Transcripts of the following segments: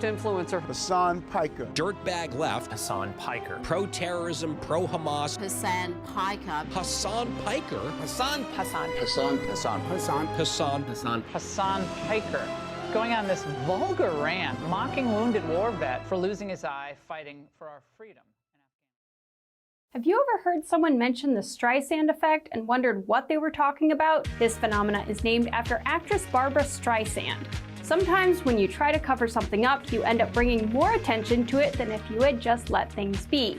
influencer Hasan Piker. Dirtbag left. Hasan Piker. Pro-terrorism, pro-Hamas. Hasan Piker. Hasan Piker. Hasan Piker. Going on this vulgar rant, mocking wounded war vet for losing his eye fighting for our freedom. Have you ever heard someone mention the Streisand effect and wondered what they were talking about? This phenomena is named after actress Barbara Streisand. Sometimes when you try to cover something up, you end up bringing more attention to it than if you had just let things be.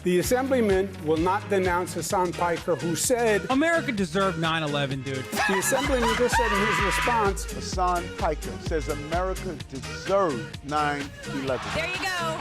The assemblyman will not denounce Hasan Piker, who said, America deserved 9/11, dude. the assemblyman just said in his response, Hasan Piker says America deserved 9/11. There you go.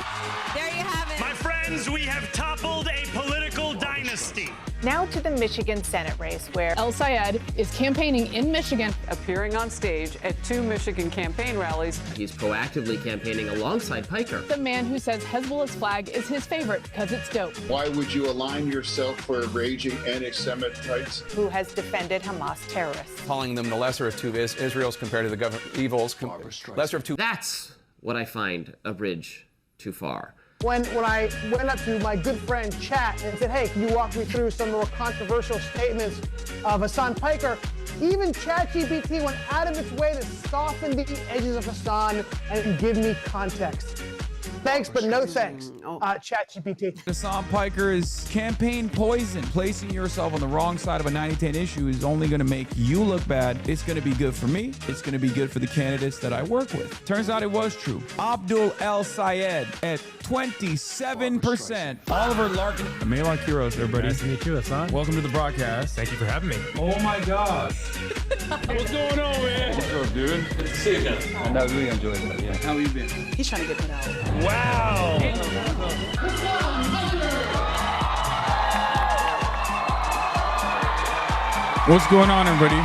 There you have it. My friends, we have toppled a political dynasty. Now to the Michigan Senate race, where El Sayed is campaigning in Michigan. appearing on stage at 2 Michigan campaign rallies. He's proactively campaigning alongside Piker. The man who says Hezbollah's flag is his favorite because it's dope. Why would you align yourself for raging anti-Semites? who has defended Hamas terrorists. Calling them the lesser of two Israels compared to the evils. Lesser of two. That's what I find a bridge too far. When I went up to my good friend Chat and said, hey, can you walk me through some more controversial statements of Hasan Piker, even ChatGPT went out of its way to soften the edges of Hasan and give me context. Thanks, but no thanks, ChatGPT. Hasan Piker is campaign poison. Placing yourself on the wrong side of a 90-10 issue is only going to make you look bad. It's going to be good for me. It's going to be good for the candidates that I work with. Turns out it was true. Abdul El Sayed at 27%. Oliver Larkin. Melon Kuros, everybody. Nice to meet you, Hasan. Welcome to the broadcast. Thank you for having me. Oh my gosh. What's going on, man? What's up, dude? Good to see you again. And I really enjoyed it, yeah. How you been? He's trying to get that out. Wow. What's going on, everybody?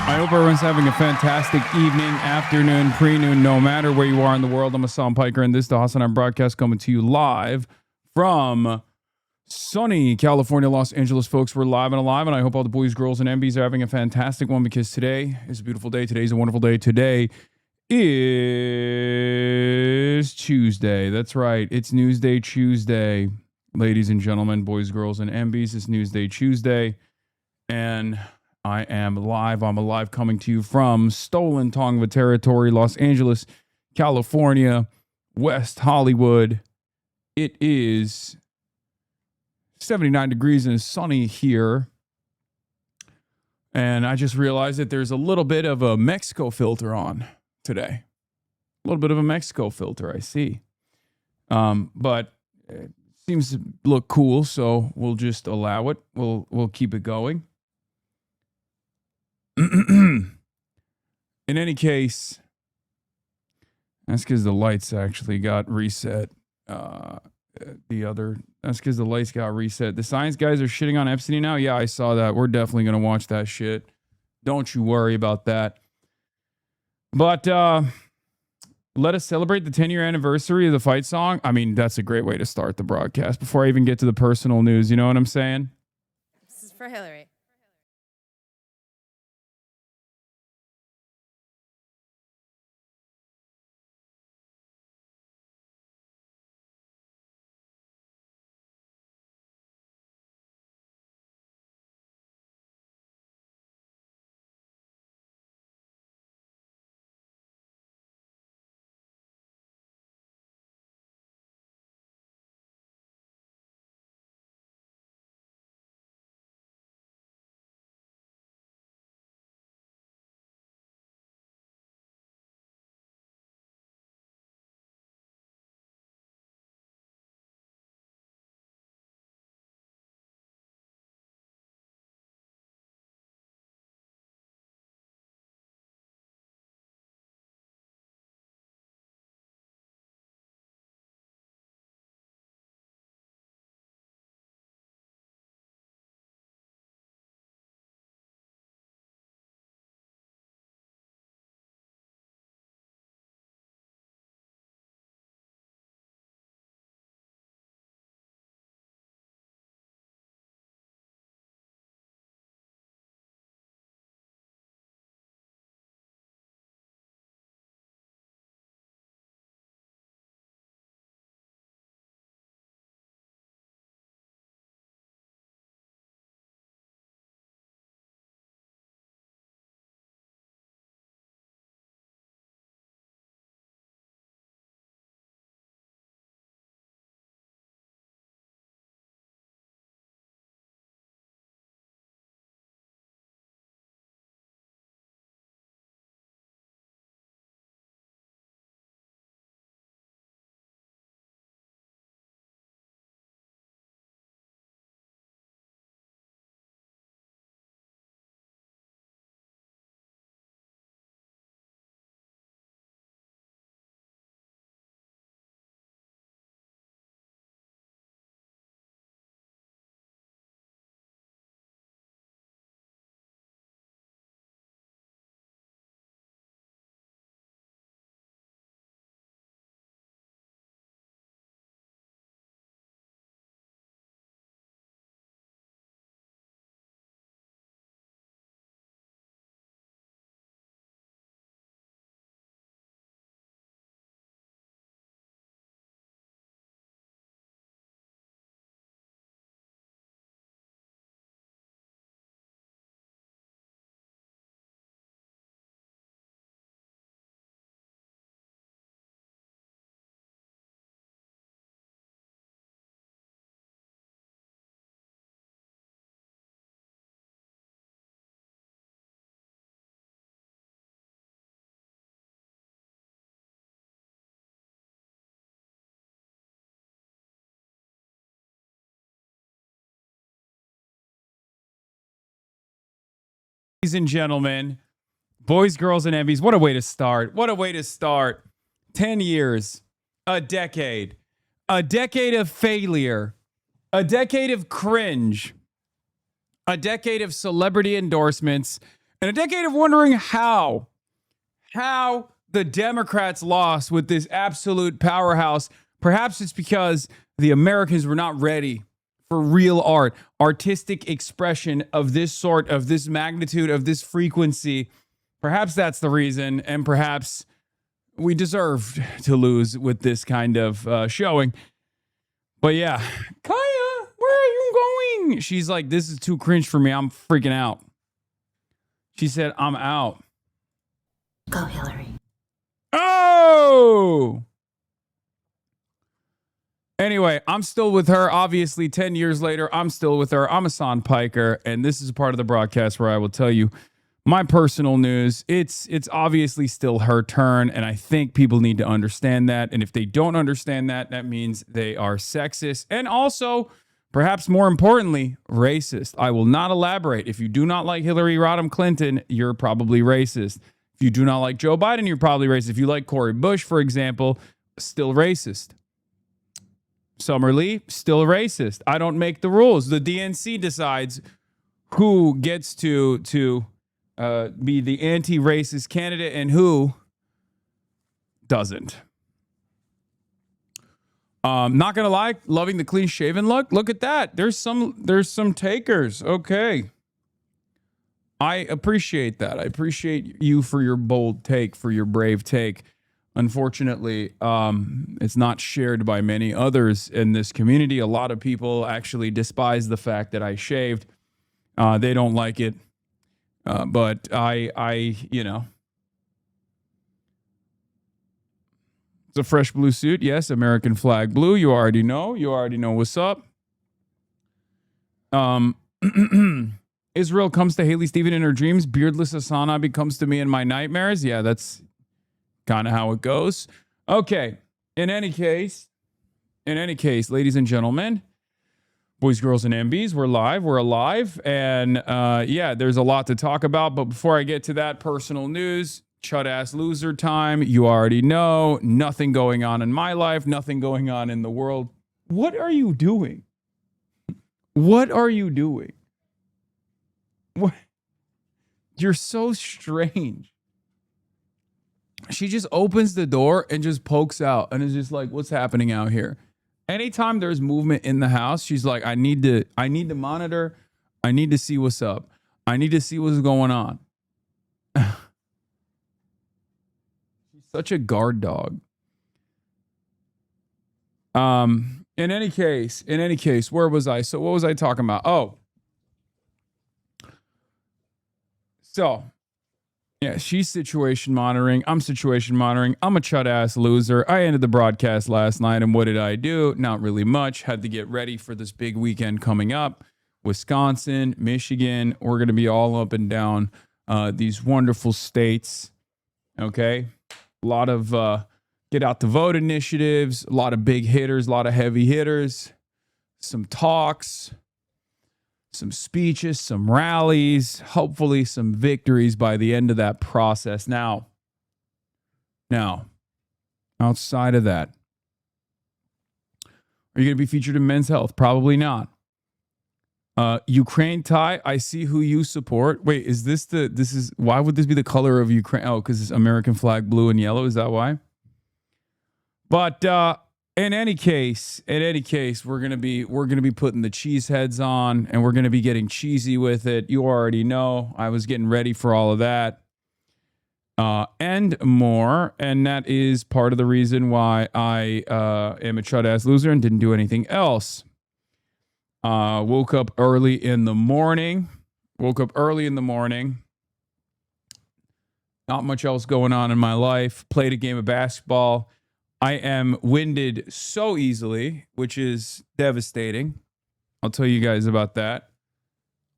I hope everyone's having a fantastic evening, afternoon, pre-noon, no matter where you are in the world. I'm Hasan Piker, and this is the HasanAbi broadcast coming to you live from sunny California, Los Angeles. Folks, we're live and alive, and I hope all the boys, girls, and MBs are having a fantastic one because today is a beautiful day. Today's a wonderful day. Today is Tuesday. That's right. It's Newsday Tuesday. Ladies and gentlemen, boys, girls, and MBs, it's Newsday Tuesday. And I am live. I'm alive coming to you from stolen Tongva territory, Los Angeles, California, West Hollywood. It is 79 degrees and sunny here. And I just realized that there's a little bit of a Mexico filter on today. A little bit of a Mexico filter, I see. But it seems to look cool, so we'll just allow it. We'll keep it going. In any case, that's because the lights actually got reset. That's because the lights got reset. The science guys are shitting on Epstein now. Yeah, I saw that. We're definitely going to watch that shit. Don't you worry about that. But let us celebrate the 10-year anniversary of the fight song. I mean, that's a great way to start the broadcast before I even get to the personal news. You know what I'm saying? This is for Hillary. Ladies and gentlemen, boys, girls, and MBs, what a way to start. What a way to start. 10 years, a decade of failure, a decade of cringe, a decade of celebrity endorsements, and a decade of wondering how the Democrats lost with this absolute powerhouse. Perhaps it's because the Americans were not ready for real art, artistic expression of this sort, of this magnitude, of this frequency. Perhaps that's the reason, and perhaps we deserved to lose with this kind of showing. But yeah, Kaya, where are you going? She's like, this is too cringe for me. I'm freaking out. She said, I'm out. Go, Hillary. Oh! Anyway, I'm still with her. Obviously, 10 years later, I'm still with her. I'm Hasan Piker, and this is a part of the broadcast where I will tell you my personal news. It's obviously still her turn, and I think people need to understand that. And if they don't understand that, that means they are sexist and also, perhaps more importantly, racist. I will not elaborate. If you do not like Hillary Rodham Clinton, you're probably racist. If you do not like Joe Biden, you're probably racist. If you like Cori Bush, for example, still racist. Summer Lee, still racist. I don't make the rules. The DNC decides who gets to be the anti-racist candidate and who doesn't. Not gonna lie, loving the clean-shaven look. Look at that. There's some takers. Okay. I appreciate that. I appreciate you for your bold take, for your brave take. Unfortunately, it's not shared by many others in this community. A lot of people actually despise the fact that I shaved. They don't like it. But I, you know. It's a fresh blue suit. Yes, American flag blue. You already know. You already know what's up. Israel comes to Haley Stephen in her dreams. Beardless HasanAbi comes to me in my nightmares. Yeah, that's kind of how it goes. Okay. In any case, ladies and gentlemen, boys, girls, and MBs, we're live. We're alive. And yeah, there's a lot to talk about. But before I get to that, personal news, chud-ass loser time. You already know. Nothing going on in my life. Nothing going on in the world. What are you doing? What are you doing? What? You're so strange. She just opens the door and just pokes out and is just like, what's happening out here? Anytime there's movement in the house, she's like, I need to monitor. I need to see what's up. I need to see what's going on. She's such a guard dog. In any case, where was I? So what was I talking about? Oh. So yeah, she's situation monitoring. I'm situation monitoring. I'm a chud-ass loser. I ended the broadcast last night, and what did I do? Not really much. Had to get ready for this big weekend coming up. Wisconsin, Michigan. We're going to be all up and down these wonderful states. Okay? A lot of get out the vote initiatives, a lot of big hitters, a lot of heavy hitters, some talks, some speeches, some rallies, hopefully some victories by the end of that process. Now, outside of that, are you going to be featured in Men's Health? Probably not. Ukraine tie, I see who you support. Wait, why would this be the color of Ukraine? Oh, because it's American flag blue and yellow. Is that why? But in any case, we're gonna be putting the cheese heads on, and we're gonna be getting cheesy with it. You already know. I was getting ready for all of that, and more, and that is part of the reason why I am a chud-ass loser and didn't do anything else. Woke up early in the morning. Not much else going on in my life. Played a game of basketball. I am winded so easily, which is devastating. I'll tell you guys about that.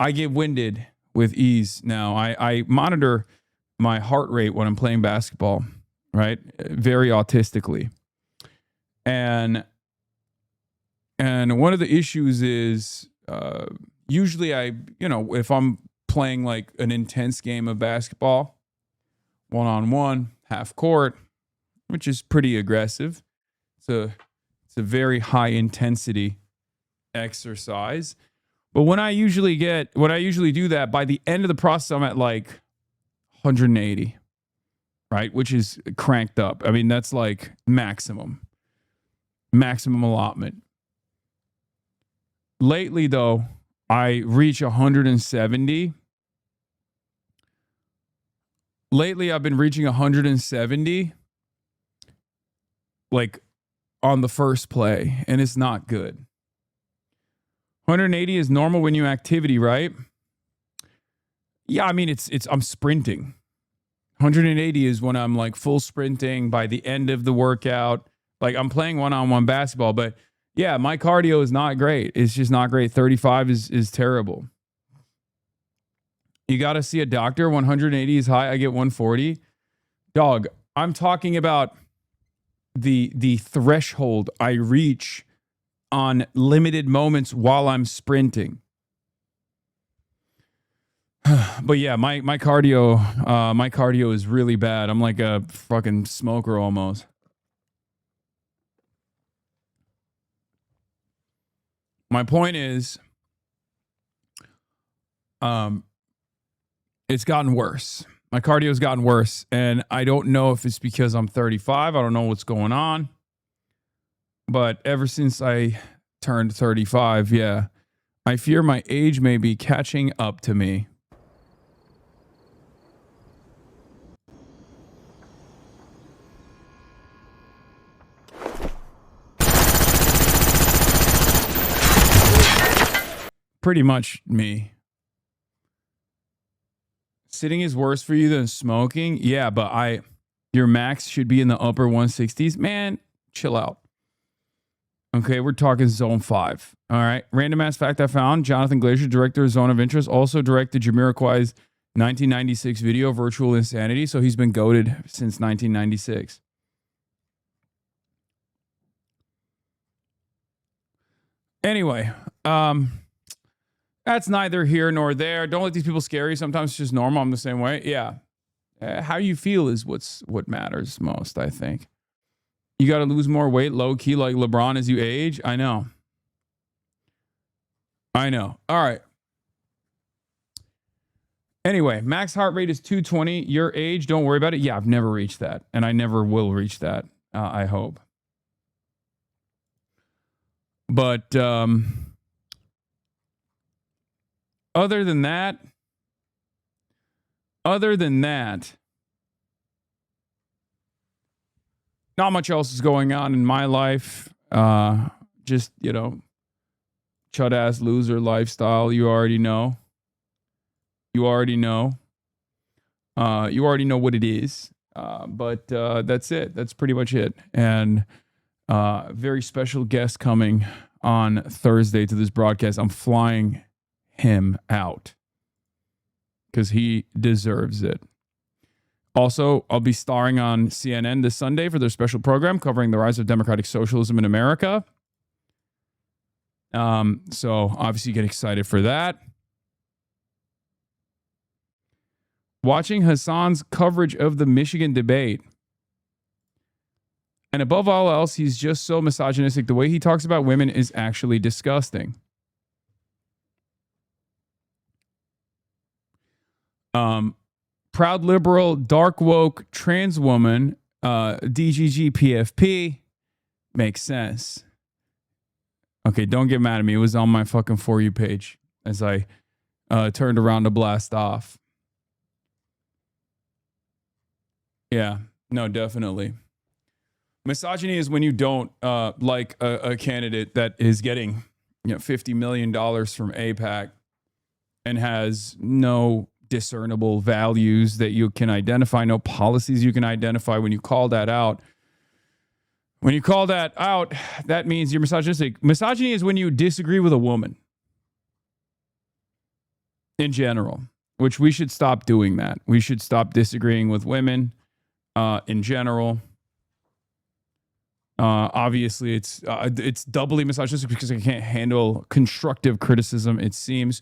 I get winded with ease now. I monitor my heart rate when I'm playing basketball, right? Very autistically. And one of the issues is usually if I'm playing like an intense game of basketball, 1-on-1, half court, which is pretty aggressive. It's a very high intensity exercise. But when I usually do that, by the end of the process, I'm at like 180, right? Which is cranked up. I mean, that's like maximum allotment. Lately, though, I reach 170. Lately, I've been reaching 170 like on the first play, and it's not good. 180 is normal when you activity, right? Yeah, I mean, I'm sprinting. 180 is when I'm like full sprinting by the end of the workout. Like I'm playing one-on-one basketball, but yeah, my cardio is not great. It's just not great. 35 is terrible. You got to see a doctor. 180 is high. I get 140. Dog, I'm talking about the threshold I reach on limited moments while I'm sprinting. But yeah, my cardio is really bad. I'm like a fucking smoker almost. My point is, it's gotten worse. My cardio's gotten worse, and I don't know if it's because I'm 35. I don't know what's going on. But ever since I turned 35, yeah, I fear my age may be catching up to me. Pretty much me. Sitting is worse for you than smoking? Yeah, but your max should be in the upper 160s. Man, chill out. Okay, we're talking zone 5. All right. Random ass fact I found. Jonathan Glazer, director of Zone of Interest, also directed Jamiroquai's 1996 video, Virtual Insanity. So he's been goated since 1996. Anyway, that's neither here nor there. Don't let these people scare you. Sometimes it's just normal. I'm the same way. Yeah. How you feel is what matters most, I think. You got to lose more weight low key like LeBron as you age. I know. All right. Anyway, max heart rate is 220. Your age, don't worry about it. Yeah, I've never reached that. And I never will reach that. I hope. But other than that, not much else is going on in my life. Just, chud ass loser lifestyle. You already know. You already know what it is. But that's it. That's pretty much it. And very special guest coming on Thursday to this broadcast. I'm flying him out because he deserves it. Also, I'll be starring on CNN this Sunday for their special program covering the rise of democratic socialism in America. So obviously get excited for that. Watching Hasan's coverage of the Michigan debate. And above all else, he's just so misogynistic. The way he talks about women is actually disgusting. Proud liberal, dark woke, trans woman, DGG PFP. Makes sense. Okay, don't get mad at me. It was on my fucking For You page as I turned around to blast off. Yeah, no, definitely. Misogyny is when you don't like a candidate that is getting $50 million from AIPAC and has no discernible values that you can identify, no policies you can identify. When you call that out, that means you're misogynistic. Misogyny is when you disagree with a woman in general, which we should stop doing that. We should stop disagreeing with women in general. Obviously, it's doubly misogynistic because I can't handle constructive criticism, it seems.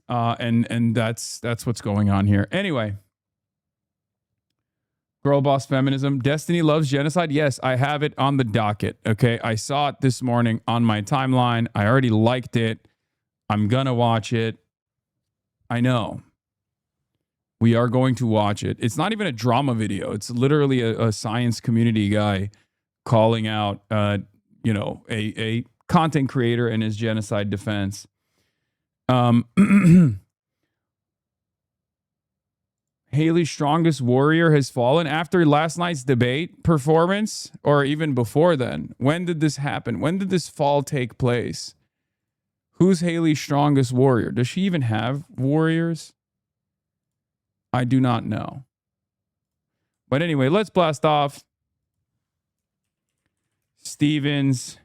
And that's what's going on here. Anyway, girl boss feminism. Destiny loves genocide. Yes, I have it on the docket. Okay, I saw it this morning on my timeline. I already liked it. I'm gonna watch it. I know. We are going to watch it. It's not even a drama video. It's literally a science community guy calling out, a content creator in his genocide defense. Haley's strongest warrior has fallen after last night's debate performance, or even before then. When did this happen? When did this fall take place? Who's Haley's strongest warrior? Does she even have warriors? I do not know. But anyway, let's blast off. Stevens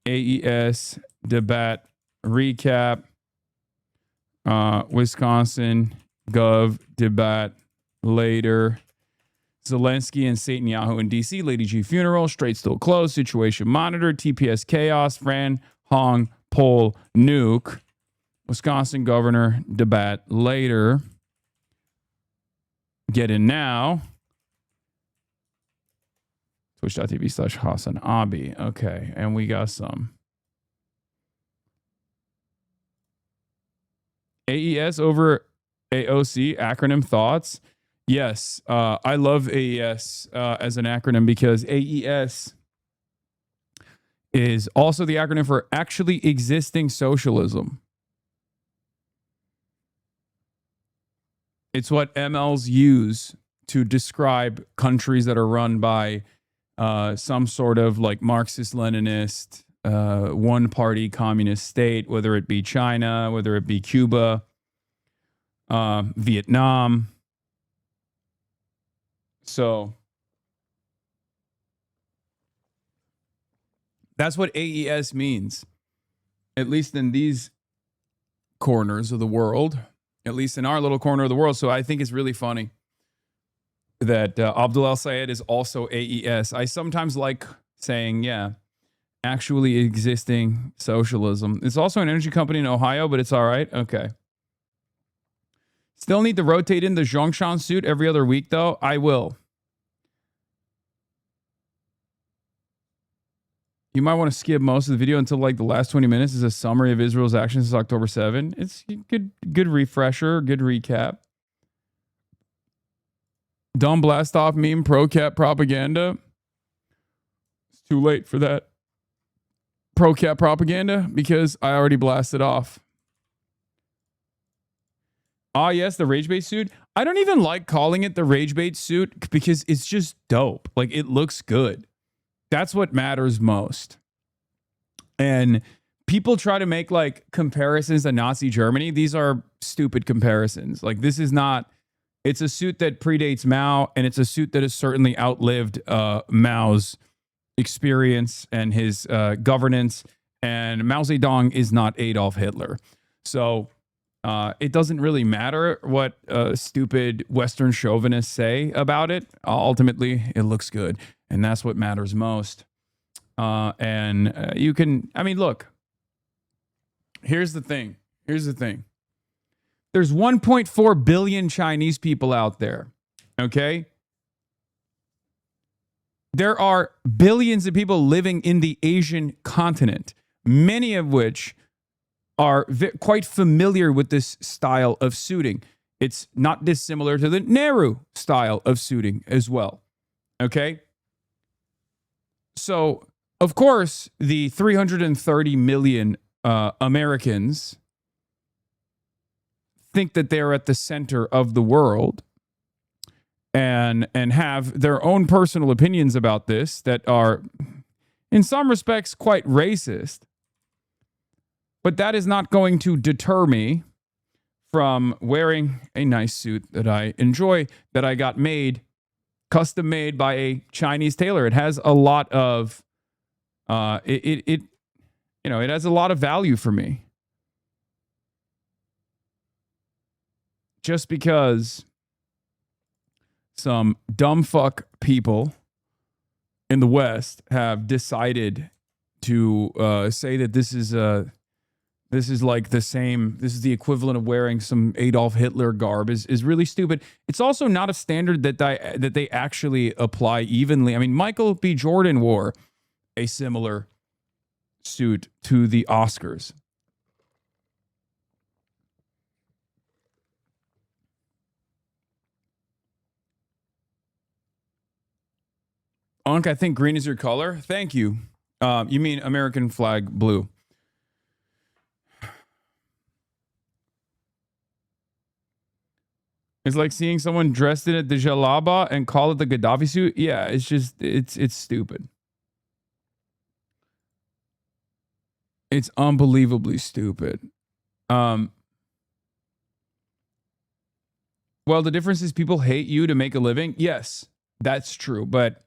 AES debate recap. Wisconsin Gov debate later. Zelensky and Netanyahu in DC. Lady G funeral. Strait still closed. Situation monitored. TPS chaos. Fran Hong poll nuke. Wisconsin governor debate later. Get in now. Twitch.tv/HasanAbi. Okay, and we got some. AES over AOC acronym thoughts. Yes, I love AES as an acronym because AES is also the acronym for actually existing socialism. It's what MLs use to describe countries that are run by some sort of like Marxist-Leninist, one-party communist state, whether it be China, whether it be Cuba, Vietnam. So that's what AES means, at least in these corners of the world. At least in our little corner of the world. So I think it's really funny that Abdul El-Sayed is also AES. I sometimes like saying, yeah, actually existing socialism. It's also an energy company in Ohio, but it's all right. Okay. Still need to rotate in the Zhongshan suit every other week, though. I will. You might want to skip most of the video until like the last 20 minutes is a summary of Israel's actions since October 7. It's good refresher, good recap. Dumb blast off meme pro-cap propaganda. It's too late for that pro-cap propaganda because I already blasted off. Ah, yes, the rage bait suit. I don't even like calling it the rage bait suit because it's just dope. Like it looks good. That's what matters most. And people try to make like comparisons to Nazi Germany. These are stupid comparisons. Like this is not, it's a suit that predates Mao, and it's a suit that has certainly outlived Mao's experience and his governance. And Mao Zedong is not Adolf Hitler. So it doesn't really matter what stupid Western chauvinists say about it. Ultimately, it looks good. And that's what matters most. You can, I mean, look, here's the thing. There's 1.4 billion Chinese people out there. Okay. There are billions of people living in the Asian continent, many of which are quite familiar with this style of suiting. It's not dissimilar to the Nehru style of suiting as well. Okay. So, of course, the 330 million Americans think that they're at the center of the world and have their own personal opinions about this that are, in some respects, quite racist. But that is not going to deter me from wearing a nice suit that I enjoy, that I got made, custom made by a Chinese tailor. It has a lot of it has a lot of value for me. Just because some dumb fuck people in the West have decided to say that this is This is like the same. This is the equivalent of wearing some Adolf Hitler garb is really stupid. It's also not a standard that they actually apply evenly. I mean, Michael B. Jordan wore a similar suit to the Oscars. Unc, I think green is your color. Thank you. You mean American flag blue. It's like seeing someone dressed in a jalaba and call it the Gaddafi suit. Yeah, it's just, it's stupid. It's unbelievably stupid. Well, the difference is people hate you to make a living. Yes, that's true. But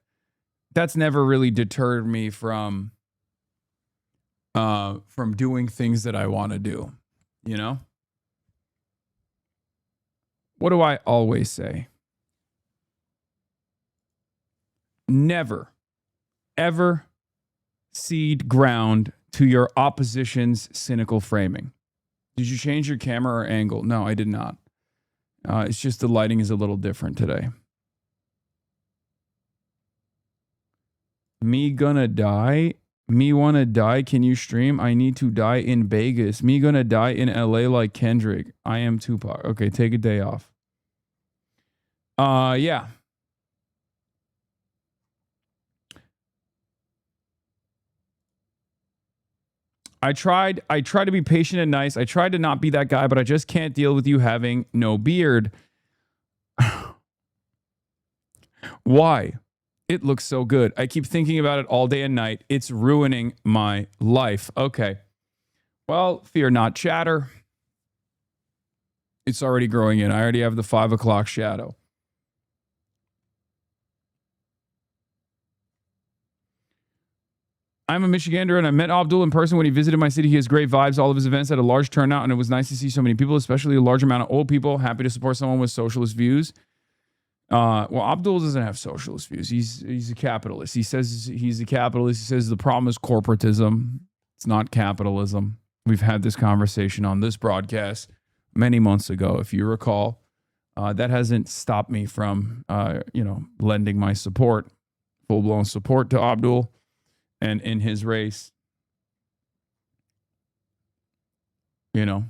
that's never really deterred me from doing things that I want to do, you know? What do I always say? Never, ever cede ground to your opposition's cynical framing. Did you change your camera or angle? No, I did not. It's just the lighting is a little different today. Me gonna die? Me wanna die? Can you stream? I need to die in Vegas. Me gonna die in LA like Kendrick. I am Tupac. Okay, take a day off. Yeah. I tried to be patient and nice. I tried to not be that guy, but I just can't deal with you having no beard. Why? It looks so good. I keep thinking about it all day and night. It's ruining my life. Okay. Well, fear not, chatter. It's already growing in. I already have the 5 o'clock shadow. I'm a Michigander, and I met Abdul in person when he visited my city. He has great vibes. All of his events had a large turnout, and it was nice to see so many people, especially a large amount of old people. Happy to support someone with socialist views. Well, Abdul doesn't have socialist views. He's a capitalist. He says he's a capitalist. He says the problem is corporatism. It's not capitalism. We've had this conversation on this broadcast many months ago, if you recall. That hasn't stopped me from, lending my support, full-blown support to Abdul and in his race. You know.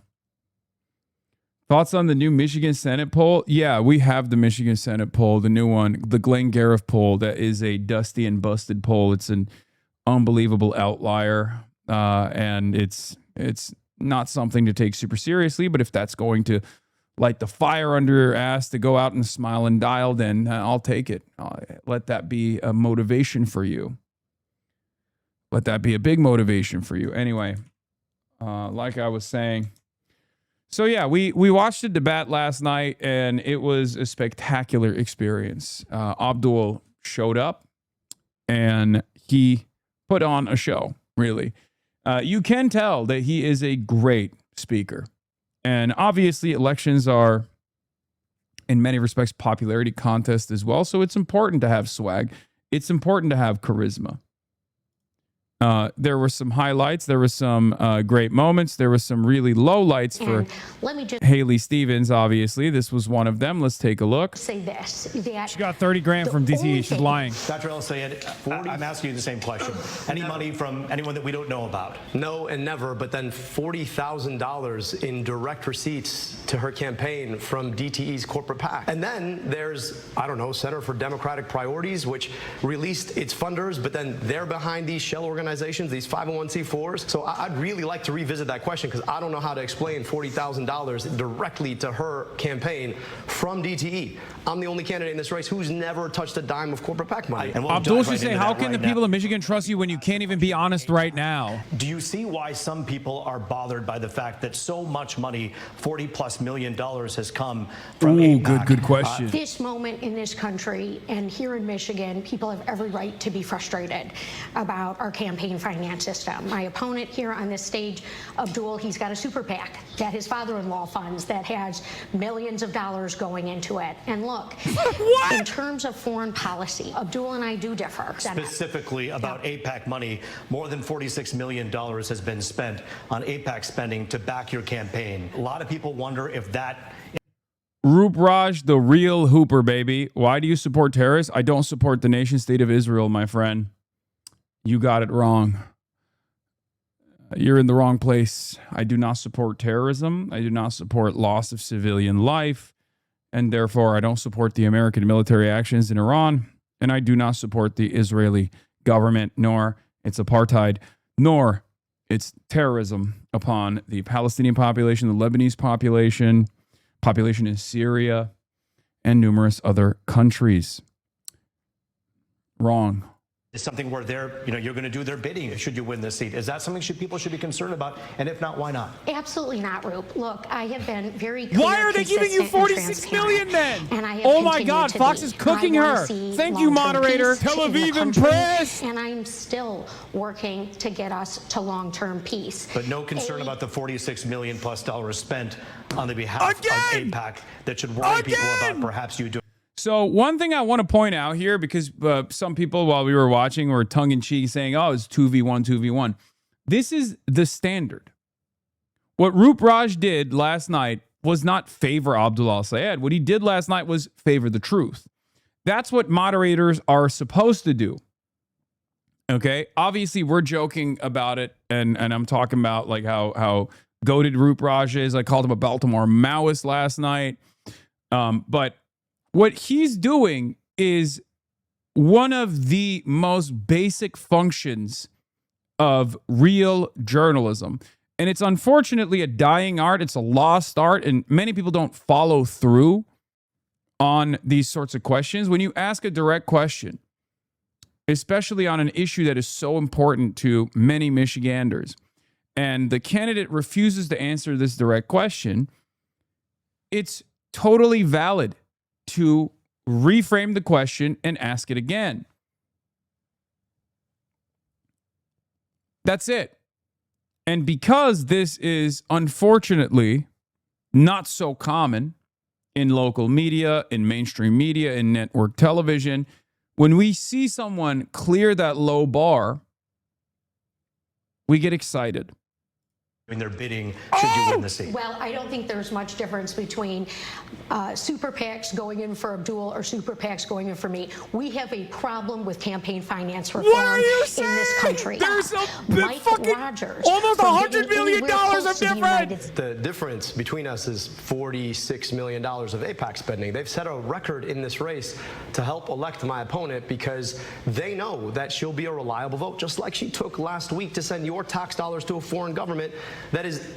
Thoughts on the new Michigan Senate poll? Yeah, we have the Michigan Senate poll, the new one, the Glenn Gariff poll. That is a dusty and busted poll. It's an unbelievable outlier, and it's not something to take super seriously. But if that's going to light the fire under your ass to go out and smile and dial, then I'll take it. Let that be a motivation for you. Let that be a big motivation for you. Anyway, like I was saying. So yeah, we watched a debate last night, and it was a spectacular experience. Abdul showed up, and he put on a show, really. You can tell that he is a great speaker. And obviously, elections are, in many respects, popularity contest as well. So it's important to have swag. It's important to have charisma. There were some highlights. There were some great moments. There were some really low lights for Haley Stevens, obviously. This was one of them. Let's take a look. Say this. She got 30 grand from DTE. She's lying. Dr. El-Sayed, I'm asking you the same question. Any money from anyone that we don't know about? No and never, but then $40,000 in direct receipts to her campaign from DTE's corporate PAC. And then there's, I don't know, Center for Democratic Priorities, which released its funders, but then they're behind these shell organizations, these 501c4s. So I'd really like to revisit that question, because I don't know how to explain $40,000 directly to her campaign from DTE. I'm the only candidate in this race who's never touched a dime of corporate PAC money. Abdul should say, how can the people of Michigan trust you when you can't even be honest right now? Do you see why some people are bothered by the fact that so much money, $40+ million, has come from AIPAC? Good question. This moment in this country and here in Michigan, people have every right to be frustrated about our campaign campaign finance system. My opponent here on this stage, Abdul, he's got a super PAC that his father-in-law funds that has millions of dollars going into it. And look, in terms of foreign policy, Abdul and I do differ. Specifically about AIPAC money, more than $46 million has been spent on AIPAC spending to back your campaign. A lot of people wonder if that... Roop Raj, the real hooper, baby. Why do you support terrorists? I don't support the nation state of Israel, my friend. You got it wrong. You're in the wrong place. I do not support terrorism. I do not support loss of civilian life. And therefore, I don't support the American military actions in Iran. And I do not support the Israeli government, nor its apartheid, nor its terrorism upon the Palestinian population, the Lebanese population in Syria, and numerous other countries. Wrong. Is something where you're going to do their bidding should you win this seat. Is that something people should be concerned about? And if not, why not? Absolutely not, Roop. Look, I have been very clear. Why are they giving you 46 million then? And I have oh my God, Fox is cooking her. Thank you, moderator. Tel Aviv Press. And I'm still working to get us to long-term peace. But no concern about the $46 million plus spent on the behalf of AIPAC that should worry people about perhaps you doing. So one thing I want to point out here, because some people while we were watching were tongue-in-cheek saying, oh, it's 2v1, 2v1. This is the standard. What Roop Raj did last night was not favor Abdul al-Sayed. What he did last night was favor the truth. That's what moderators are supposed to do. Okay? Obviously, we're joking about it, and I'm talking about like how goated Roop Raj is. I called him a Baltimore Maoist last night. But what he's doing is one of the most basic functions of real journalism. And it's unfortunately a dying art. It's a lost art. And many people don't follow through on these sorts of questions. When you ask a direct question, especially on an issue that is so important to many Michiganders, and the candidate refuses to answer this direct question, it's totally valid to reframe the question and ask it again. That's it. And because this is unfortunately not so common in local media, in mainstream media, in network television, when we see someone clear that low bar, we get excited. Their bidding should you win the seat? Well, I don't think there's much difference between super PACs going in for Abdul or super PACs going in for me. We have a problem with campaign finance reform in this country. There's Mike Rogers, almost $100 million of difference. The difference between us is $46 million of AIPAC spending. They've set a record in this race to help elect my opponent because they know that she'll be a reliable vote, just like she took last week to send your tax dollars to a foreign government that is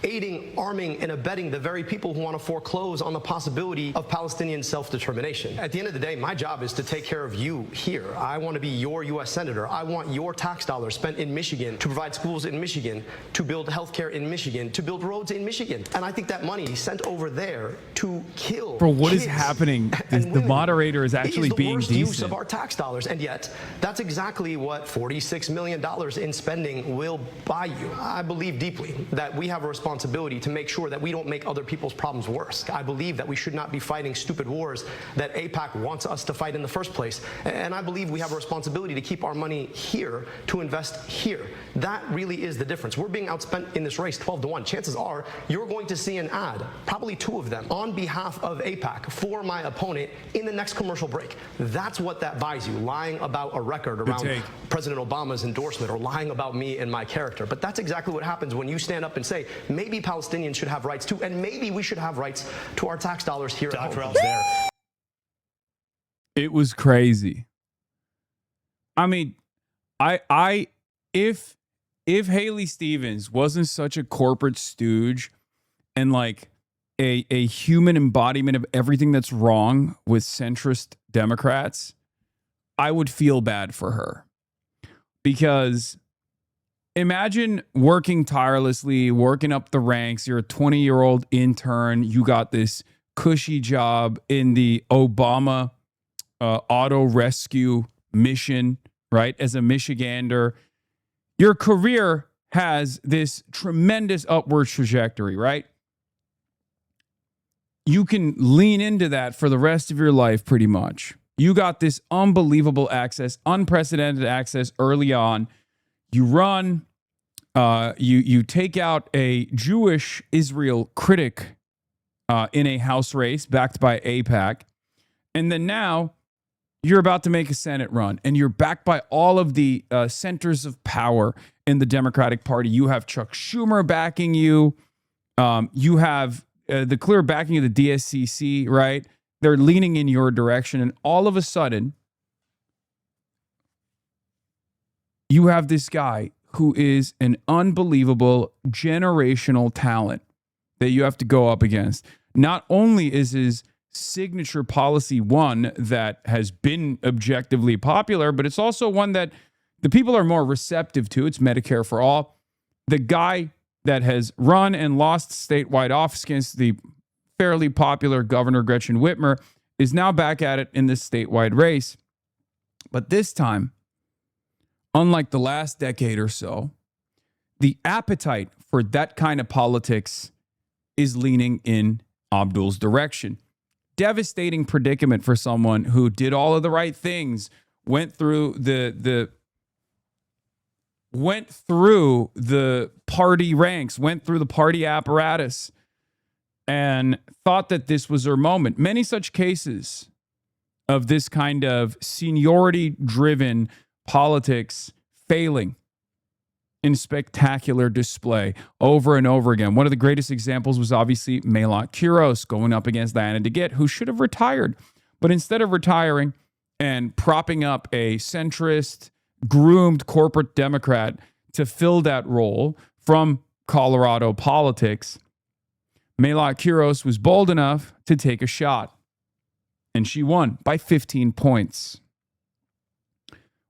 aiding, arming, and abetting the very people who want to foreclose on the possibility of Palestinian self-determination. At the end of the day, my job is to take care of you here. I want to be your U.S. Senator. I want your tax dollars spent in Michigan to provide schools in Michigan, to build healthcare in Michigan, to build roads in Michigan. And I think that money sent over there to kill Bro, what kids is happening? The moderator is actually being decent. Use of decent. our tax dollars, and yet that's exactly what $46 million in spending will buy you. I believe deeply that we have a responsibility to make sure that we don't make other people's problems worse. I believe that we should not be fighting stupid wars that AIPAC wants us to fight in the first place. And I believe we have a responsibility to keep our money here, to invest here. That really is the difference. We're being outspent in this race 12-1. Chances are you're going to see an ad, probably 2 of them, on behalf of AIPAC for my opponent in the next commercial break. That's what that buys you, lying about a record around President Obama's endorsement or lying about me and my character. But that's exactly what happens when you stand up and say, maybe Palestinians should have rights too, and maybe we should have rights to our tax dollars here at home. It was crazy. I mean, if Haley Stevens wasn't such a corporate stooge and like a human embodiment of everything that's wrong with centrist Democrats, I would feel bad for her. Because imagine working tirelessly, working up the ranks. You're a 20-year-old intern. You got this cushy job in the Obama auto rescue mission, right? As a Michigander, Your career has this tremendous upward trajectory, right? You can lean into that for the rest of your life pretty much. You got this unbelievable access, unprecedented access early on. You run, you take out a Jewish Israel critic in a House race backed by AIPAC. And then now you're about to make a Senate run, and you're backed by all of the centers of power in the Democratic Party. You have Chuck Schumer backing you. You have the clear backing of the DSCC, right? They're leaning in your direction. And all of a sudden, you have this guy who is an unbelievable generational talent that you have to go up against. Not only is his signature policy one that has been objectively popular, but it's also one that the people are more receptive to. It's Medicare for all. The guy that has run and lost statewide office against the fairly popular Governor Gretchen Whitmer is now back at it in this statewide race. But this time, unlike the last decade or so, the appetite for that kind of politics is leaning in Abdul's direction. Devastating predicament for someone who did all of the right things, went through the party ranks, went through the party apparatus, and thought that this was her moment. Many such cases of this kind of seniority-driven politics failing in spectacular display over and over again. One of the greatest examples was obviously Malat Quiros going up against Diana DeGette, who should have retired. But instead of retiring and propping up a centrist, groomed corporate Democrat to fill that role from Colorado politics, Malat Quiros was bold enough to take a shot. And she won by 15 points.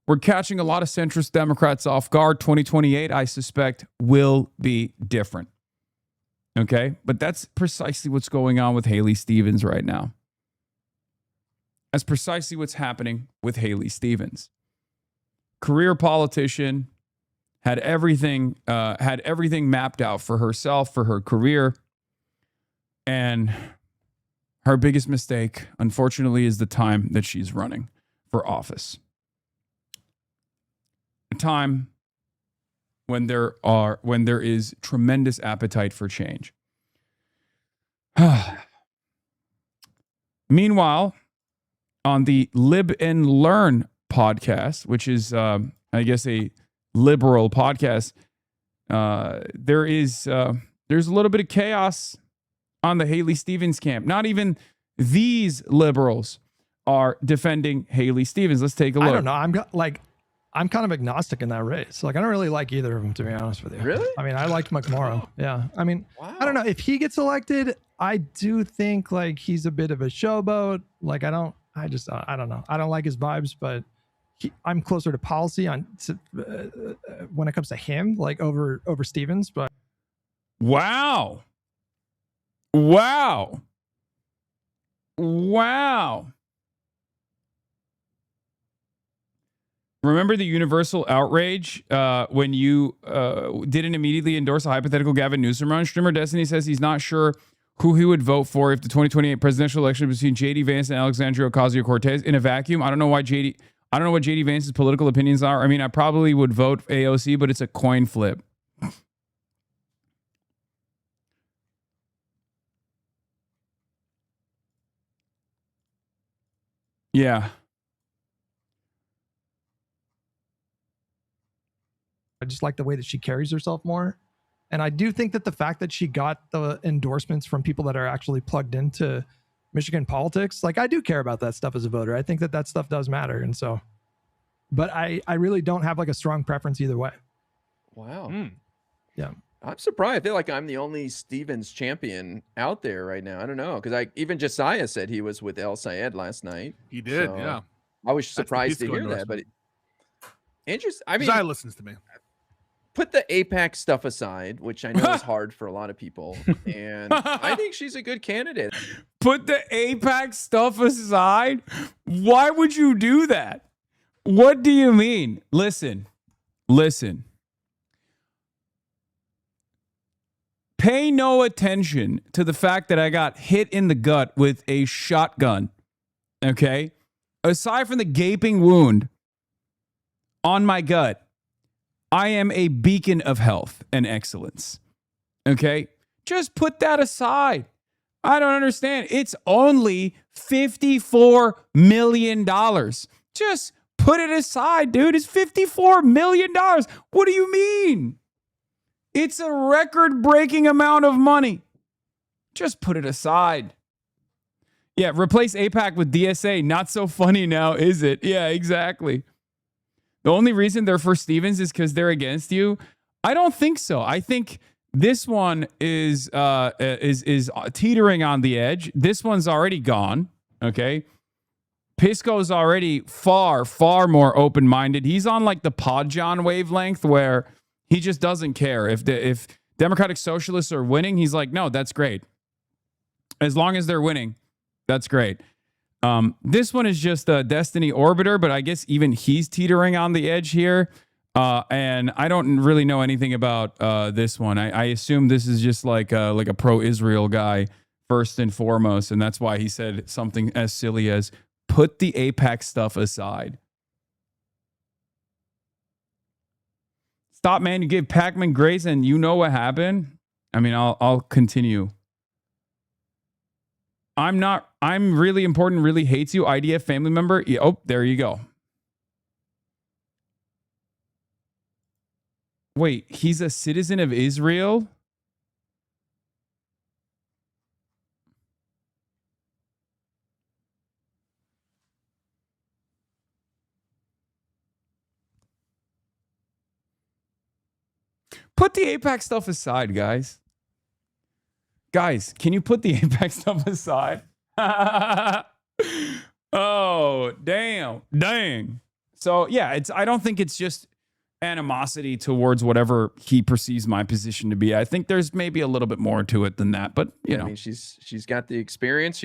We're catching a lot of centrist Democrats off guard. 2028, I suspect, will be different. Okay? But that's precisely what's going on with Haley Stevens right now. That's precisely what's happening with Haley Stevens. Career politician, had everything mapped out for herself, for her career. And her biggest mistake, unfortunately, is the time that she's running for office. A time when there is tremendous appetite for change. Meanwhile, on the Lib and Learn podcast, which is, I guess, a liberal podcast, there's a little bit of chaos on the Haley Stevens camp. Not even these liberals are defending Haley Stevens. Let's take a look. I don't know. I'm kind of agnostic in that race. Like, I don't really like either of them, to be honest with you. Really? I mean, I liked McMorrow. Yeah. I mean, wow. I don't know if he gets elected. I do think like he's a bit of a showboat. Like, I don't know. I don't like his vibes, but I'm closer to policy on when it comes to him, like over Stevens. But wow. Remember the universal outrage when you didn't immediately endorse a hypothetical Gavin Newsom run? Streamer Destiny says he's not sure who he would vote for if the 2028 presidential election between J.D. Vance and Alexandria Ocasio-Cortez in a vacuum. I don't know what J.D. Vance's political opinions are. I mean, I probably would vote AOC, but it's a coin flip. Yeah. I just like the way that she carries herself more. And I do think that the fact that she got the endorsements from people that are actually plugged into Michigan politics, like I do care about that stuff as a voter. I think that stuff does matter. And so, but I really don't have like a strong preference either way. Wow. Yeah. I'm surprised. I feel like I'm the only Stevens champion out there right now. I don't know. Because even Josiah said he was with El Sayed last night. He did, so yeah. I was surprised to hear that. But I mean, Josiah listens to me. Put the AIPAC stuff aside, which I know is hard for a lot of people. And I think she's a good candidate. Put the AIPAC stuff aside? Why would you do that? What do you mean? Listen. Pay no attention to the fact that I got hit in the gut with a shotgun. Okay? Aside from the gaping wound on my gut, I am a beacon of health and excellence. Okay? Just put that aside. I don't understand. It's only $54 million. Just put it aside, dude. It's $54 million. What do you mean? It's a record-breaking amount of money. Just put it aside. Yeah, replace AIPAC with DSA. Not so funny now, is it? Yeah, exactly. The only reason they're for Stevens is because they're against you. I don't think so. I think this one is teetering on the edge. This one's already gone. Okay. Pisco's already far, far more open-minded. He's on like the Podjohn wavelength where he just doesn't care. If Democratic Socialists are winning, he's like, no, that's great. As long as they're winning, that's great. This one is just a Destiny Orbiter, but I guess even he's teetering on the edge here. And I don't really know anything about this one. I assume this is just like a pro-Israel guy first and foremost, and that's why he said something as silly as put the AIPAC stuff aside. Stop, man! You gave Pac-Man grace, and you know what happened. I mean, I'll continue. I'm really important. Really hates you. IDF family member. Yeah, oh, there you go. Wait, he's a citizen of Israel? Put the AIPAC stuff aside, guys. Guys, can you put the AIPAC stuff aside? Oh, damn. Dang. So, yeah, I don't think it's just animosity towards whatever he perceives my position to be. I think there's maybe a little bit more to it than that, but you know. I mean, she's got the experience.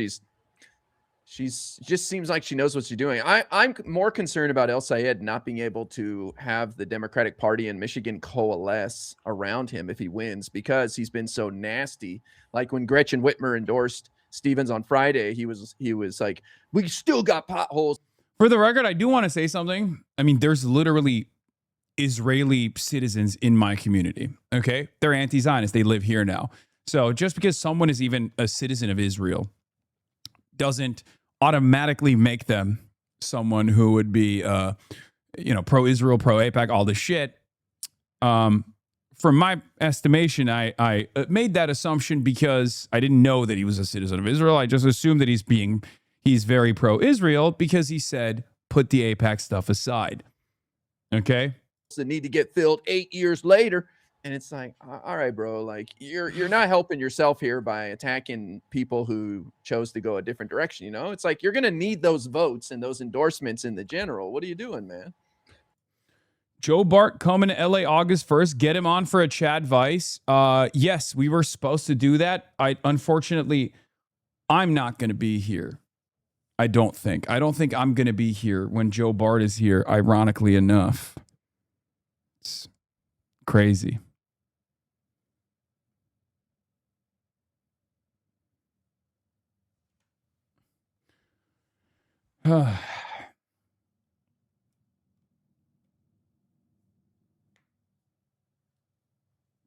She's just seems like she knows what she's doing. I'm more concerned about El Sayed not being able to have the Democratic Party in Michigan coalesce around him if he wins, because he's been so nasty. Like when Gretchen Whitmer endorsed Stevens on Friday, he was like, we still got potholes. For the record, I do want to say something. I mean, there's literally Israeli citizens in my community. Okay. They're anti-Zionist. They live here now. So just because someone is even a citizen of Israel doesn't automatically make them someone who would be, pro-Israel, pro-AIPAC, all this shit. From my estimation, I made that assumption because I didn't know that he was a citizen of Israel. I just assumed that he's very pro-Israel because he said, put the AIPAC stuff aside. Okay. That need to get filled 8 years later. And it's like, all right, bro, like you're not helping yourself here by attacking people who chose to go a different direction. You know, it's like you're going to need those votes and those endorsements in the general. What are you doing, man? Joe Bart coming to LA August 1st. Get him on for a Chad Vice. Yes, we were supposed to do that. Unfortunately, I'm not going to be here. I don't think I'm going to be here when Joe Bart is here, ironically enough. It's crazy.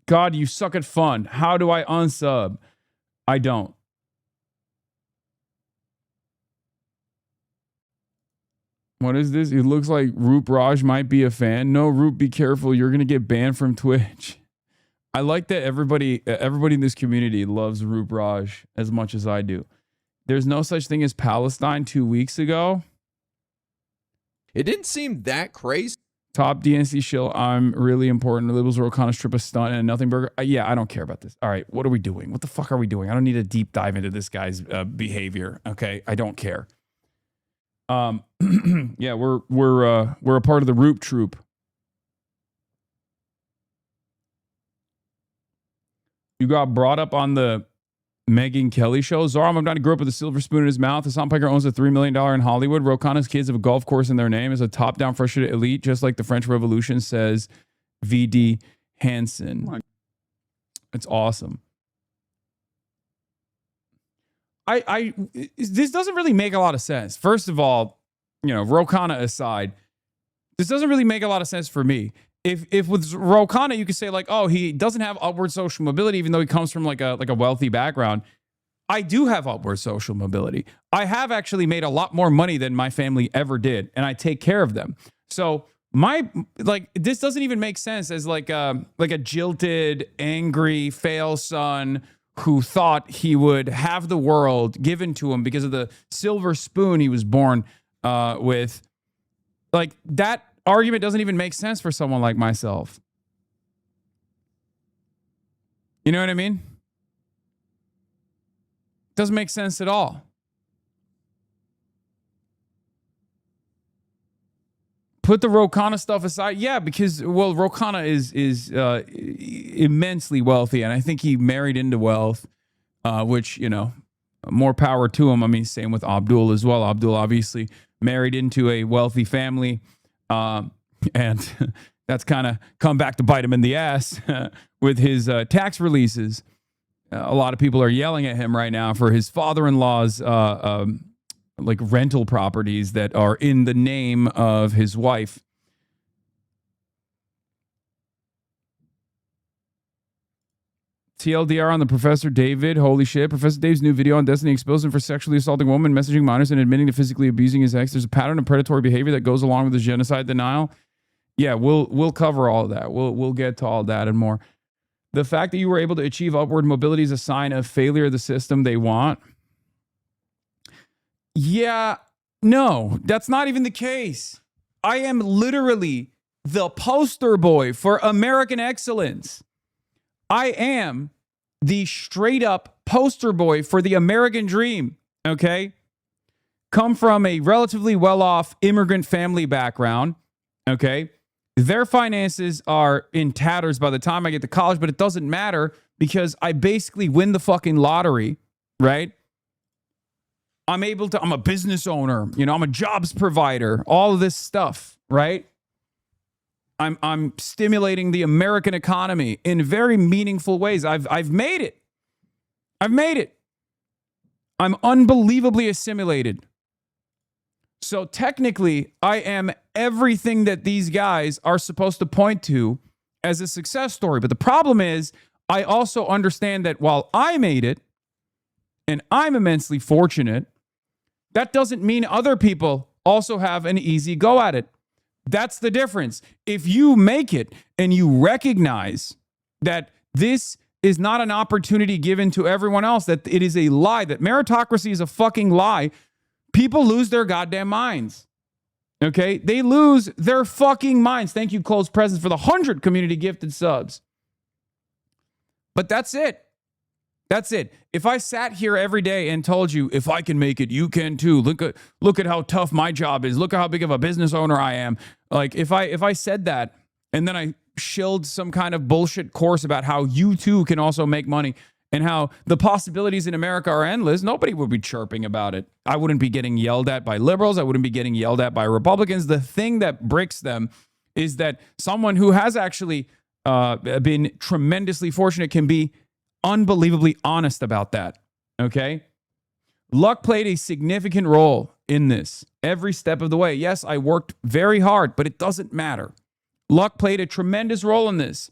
God, you suck at fun. How do I unsub? I don't. What is this? It looks like Roop Raj might be a fan. No, Roop, be careful. You're going to get banned from Twitch. I like that everybody in this community loves Roop Raj as much as I do. There's no such thing as Palestine 2 weeks ago. It didn't seem that crazy. Top DNC shill. I'm really important. The Liberals will kind of strip a stunt and a nothing burger. Yeah, I don't care about this. All right, what are we doing? What the fuck are we doing? I don't need a deep dive into this guy's behavior. Okay, I don't care. Yeah, we're a part of the Roop Troop. You got brought up on the Megyn Kelly show. Zara Mamdani grew up with a silver spoon in his mouth. Hasan Piker owns a $3 million in Hollywood. Rokana's kids have a golf course in their name. Is a top-down frustrated elite, just like the French Revolution, says VD Hansen. It's awesome. this doesn't really make a lot of sense. First of all, Ro Khanna aside, this doesn't really make a lot of sense for me. If with Ro Khanna, you could say like, oh, he doesn't have upward social mobility, even though he comes from like a wealthy background. I do have upward social mobility. I have actually made a lot more money than my family ever did, and I take care of them. So this doesn't even make sense as like a jilted, angry, fail son who thought he would have the world given to him because of the silver spoon he was born with. Like, that argument doesn't even make sense for someone like myself. You know what I mean? Doesn't make sense at all. Put the Ro Khanna stuff aside. Yeah, because, well, Ro Khanna is immensely wealthy, and I think he married into wealth, which, more power to him. I mean, same with Abdul as well. Abdul obviously married into a wealthy family, and that's kind of come back to bite him in the ass with his tax releases. A lot of people are yelling at him right now for his father-in-law's like rental properties that are in the name of his wife. TLDR on the Professor David. Holy shit. Professor Dave's new video on Destiny exposed him for sexually assaulting women, messaging minors, and admitting to physically abusing his ex. There's a pattern of predatory behavior that goes along with the genocide denial. Yeah, we'll cover all of that. We'll get to all that and more. The fact that you were able to achieve upward mobility is a sign of failure of the system they want. Yeah, no, that's not even the case. I am literally the poster boy for American excellence. I am the straight up poster boy for the American dream, okay? Come from a relatively well-off immigrant family background, okay? Their finances are in tatters by the time I get to college, but it doesn't matter because I basically win the fucking lottery, right? I'm a business owner, I'm a jobs provider, all of this stuff, right? I'm stimulating the American economy in very meaningful ways. I've made it. I've made it. I'm unbelievably assimilated. So technically, I am everything that these guys are supposed to point to as a success story. But the problem is, I also understand that while I made it, and I'm immensely fortunate, that doesn't mean other people also have an easy go at it. That's the difference. If you make it and you recognize that this is not an opportunity given to everyone else, that it is a lie, that meritocracy is a fucking lie, people lose their goddamn minds. Okay? They lose their fucking minds. Thank you, Cole's Presence, for the 100 community gifted subs. But that's it. That's it. If I sat here every day and told you, if I can make it, you can too. Look at how tough my job is. Look at how big of a business owner I am. Like if I said that and then I shilled some kind of bullshit course about how you too can also make money and how the possibilities in America are endless, nobody would be chirping about it. I wouldn't be getting yelled at by liberals. I wouldn't be getting yelled at by Republicans. The thing that breaks them is that someone who has actually been tremendously fortunate can be unbelievably honest about that. Okay? Luck played a significant role in this every step of the way. Yes, I worked very hard, but it doesn't matter. Luck played a tremendous role in this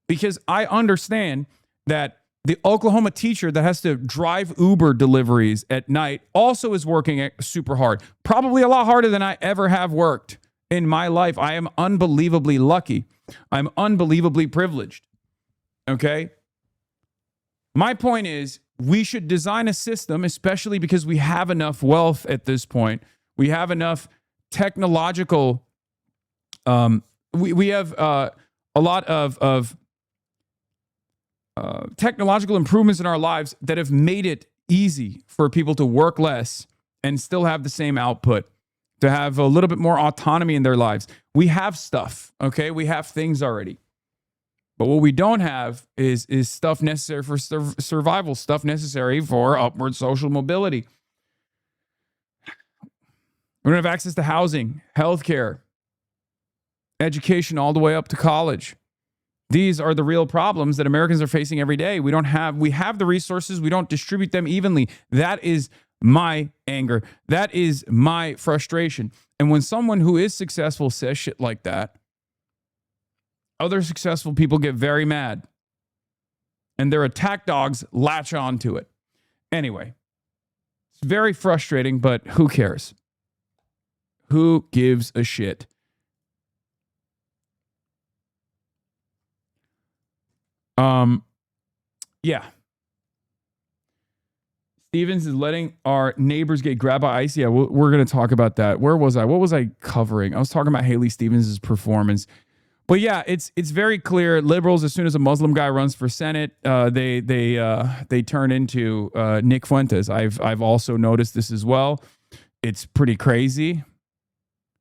because I understand that the Oklahoma teacher that has to drive Uber deliveries at night also is working super hard, probably a lot harder than I ever have worked in my life. I am unbelievably lucky. I'm unbelievably privileged. Okay? My point is, we should design a system, especially because we have enough wealth at this point. We have enough technological, we have a lot of technological improvements in our lives that have made it easy for people to work less and still have the same output, to have a little bit more autonomy in their lives. We have stuff, okay? We have things already. But what we don't have is stuff necessary for survival, stuff necessary for upward social mobility. We don't have access to housing, healthcare, education all the way up to college. These are the real problems that Americans are facing every day. We have the resources. We don't distribute them evenly. That is my anger. That is my frustration. And when someone who is successful says shit like that, other successful people get very mad. And their attack dogs latch on to it. Anyway, it's very frustrating, but who cares? Who gives a shit? Yeah. Stevens is letting our neighbors get grabbed by ICE. Yeah, we're going to talk about that. Where was I? What was I covering? I was talking about Haley Stevens' performance. But yeah, it's very clear. Liberals, as soon as a Muslim guy runs for Senate, they turn into Nick Fuentes. I've also noticed this as well. It's pretty crazy.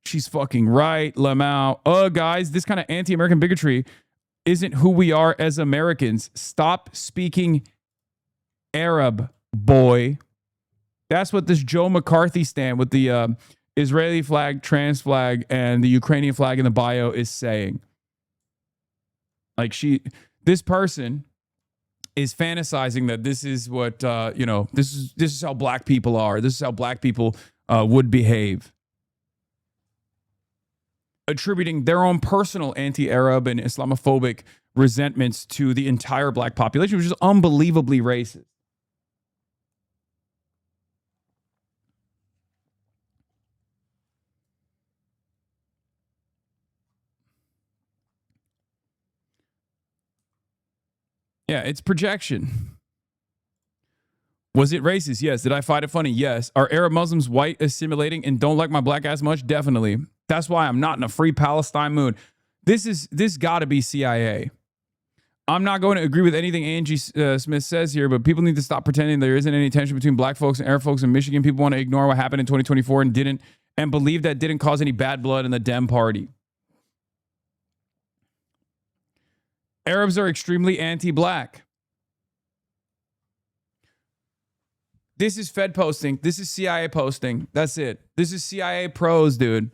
She's fucking right. Lamau. Guys, this kind of anti-American bigotry isn't who we are as Americans. Stop speaking Arab, boy. That's what this Joe McCarthy stand with the Israeli flag, trans flag, and the Ukrainian flag in the bio is saying. Like this person is fantasizing that this is what, this is how black people are. This is how black people would behave. Attributing their own personal anti-Arab and Islamophobic resentments to the entire black population, which is unbelievably racist. Yeah, it's projection. Was it racist? Yes. Did I find it funny? Yes. Are Arab Muslims white assimilating and don't like my black ass much? Definitely. That's why I'm not in a free Palestine mood. This got to be CIA. I'm not going to agree with anything Angie Smith says here, but people need to stop pretending there isn't any tension between black folks and Arab folks in Michigan. People want to ignore what happened in 2024 and believe that didn't cause any bad blood in the Dem party. Arabs are extremely anti-black. This is Fed posting. This is CIA posting. That's it. This is CIA pros, dude.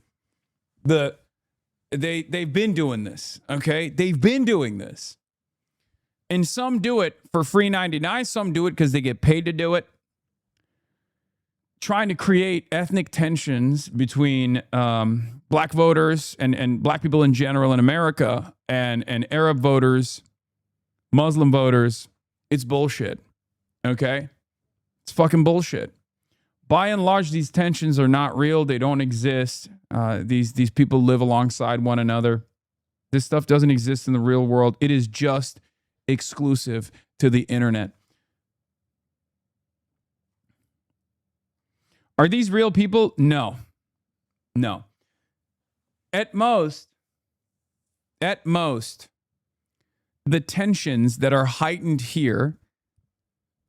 They've been doing this, okay? They've been doing this. And some do it for free 99. Some do it because they get paid to do it. Trying to create ethnic tensions between black voters and black people in general in America and Arab voters, Muslim voters. It's bullshit, okay? It's fucking bullshit. By and large, these tensions are not real. They don't exist. These people live alongside one another. This stuff doesn't exist in the real world. It is just exclusive to the internet. Are these real people? No. No. At most, the tensions that are heightened here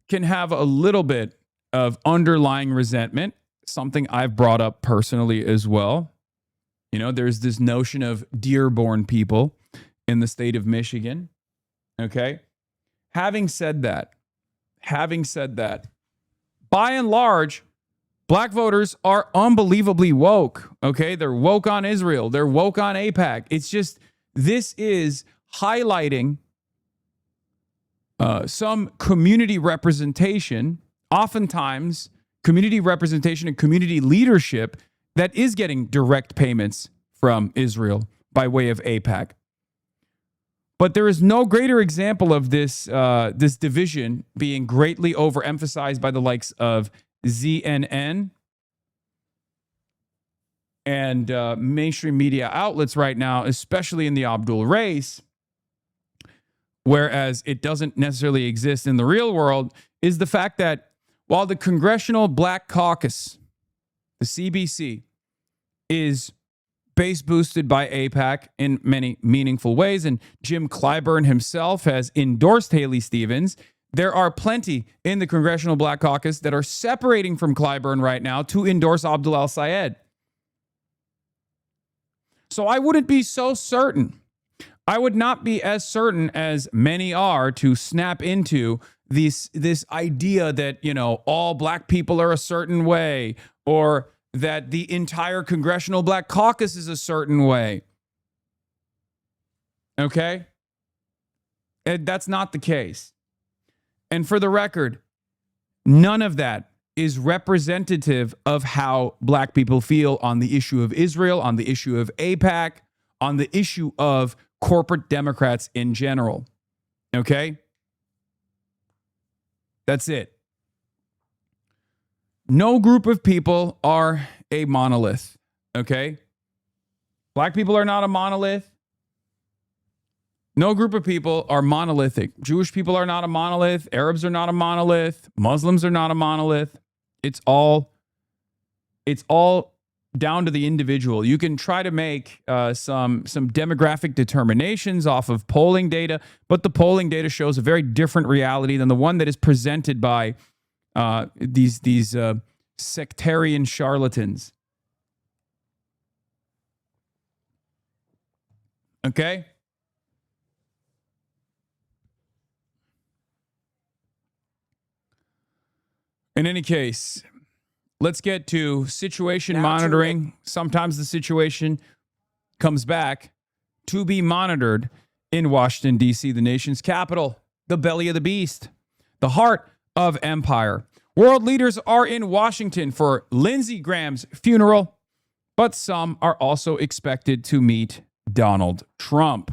can have a little bit of underlying resentment, something I've brought up personally as well. You know, there's this notion of Dearborn people in the state of Michigan. Okay. Having said that, by and large, black voters are unbelievably woke. Okay. They're woke on Israel. They're woke on AIPAC. It's just, this is highlighting some community representation, oftentimes community representation and community leadership that is getting direct payments from Israel by way of AIPAC. But there is no greater example of this division being greatly overemphasized by the likes of CNN and mainstream media outlets right now, especially in the Abdul race, whereas it doesn't necessarily exist in the real world, is the fact that while the Congressional Black Caucus, the CBC, is base boosted by AIPAC in many meaningful ways, and Jim Clyburn himself has endorsed Haley Stevens, there are plenty in the Congressional Black Caucus that are separating from Clyburn right now to endorse Abdul al-Sayed. So I wouldn't be so certain. I would not be as certain as many are to snap into this idea that, you know, all black people are a certain way, or that the entire Congressional Black Caucus is a certain way. Okay? That's not the case. And for the record, none of that is representative of how black people feel on the issue of Israel, on the issue of AIPAC, on the issue of corporate Democrats in general. Okay? That's it. No group of people are a monolith. Okay? Black people are not a monolith. No group of people are monolithic. Jewish people are not a monolith. Arabs are not a monolith. Muslims are not a monolith. It's all down to the individual. You can try to make some demographic determinations off of polling data, but the polling data shows a very different reality than the one that is presented by these sectarian charlatans. Okay? In any case, let's get to situation monitoring. Sometimes the situation comes back to be monitored in Washington, D.C., the nation's capital, the belly of the beast, the heart of empire. World leaders are in Washington for Lindsey Graham's funeral, but some are also expected to meet Donald Trump.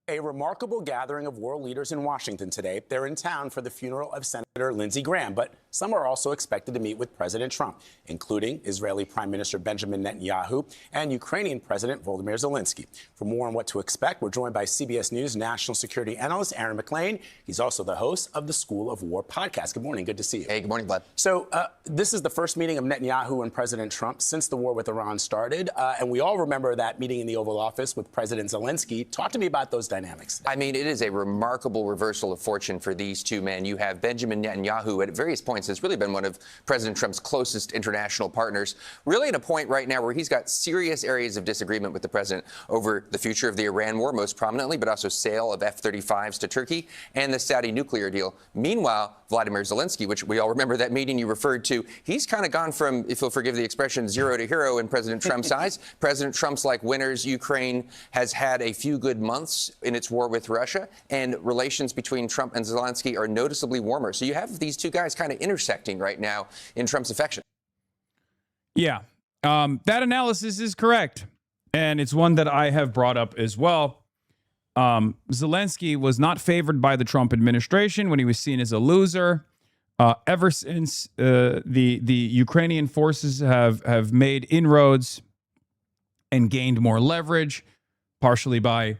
A remarkable gathering of world leaders in Washington today. They're in town for the funeral of Senator Lindsey Graham, but some are also expected to meet with President Trump, including Israeli Prime Minister Benjamin Netanyahu and Ukrainian President Volodymyr Zelensky. For more on what to expect, we're joined by CBS News national security analyst Aaron McLean. He's also the host of the School of War podcast. Good morning. Good to see you. Hey, good morning, Vlad. So this is the first meeting of Netanyahu and President Trump since the war with Iran started. And we all remember that meeting in the Oval Office with President Zelensky. Talk to me about those dynamics. I mean, it is a remarkable reversal of fortune for these two men. You have Benjamin Netanyahu at various points has really been one of President Trump's closest international partners, really at a point right now where he's got serious areas of disagreement with the president over the future of the Iran war, most prominently, but also sale of F-35s to Turkey and the Saudi nuclear deal. Meanwhile, Volodymyr Zelensky, which we all remember that meeting you referred to, he's kind of gone from, if you'll forgive the expression, zero to hero in President Trump's eyes. President Trump's like winners. Ukraine has had a few good months in its war with Russia, and relations between Trump and Zelensky are noticeably warmer. So you have these two guys kind of intersecting right now in Trump's affection. Yeah, that analysis is correct. And it's one that I have brought up as well. Zelensky was not favored by the Trump administration when he was seen as a loser. Ever since the Ukrainian forces have made inroads and gained more leverage, partially by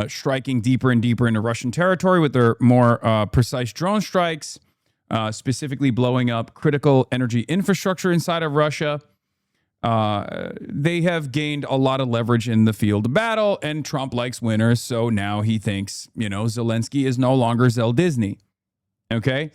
striking deeper and deeper into Russian territory with their more precise drone strikes, specifically blowing up critical energy infrastructure inside of Russia. They have gained a lot of leverage in the field of battle, and Trump likes winners, so now he thinks, Zelensky is no longer Zell Disney. Okay?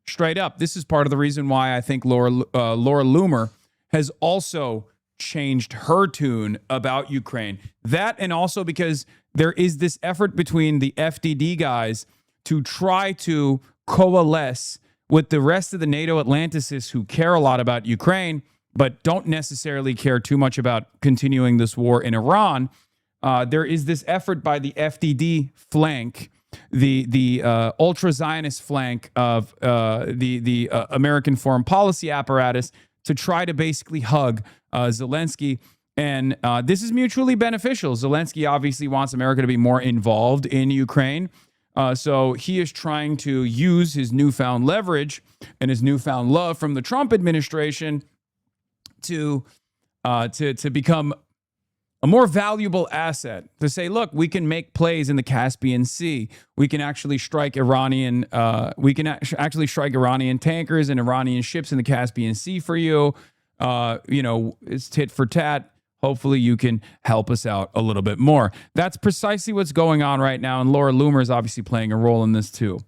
Straight up. This is part of the reason why I think Laura Loomer has also changed her tune about Ukraine. That, and also because there is this effort between the FDD guys to try to coalesce with the rest of the NATO Atlanticists who care a lot about Ukraine, but don't necessarily care too much about continuing this war in Iran. There is this effort by the FDD flank, the ultra-Zionist flank of the American foreign policy apparatus, to try to basically hug Zelensky. And this is mutually beneficial. Zelensky obviously wants America to be more involved in Ukraine. So he is trying to use his newfound leverage and his newfound love from the Trump administration to become a more valuable asset, to say, look, we can make plays in the Caspian Sea. We can actually strike Iranian tankers and Iranian ships in the Caspian Sea for you. It's tit for tat. Hopefully you can help us out a little bit more. That's precisely what's going on right now, and Laura Loomer is obviously playing a role in this too.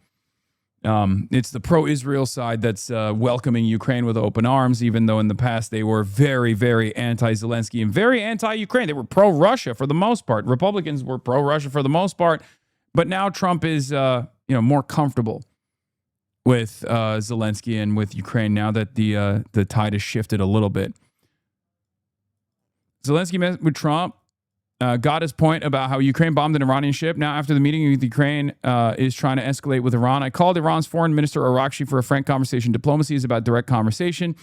It's the pro-Israel side that's welcoming Ukraine with open arms, even though in the past they were very, very anti-Zelensky and very anti-Ukraine. They were pro-Russia for the most part. Republicans were pro-Russia for the most part. But now Trump is more comfortable with Zelensky and with Ukraine now that the tide has shifted a little bit. Zelensky met with Trump got his point about how Ukraine bombed an Iranian ship. Now, after the meeting with Ukraine is trying to escalate with Iran, I called Iran's foreign minister Arakshi for a frank conversation. Diplomacy is about direct conversation.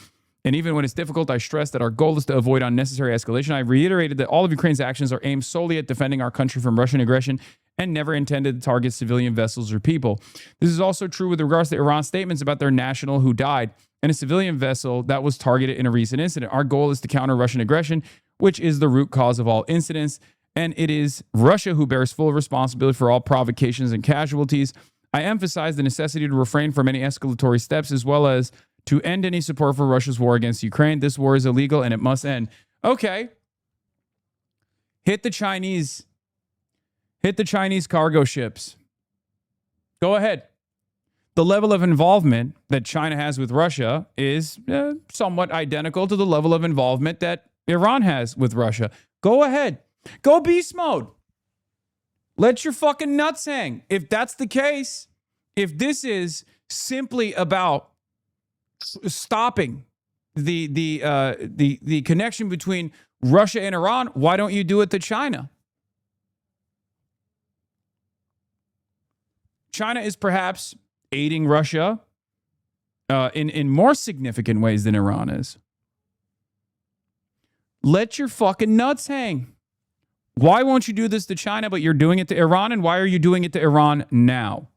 And even when it's difficult, I stress that our goal is to avoid unnecessary escalation. I reiterated that all of Ukraine's actions are aimed solely at defending our country from Russian aggression and never intended to target civilian vessels or people. This is also true with regards to Iran's statements about their national who died and a civilian vessel that was targeted in a recent incident. Our goal is to counter Russian aggression, which is the root cause of all incidents, and it is Russia who bears full responsibility for all provocations and casualties. I emphasize the necessity to refrain from any escalatory steps as well as to end any support for Russia's war against Ukraine. This war is illegal and it must end. Okay. Hit the Chinese cargo ships. Go ahead. The level of involvement that China has with Russia is somewhat identical to the level of involvement that Iran has with Russia. Go ahead. Go beast mode. Let your fucking nuts hang. If that's the case, if this is simply about stopping the connection between Russia and Iran, why don't you do it to China? China is perhaps aiding Russia in more significant ways than Iran is. Let your fucking nuts hang. Why won't you do this to China, but you're doing it to Iran? And why are you doing it to Iran now?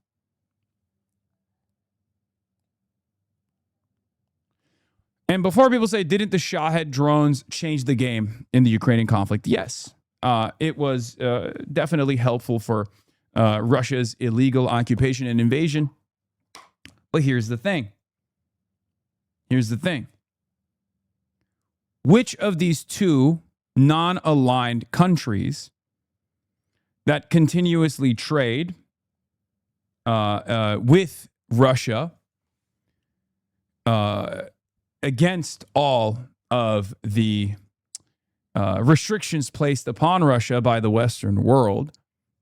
And before people say, didn't the Shahed drones change the game in the Ukrainian conflict? Yes, it was definitely helpful for Russia's illegal occupation and invasion. But here's the thing. Which of these two non-aligned countries that continuously trade with Russia against all of the restrictions placed upon Russia by the Western world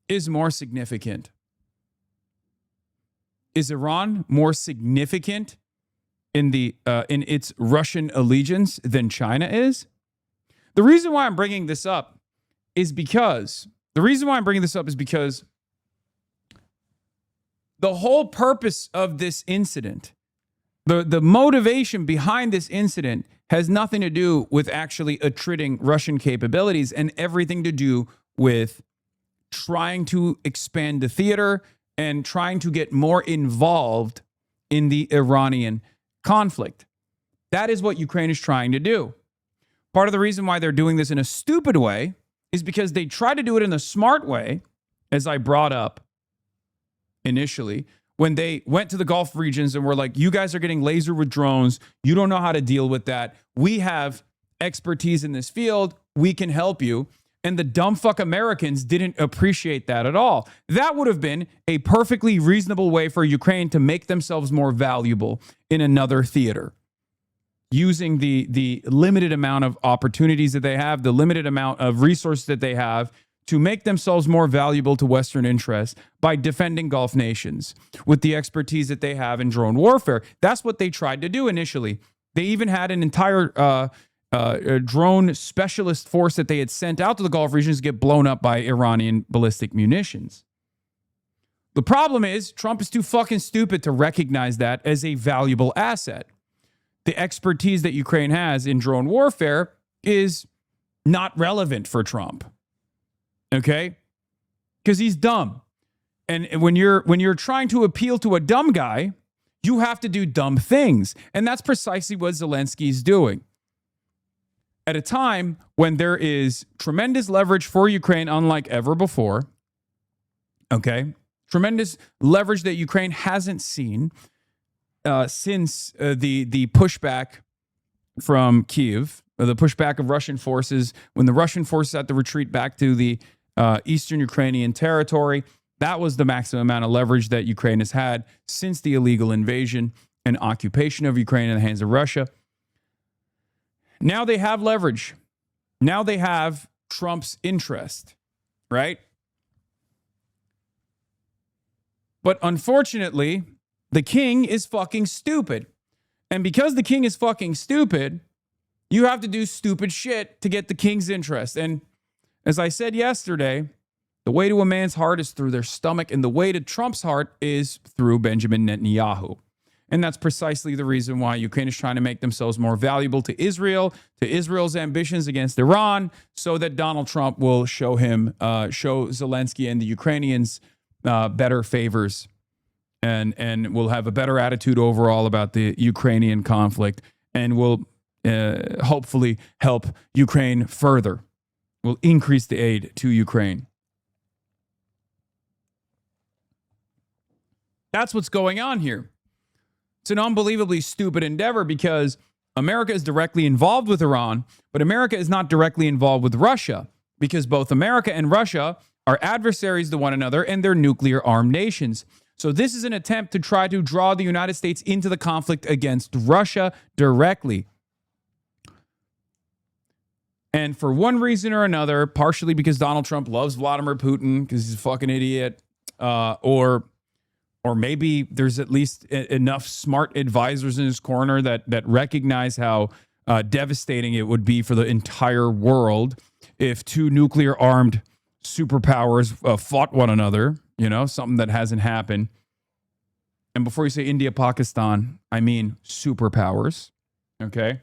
is more significant? Is Iran more significant in its Russian allegiance than China is? The reason why I'm bringing this up is because the whole purpose of this incident, the motivation behind this incident has nothing to do with actually attriting Russian capabilities and everything to do with trying to expand the theater and trying to get more involved in the Iranian conflict. That is what Ukraine is trying to do. Part of the reason why they're doing this in a stupid way is because they try to do it in a smart way, as I brought up initially, when they went to the Gulf regions and were like, you guys are getting lasered with drones. You don't know how to deal with that. We have expertise in this field. We can help you. And the dumb fuck Americans didn't appreciate that at all. That would have been a perfectly reasonable way for Ukraine to make themselves more valuable in another theater, using the limited amount of opportunities that they have, the limited amount of resources that they have to make themselves more valuable to Western interests by defending Gulf nations with the expertise that they have in drone warfare. That's what they tried to do initially. They even had an entire drone specialist force that they had sent out to the Gulf regions to get blown up by Iranian ballistic munitions. The problem is Trump is too fucking stupid to recognize that as a valuable asset. The expertise that Ukraine has in drone warfare is not relevant for Trump. Okay? Because he's dumb. And when you're trying to appeal to a dumb guy, you have to do dumb things. And that's precisely what Zelensky's doing. At a time when there is tremendous leverage for Ukraine unlike ever before, okay? Tremendous leverage that Ukraine hasn't seen since the pushback from Kyiv, the pushback of Russian forces, when the Russian forces had to retreat back to the eastern Ukrainian territory. That was the maximum amount of leverage that Ukraine has had since the illegal invasion and occupation of Ukraine in the hands of Russia. Now they have leverage. Now they have Trump's interest, right? But unfortunately, the king is fucking stupid. And because the king is fucking stupid, you have to do stupid shit to get the king's interest. And As I said yesterday, the way to a man's heart is through their stomach, and the way to Trump's heart is through Benjamin Netanyahu. And that's precisely the reason why Ukraine is trying to make themselves more valuable to Israel's ambitions against Iran, so that Donald Trump will show Zelensky and the Ukrainians better favors, and will have a better attitude overall about the Ukrainian conflict, and will hopefully help Ukraine further, will increase the aid to Ukraine. That's what's going on here. It's an unbelievably stupid endeavor because America is directly involved with Iran, but America is not directly involved with Russia, because both America and Russia are adversaries to one another, and they're nuclear armed nations. So this is an attempt to try to draw the United States into the conflict against Russia directly. And for one reason or another, partially because Donald Trump loves Vladimir Putin because he's a fucking idiot, or maybe there's at least enough smart advisors in his corner that recognize how devastating it would be for the entire world if two nuclear-armed superpowers fought one another, something that hasn't happened. And before you say India, Pakistan, I mean superpowers, okay?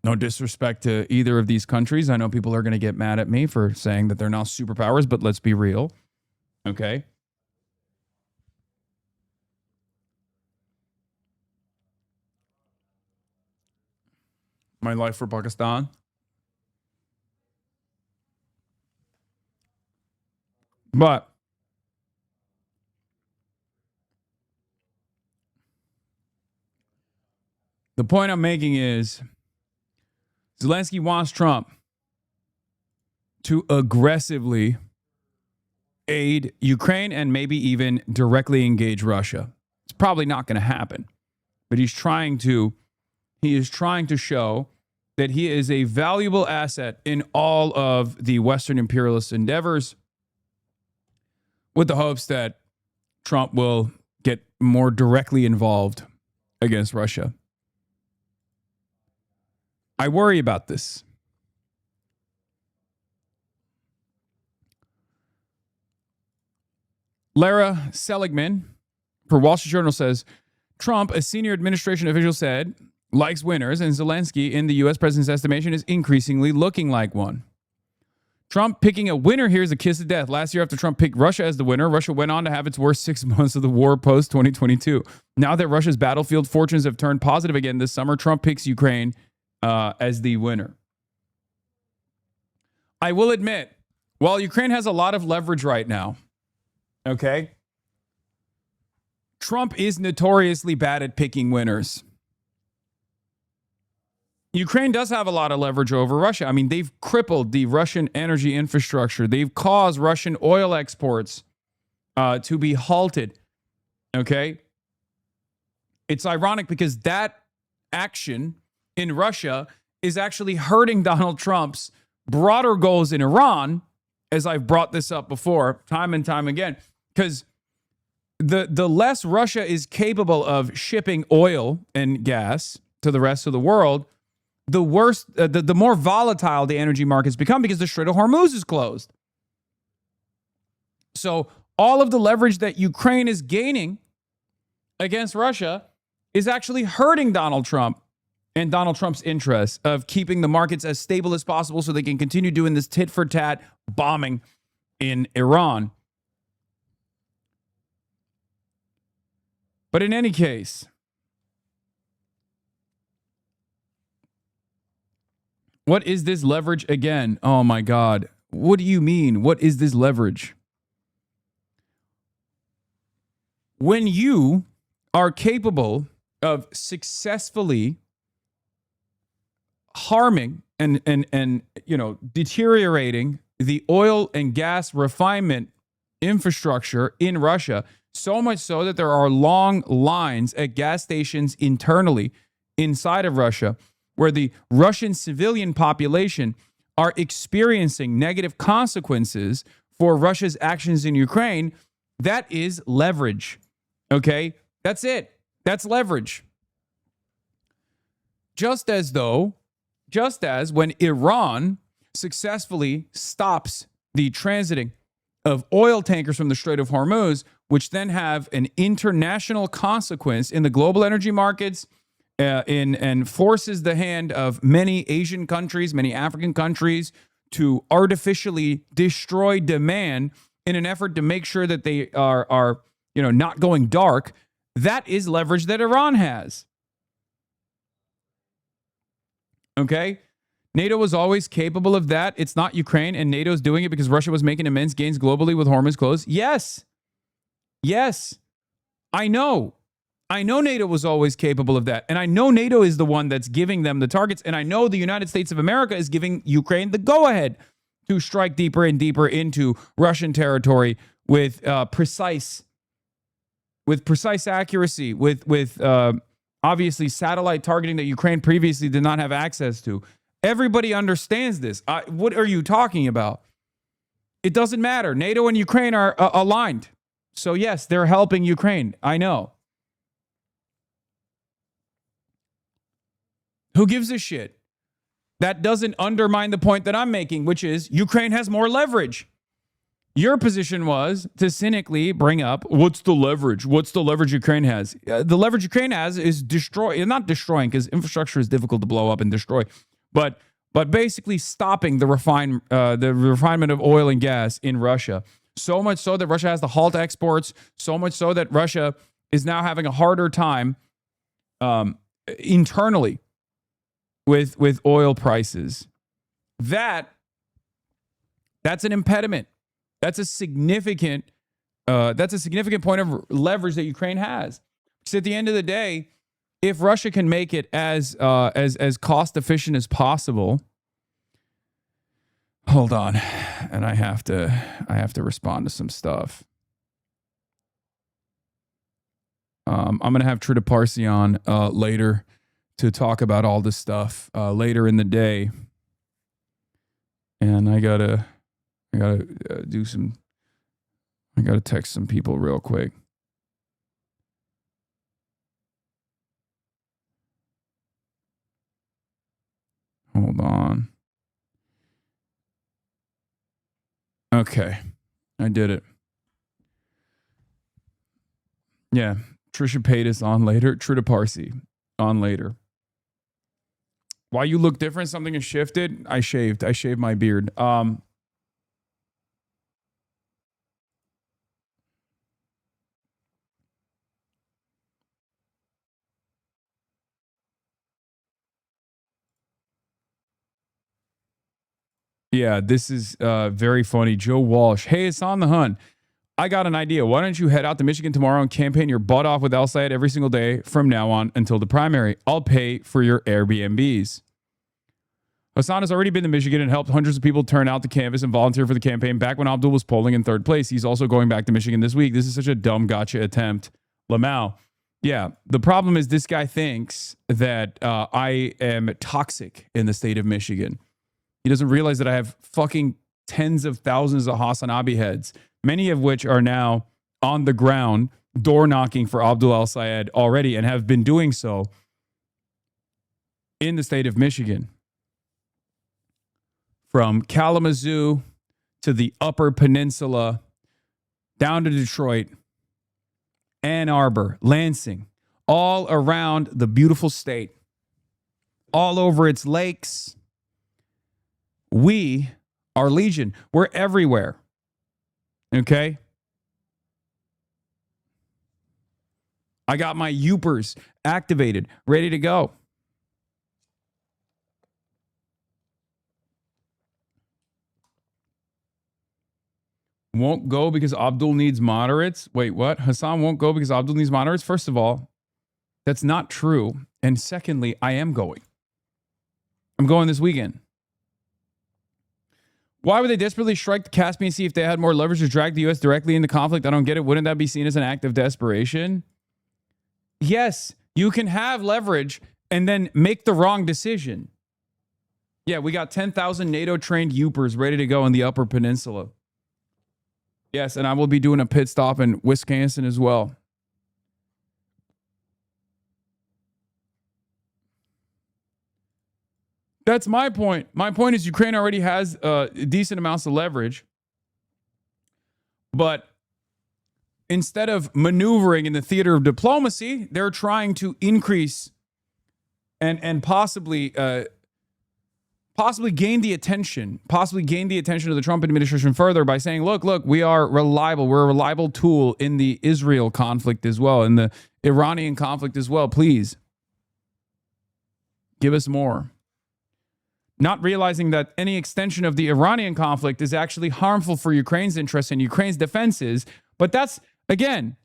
No disrespect to either of these countries. I know people are going to get mad at me for saying that they're not superpowers, but let's be real. Okay. My life for Pakistan. But the point I'm making is Zelensky wants Trump to aggressively aid Ukraine and maybe even directly engage Russia. It's probably not going to happen, but he is trying to show that he is a valuable asset in all of the Western imperialist endeavors, with the hopes that Trump will get more directly involved against Russia. I worry about this. Lara Seligman for Wall Street Journal says, Trump, a senior administration official, said, likes winners, and Zelensky, in the U.S. president's estimation, is increasingly looking like one. Trump picking a winner here is a kiss of death. Last year, after Trump picked Russia as the winner, Russia went on to have its worst 6 months of the war post-2022. Now that Russia's battlefield fortunes have turned positive again this summer, Trump picks Ukraine as the winner. I will admit, while Ukraine has a lot of leverage right now, okay, Trump is notoriously bad at picking winners. Ukraine does have a lot of leverage over Russia. I mean, they've crippled the Russian energy infrastructure. They've caused Russian oil exports to be halted. Okay? It's ironic because that action in Russia is actually hurting Donald Trump's broader goals in Iran, as I've brought this up before, time and time again. Because the less Russia is capable of shipping oil and gas to the rest of the world, the worse, the more volatile the energy markets become, because the Strait of Hormuz is closed. So all of the leverage that Ukraine is gaining against Russia is actually hurting Donald Trump and Donald Trump's interests of keeping the markets as stable as possible so they can continue doing this tit-for-tat bombing in Iran. But in any case, what is this leverage again? Oh my God. What do you mean? What is this leverage? When you are capable of successfully harming and deteriorating the oil and gas refinement infrastructure in Russia, so much so that there are long lines at gas stations internally inside of Russia, where the Russian civilian population are experiencing negative consequences for Russia's actions in Ukraine, that is leverage. Okay? That's it. That's leverage. Just as though when Iran successfully stops the transiting of oil tankers from the Strait of Hormuz, which then have an international consequence in the global energy markets, and forces the hand of many Asian countries, many African countries to artificially destroy demand in an effort to make sure that they are not going dark. That is leverage that Iran has. Okay? NATO was always capable of that. It's not Ukraine, and NATO's doing it because Russia was making immense gains globally with Hormuz closed. Yes. Yes. I know NATO was always capable of that. And I know NATO is the one that's giving them the targets. And I know the United States of America is giving Ukraine the go-ahead to strike deeper and deeper into Russian territory with precise accuracy, with obviously satellite targeting that Ukraine previously did not have access to. Everybody understands this. What are you talking about? It doesn't matter. NATO and Ukraine are aligned. So yes, they're helping Ukraine. I know. Who gives a shit? That doesn't undermine the point that I'm making, which is Ukraine has more leverage. Your position was to cynically bring up, what's the leverage? What's the leverage Ukraine has? The leverage Ukraine has is not destroying, because infrastructure is difficult to blow up and destroy, but basically stopping the refinement of oil and gas in Russia. So much so that Russia has to halt exports. So much so that Russia is now having a harder time internally with oil prices. That's an impediment. That's a significant point of leverage that Ukraine has. Because at the end of the day, if Russia can make it as cost efficient as possible, hold on, and I have to respond to some stuff. I'm gonna have Trita Parsi on later to talk about all this stuff later in the day, and I gotta text some people real quick. Hold on. Okay, I did it. Yeah, Trisha Paytas on later. Trita Parsi on later. Why you look different? Something has shifted. I shaved my beard. Yeah, this is very funny. Joe Walsh. Hey, it's on the Hun. I got an idea. Why don't you head out to Michigan tomorrow and campaign your butt off with El-Sayed every single day from now on until the primary? I'll pay for your Airbnbs. Hasan has already been to Michigan and helped hundreds of people turn out to canvass and volunteer for the campaign back when Abdul was polling in third place. He's also going back to Michigan this week. This is such a dumb gotcha attempt. Lamau. Yeah, the problem is this guy thinks that I am toxic in the state of Michigan. He doesn't realize that I have fucking tens of thousands of HasanAbi heads, many of which are now on the ground door knocking for Abdul El-Sayed already and have been doing so in the state of Michigan. From Kalamazoo to the Upper Peninsula, down to Detroit, Ann Arbor, Lansing, all around the beautiful state, all over its lakes. We are Legion. We're everywhere. Okay? I got my Youpers activated, ready to go. Won't go because Abdul needs moderates. Wait, what? Hasan won't go because Abdul needs moderates? First of all, that's not true. And secondly, I am going. I'm going this weekend. Why would they desperately strike the Caspian Sea if they had more leverage to drag the U.S. directly into conflict? I don't get it. Wouldn't that be seen as an act of desperation? Yes, you can have leverage and then make the wrong decision. Yeah, we got 10,000 NATO-trained Youpers ready to go in the Upper Peninsula. Yes, and I will be doing a pit stop in Wisconsin as well. That's my point. My point is Ukraine already has decent amounts of leverage. But instead of maneuvering in the theater of diplomacy, they're trying to increase and possibly gain the attention of the Trump administration further by saying, look, we are reliable. We're a reliable tool in the Israel conflict as well, in the Iranian conflict as well. Please give us more. Not realizing that any extension of the Iranian conflict is actually harmful for Ukraine's interests and Ukraine's defenses. But that's, again,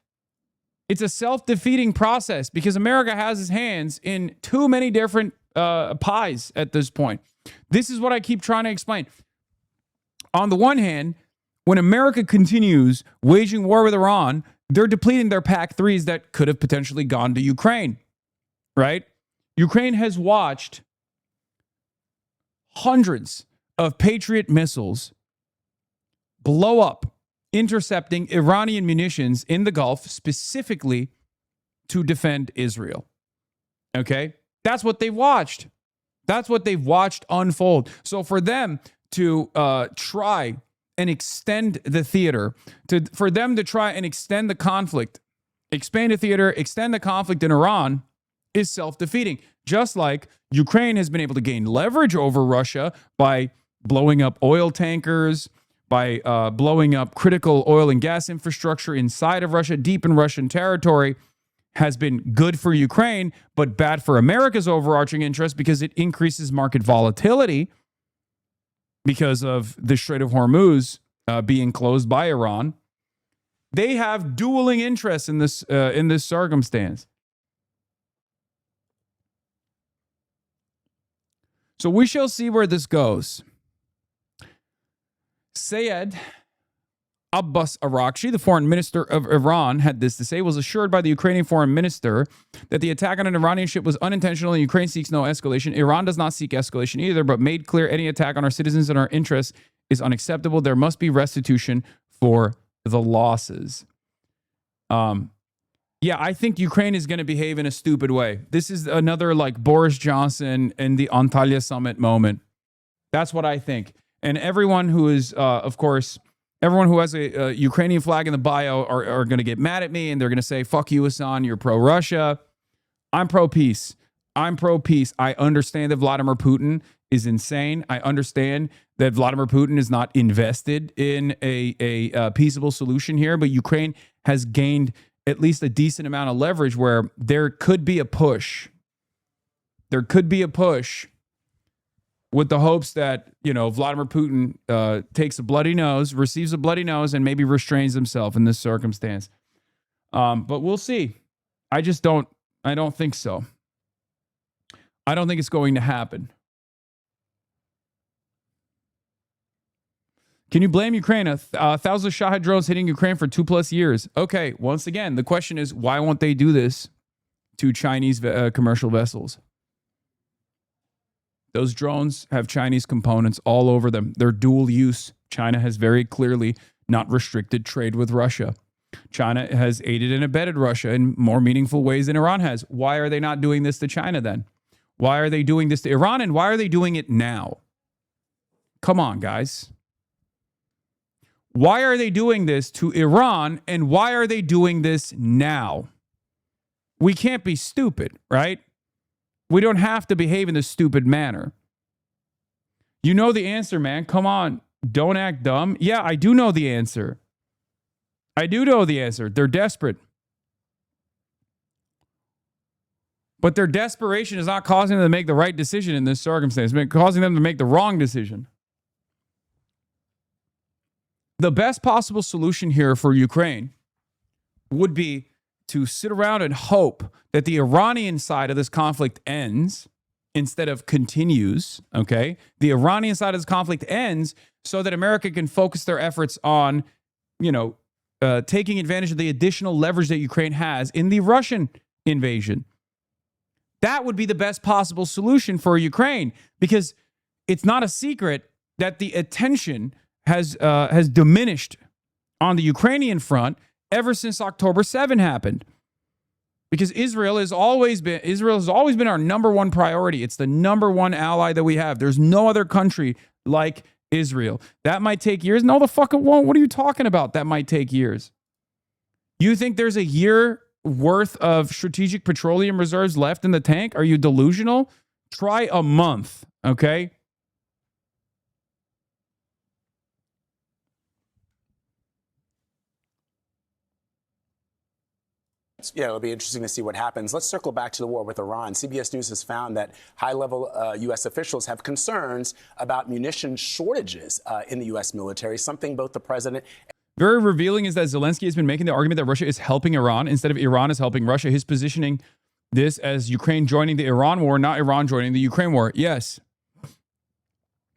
it's a self-defeating process because America has its hands in too many different pies at this point. This is what I keep trying to explain. On the one hand, when America continues waging war with Iran, they're depleting their PAC-3s that could have potentially gone to Ukraine, right? Ukraine has watched hundreds of Patriot missiles blow up, intercepting Iranian munitions in the Gulf, specifically to defend Israel. Okay? That's what they've watched. That's what they've watched unfold. So for them to try and extend the theater, for them to try and extend the conflict, expand the theater, extend the conflict in Iran is self-defeating. Just like Ukraine has been able to gain leverage over Russia by blowing up oil tankers, by blowing up critical oil and gas infrastructure inside of Russia, deep in Russian territory, has been good for Ukraine, but bad for America's overarching interest because it increases market volatility because of the Strait of Hormuz being closed by Iran. They have dueling interests in this circumstance. So we shall see where this goes. Sayed Abbas Araghchi, the foreign minister of Iran, had this to say, was assured by the Ukrainian foreign minister that the attack on an Iranian ship was unintentional and Ukraine seeks no escalation. Iran does not seek escalation either, but made clear any attack on our citizens and our interests is unacceptable. There must be restitution for the losses. Yeah, I think Ukraine is going to behave in a stupid way. This is another like Boris Johnson and the Antalya summit moment. That's what I think. And everyone who is, of course, everyone who has a Ukrainian flag in the bio are going to get mad at me and they're going to say, fuck you, Hasan, you're pro-Russia. I'm pro-peace. I'm pro-peace. I understand that Vladimir Putin is insane. I understand that Vladimir Putin is not invested in a peaceable solution here, but Ukraine has gained at least a decent amount of leverage where there could be a push. There could be a push with the hopes that, Vladimir Putin takes a bloody nose, receives a bloody nose, and maybe restrains himself in this circumstance. But we'll see. I don't think so. I don't think it's going to happen. Can you blame Ukraine? Thousands of Shahed drones hitting Ukraine for 2+ years. Okay, once again, the question is, why won't they do this to Chinese commercial vessels? Those drones have Chinese components all over them. They're dual use. China has very clearly not restricted trade with Russia. China has aided and abetted Russia in more meaningful ways than Iran has. Why are they not doing this to China then? Why are they doing this to Iran, and why are they doing it now? Come on, guys. Why are they doing this to Iran, and why are they doing this now? We can't be stupid, right? We don't have to behave in this stupid manner. You know the answer, man. Come on. Don't act dumb. Yeah, I do know the answer. I do know the answer. They're desperate. But their desperation is not causing them to make the right decision in this circumstance. It's causing them to make the wrong decision. The best possible solution here for Ukraine would be to sit around and hope that the Iranian side of this conflict ends instead of continues, okay? The Iranian side of this conflict ends so that America can focus their efforts on, taking advantage of the additional leverage that Ukraine has in the Russian invasion. That would be the best possible solution for Ukraine, because it's not a secret that the attention has diminished on the Ukrainian front ever since October 7 happened. Because Israel has always been our number one priority. It's the number one ally that we have. There's no other country like Israel. That might take years. No, the fuck it won't. What are you talking about? That might take years. You think there's a year worth of strategic petroleum reserves left in the tank? Are you delusional? Try a month, okay? Yeah, it'll be interesting to see what happens. Let's circle back to the war with Iran. CBS News has found that high-level U.S. officials have concerns about munition shortages in the U.S. military, something both the president... Very revealing is that Zelensky has been making the argument that Russia is helping Iran instead of Iran is helping Russia. He's positioning this as Ukraine joining the Iran war, not Iran joining the Ukraine war. Yes.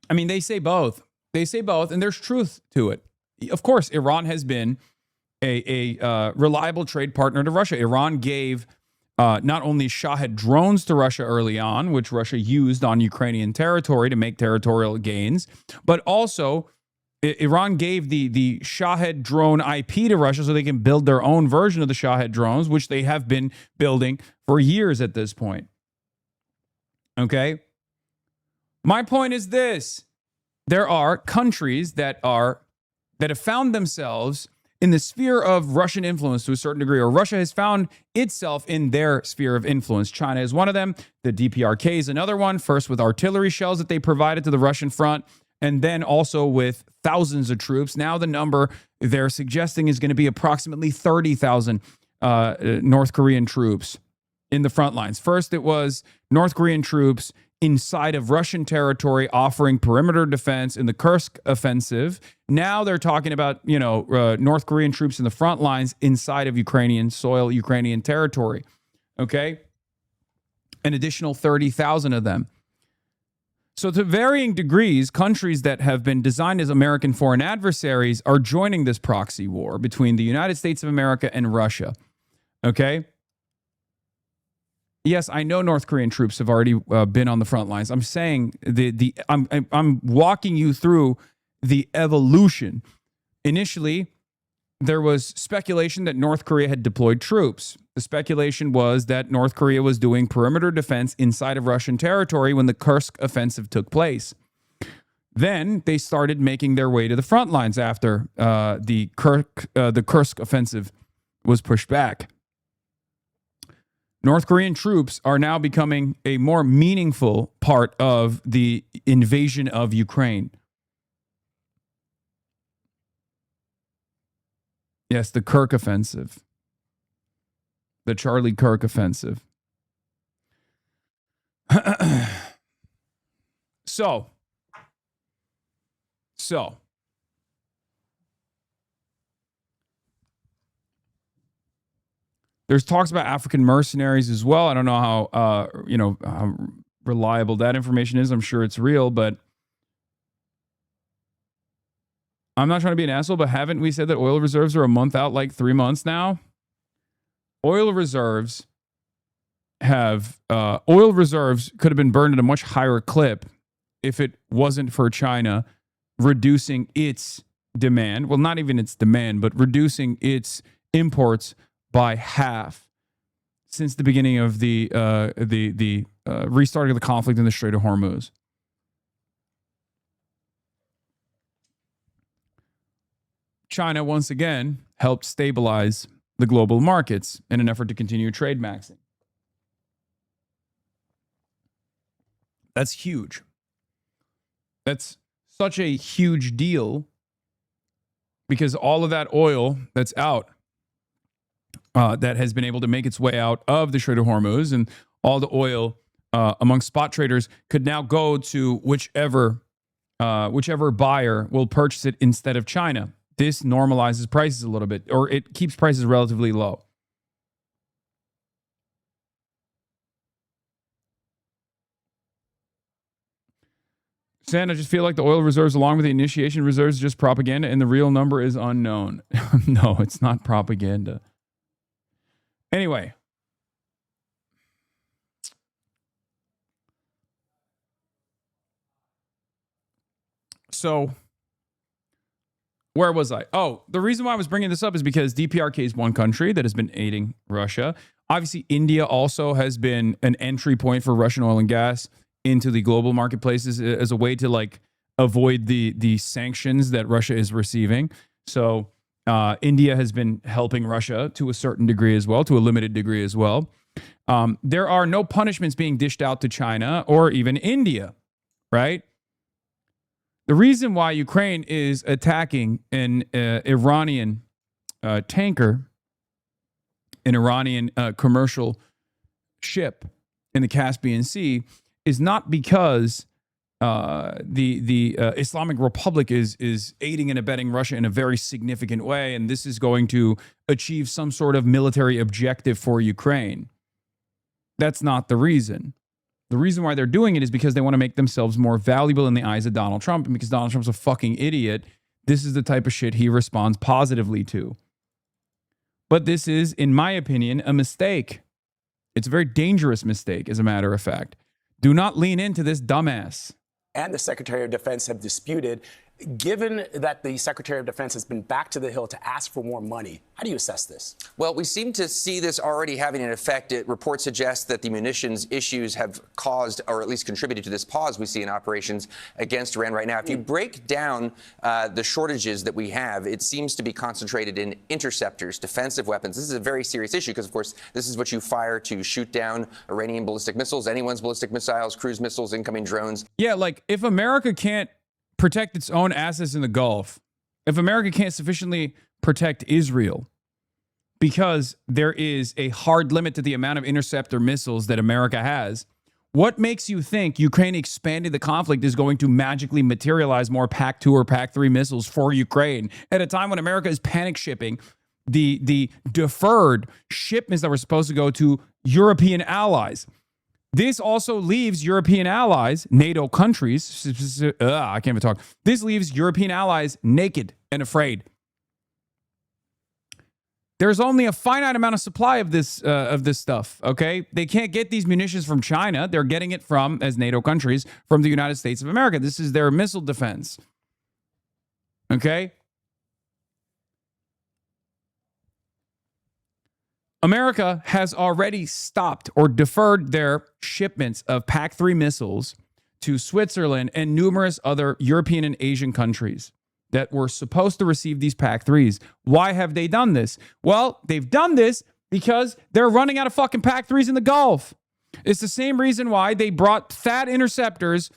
I mean, they say both. They say both, and there's truth to it. Of course, Iran has been a reliable trade partner to Russia. Iran gave not only Shahed drones to Russia early on, which Russia used on Ukrainian territory to make territorial gains, but also Iran gave the Shahed drone IP to Russia so they can build their own version of the Shahed drones, which they have been building for years at this point. Okay? My point is this. There are countries that have found themselves in the sphere of Russian influence to a certain degree, or Russia has found itself in their sphere of influence. China is one of them. The DPRK is another one, first with artillery shells that they provided to the Russian front, and then also with thousands of troops. Now the number they're suggesting is going to be approximately 30,000 North Korean troops in the front lines. First, it was North Korean troops inside of Russian territory offering perimeter defense in the Kursk offensive. Now they're talking about, North Korean troops in the front lines inside of Ukrainian soil, Ukrainian territory. Okay? An additional 30,000 of them. So to varying degrees, countries that have been designed as American foreign adversaries are joining this proxy war between the United States of America and Russia. Okay? Yes, I know North Korean troops have already been on the front lines. I'm saying I'm walking you through the evolution. Initially, there was speculation that North Korea had deployed troops. The speculation was that North Korea was doing perimeter defense inside of Russian territory when the Kursk offensive took place. Then they started making their way to the front lines after the Kursk offensive was pushed back. North Korean troops are now becoming a more meaningful part of the invasion of Ukraine. Yes, the Kirk offensive. The Charlie Kirk offensive. So. There's talks about African mercenaries as well. I don't know how how reliable that information is. I'm sure it's real, but I'm not trying to be an asshole, but haven't we said that oil reserves are a month out, like 3 months now? Oil reserves could have been burned at a much higher clip if it wasn't for China reducing its demand. Well, not even its demand, but reducing its imports by half since the beginning of the restarting of the conflict in the Strait of Hormuz. China, once again, helped stabilize the global markets in an effort to continue trade maxing. That's huge. That's such a huge deal because all of that oil that's out that has been able to make its way out of the Strait of Hormuz, and all the oil among spot traders could now go to whichever buyer will purchase it instead of China. This normalizes prices a little bit, or it keeps prices relatively low. Sand, I just feel like the oil reserves along with the initiation reserves is just propaganda and the real number is unknown. No, it's not propaganda. Anyway. So, where was I? Oh, the reason why I was bringing this up is because DPRK is one country that has been aiding Russia. Obviously, India also has been an entry point for Russian oil and gas into the global marketplaces as a way to like avoid the sanctions that Russia is receiving. So India has been helping Russia to a certain degree as well, to a limited degree as well. There are no punishments being dished out to China or even India, right? The reason why Ukraine is attacking an Iranian tanker, an Iranian commercial ship in the Caspian Sea, is not because the Islamic Republic is aiding and abetting Russia in a very significant way, and this is going to achieve some sort of military objective for Ukraine. That's not the reason. The reason why they're doing it is because they want to make themselves more valuable in the eyes of Donald Trump, and because Donald Trump's a fucking idiot, this is the type of shit he responds positively to. But this is, in my opinion, a mistake. It's a very dangerous mistake, as a matter of fact. Do not lean into this dumbass. And the Secretary of Defense have disputed. Given that the Secretary of Defense has been back to the Hill to ask for more money, how do you assess this? Well, we seem to see this already having an effect. Reports suggest that the munitions issues have caused, or at least contributed to this pause we see in operations against Iran right now. If you break down the shortages that we have, it seems to be concentrated in interceptors, defensive weapons. This is a very serious issue because, of course, this is what you fire to shoot down Iranian ballistic missiles, anyone's ballistic missiles, cruise missiles, incoming drones. Yeah, like if America can't protect its own assets in the Gulf, if America can't sufficiently protect Israel because there is a hard limit to the amount of interceptor missiles that America has, what makes you think Ukraine expanding the conflict is going to magically materialize more PAC-2 or PAC-3 missiles for Ukraine at a time when America is panic shipping the deferred shipments that were supposed to go to European allies? This also leaves European allies, NATO countries, I can't even talk. This leaves European allies naked and afraid. There's only a finite amount of supply of this stuff, okay? They can't get these munitions from China. They're getting it from, as NATO countries, from the United States of America. This is their missile defense, okay? America has already stopped or deferred their shipments of PAC-3 missiles to Switzerland and numerous other European and Asian countries that were supposed to receive these PAC-3s. Why have they done this? Well, they've done this because they're running out of fucking PAC-3s in the Gulf. It's the same reason why they brought THAAD interceptors.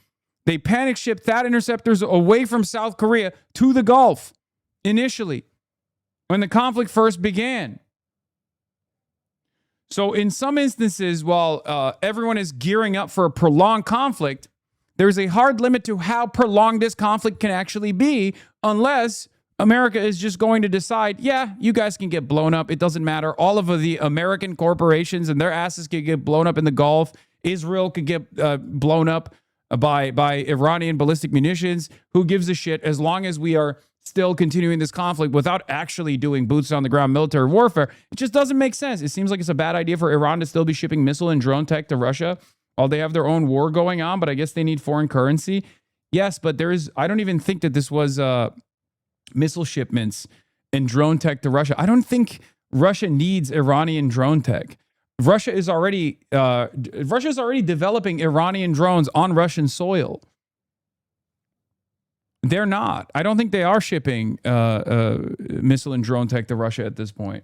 They panic shipped THAAD interceptors away from South Korea to the Gulf initially when the conflict first began. So in some instances, while everyone is gearing up for a prolonged conflict, there's a hard limit to how prolonged this conflict can actually be unless America is just going to decide, yeah, you guys can get blown up. It doesn't matter. All of the American corporations and their asses could get blown up in the Gulf. Israel could get blown up by Iranian ballistic munitions. Who gives a shit as long as we are still continuing this conflict without actually doing boots on the ground military warfare? It just doesn't make sense. It seems like it's a bad idea for Iran to still be shipping missile and drone tech to Russia while they have their own war going on, but I guess they need foreign currency. Yes, but I don't even think that this was missile shipments and drone tech to Russia. I don't think Russia needs Iranian drone tech. Russia is already developing Iranian drones on Russian soil. They're not. I don't think they are shipping missile and drone tech to Russia at this point.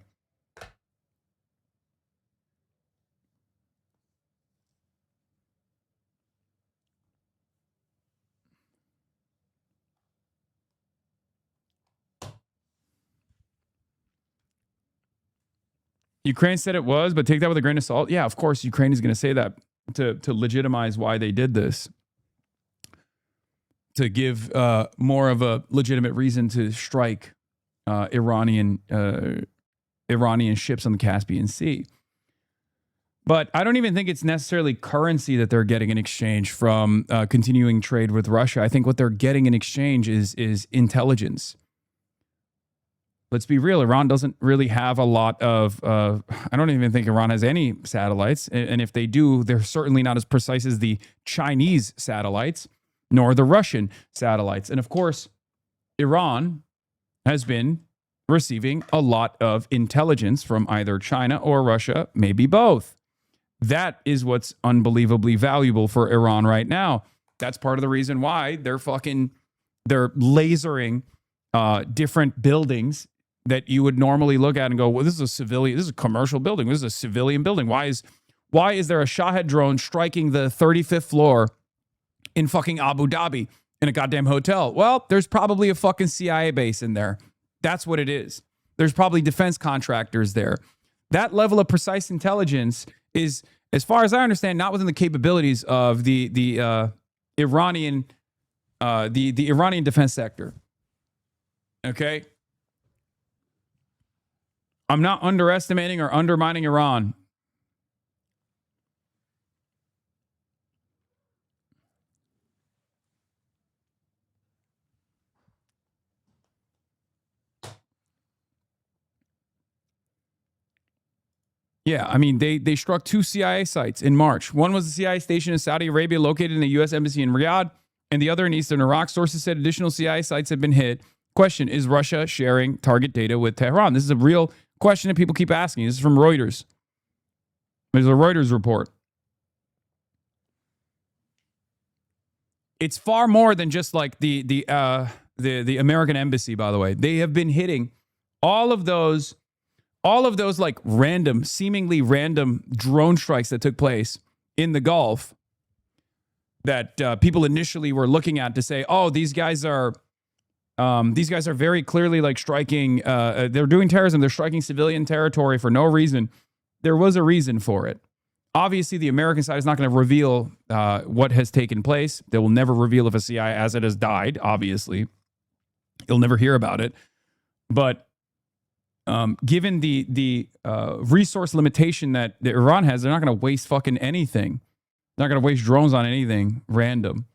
Ukraine said it was, but take that with a grain of salt. Yeah, of course, Ukraine is going to say that to legitimize why they did this. To give more of a legitimate reason to strike Iranian ships on the Caspian Sea. But I don't even think it's necessarily currency that they're getting in exchange from continuing trade with Russia. I think what they're getting in exchange is intelligence. Let's be real. Iran doesn't really have a lot of, I don't even think Iran has any satellites. And if they do, they're certainly not as precise as the Chinese satellites, nor the Russian satellites. And of course, Iran has been receiving a lot of intelligence from either China or Russia, maybe both. That is what's unbelievably valuable for Iran right now. That's part of the reason why they're lasering different buildings that you would normally look at and go, well, this is a commercial building. This is a civilian building. Why is there a Shahed drone striking the 35th floor in fucking Abu Dhabi in a goddamn hotel? Well, there's probably a fucking CIA base in there. That's what it is. There's probably defense contractors there. That level of precise intelligence is, as far as I understand, not within the capabilities of the Iranian defense sector. Okay? I'm not underestimating or undermining Iran. Yeah, I mean, they struck 2 CIA sites in March. One was a CIA station in Saudi Arabia located in the U.S. Embassy in Riyadh, and the other in eastern Iraq. Sources said additional CIA sites have been hit. Question, is Russia sharing target data with Tehran? This is a real question that people keep asking. This is from Reuters. There's a Reuters report. It's far more than just like the American embassy, by the way. They have been hitting all of those like seemingly random drone strikes that took place in the Gulf that people initially were looking at to say, oh, these guys are very clearly like striking, they're doing terrorism, they're striking civilian territory for no reason. There was a reason for it. Obviously, the American side is not going to reveal what has taken place. They will never reveal if a CIA asset has died, obviously. You'll never hear about it. But given the resource limitation that Iran has, they're not going to waste fucking anything. They're not going to waste drones on anything random.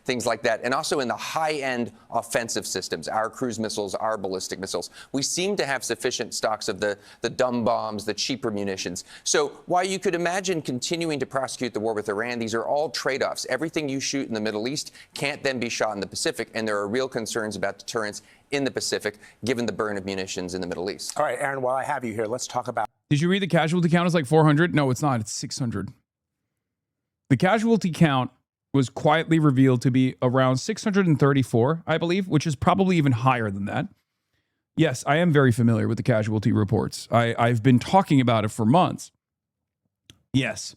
Things like that. And also in the high-end offensive systems, our cruise missiles, our ballistic missiles, we seem to have sufficient stocks of the dumb bombs, the cheaper munitions. So while you could imagine continuing to prosecute the war with Iran, these are all trade-offs. Everything you shoot in the Middle East can't then be shot in the Pacific, and there are real concerns about deterrence in the Pacific, given the burn of munitions in the Middle East. All right, Aaron, while I have you here, let's talk about... Did you read the casualty count is like 400? No, it's not. It's 600. The casualty count was quietly revealed to be around 634, I believe, which is probably even higher than that. Yes, I am very familiar with the casualty reports. I've been talking about it for months. Yes.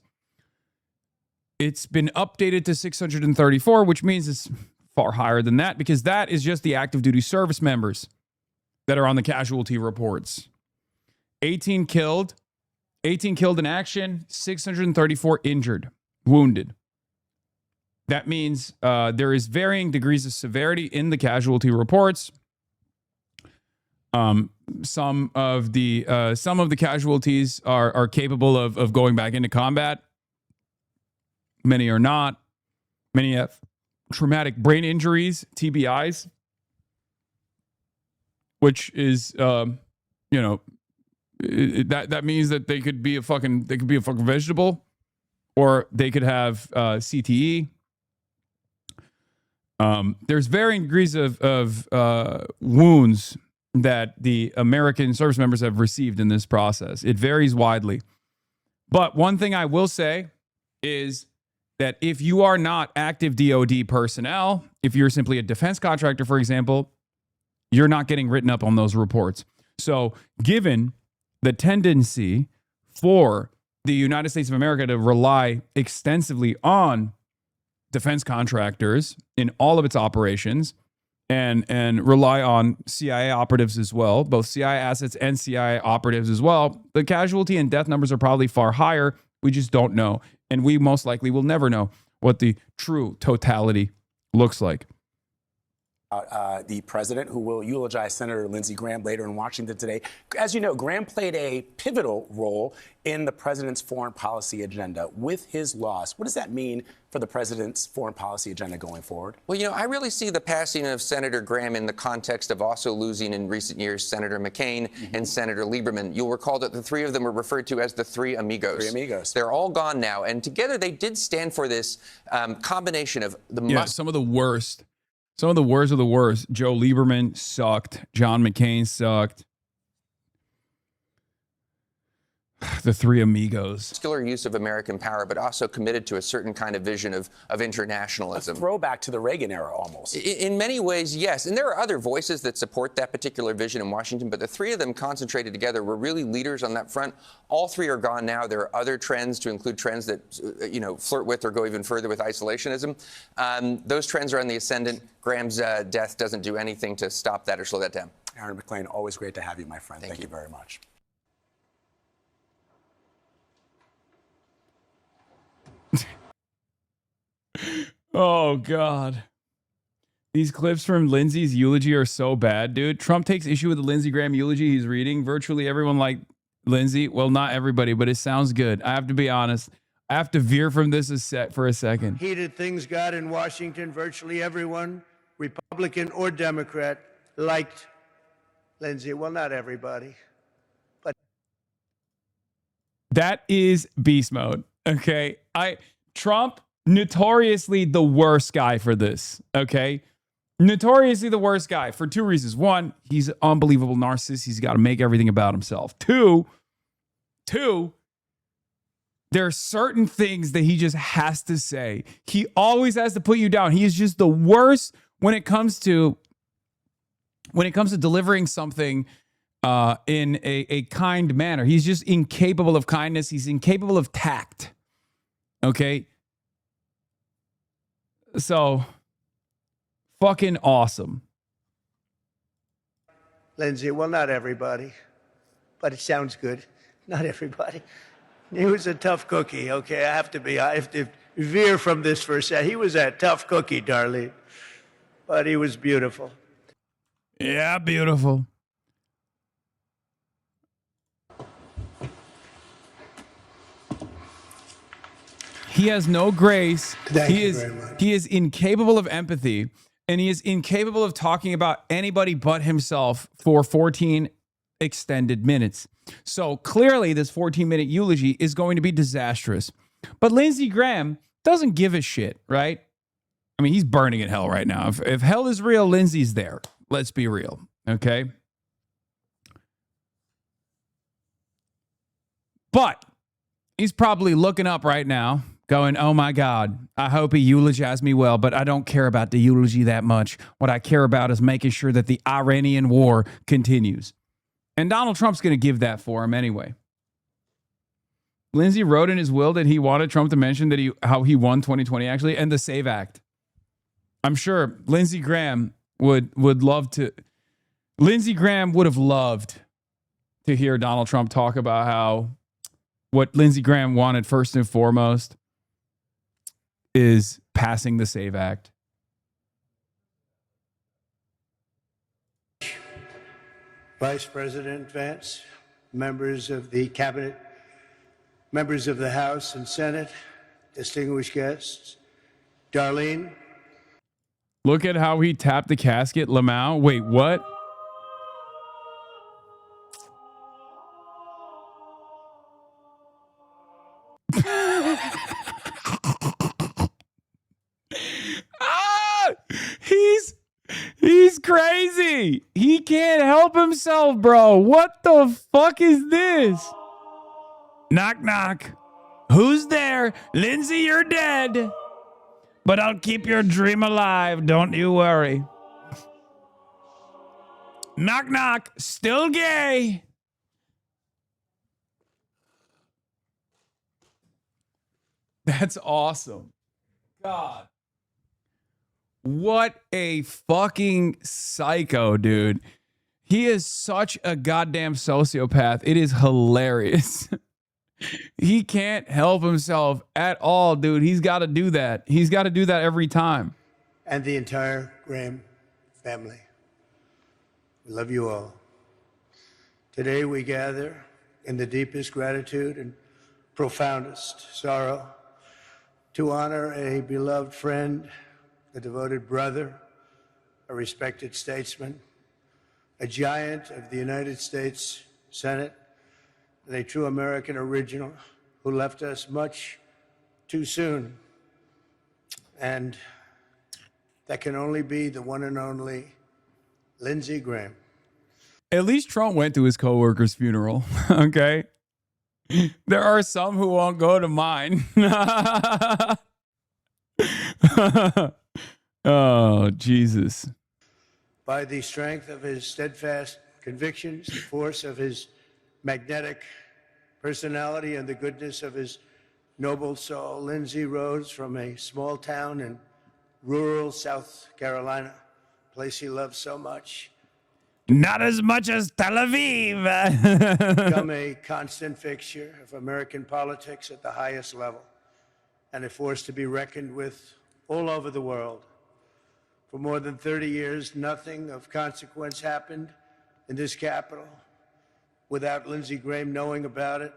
It's been updated to 634, which means it's far higher than that, because that is just the active duty service members that are on the casualty reports. 18 killed in action, 634 injured, wounded. That means there is varying degrees of severity in the casualty reports. Some of the casualties are capable of going back into combat. Many are not. Many have traumatic brain injuries, TBIs, which is that means that they could be a fucking vegetable, or they could have CTE. There's varying degrees of wounds that the American service members have received in this process. It varies widely. But one thing I will say is that if you are not active DoD personnel, if you're simply a defense contractor, for example, you're not getting written up on those reports. So given the tendency for the United States of America to rely extensively on defense contractors in all of its operations and rely on CIA operatives as well, both CIA assets and CIA operatives as well, the casualty and death numbers are probably far higher. We just don't know. And we most likely will never know what the true totality looks like. The president, who will eulogize Senator Lindsey Graham later in Washington today. As you know, Graham played a pivotal role in the president's foreign policy agenda. With his loss, what does that mean for the president's foreign policy agenda going forward? Well, I really see the passing of Senator Graham in the context of also losing in recent years Senator McCain and Senator Lieberman. You'll recall that the three of them were referred to as the three amigos. Three amigos. They're all gone now, and together they did stand for this combination of some of the worst Some of the worst of the worst. Joe Lieberman sucked. John McCain sucked. The three amigos. Muscular use of American power, but also committed to a certain kind of vision of internationalism. A throwback to the Reagan era almost. In many ways, yes. And there are other voices that support that particular vision in Washington, but the three of them concentrated together were really leaders on that front. All three are gone now. There are other trends, to include trends that, flirt with or go even further with isolationism. Those trends are on the ascendant. Graham's death doesn't do anything to stop that or slow that down. Aaron McClain, always great to have you, my friend. Thank you very much. Oh, God. These clips from Lindsey's eulogy are so bad, dude. Trump takes issue with the Lindsey Graham eulogy he's reading. Virtually everyone liked Lindsey. Well, not everybody, but it sounds good. I have to be honest. I have to veer from this for a second. Heated things got in Washington. Virtually everyone, Republican or Democrat, liked Lindsey. Well, not everybody, but that is beast mode. Okay. Trump, notoriously the worst guy for this. Okay. Notoriously the worst guy for two reasons. One, he's an unbelievable narcissist. He's got to make everything about himself. Two, there are certain things that he just has to say. He always has to put you down. He is just the worst when it comes to delivering something in a kind manner. He's just incapable of kindness. He's incapable of tact. Okay. So fucking awesome. Lindsey, well, not everybody, but it sounds good. Not everybody. He was a tough cookie, okay? I have to veer from this for a second. He was a tough cookie, Darlene, but he was beautiful. Yeah, beautiful. He has no grace. He is incapable of empathy, and he is incapable of talking about anybody but himself for 14 extended minutes. So clearly this 14-minute eulogy is going to be disastrous. But Lindsey Graham doesn't give a shit, right? I mean, he's burning in hell right now. If hell is real, Lindsey's there. Let's be real, okay? But he's probably looking up right now, going, oh my God, I hope he eulogized me well, but I don't care about the eulogy that much. What I care about is making sure that the Iranian war continues. And Donald Trump's going to give that for him anyway. Lindsey wrote in his will that he wanted Trump to mention that how he won 2020 actually, and the SAVE Act. I'm sure Lindsey Graham would love to. Lindsey Graham would have loved to hear Donald Trump talk about how what Lindsey Graham wanted first and foremost is passing the SAVE Act. Vice President Vance, members of the cabinet, members of the House and Senate, distinguished guests, Darlene. Look at how he tapped the casket, Lamau. Wait, what? He's crazy. He can't help himself, bro. What the fuck is this? Knock, knock. Who's there? Lindsey, you're dead. But I'll keep your dream alive. Don't you worry. Knock, knock. Still gay. That's awesome. God. What a fucking psycho, dude. He is such a goddamn sociopath. It is hilarious. He can't help himself at all, dude. He's got to do that. He's got to do that every time. And the entire Graham family. We love you all. Today we gather in the deepest gratitude and profoundest sorrow to honor a beloved friend, a devoted brother, a respected statesman, a giant of the United States Senate, and a true American original who left us much too soon. And that can only be the one and only Lindsey Graham. At least Trump went to his coworker's funeral. Okay. There are some who won't go to mine. Oh, Jesus. By the strength of his steadfast convictions, the force of his magnetic personality, and the goodness of his noble soul, Lindsey rose from a small town in rural South Carolina, a place he loved so much. Not as much as Tel Aviv. Become a constant fixture of American politics at the highest level, and a force to be reckoned with all over the world. For more than 30 years, nothing of consequence happened in this capital without Lindsey Graham knowing about it.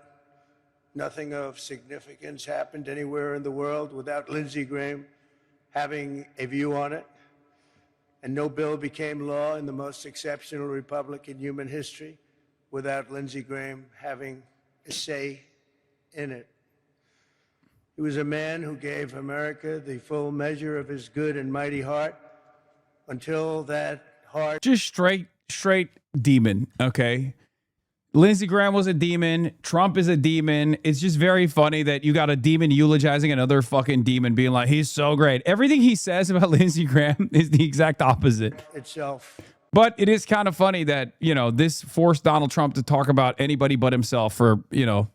Nothing of significance happened anywhere in the world without Lindsey Graham having a view on it. And no bill became law in the most exceptional republic in human history without Lindsey Graham having a say in it. He was a man who gave America the full measure of his good and mighty heart until that heart... Just straight demon, okay? Lindsey Graham was a demon. Trump is a demon. It's just very funny that you got a demon eulogizing another fucking demon, being like, he's so great. Everything he says about Lindsey Graham is the exact opposite. Itself. But it is kind of funny that, you know, this forced Donald Trump to talk about anybody but himself for, you know,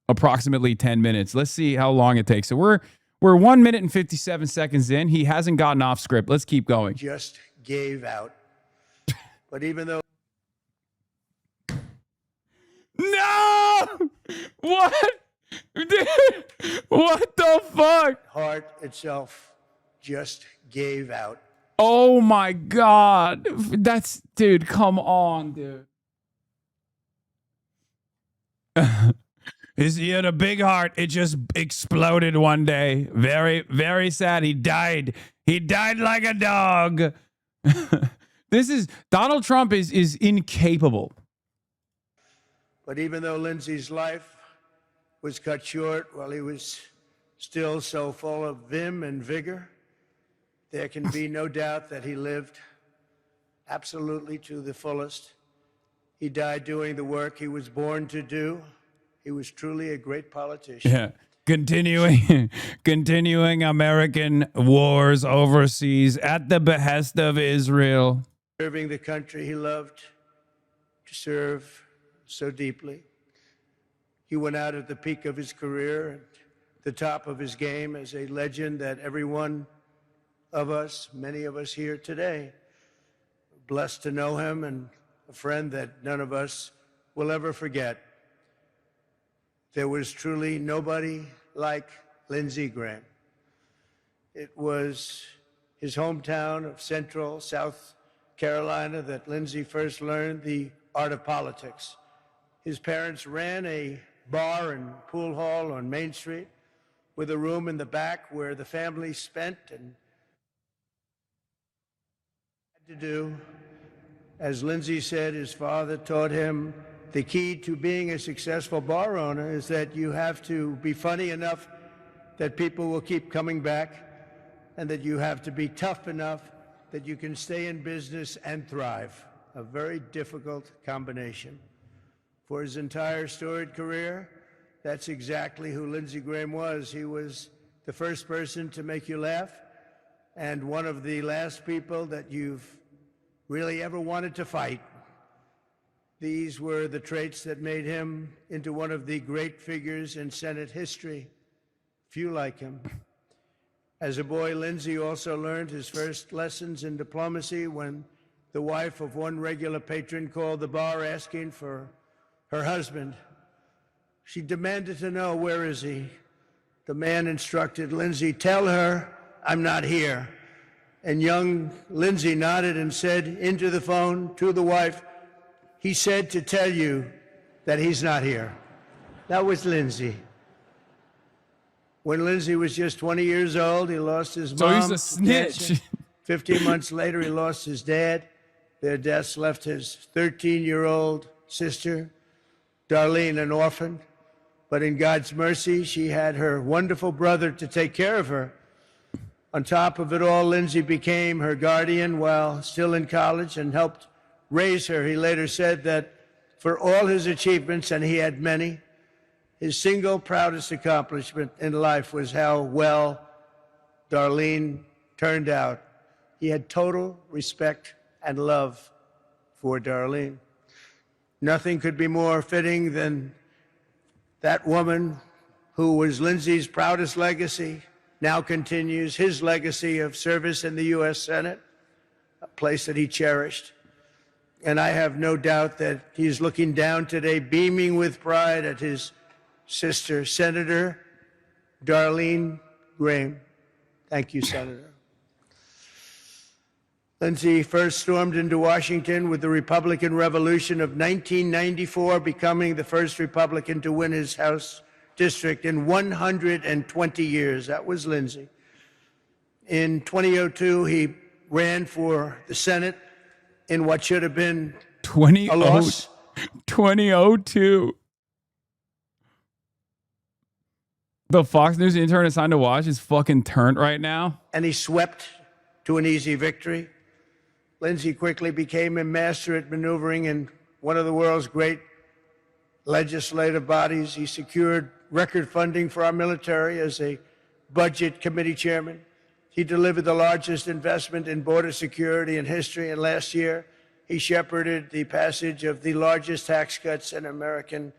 approximately 10 minutes. Let's see how long it takes. So we're 1 minute and 57 seconds in. He hasn't gotten off script. Let's keep going. Just gave out. But even though... No! What? Dude, what the fuck? Heart itself just gave out. Oh my God. That's, dude, come on, dude. He had a big heart. It just exploded one day. Very, very sad. He died. He died like a dog. Donald Trump is incapable. But even though Lindsey's life was cut short while he was still so full of vim and vigor, there can be no doubt that he lived absolutely to the fullest. He died doing the work he was born to do. He was truly a great politician. Yeah. Continuing American wars overseas at the behest of Israel. Serving the country he loved to serve so deeply. He went out at the peak of his career, at the top of his game, as a legend that every one of us, many of us here today, blessed to know him, and a friend that none of us will ever forget. There was truly nobody like Lindsey Graham. It was his hometown of Central South Carolina that Lindsey first learned the art of politics. His parents ran a bar and pool hall on Main Street with a room in the back where the family spent and had to do. As Lindsey said, his father taught him the key to being a successful bar owner is that you have to be funny enough that people will keep coming back, and that you have to be tough enough that you can stay in business and thrive. A very difficult combination. For his entire storied career, that's exactly who Lindsey Graham was. He was the first person to make you laugh, and one of the last people that you've really ever wanted to fight. These were the traits that made him into one of the great figures in Senate history. Few like him. As a boy, Lindsey also learned his first lessons in diplomacy when the wife of one regular patron called the bar asking for her husband. She demanded to know, where is he? The man instructed Lindsey, tell her I'm not here. And young Lindsey nodded and said into the phone to the wife, he said to tell you that he's not here. That was Lindsey. When Lindsey was just 20 years old, he lost his mom. So he's a snitch. 15 months later, he lost his dad. Their deaths left his 13-year-old sister, Darlene, an orphan. But in God's mercy, she had her wonderful brother to take care of her. On top of it all, Lindsay became her guardian while still in college and helped raise her. He later said that for all his achievements, and he had many, his single proudest accomplishment in life was how well Darlene turned out. He had total respect and love for Darlene. Nothing could be more fitting than that woman who was Lindsay's proudest legacy, now continues his legacy of service in the U.S. Senate, a place that he cherished. And I have no doubt that he's looking down today, beaming with pride at his sister, Senator Darlene Graham. Thank you, Senator. Lindsay first stormed into Washington with the Republican Revolution of 1994, becoming the first Republican to win his House district in 120 years. That was Lindsay. In 2002, he ran for the Senate in what should have been a loss. 2002. The Fox News intern assigned to watch is fucking turned right now. And he swept to an easy victory. Lindsay quickly became a master at maneuvering in one of the world's great legislative bodies. He secured record funding for our military as a budget committee chairman. He delivered the largest investment in border security in history, and last year he shepherded the passage of the largest tax cuts in American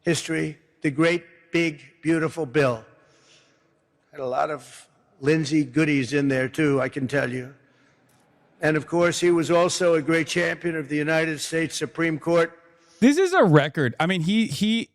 history, the Great Big Beautiful Bill. Had a lot of Lindsay goodies in there too, I can tell you. And of course, he was also a great champion of the United States Supreme Court. This is a record. I mean, he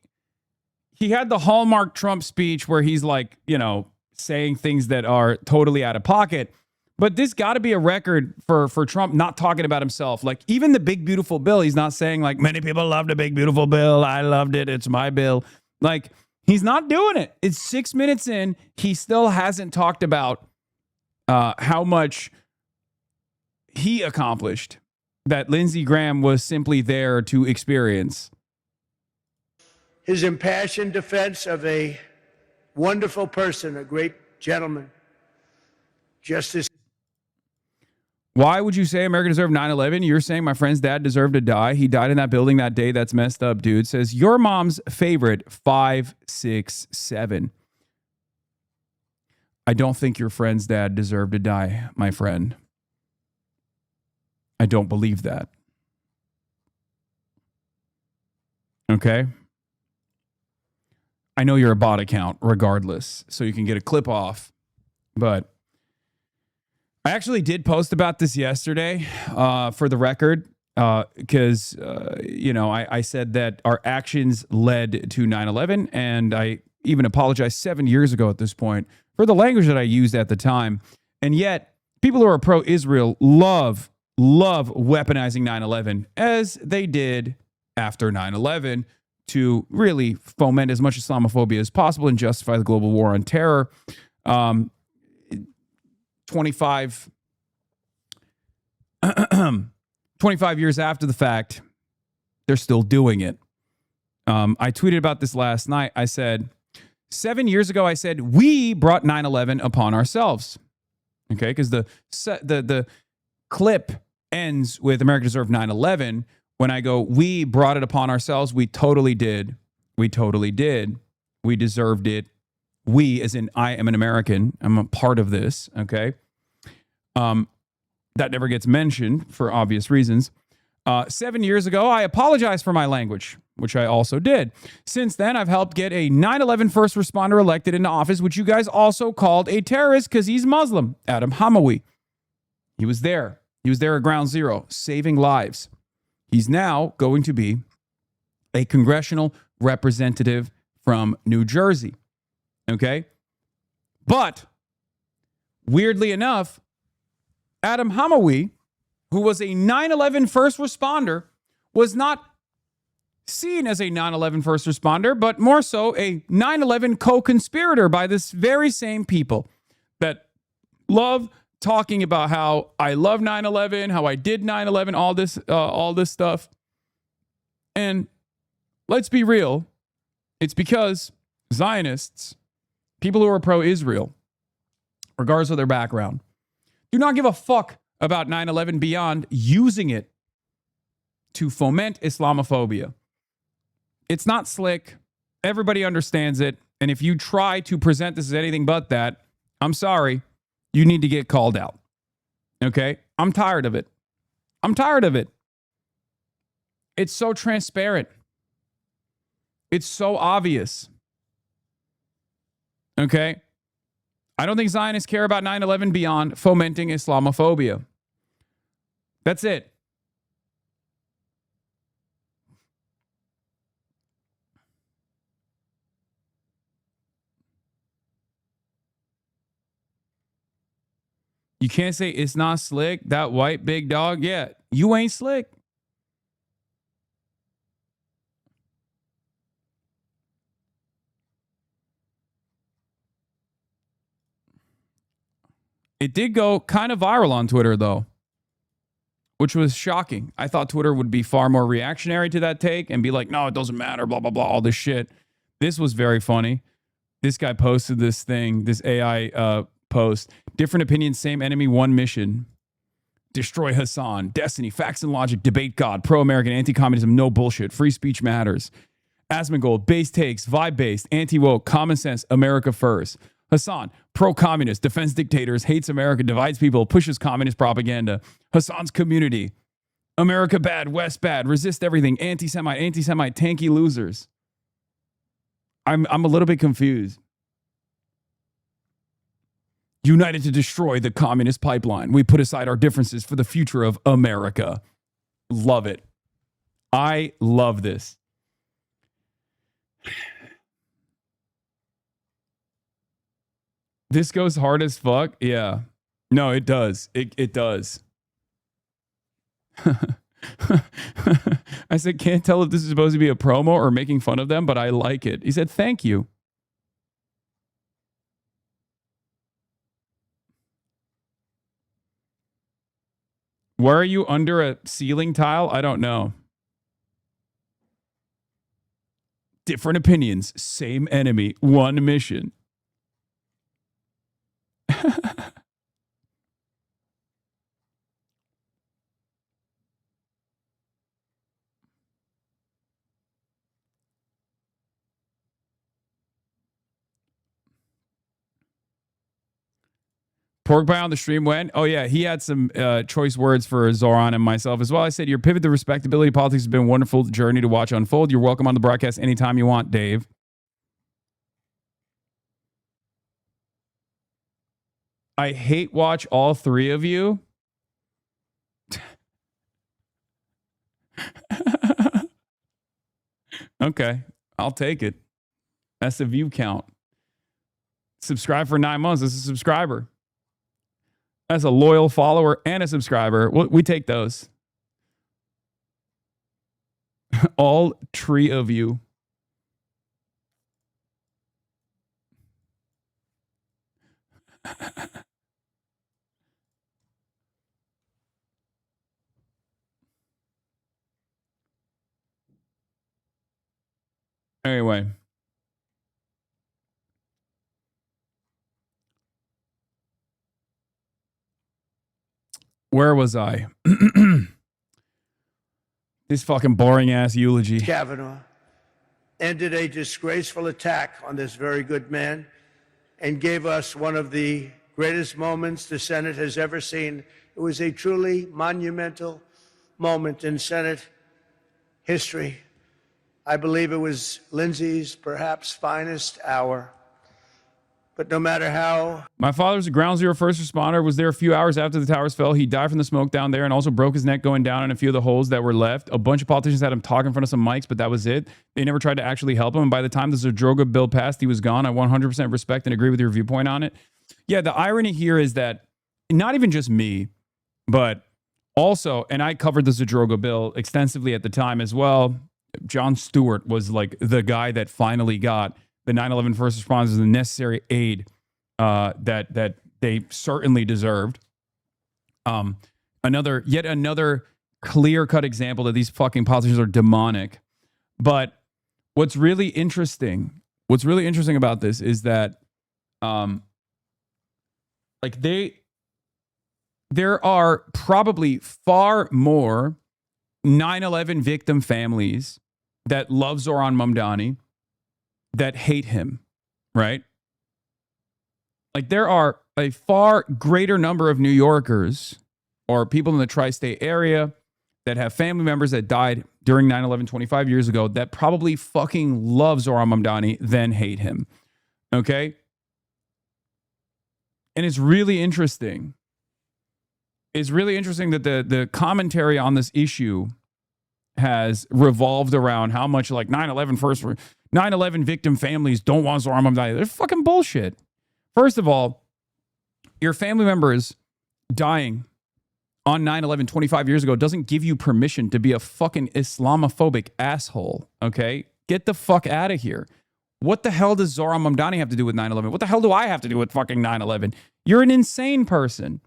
had the hallmark Trump speech where he's like, you know, saying things that are totally out of pocket. But this got to be a record for Trump not talking about himself. Like even the big, beautiful bill, he's not saying like many people love the big, beautiful bill. I loved it. It's my bill. Like he's not doing it. It's 6 minutes in. He still hasn't talked about how much he accomplished that Lindsey Graham was simply there to experience. His impassioned defense of a wonderful person, a great gentleman. Justice. Why would you say America deserved 9/11? You're saying my friend's dad deserved to die. He died in that building that day. That's messed up, dude. Says your mom's favorite 567. I don't think your friend's dad deserved to die, my friend. I don't believe that. Okay? I know you're a bot account regardless, so you can get a clip off. But I actually did post about this yesterday for the record because, you know, I said that our actions led to 9/11, and I even apologized 7 years ago at this point for the language that I used at the time. And yet, people who are pro-Israel love weaponizing 9/11 as they did after 9/11 to really foment as much Islamophobia as possible and justify the global war on terror. 25 years after the fact, they're still doing it. I tweeted about this last night. I said, 7 years ago, I said, we brought 9/11 upon ourselves. Okay, because the clip ends with America deserved 9/11. When I go, we brought it upon ourselves, we totally did. We totally did. We deserved it. We, as in I am an American. I'm a part of this, okay? That never gets mentioned for obvious reasons. 7 years ago, I apologized for my language, which I also did. Since then, I've helped get a 9/11 first responder elected into office, which you guys also called a terrorist because he's Muslim, HasanAbi. He was there. He was there at ground zero, saving lives. He's now going to be a congressional representative from New Jersey. Okay? But, weirdly enough, HasanAbi, who was a 9/11 first responder, was not seen as a 9/11 first responder, but more so a 9/11 co-conspirator by this very same people that love talking about how I love 9/11, how I did 9/11, all this stuff. And let's be real, it's because Zionists, people who are pro-Israel, regardless of their background, do not give a fuck about 9/11 beyond using it to foment Islamophobia. It's not slick. Everybody understands it. And if you try to present this as anything but that, I'm sorry, you need to get called out. Okay? I'm tired of it. I'm tired of it. It's so transparent. It's so obvious. Okay? I don't think Zionists care about 9/11 beyond fomenting Islamophobia. That's it. You can't say it's not slick. That white big dog, yeah, you ain't slick. It did go kind of viral on Twitter, though, which was shocking. I thought Twitter would be far more reactionary to that take and be like, no, it doesn't matter, blah, blah, blah, all this shit. This was very funny. This guy posted this thing, this AI post. Different opinions, same enemy, one mission. Destroy Hasan. Destiny, facts and logic, debate God, pro-American, anti-communism, no bullshit, free speech matters. Asmongold, base takes, vibe-based, anti-woke, common sense, America first. Hasan, pro-communist, defends dictators, hates America, divides people, pushes communist propaganda. Hasan's community, America bad, West bad, resist everything, anti-Semite, tanky losers. I'm a little bit confused. United to destroy the communist pipeline. We put aside our differences for the future of America. Love it. I love this. This goes hard as fuck. Yeah. No, it does. It does. I said, can't tell if this is supposed to be a promo or making fun of them, but I like it. He said, thank you. Where are you under a ceiling tile? I don't know. Different opinions, same enemy, one mission. Pork Pie on the stream went. Oh, yeah. He had some choice words for Zoran and myself as well. I said, your pivot to respectability politics has been a wonderful journey to watch unfold. You're welcome on the broadcast anytime you want, Dave. I hate watch all three of you. Okay. I'll take it. That's the view count. Subscribe for 9 months. That's a subscriber. As a loyal follower and a subscriber, we take those. All three of you. Anyway. Where was I? This fucking boring ass eulogy. Kavanaugh ended a disgraceful attack on this very good man and gave us one of the greatest moments the Senate has ever seen. It was a truly monumental moment in Senate history. I believe it was Lindsey's perhaps finest hour. But no matter how... My father's a ground zero first responder, was there a few hours after the towers fell. He died from the smoke down there and also broke his neck going down in a few of the holes that were left. A bunch of politicians had him talk in front of some mics, but that was it. They never tried to actually help him. And by the time the Zadroga bill passed, he was gone. I 100% respect and agree with your viewpoint on it. Yeah, the irony here is that not even just me, but also, and I covered the Zadroga bill extensively at the time as well. Jon Stewart was like the guy that finally got the 9/11 first responders the necessary aid that they certainly deserved. Yet another clear-cut example that these fucking politicians are demonic. But what's really interesting about this is that Like there are probably far more 9/11 victim families that love Zoran Mamdani that hate him, right? Like there are a far greater number of New Yorkers or people in the tri-state area that have family members that died during 9/11 25 years ago that probably fucking love Zoran Mamdani than hate him. Okay? And it's really interesting. It's really interesting that the commentary on this issue has revolved around how much like 9/11 victim families don't want Zoran Mamdani. They're fucking bullshit. First of all, your family members dying on 9/11 25 years ago doesn't give you permission to be a fucking Islamophobic asshole, okay? Get the fuck out of here. What the hell does Zoran Mamdani have to do with 9/11? What the hell do I have to do with fucking 9/11? You're an insane person,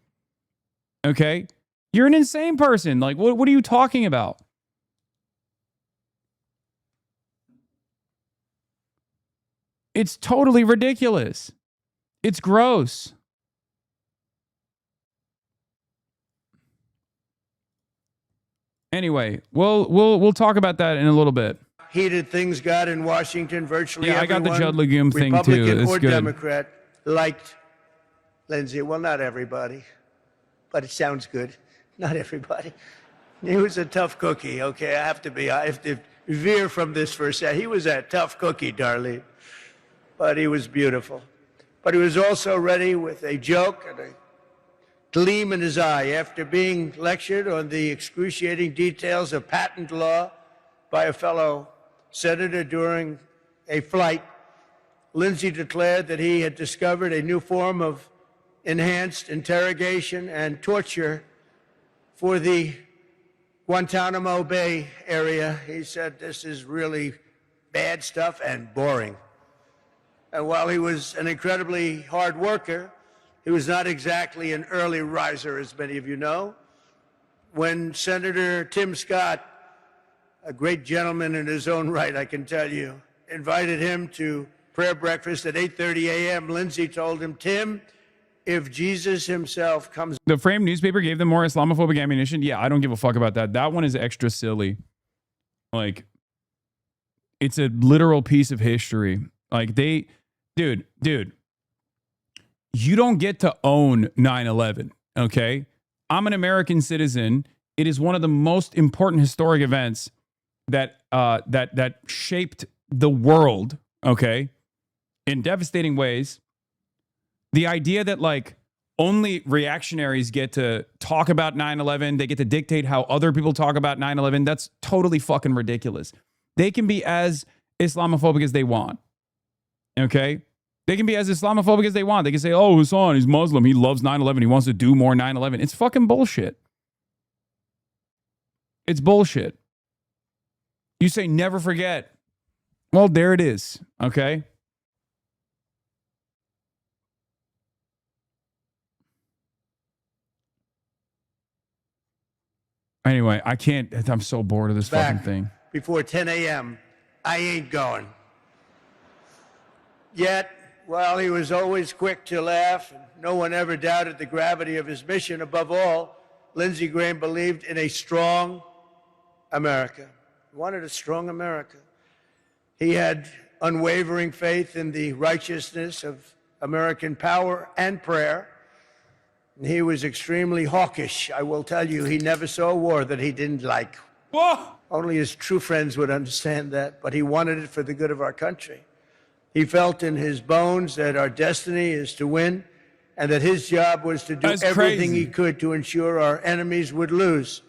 okay? You're an insane person. Like, what are you talking about? It's totally ridiculous. It's gross. Anyway, we'll talk about that in a little bit. Heated things got in Washington. Virtually yeah, I got the Judd Legume thing Republican too. It's or good. Democrat liked Lindsey. Well, not everybody, but it sounds good. Not everybody. He was a tough cookie. Okay, I have to veer from this for a second. He was a tough cookie, Darlene, but he was beautiful. But he was also ready with a joke and a gleam in his eye. After being lectured on the excruciating details of patent law by a fellow senator during a flight, Lindsey declared that he had discovered a new form of enhanced interrogation and torture for the Guantanamo Bay area. He said, this is really bad stuff and boring. And while he was an incredibly hard worker, he was not exactly an early riser, as many of you know. When Senator Tim Scott, a great gentleman in his own right, I can tell you, invited him to prayer breakfast at 8:30 a.m., Lindsey told him, Tim, if Jesus himself comes... The Frame newspaper gave them more Islamophobic ammunition. Yeah, I don't give a fuck about that. That one is extra silly. Like, it's a literal piece of history. Like, dude, you don't get to own 9/11, okay? I'm an American citizen. It is one of the most important historic events that shaped the world, okay, in devastating ways. The idea that like only reactionaries get to talk about 9/11, they get to dictate how other people talk about 9/11, that's totally fucking ridiculous. They can be as Islamophobic as they want, okay? They can be as Islamophobic as they want. They can say, oh, Hasan, he's Muslim. He loves 9/11. He wants to do more 9/11. It's fucking bullshit. It's bullshit. You say never forget. Well, there it is. Okay. Anyway, I can't. I'm so bored of this fucking thing. Before 10 a.m., I ain't going. Yet, while he was always quick to laugh, and no one ever doubted the gravity of his mission, above all, Lindsey Graham believed in a strong America. He wanted a strong America. He had unwavering faith in the righteousness of American power and prayer. And he was extremely hawkish. I will tell you, he never saw a war that he didn't like. Whoa! Only his true friends would understand that, but he wanted it for the good of our country. He felt in his bones that our destiny is to win and that his job was to do everything he could to ensure our enemies would lose.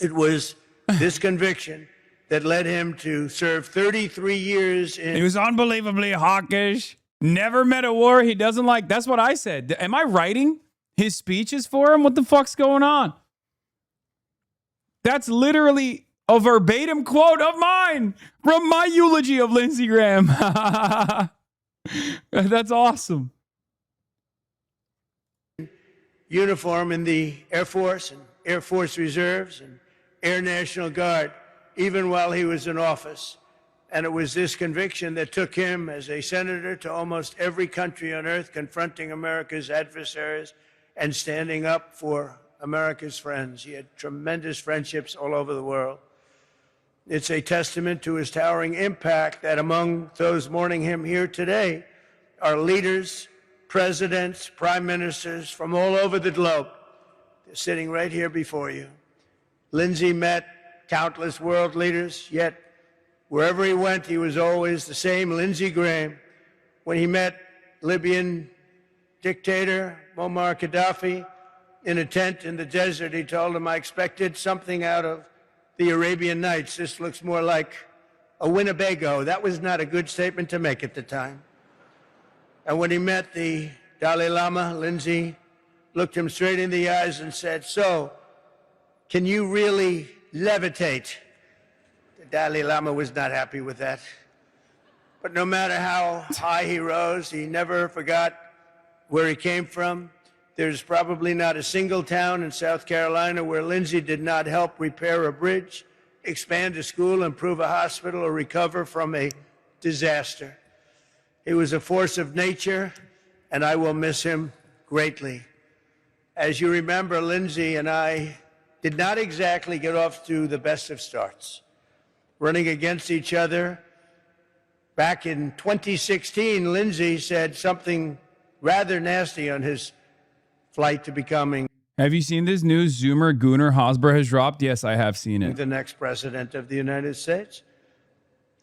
It was this conviction that led him to serve 33 years in... He was unbelievably hawkish. Never met a war he doesn't like. That's what I said. Am I writing his speeches for him? What the fuck's going on? That's literally a verbatim quote of mine from my eulogy of Lindsey Graham. That's awesome. Uniform in the Air Force and Air Force Reserves and Air National Guard, even while he was in office. And it was this conviction that took him as a senator to almost every country on earth, confronting America's adversaries and standing up for America's friends. He had tremendous friendships all over the world. It's a testament to his towering impact that among those mourning him here today are leaders, presidents, prime ministers from all over the globe. They're sitting right here before you. Lindsey met countless world leaders, yet wherever he went, he was always the same Lindsey Graham. When he met Libyan dictator Muammar Gaddafi in a tent in the desert, he told him, I expected something out of the Arabian Nights. This looks more like a Winnebago. That was not a good statement to make at the time. And when he met the Dalai Lama, Lindsey looked him straight in the eyes and said, so, can you really levitate? The Dalai Lama was not happy with that. But no matter how high he rose, he never forgot where he came from. There's probably not a single town in South Carolina where Lindsey did not help repair a bridge, expand a school, improve a hospital, or recover from a disaster. He was a force of nature, and I will miss him greatly. As you remember, Lindsey and I did not exactly get off to the best of starts. Running against each other, back in 2016, Lindsey said something rather nasty on his flight to becoming. Have you seen this news? Zoomer Gunnar Hosber has dropped. Yes, I have seen it. The next president of the United States.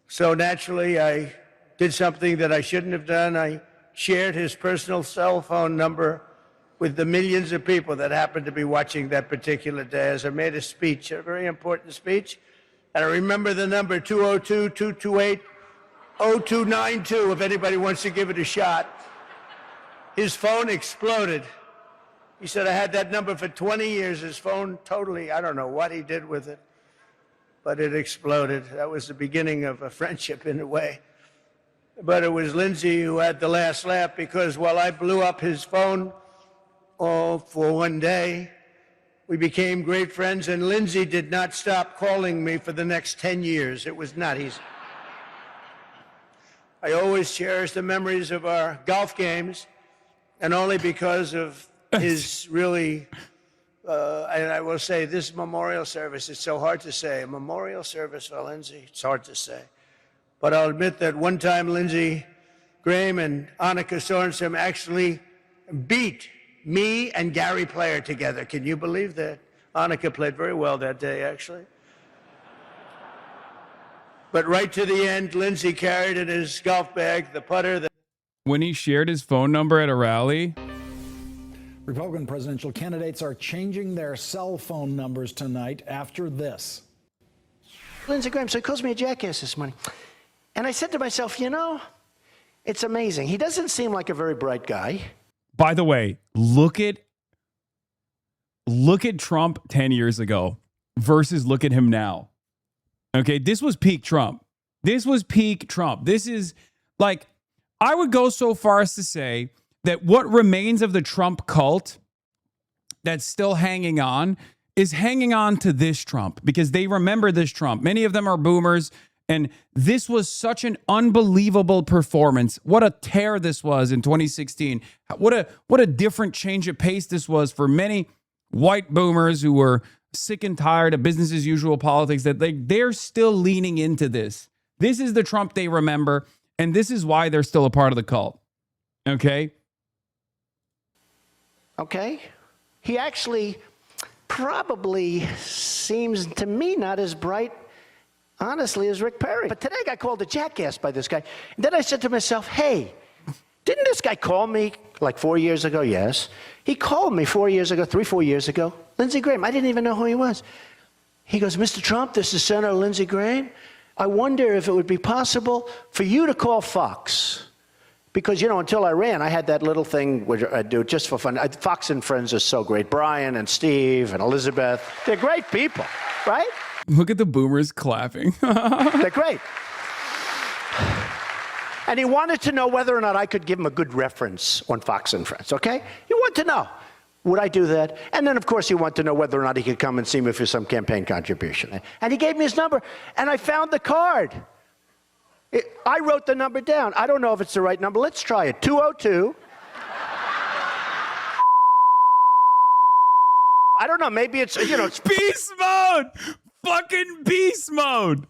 So naturally, I did something that I shouldn't have done. I shared his personal cell phone number with the millions of people that happened to be watching that particular day as I made a speech, a very important speech. And I remember the number 202-228-0292 if anybody wants to give it a shot. His phone exploded. He said, I had that number for 20 years. His phone totally, I don't know what he did with it, but it exploded. That was the beginning of a friendship in a way. But it was Lindsey who had the last laugh, because while I blew up his phone for one day, we became great friends, and Lindsey did not stop calling me for the next 10 years. It was not easy. I always cherish the memories of our golf games, and only because of his really, and I will say, this memorial service, it's so hard to say, a memorial service for Lindsey, it's hard to say. But I'll admit that one time Lindsey Graham and Annika Sorensen actually beat me and Gary Player together. Can you believe that? Annika played very well that day, actually. But right to the end, Lindsey carried in his golf bag the putter that... When he shared his phone number at a rally... Republican presidential candidates are changing their cell phone numbers tonight after this. Lindsey Graham, so he calls me a jackass this morning. And I said to myself, you know, it's amazing. He doesn't seem like a very bright guy. By the way, look at Trump 10 years ago versus look at him now. Okay, this was peak Trump. This was peak Trump. This is like, I would go so far as to say that what remains of the Trump cult that's still hanging on is hanging on to this Trump, because they remember this Trump. Many of them are boomers. And this was such an unbelievable performance. What a tear this was in 2016. What a different change of pace this was for many white boomers who were sick and tired of business as usual politics, that they're still leaning into this. This is the Trump they remember, and this is why they're still a part of the cult. Okay? Okay? He actually probably seems to me not as bright, honestly, as Rick Perry. But today I got called a jackass by this guy. And then I said to myself, hey, didn't this guy call me like 4 years ago? Yes. He called me 4 years ago, 4 years ago. Lindsey Graham, I didn't even know who he was. He goes, Mr. Trump, this is Senator Lindsey Graham. I wonder if it would be possible for you to call Fox. Because, you know, until I ran, I had that little thing where I do just for fun. Fox and Friends are so great. Brian and Steve and Elizabeth, they're great people, right? Look at the boomers clapping. They're great. And he wanted to know whether or not I could give him a good reference on Fox and Friends, okay? He wanted to know, would I do that? And then, of course, he wanted to know whether or not he could come and see me for some campaign contribution. And he gave me his number, and I found the card. I wrote the number down. I don't know if it's the right number. Let's try it. 202. I don't know. Maybe it's, it's beast mode. Fucking beast mode.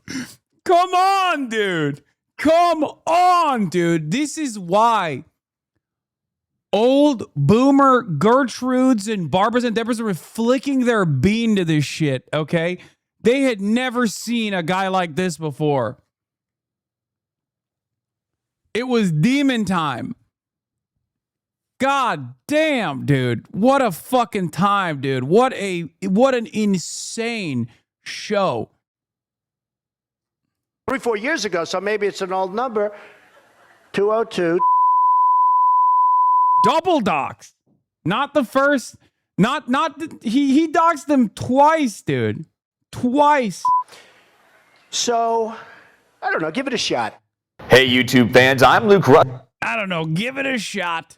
Come on, dude. Come on, dude. This is why old boomer Gertrudes and Barbaras and Deborahs were flicking their bean to this shit, okay? They had never seen a guy like this before. It was demon time. God damn, dude. What a fucking time, dude. What an insane show. 3-4 years ago, so maybe it's an old number. 202. Double dox. Not the first. He doxed them twice, dude. Twice. So, I don't know. Give it a shot. Hey, YouTube fans. I'm Luke Rudd. I don't know. Give it a shot.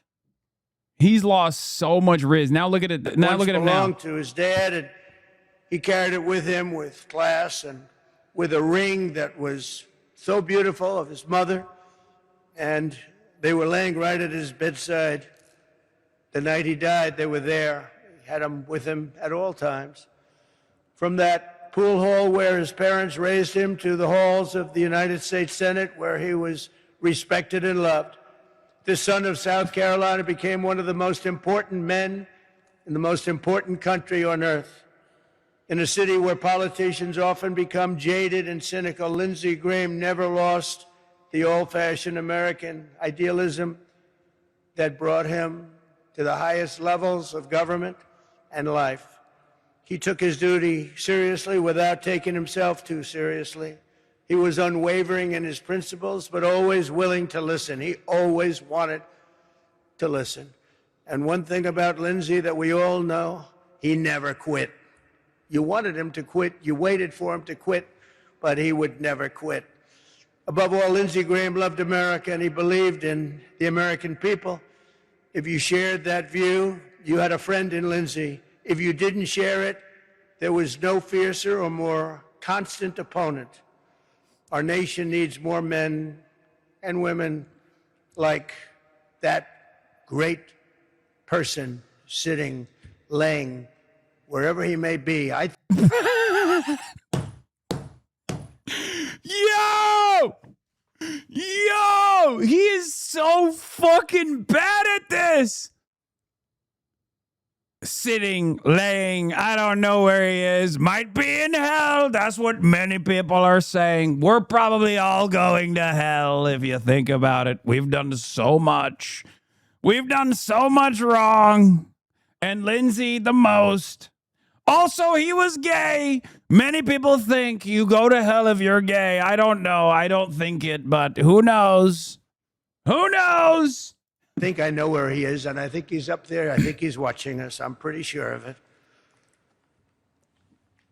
He's lost so much riz. Now look at it. Now look at him now. Belonged to his dad, and he carried it with him with class and with a ring that was so beautiful of his mother. And they were laying right at his bedside. The night he died, they were there. He had him with him at all times. From that pool hall where his parents raised him to the halls of the United States Senate, where he was respected and loved. The son of South Carolina became one of the most important men in the most important country on earth. In a city where politicians often become jaded and cynical, Lindsey Graham never lost the old-fashioned American idealism that brought him to the highest levels of government and life. He took his duty seriously without taking himself too seriously. He was unwavering in his principles, but always willing to listen. He always wanted to listen. And one thing about Lindsey that we all know, he never quit. You wanted him to quit, you waited for him to quit, but he would never quit. Above all, Lindsey Graham loved America, and he believed in the American people. If you shared that view, you had a friend in Lindsey. If you didn't share it, there was no fiercer or more constant opponent. Our nation needs more men and women like that great person sitting, laying, wherever he may be. Yo, he is so fucking bad at this. Sitting, laying, I don't know where he is. Might be in hell. That's what many people are saying. We're probably all going to hell if you think about it. We've done so much. We've done so much wrong. And Lindsey the most. Also, he was gay. Many people think you go to hell if you're gay. I don't know. I don't think it, but who knows? Who knows? I think I know where he is, and I think he's up there. I think he's watching us. I'm pretty sure of it.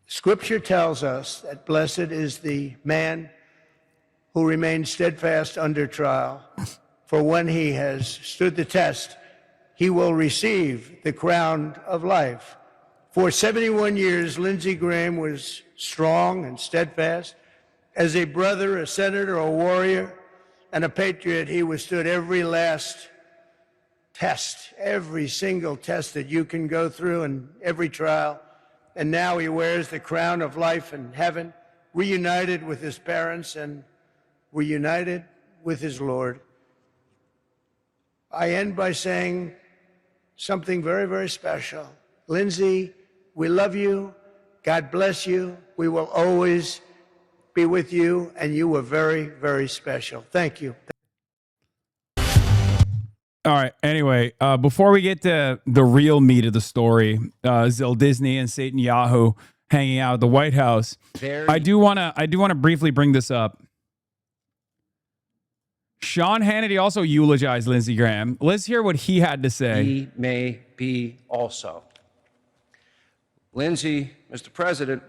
Scripture tells us that blessed is the man who remains steadfast under trial, for when he has stood the test, he will receive the crown of life. For 71 years, Lindsey Graham was strong and steadfast. As a brother, a senator, a warrior, and a patriot, he withstood every last test, every single test that you can go through and every trial. And now he wears the crown of life in heaven, reunited with his parents and reunited with his Lord. I end by saying something very, very special. Lindsey, we love you. God bless you. We will always be with you, and you were very, very special. Thank you. All right. Anyway, before we get to the real meat of the story, Zil Disney and Satan Yahoo hanging out at the White House, I do want to briefly bring this up. Sean Hannity also eulogized Lindsey Graham. Let's hear what he had to say. He may be also. Lindsey, Mr. President,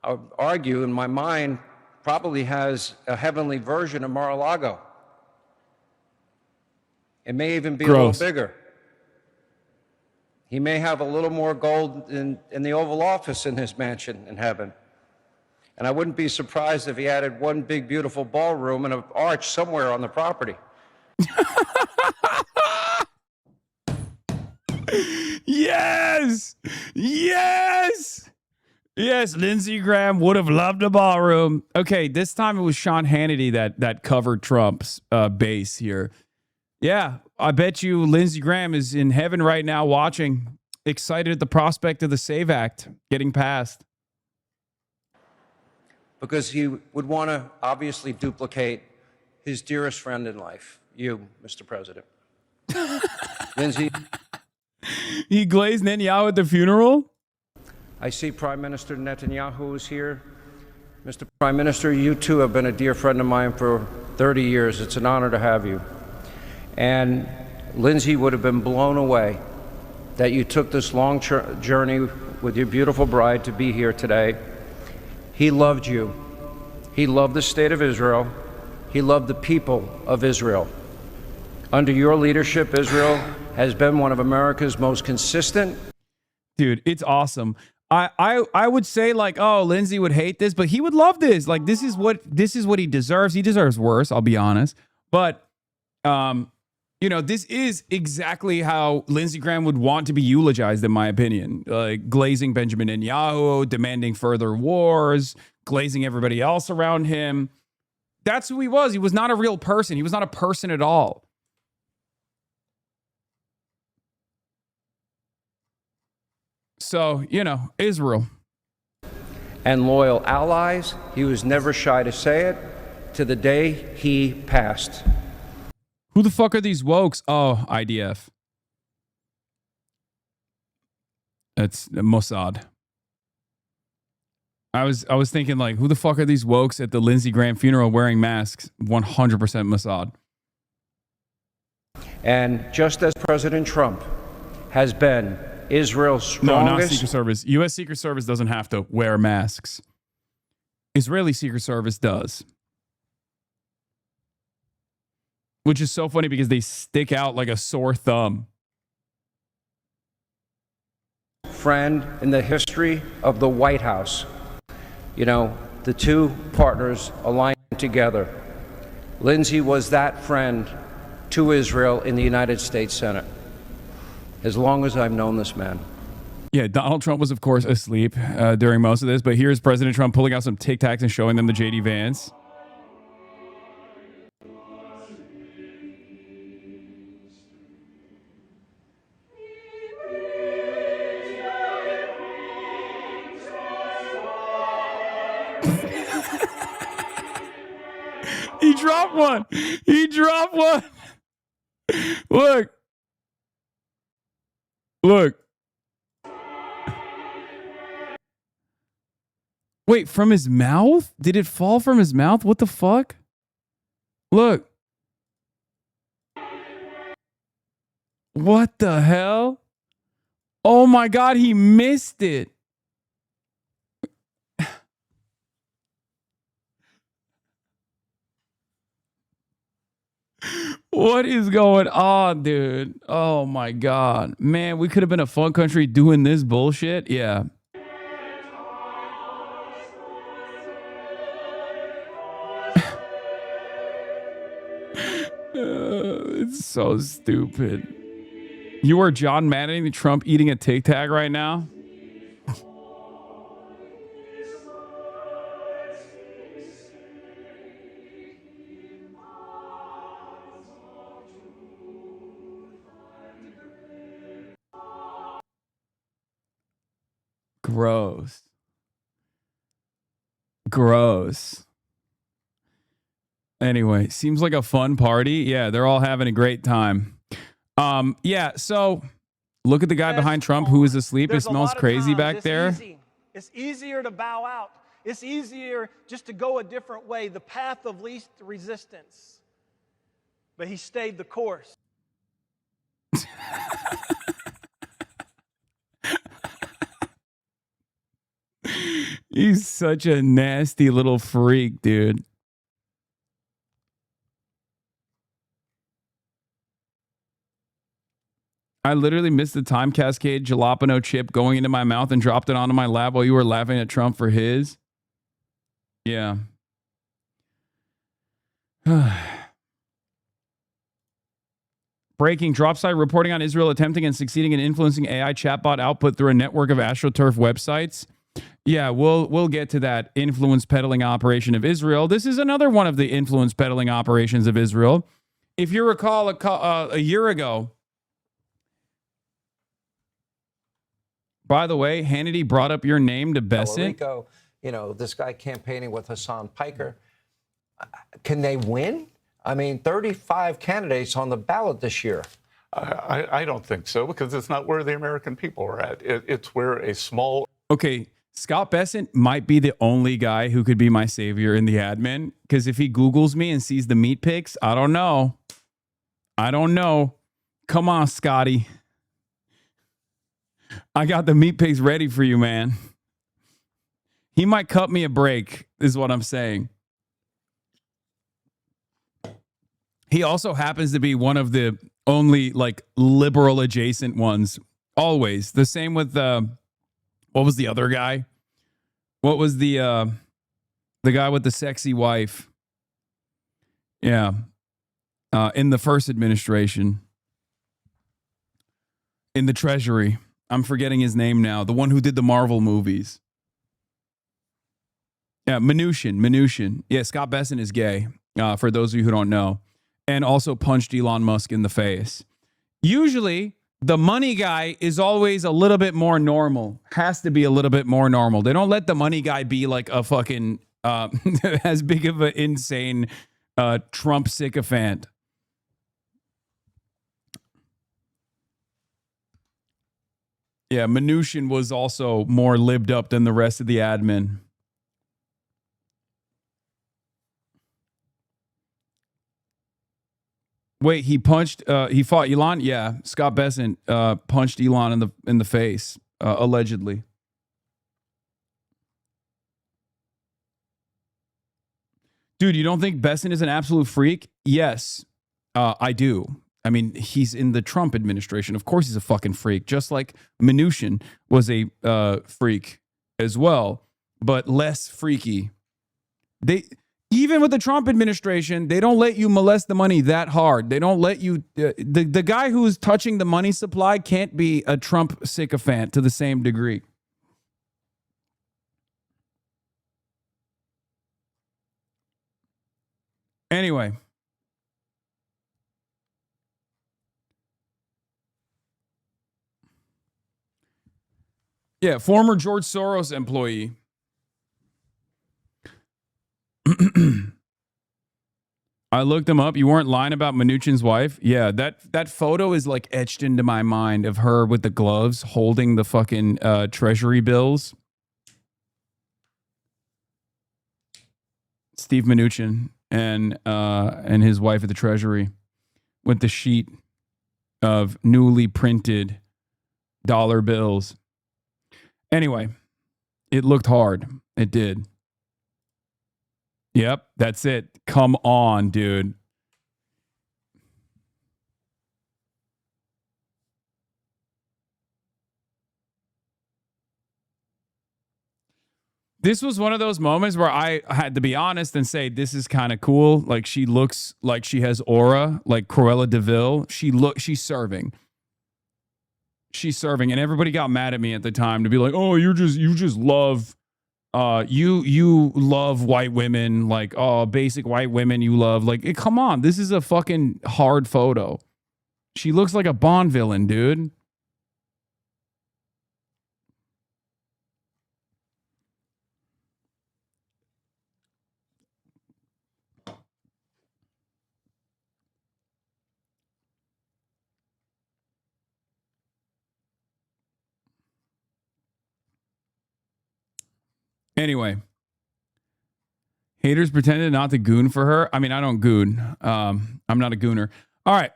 I would argue in my mind, probably has a heavenly version of Mar-a-Lago. It may even be a little bigger. He may have a little more gold in the Oval Office in his mansion in heaven. And I wouldn't be surprised if he added one big, beautiful ballroom and an arch somewhere on the property. Yes! Yes! Yes, Lindsey Graham would have loved a ballroom. Okay, this time it was Sean Hannity that covered Trump's base here. Yeah, I bet you Lindsey Graham is in heaven right now watching, excited at the prospect of the SAVE Act getting passed. Because he would want to obviously duplicate his dearest friend in life, you, Mr. President. Lindsey. He glazed Netanyahu at the funeral? I see Prime Minister Netanyahu is here. Mr. Prime Minister, you too have been a dear friend of mine for 30 years. It's an honor to have you. And Lindsey would have been blown away that you took this long journey with your beautiful bride to be here today. He loved you. He loved the state of Israel. He loved the people of Israel. Under your leadership, Israel has been one of America's most consistent. Dude, it's awesome. I would say like, oh, Lindsey would hate this, but he would love this. Like, this is what he deserves. He deserves worse, I'll be honest. But you know, this is exactly how Lindsey Graham would want to be eulogized, in my opinion. Like glazing Benjamin Netanyahu, demanding further wars, glazing everybody else around him. That's who he was. He was not a real person. He was not a person at all. So, you know, Israel. And loyal allies. He was never shy to say it to the day he passed. Who the fuck are these wokes? Oh, IDF. That's Mossad. I was thinking like, who the fuck are these wokes at the Lindsey Graham funeral wearing masks? 100% Mossad. And just as President Trump has been Israel's strongest... No, not Secret Service. U.S. Secret Service doesn't have to wear masks. Israeli Secret Service does. Which is so funny because they stick out like a sore thumb. Friend in the history of the White House. You know, the two partners aligned together. Lindsey was that friend to Israel in the United States Senate. As long as I've known this man. Yeah, Donald Trump was, of course, asleep during most of this, but here's President Trump pulling out some Tic Tacs and showing them the J.D. Vance. He dropped one. He dropped one. Look. Look. Wait, from his mouth? Did it fall from his mouth? What the fuck? Look. What the hell? Oh my God, he missed it. What is going on, dude? Oh my God. Man, we could have been a fun country doing this bullshit. Yeah. It's so stupid. You are John Madden Trump eating a Tic Tac right now? Gross. Gross. Anyway, seems like a fun party. Yeah, they're all having a great time. Yeah, so look at the guy behind Trump who is asleep. It smells crazy back there. It's easier to bow out. It's easier just to go a different way, the path of least resistance. But he stayed the course. He's such a nasty little freak, dude. I literally missed the Time Cascade jalapeno chip going into my mouth and dropped it onto my lap while you were laughing at Trump for his. Yeah. Breaking drop site reporting on Israel attempting and succeeding in influencing AI chatbot output through a network of AstroTurf websites. Yeah, we'll get to that influence peddling operation of Israel. This is another one of the influence peddling operations of Israel. If you recall, a year ago, by the way, Hannity brought up your name to Besant. You know, this guy campaigning with Hasan Piker. Can they win? I mean, 35 candidates on the ballot this year. I don't think so, because it's not where the American people are at. It's where a small... Okay, Scott Besant might be the only guy who could be my savior in the admin, because if he Googles me and sees the meat pics, I don't know. Come on, Scotty. I got the meat pics ready for you, man. He might cut me a break, is what I'm saying. He also happens to be one of the only like liberal adjacent ones. Always. The same with what was the other guy? What was the guy with the sexy wife? Yeah. In the first administration. In the Treasury. I'm forgetting his name now. The one who did the Marvel movies. Yeah, Mnuchin. Yeah, Scott Besant is gay, for those of you who don't know. And also punched Elon Musk in the face. Usually, the money guy is always a little bit more normal. Has to be a little bit more normal. They don't let the money guy be like a fucking, as big of an insane Trump sycophant. Yeah, Mnuchin was also more libbed up than the rest of the admin. Wait, he fought Elon? Yeah, Scott Besant punched Elon in the face, allegedly. Dude, you don't think Besant is an absolute freak? Yes, I do. I mean, he's in the Trump administration. Of course he's a fucking freak, just like Mnuchin was a freak as well, but less freaky. Even with the Trump administration, they don't let you molest the money that hard. They don't let you... the guy who's touching the money supply can't be a Trump sycophant to the same degree. Anyway. Yeah, former George Soros employee. I looked him up. You weren't lying about Mnuchin's wife? Yeah, that photo is like etched into my mind of her with the gloves holding the fucking treasury bills. Steve Mnuchin and his wife at the treasury with the sheet of newly printed dollar bills. Anyway, it looked hard. It did. Yep, that's it. Come on, dude. This was one of those moments where I had to be honest and say, this is kind of cool. Like, she looks like she has aura, like Cruella de Vil. She's serving. She's serving. And everybody got mad at me at the time to be like, oh, you just love... you love white women, like, oh, basic white women you love. Like, come on, this is a fucking hard photo. She looks like a Bond villain, dude. Anyway, haters pretended not to goon for her. I mean, I don't goon. I'm not a gooner. All right.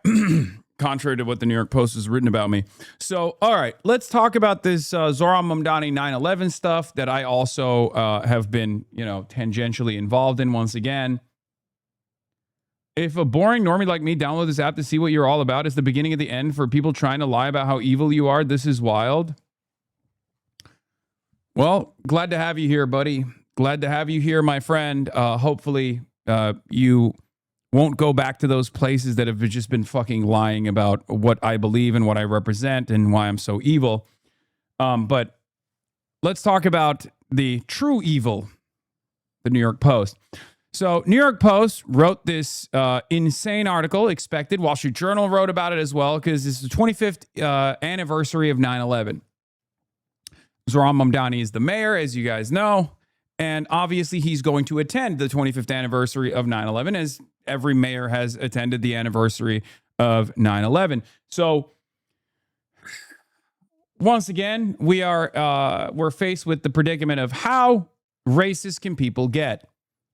Contrary to what the New York Post has written about me. So, all right, let's talk about this Zohran Mamdani 9/11 stuff that I also have been, tangentially involved in once again. If a boring normie like me download this app to see what you're all about, it's the beginning of the end for people trying to lie about how evil you are. This is wild. Well, glad to have you here, buddy. Glad to have you here, my friend. Hopefully, you won't go back to those places that have just been fucking lying about what I believe and what I represent and why I'm so evil. But let's talk about the true evil, the New York Post. So New York Post wrote this insane article, expected. Wall Street Journal wrote about it as well, because it's the 25th anniversary of 9/11. Zohran Mamdani is the mayor, as you guys know. And obviously, he's going to attend the 25th anniversary of 9/11, as every mayor has attended the anniversary of 9/11. So once again, we're faced with the predicament of how racist can people get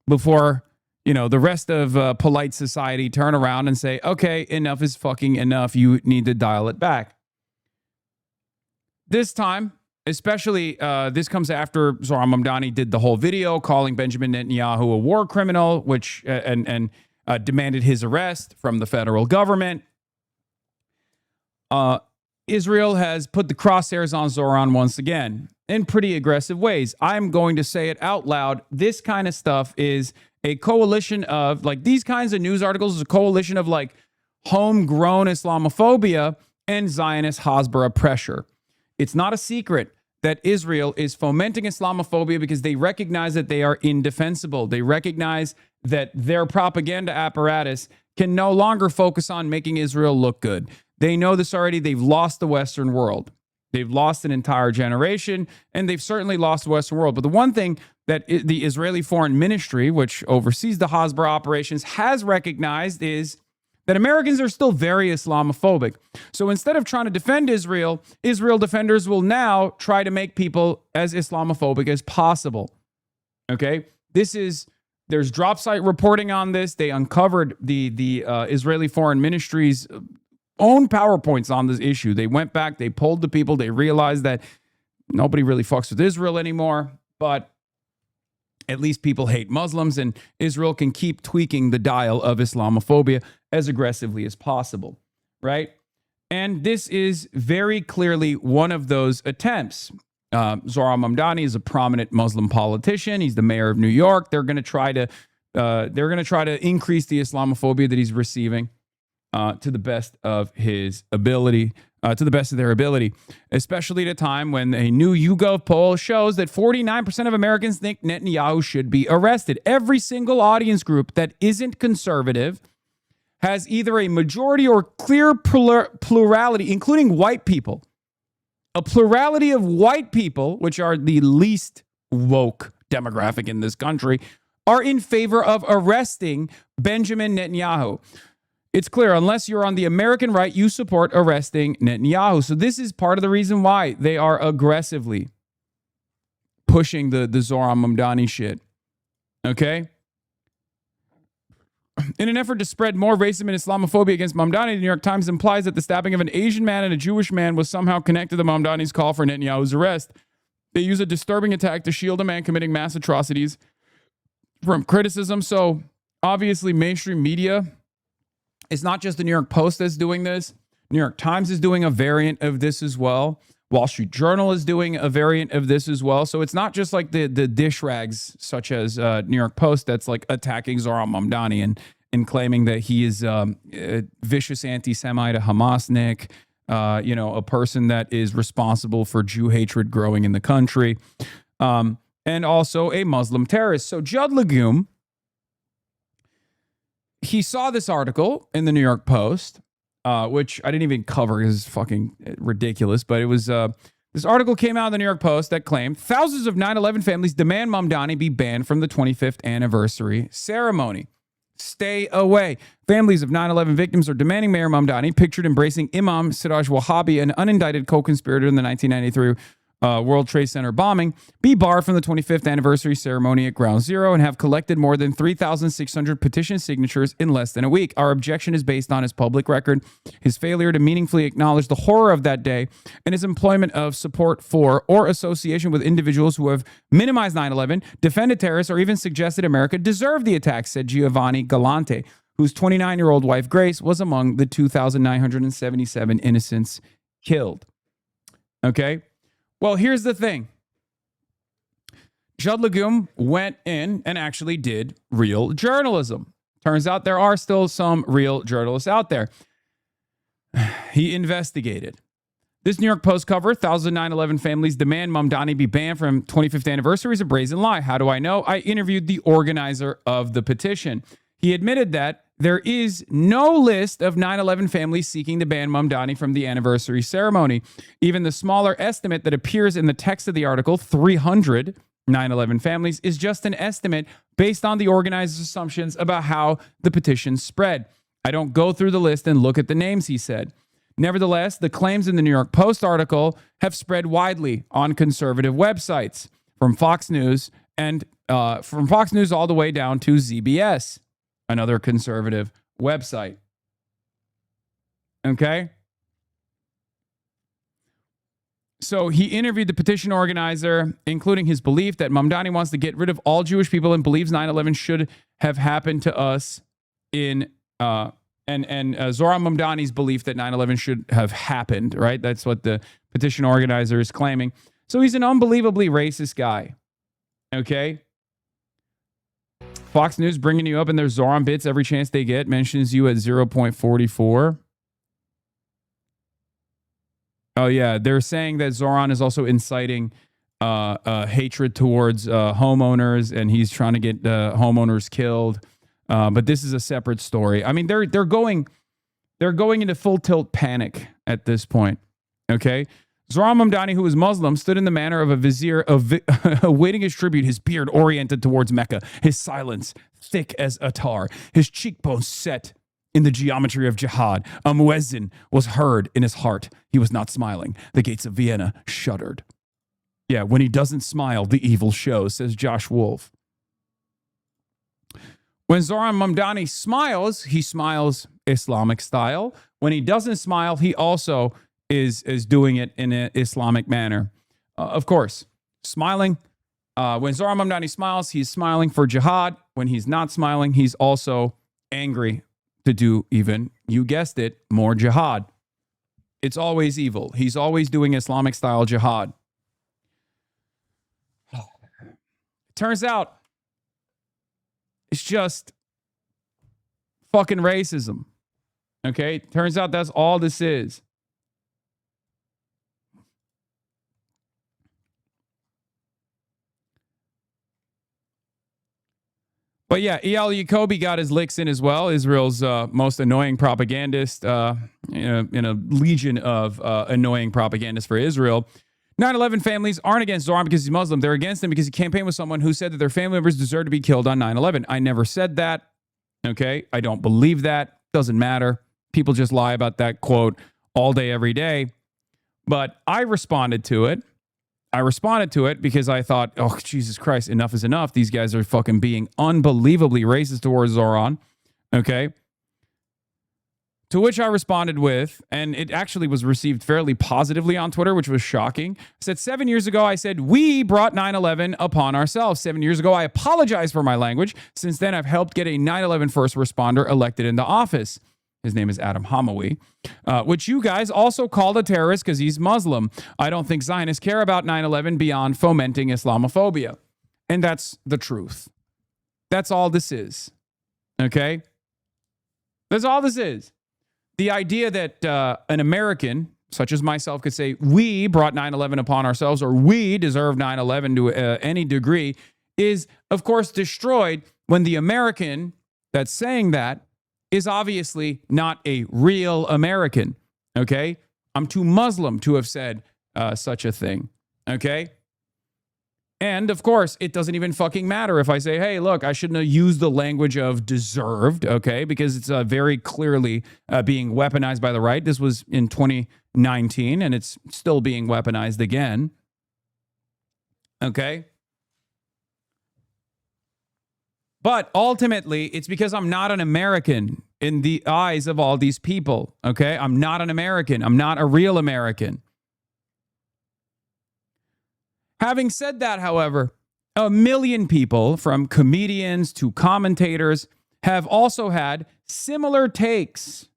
before, the rest of polite society turn around and say, okay, enough is fucking enough. You need to dial it back. This time, especially, this comes after Zohran Mamdani did the whole video calling Benjamin Netanyahu a war criminal, which and demanded his arrest from the federal government. Israel has put the crosshairs on Zohran once again in pretty aggressive ways. I'm going to say it out loud. This kind of stuff is a coalition of, these kinds of news articles is a coalition of, homegrown Islamophobia and Zionist Hasbara pressure. It's not a secret that Israel is fomenting Islamophobia because they recognize that they are indefensible. They recognize that their propaganda apparatus can no longer focus on making Israel look good. They know this already. They've lost the Western world. They've lost an entire generation, and they've certainly lost the Western world. But the one thing that the Israeli Foreign Ministry, which oversees the Hasbara operations, has recognized is that Americans are still very Islamophobic. So instead of trying to defend Israel, Israel defenders will now try to make people as Islamophobic as possible. Okay? There's drop site reporting on this. They uncovered the Israeli Foreign Ministry's own PowerPoints on this issue. They went back, they polled the people, they realized that nobody really fucks with Israel anymore, but at least people hate Muslims, and Israel can keep tweaking the dial of Islamophobia as aggressively as possible, right? And this is very clearly one of those attempts. Zohran Mamdani is a prominent Muslim politician. He's the mayor of New York. They're going to try to increase the Islamophobia that he's receiving to the best of his ability. To the best of their ability, especially at a time when a new YouGov poll shows that 49% of Americans think Netanyahu should be arrested. Every single audience group that isn't conservative has either a majority or clear plurality, including white people. A plurality of white people, which are the least woke demographic in this country, are in favor of arresting Benjamin Netanyahu. It's clear, unless you're on the American right, you support arresting Netanyahu. So this is part of the reason why they are aggressively pushing the Zohran Mamdani shit. Okay? In an effort to spread more racism and Islamophobia against Mamdani, the New York Times implies that the stabbing of an Asian man and a Jewish man was somehow connected to Mamdani's call for Netanyahu's arrest. They use a disturbing attack to shield a man committing mass atrocities from criticism. So obviously mainstream media, it's not just the New York Post that's doing this. New York Times is doing a variant of this as well. Wall Street Journal is doing a variant of this as well. So it's not just like the dish rags such as New York Post that's attacking Zohran Mamdani and claiming that he is a vicious anti-Semite, a Hamasnik, a person that is responsible for Jew hatred growing in the country, and also a Muslim terrorist. So Judd Legume, he saw this article in the New York Post, which I didn't even cover because it's fucking ridiculous. But it was this article came out in the New York Post that claimed thousands of 9/11 families demand Mamdani be banned from the 25th anniversary ceremony. Stay away. Families of 9/11 victims are demanding Mayor Mamdani, pictured embracing Imam Siraj Wahhabi, an unindicted co-conspirator in the 1993 World Trade Center bombing, be barred from the 25th anniversary ceremony at Ground Zero and have collected more than 3,600 petition signatures in less than a week. Our objection is based on his public record, his failure to meaningfully acknowledge the horror of that day, and his employment of support for or association with individuals who have minimized 9/11, defended terrorists, or even suggested America deserved the attack, said Giovanni Galante, whose 29-year-old wife, Grace, was among the 2,977 innocents killed. Okay? Well, here's the thing. Judd Legum went in and actually did real journalism. Turns out there are still some real journalists out there. He investigated. This New York Post cover, 1,000 9/11 families demand Mamdani be banned from 25th anniversary, is a brazen lie. How do I know? I interviewed the organizer of the petition. He admitted that there is no list of 9/11 families seeking to ban Mamdani from the anniversary ceremony. Even the smaller estimate that appears in the text of the article, 300 9/11 families, is just an estimate based on the organizer's assumptions about how the petition spread. I don't go through the list and look at the names, he said. Nevertheless, the claims in the New York Post article have spread widely on conservative websites, from Fox News and from Fox News all the way down to ZBS, another conservative website. Okay? So he interviewed the petition organizer, including his belief that Mamdani wants to get rid of all Jewish people and believes 9/11 should have happened to us in Zohran Mamdani's belief that 9/11 should have happened, right? That's what the petition organizer is claiming. So he's an unbelievably racist guy, okay? Fox News bringing you up in their Zohran bits every chance they get, mentions you at 0.44. Oh, yeah, they're saying that Zohran is also inciting hatred towards homeowners, and he's trying to get homeowners killed. But this is a separate story. I mean, they're going into full tilt panic at this point. Okay, Zohran Mamdani, who was Muslim, stood in the manner of a vizier awaiting his tribute. His beard oriented towards Mecca, his silence thick as attar, his cheekbones set in the geometry of jihad. A muezzin was heard in his heart. He was not smiling. The gates of Vienna shuddered. Yeah, when he doesn't smile, the evil shows, says Josh Wolf. When Zohran Mamdani smiles, he smiles Islamic style. When he doesn't smile, he also is doing it in an Islamic manner. Of course, smiling. When Zohran Mamdani smiles, he's smiling for jihad. When he's not smiling, he's also angry to do even, you guessed it, more jihad. It's always evil. He's always doing Islamic style jihad. Turns out, it's just fucking racism. Okay? Turns out that's all this is. But yeah, E.L. Jacoby got his licks in as well. Israel's most annoying propagandist in a legion of annoying propagandists for Israel. 9/11 families aren't against Zohran because he's Muslim. They're against him because he campaigned with someone who said that their family members deserve to be killed on 9/11. I never said that. Okay? I don't believe that. Doesn't matter. People just lie about that quote all day, every day. But I responded to it. Because I thought, oh, Jesus Christ, enough is enough. These guys are fucking being unbelievably racist towards Zohran. Okay? To which I responded with, and it actually was received fairly positively on Twitter, which was shocking. I said, 7 years ago, I said, we brought 9/11 upon ourselves. 7 years ago, I apologized for my language. Since then, I've helped get a 9/11 first responder elected into office. His name is Adam Hamawi, which you guys also called a terrorist because he's Muslim. I don't think Zionists care about 9/11 beyond fomenting Islamophobia. And that's the truth. That's all this is. Okay? That's all this is. The idea that an American, such as myself, could say, we brought 9/11 upon ourselves, or we deserve 9/11 to any degree, is, of course, destroyed when the American that's saying that is obviously not a real American, okay? I'm too Muslim to have said such a thing, okay? And, of course, it doesn't even fucking matter if I say, hey, look, I shouldn't have used the language of deserved, okay? Because it's very clearly being weaponized by the right. This was in 2019, and it's still being weaponized again, okay? But ultimately, it's because I'm not an American in the eyes of all these people, okay? I'm not an American. I'm not a real American. Having said that, however, 1 million people, from comedians to commentators, have also had similar takes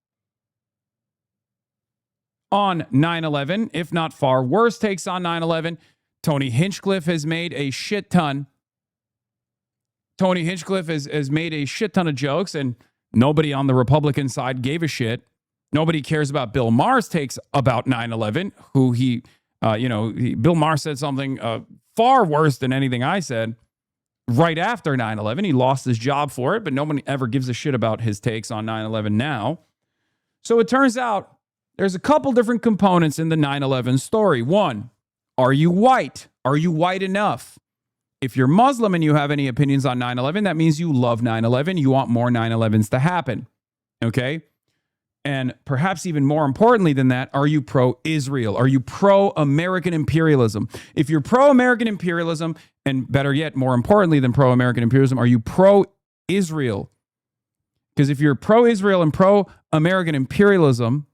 on 9/11, if not far worse takes on 9/11. Tony Hinchcliffe has made a shit ton. Tony Hinchcliffe has made a shit ton of jokes, and nobody on the Republican side gave a shit. Nobody cares about Bill Maher's takes about 9/11, who Bill Maher said something far worse than anything I said right after 9/11. He lost his job for it, but nobody ever gives a shit about his takes on 9/11 now. So it turns out there's a couple different components in the 9/11 story. One, are you white? Are you white enough? If you're Muslim and you have any opinions on 9/11, that means you love 9/11. You want more 9/11s to happen. Okay? And perhaps even more importantly than that, are you pro-Israel? Are you pro-American imperialism? If you're pro-American imperialism, and better yet, more importantly than pro-American imperialism, are you pro-Israel? Because if you're pro-Israel and pro-American imperialism,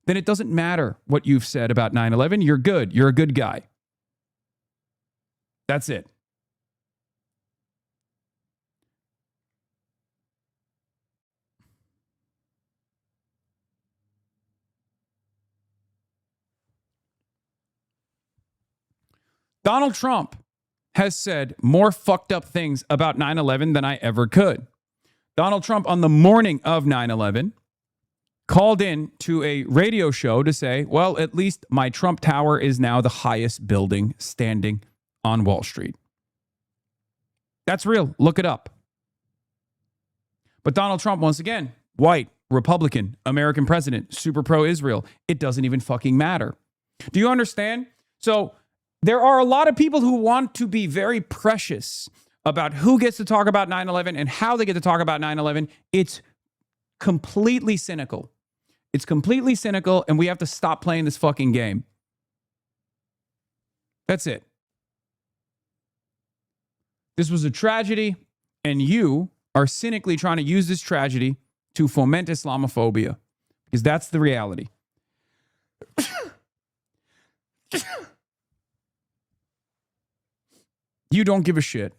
then it doesn't matter what you've said about 9/11. You're good. You're a good guy. That's it. Donald Trump has said more fucked up things about 9/11 than I ever could. Donald Trump, on the morning of 9/11, called in to a radio show to say, well, at least my Trump Tower is now the highest building standing on Wall Street. That's real. Look it up. But Donald Trump, once again, white, Republican, American president, super pro-Israel. It doesn't even fucking matter. Do you understand? So there are a lot of people who want to be very precious about who gets to talk about 9/11 and how they get to talk about 9/11. It's completely cynical. It's completely cynical, and we have to stop playing this fucking game. That's it. This was a tragedy, and you are cynically trying to use this tragedy to foment Islamophobia, because that's the reality. You don't give a shit.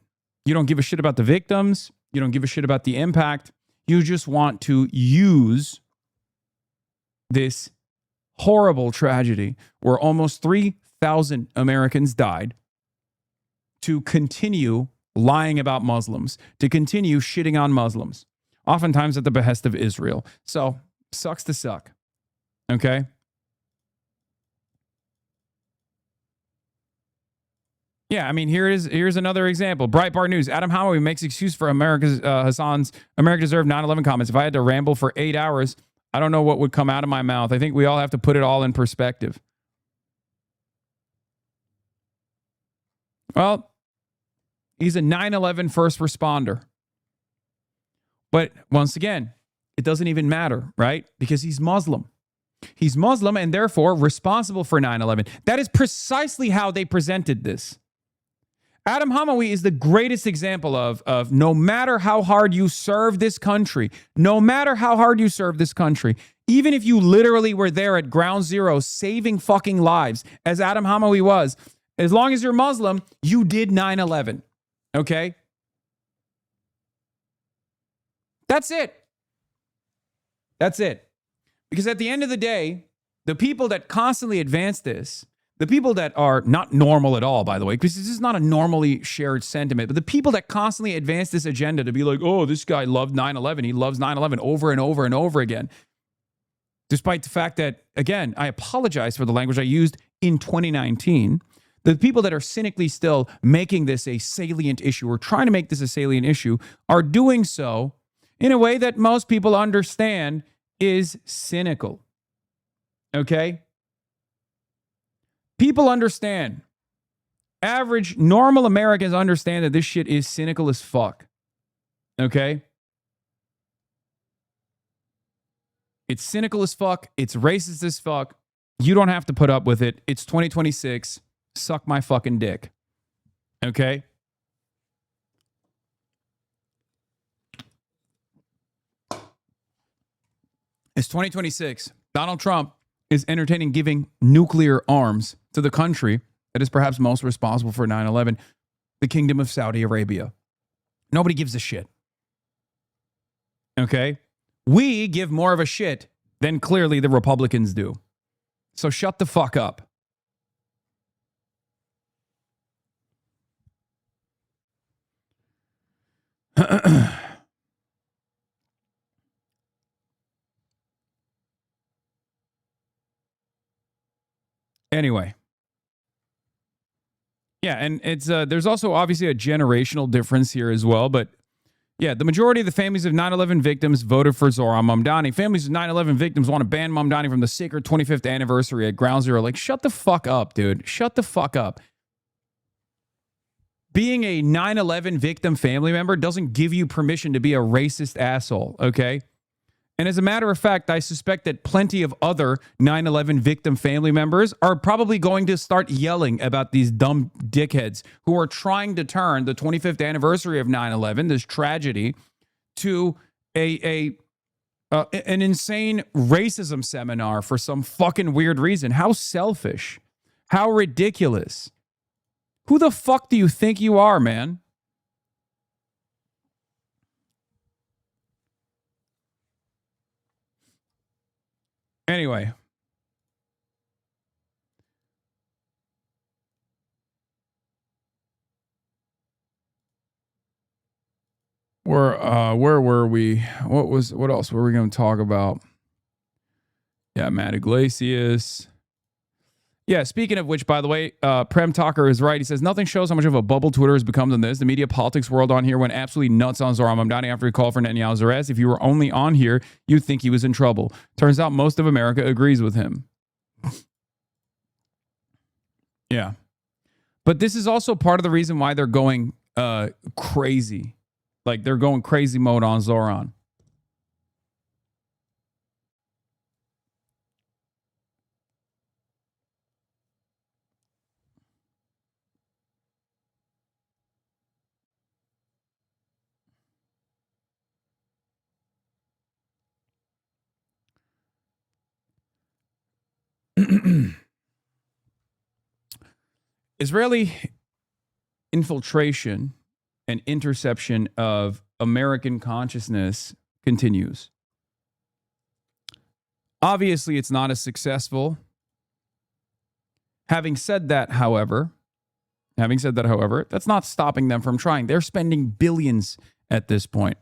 You don't give a shit about the victims. You don't give a shit about the impact. You just want to use this horrible tragedy where almost 3,000 Americans died to continue lying about Muslims, to continue shitting on Muslims, oftentimes at the behest of Israel. So, sucks to suck. Okay? Yeah, I mean, here's another example. Breitbart News. Adam HasanAbi makes excuse for Hasan's America Deserved 9/11 comments. If I had to ramble for 8 hours, I don't know what would come out of my mouth. I think we all have to put it all in perspective. Well, he's a 9/11 first responder. But once again, it doesn't even matter, right? Because he's Muslim. He's Muslim and therefore responsible for 9/11. That is precisely how they presented this. Adam HasanAbi is the greatest example of no matter how hard you serve this country, even if you literally were there at ground zero saving fucking lives, as Adam HasanAbi was, as long as you're Muslim, you did 9/11. Okay? That's it. That's it. Because at the end of the day, the people that constantly advance this, the people that are not normal at all, by the way, because this is not a normally shared sentiment, but the people that constantly advance this agenda to be like, oh, this guy loved 9/11. He loves 9/11 over and over and over again. Despite the fact that, again, I apologize for the language I used in 2019. The people that are cynically still making this a salient issue or trying to make this a salient issue are doing so in a way that most people understand is cynical. Okay? People understand. Average, normal Americans understand that this shit is cynical as fuck. Okay? It's cynical as fuck. It's racist as fuck. You don't have to put up with it. It's 2026. Suck my fucking dick. Okay? It's 2026. Donald Trump is entertaining giving nuclear arms to the country that is perhaps most responsible for 9/11, the Kingdom of Saudi Arabia. Nobody gives a shit. Okay? We give more of a shit than clearly the Republicans do. So shut the fuck up. Anyway. Yeah, and it's there's also obviously a generational difference here as well, but yeah, the majority of the families of 9/11 victims voted for Zohran Mamdani. Families of 9/11 victims want to ban Mamdani from the sacred 25th anniversary at Ground Zero. Like, shut the fuck up, dude. Shut the fuck up. Being a 9/11 victim family member doesn't give you permission to be a racist asshole, okay? And as a matter of fact, I suspect that plenty of other 9/11 victim family members are probably going to start yelling about these dumb dickheads who are trying to turn the 25th anniversary of 9/11, this tragedy, to an insane racism seminar for some fucking weird reason. How selfish. How ridiculous. Who the fuck do you think you are, man? Anyway. Where were we? What else were we going to talk about? Yeah, Matt Iglesias. Yeah, speaking of which, by the way, Prem Talker is right. He says, nothing shows how much of a bubble Twitter has become than this. The media politics world on here went absolutely nuts on Zohran Mamdani after he called for Netanyahu's arrest. If you were only on here, you'd think he was in trouble. Turns out most of America agrees with him. Yeah. But this is also part of the reason why they're going crazy. Like, they're going crazy mode on Zohran. Israeli infiltration and interception of American consciousness continues. Obviously, it's not as successful. Having said that, however, that's not stopping them from trying. They're spending billions at this point.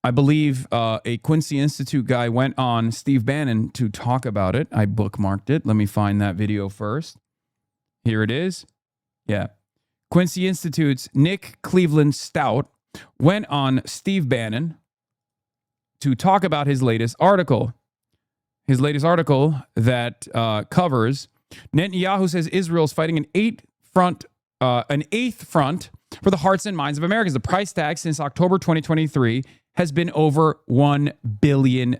I believe a Quincy Institute guy went on Steve Bannon to talk about it. I bookmarked it. Let me find that video first. Here it is. Yeah. Quincy Institute's Nick Cleveland Stout went on Steve Bannon to talk about his latest article. His latest article that covers Netanyahu says Israel's fighting an eighth front for the hearts and minds of Americans. The price tag since October 2023 has been over $1 billion.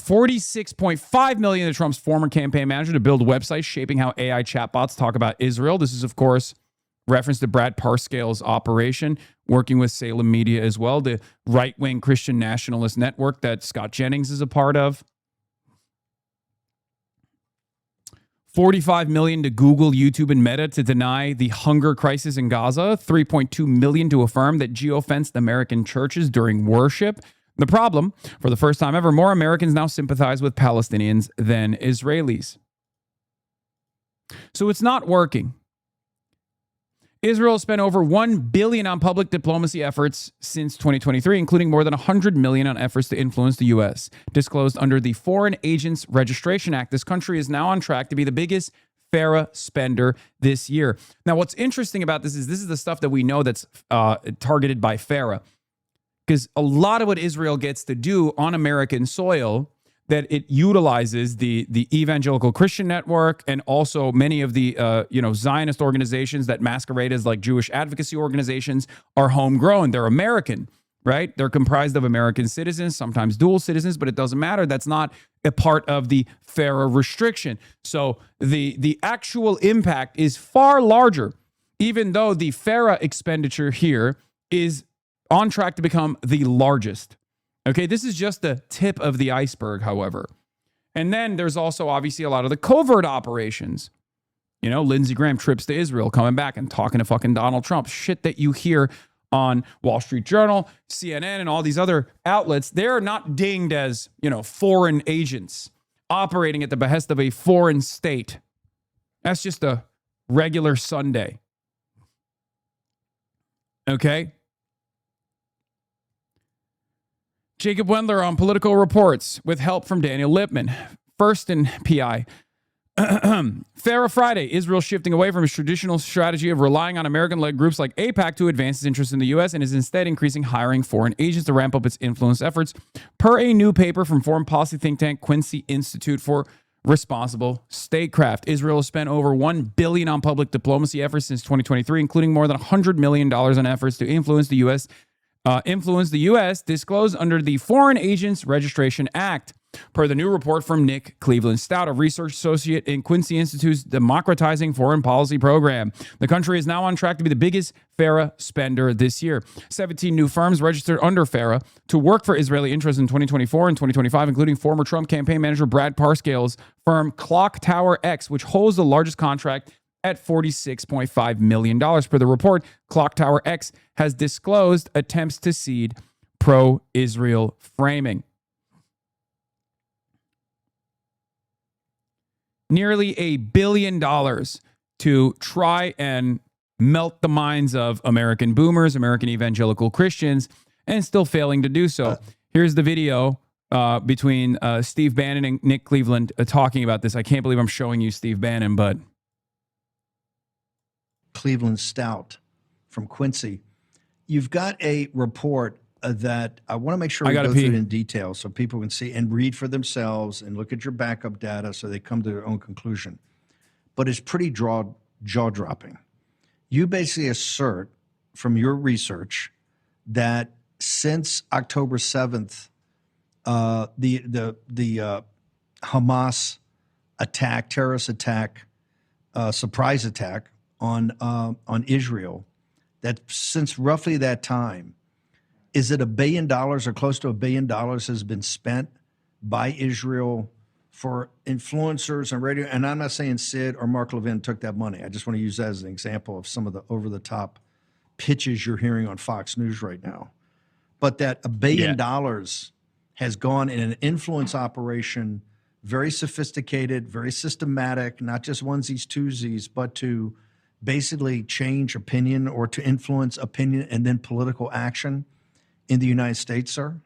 $46.5 million to Trump's former campaign manager to build websites shaping how AI chatbots talk about Israel. This is, of course, reference to Brad Parscale's operation, working with Salem Media as well, the right-wing Christian nationalist network that Scott Jennings is a part of. $45 million to Google, YouTube, and Meta to deny the hunger crisis in Gaza. $3.2 million to affirm that geofenced American churches during worship. The problem, for the first time ever, more Americans now sympathize with Palestinians than Israelis. So it's not working. Israel spent over $1 billion on public diplomacy efforts since 2023, including more than $100 million on efforts to influence the U.S. Disclosed under the Foreign Agents Registration Act, this country is now on track to be the biggest FARA spender this year. Now, what's interesting about this is the stuff that we know that's targeted by FARA. Because a lot of what Israel gets to do on American soil, that it utilizes the evangelical Christian network and also many of the Zionist organizations that masquerade as like Jewish advocacy organizations, are homegrown. They're American, right? They're comprised of American citizens, sometimes dual citizens, but it doesn't matter. That's not a part of the FARA restriction. So the actual impact is far larger, even though the FARA expenditure here is on track to become the largest. Okay, this is just the tip of the iceberg, however. And then there's also obviously a lot of the covert operations. You know, Lindsey Graham trips to Israel, coming back and talking to fucking Donald Trump. Shit that you hear on Wall Street Journal, CNN, and all these other outlets. They're not dinged as, foreign agents operating at the behest of a foreign state. That's just a regular Sunday. Okay. Jacob Wendler on Political Reports with help from Daniel Lippman. First in PI. Farah Friday, Israel shifting away from its traditional strategy of relying on American-led groups like AIPAC to advance its interests in the U.S. and is instead increasing hiring foreign agents to ramp up its influence efforts, per a new paper from foreign policy think tank Quincy Institute for Responsible Statecraft. Israel has spent over $1 billion on public diplomacy efforts since 2023, including more than $100 million on efforts to influence the U.S. disclosed under the Foreign Agents Registration Act. Per the new report from Nick Cleveland Stout, a research associate in Quincy Institute's Democratizing Foreign Policy Program. The country is now on track to be the biggest FARA spender this year. 17 new firms registered under FARA to work for Israeli interests in 2024 and 2025, including former Trump campaign manager Brad Parscale's firm Clock Tower X, which holds the largest contract at $46.5 million. Per the report, Clock Tower X has disclosed attempts to seed pro-Israel framing. Nearly $1 billion to try and melt the minds of American boomers, American evangelical Christians, and still failing to do so. Here's the video between Steve Bannon and Nick Cleveland talking about this. I can't believe I'm showing you Steve Bannon, but... Cleveland Stout from Quincy. You've got a report that I want to make sure we go through it in detail so people can see and read for themselves and look at your backup data so they come to their own conclusion. But it's pretty jaw-dropping. You basically assert from your research that since October 7th, the Hamas attack, terrorist attack, surprise attack on Israel, that since roughly that time, is it $1 billion or close to $1 billion has been spent by Israel for influencers and radio? And I'm not saying Sid or Mark Levin took that money. I just want to use that as an example of some of the over-the-top pitches you're hearing on Fox News right now. But that $1 billion has gone in an influence operation, very sophisticated, very systematic, not just onesies, twosies, but to basically change opinion or to influence opinion and then political action in the United States, sir?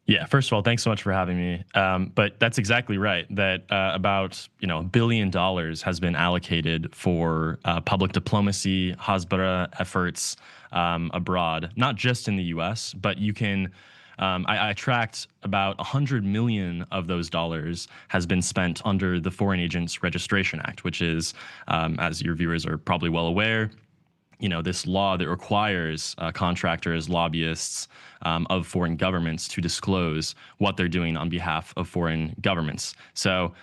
Yeah, first of all, thanks so much for having me. But that's exactly right, that about $1 billion has been allocated for public diplomacy, Hasbara efforts abroad, not just in the U.S., but you can... I tracked about $100 million of those dollars has been spent under the Foreign Agents Registration Act, which is, as your viewers are probably well aware, this law that requires contractors, lobbyists of foreign governments to disclose what they're doing on behalf of foreign governments. So,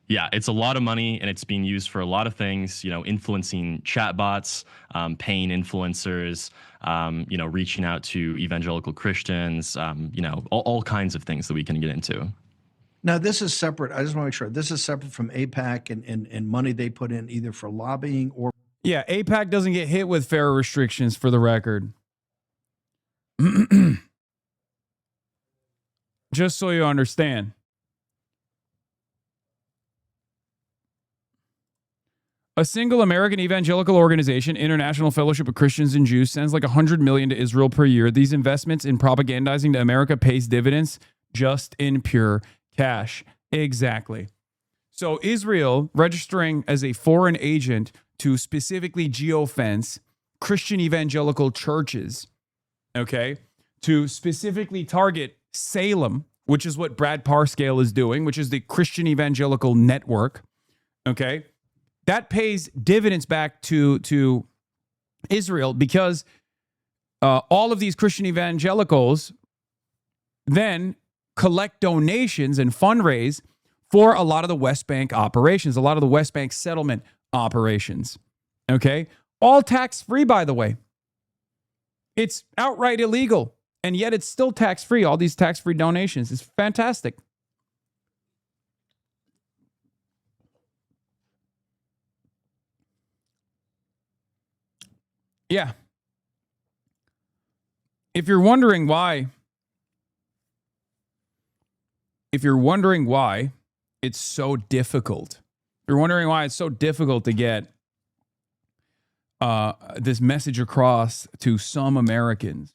yeah, it's a lot of money, and it's being used for a lot of things, influencing chatbots, paying influencers, reaching out to evangelical Christians, all kinds of things that we can get into. Now, this is separate. I just want to make sure. This is separate from AIPAC and money they put in either for lobbying or... Yeah, AIPAC doesn't get hit with FARA restrictions, for the record. Just so you understand. A single American evangelical organization, International Fellowship of Christians and Jews, sends like $100 million to Israel per year. These investments in propagandizing to America pays dividends just in pure cash. Exactly. So Israel registering as a foreign agent to specifically geofence Christian evangelical churches, okay, to specifically target Salem, which is what Brad Parscale is doing, which is the Christian evangelical network, okay, that pays dividends back to Israel because all of these Christian evangelicals then collect donations and fundraise for a lot of the West Bank operations, a lot of the West Bank settlement operations, okay? All tax-free, by the way. It's outright illegal, and yet it's still tax-free, all these tax-free donations. It's fantastic. Yeah. If you're wondering why it's so difficult, to get this message across to some Americans.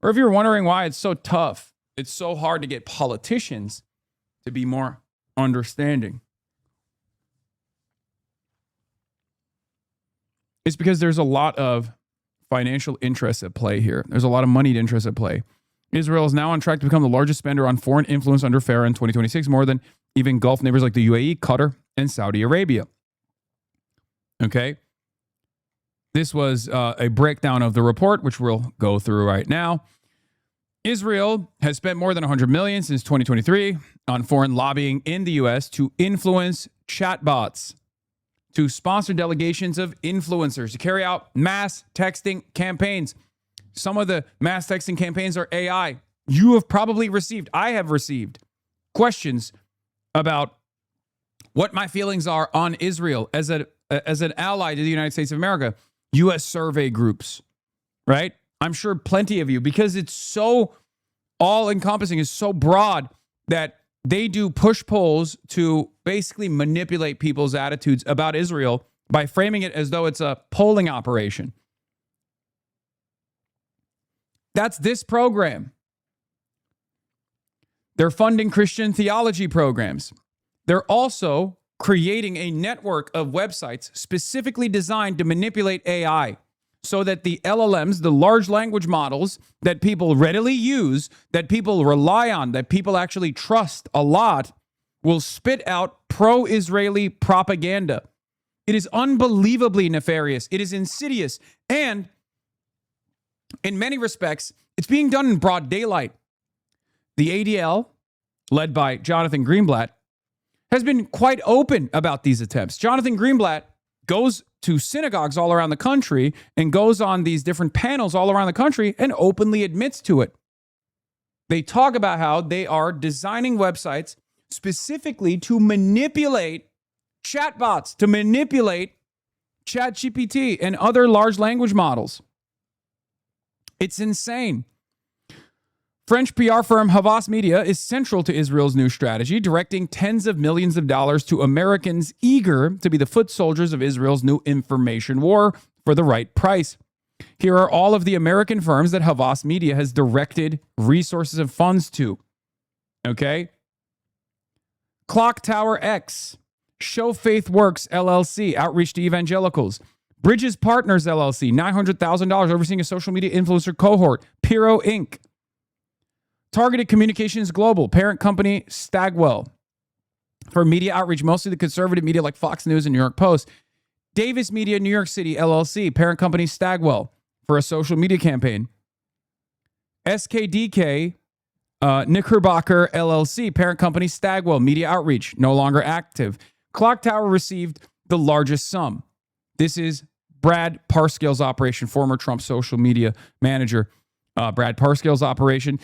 Or if you're wondering why it's so tough, it's so hard to get politicians to be more understanding, it's because there's a lot of financial interests at play here. There's a lot of moneyed interests at play. Israel is now on track to become the largest spender on foreign influence under FARA in 2026, more than even Gulf neighbors like the UAE, Qatar, and Saudi Arabia. Okay? This was a breakdown of the report, which we'll go through right now. Israel has spent more than $100 million since 2023 on foreign lobbying in the U.S. to influence chatbots, to sponsor delegations of influencers, to carry out mass texting campaigns. Some of the mass texting campaigns are AI. You have probably received, I have received, questions about what my feelings are on Israel as an ally to the United States of America. U.S. survey groups, right? I'm sure plenty of you, because it's so all-encompassing, it's so broad that they do push polls to basically manipulate people's attitudes about Israel by framing it as though it's a polling operation. That's this program. They're funding Christian theology programs. They're also creating a network of websites specifically designed to manipulate AI so that the LLMs, the large language models that people readily use, that people rely on, that people actually trust a lot, will spit out pro-Israeli propaganda. It is unbelievably nefarious. It is insidious. And in many respects, it's being done in broad daylight. The ADL, led by Jonathan Greenblatt, has been quite open about these attempts. Jonathan Greenblatt goes to synagogues all around the country and goes on these different panels all around the country and openly admits to it. They talk about how they are designing websites specifically to manipulate chatbots, to manipulate ChatGPT and other large language models. It's insane. French PR firm Havas Media is central to Israel's new strategy, directing tens of millions of dollars to Americans eager to be the foot soldiers of Israel's new information war for the right price. Here are all of the American firms that Havas Media has directed resources and funds to. Okay? Clock Tower X, Show Faith Works LLC, outreach to evangelicals. Bridges Partners LLC, $900,000, overseeing a social media influencer cohort. Piro Inc. Targeted Communications Global, parent company Stagwell, for media outreach, mostly the conservative media like Fox News and New York Post. Davis Media New York City LLC, parent company Stagwell, for a social media campaign. SKDK Knickerbocker LLC, parent company Stagwell, media outreach, no longer active. Clock Tower received the largest sum. This is Brad Parscale's operation, former Trump social media manager. Brad Parscale's operation.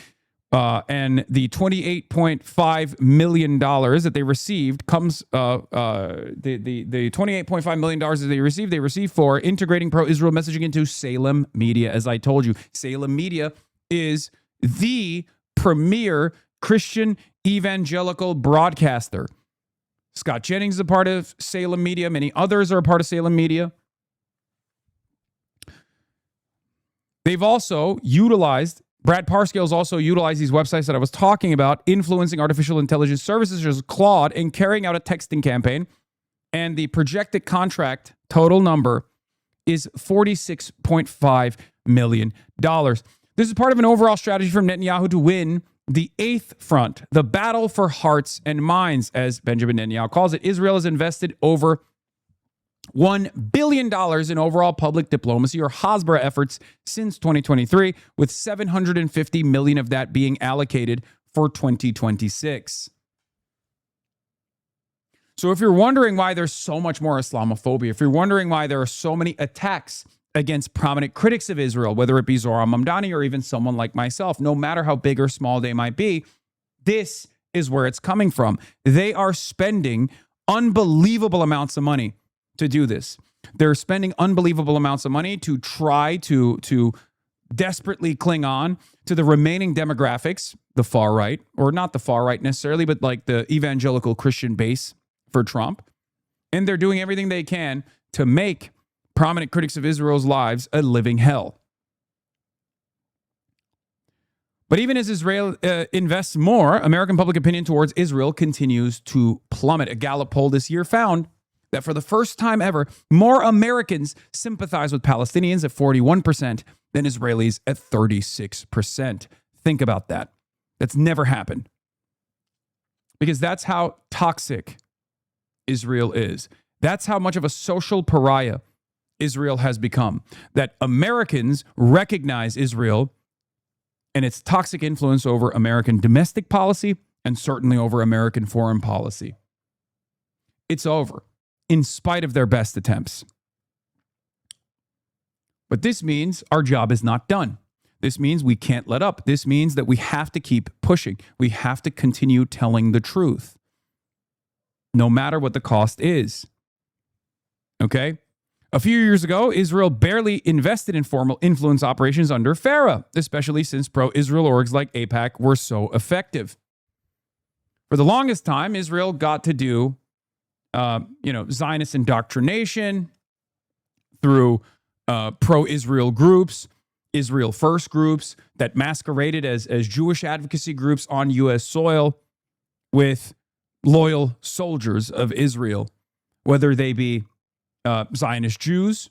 And the $28.5 million that they received comes, the $28.5 million that they received for integrating pro-Israel messaging into Salem Media. As I told you, Salem Media is the premier Christian evangelical broadcaster. Scott Jennings is a part of Salem Media. Many others are a part of Salem Media. They've also utilized, Brad Parscale's also utilized these websites that I was talking about, influencing artificial intelligence services such as Claude and carrying out a texting campaign. And the projected contract total number is $46.5 million. This is part of an overall strategy from Netanyahu to win the eighth front, the battle for hearts and minds, as Benjamin Netanyahu calls it. Israel has invested over $1 billion in overall public diplomacy or Hasbara efforts since 2023, with $750 million of that being allocated for 2026. So if you're wondering why there's so much more Islamophobia, if you're wondering why there are so many attacks against prominent critics of Israel, whether it be Zohar Mamdani or even someone like myself, no matter how big or small they might be, this is where it's coming from. They are spending unbelievable amounts of money to do this. They're spending unbelievable amounts of money to try to desperately cling on to the remaining demographics, the far right, or not the far right necessarily, but like the evangelical Christian base for Trump. And they're doing everything they can to make prominent critics of Israel's lives a living hell. But even as Israel invests more, American public opinion towards Israel continues to plummet. A Gallup poll this year found that for the first time ever, more Americans sympathize with Palestinians at 41% than Israelis at 36%. Think about that. That's never happened. Because that's how toxic Israel is. That's how much of a social pariah Israel has become. That Americans recognize Israel and its toxic influence over American domestic policy and certainly over American foreign policy. It's over, in spite of their best attempts. But this means our job is not done. This means we can't let up. This means that we have to keep pushing. We have to continue telling the truth, no matter what the cost is. Okay? A few years ago, Israel barely invested in formal influence operations under Farah, especially since pro-Israel orgs like AIPAC were so effective. For the longest time, Israel got to do, Zionist indoctrination through pro-Israel groups, Israel First groups that masqueraded as Jewish advocacy groups on U.S. soil with loyal soldiers of Israel, whether they be Zionist Jews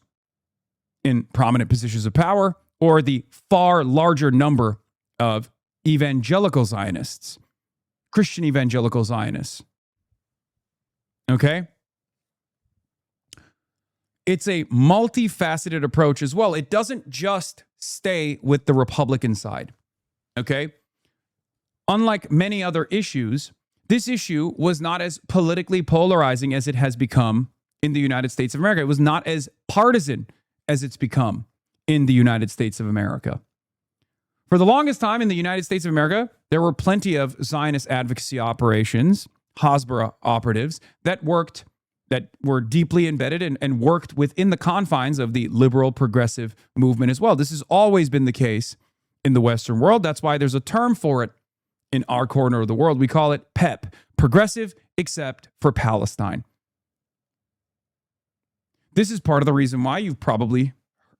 in prominent positions of power or the far larger number of evangelical Zionists, Christian evangelical Zionists. Okay? It's a multifaceted approach as well. It doesn't just stay with the Republican side. Okay? Unlike many other issues, this issue was not as politically polarizing as it has become in the United States of America. It was not as partisan as it's become in the United States of America. For the longest time in the United States of America, there were plenty of Zionist advocacy operations, Hasbara operatives, that were deeply embedded and worked within the confines of the liberal progressive movement as well. This has always been the case in the Western world. That's why there's a term for it in our corner of the world. We call it PEP, Progressive Except for Palestine. This is part of the reason why you've probably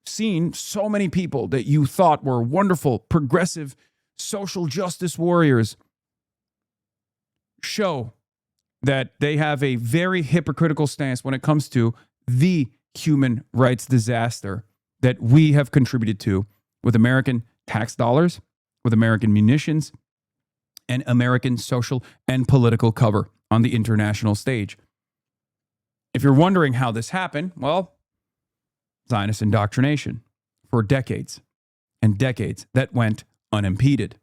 seen so many people that you thought were wonderful, progressive, social justice warriors show that they have a very hypocritical stance when it comes to the human rights disaster that we have contributed to with American tax dollars, with American munitions, and American social and political cover on the international stage. If you're wondering how this happened, well, Zionist indoctrination for decades and decades that went unimpeded.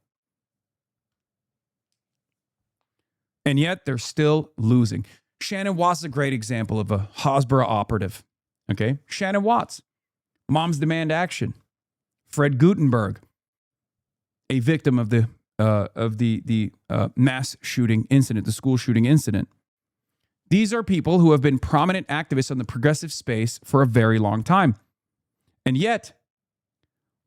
And yet they're still losing. Shannon Watts is a great example of a Hasbara operative. Okay, Shannon Watts, Moms Demand Action. Fred Gutenberg, a victim of the mass shooting incident, the school shooting incident. These are people who have been prominent activists on the progressive space for a very long time. And yet,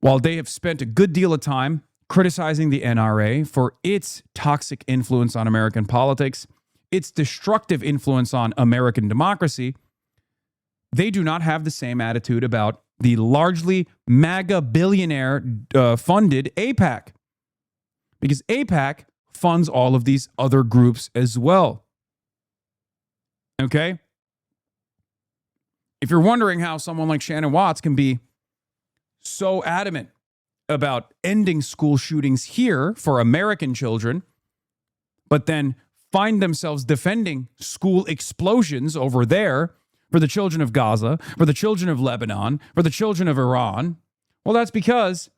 while they have spent a good deal of time criticizing the NRA for its toxic influence on American politics, its destructive influence on American democracy, they do not have the same attitude about the largely MAGA billionaire funded AIPAC. Because AIPAC funds all of these other groups as well. Okay? If you're wondering how someone like Shannon Watts can be so adamant about ending school shootings here for American children, but then find themselves defending school explosions over there for the children of Gaza, for the children of Lebanon, for the children of Iran, well, that's because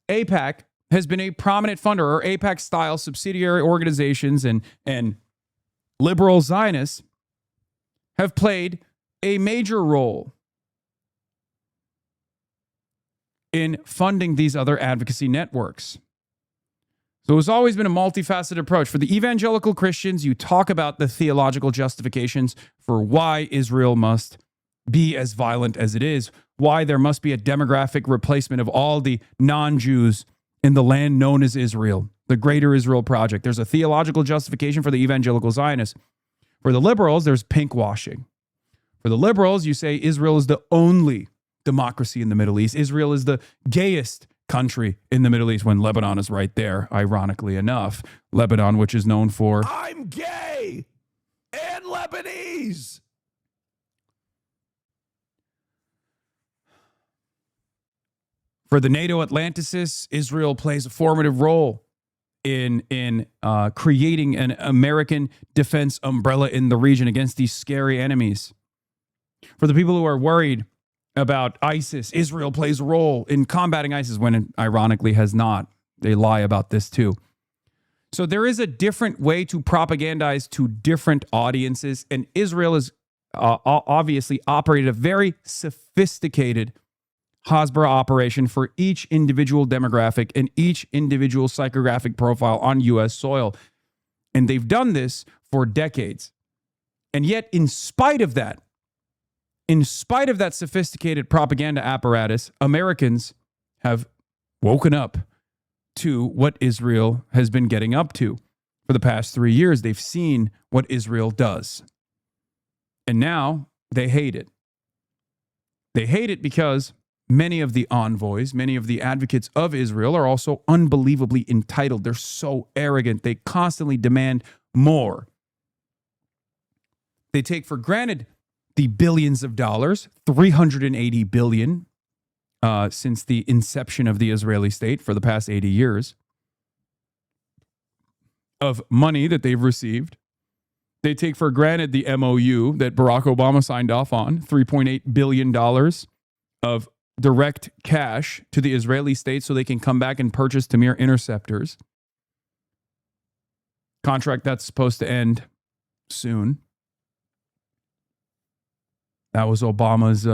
AIPAC has been a prominent funder, or AIPAC-style subsidiary organizations and liberal Zionists have played a major role in funding these other advocacy networks. So it's always been a multifaceted approach. For the evangelical Christians, you talk about the theological justifications for why Israel must be as violent as it is, why there must be a demographic replacement of all the non-Jews in the land known as Israel, the Greater Israel Project. There's a theological justification for the evangelical Zionists. For the liberals, there's pink washing. For the liberals, you say Israel is the only democracy in the Middle East. Israel is the gayest country in the Middle East, when Lebanon is right there, ironically enough. Lebanon, which is known for... I'm gay and Lebanese. For the NATO Atlanticist, Israel plays a formative role in creating an American defense umbrella in the region against these scary enemies. For the people who are worried about ISIS, Israel plays a role in combating ISIS when it ironically has not. They lie about this too. So there is a different way to propagandize to different audiences, and Israel has obviously operated a very sophisticated Hasbara operation for each individual demographic and each individual psychographic profile on U.S. soil. And they've done this for decades. And yet, in spite of that sophisticated propaganda apparatus, Americans have woken up to what Israel has been getting up to. For the past 3 years, they've seen what Israel does. And now they hate it. They hate it because many of the envoys, many of the advocates of Israel are also unbelievably entitled. They're so arrogant. They constantly demand more. They take for granted the billions of dollars, $380 billion since the inception of the Israeli state for the past 80 years of money that they've received. They take for granted the MOU that Barack Obama signed off on, $3.8 billion of direct cash to the Israeli state so they can come back and purchase Tamir interceptors. Contract that's supposed to end soon. That was Obama's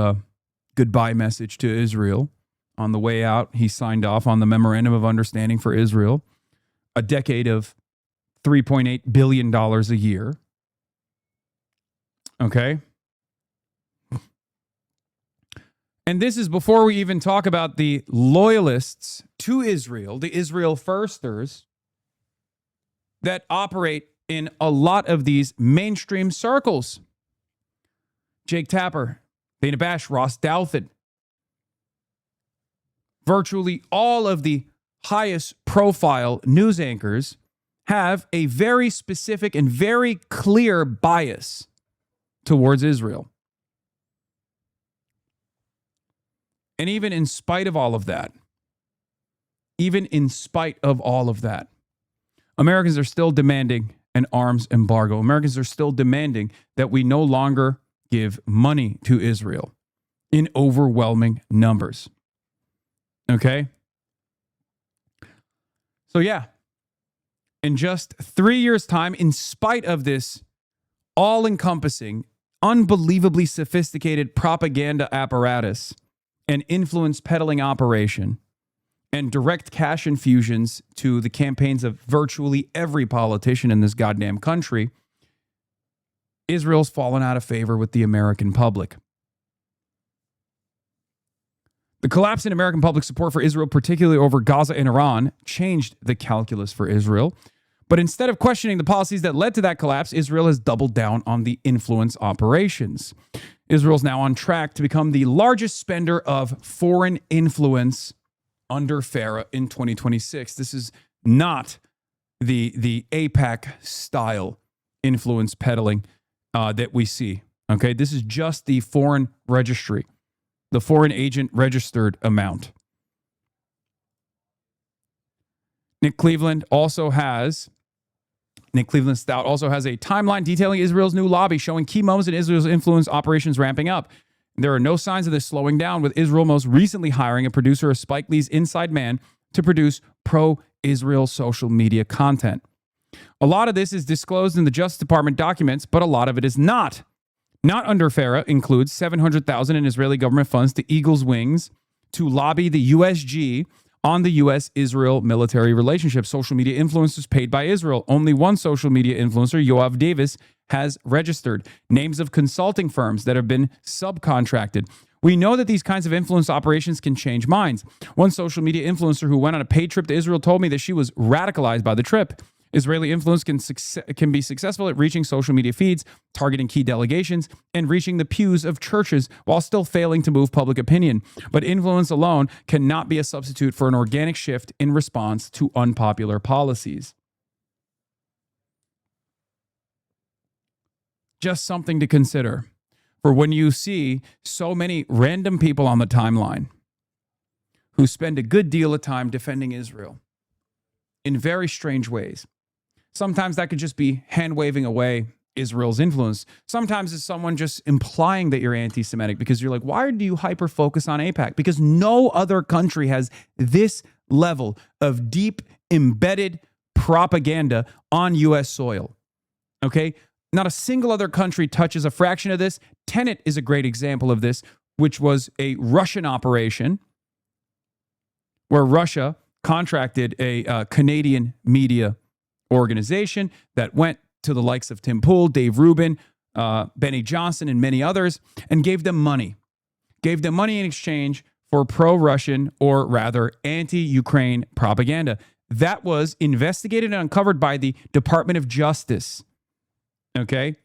goodbye message to Israel. On the way out, he signed off on the Memorandum of Understanding for Israel. A decade of $3.8 billion a year. Okay? And this is before we even talk about the loyalists to Israel, the Israel firsters, that operate in a lot of these mainstream circles. Jake Tapper, Dana Bash, Ross Douthat. Virtually all of the highest profile news anchors have a very specific and very clear bias towards Israel. And even in spite of all of that, Americans are still demanding an arms embargo. Americans are still demanding that we no longer give money to Israel in overwhelming numbers. Okay? So yeah, in just 3 years' time, in spite of this all-encompassing, unbelievably sophisticated propaganda apparatus and influence peddling operation and direct cash infusions to the campaigns of virtually every politician in this goddamn country, Israel's fallen out of favor with the American public. The collapse in American public support for Israel, particularly over Gaza and Iran, changed the calculus for Israel. But instead of questioning the policies that led to that collapse, Israel has doubled down on the influence operations. Israel's now on track to become the largest spender of foreign influence under FARA in 2026. This is not the AIPAC style influence peddling that we see. Okay, this is just the foreign registry, the foreign agent registered amount. Nick Cleveland Stout also has a timeline detailing Israel's new lobby, showing key moments in Israel's influence operations ramping up. There are no signs of this slowing down, with Israel most recently hiring a producer of Spike Lee's Inside Man to produce pro-Israel social media content. A lot of this is disclosed in the Justice Department documents, but a lot of it is not. Not under FARA includes $700,000 in Israeli government funds to Eagle's Wings to lobby the USG on the U.S.-Israel military relationship. Social media influencers paid by Israel. Only one social media influencer, Yoav Davis, has registered. Names of consulting firms that have been subcontracted. We know that these kinds of influence operations can change minds. One social media influencer who went on a paid trip to Israel told me that she was radicalized by the trip. Israeli influence can be successful at reaching social media feeds, targeting key delegations, and reaching the pews of churches while still failing to move public opinion. But influence alone cannot be a substitute for an organic shift in response to unpopular policies. Just something to consider for when you see so many random people on the timeline who spend a good deal of time defending Israel in very strange ways. Sometimes that could just be hand-waving away Israel's influence. Sometimes it's someone just implying that you're anti-Semitic because you're like, why do you hyper-focus on AIPAC? Because no other country has this level of deep, embedded propaganda on U.S. soil. Okay? Not a single other country touches a fraction of this. Tenet is a great example of this, which was a Russian operation where Russia contracted a Canadian media organization that went to the likes of Tim Pool, Dave Rubin, Benny Johnson, and many others, and gave them money. Gave them money in exchange for pro-Russian, or rather anti-Ukraine propaganda. That was investigated and uncovered by the Department of Justice. Okay?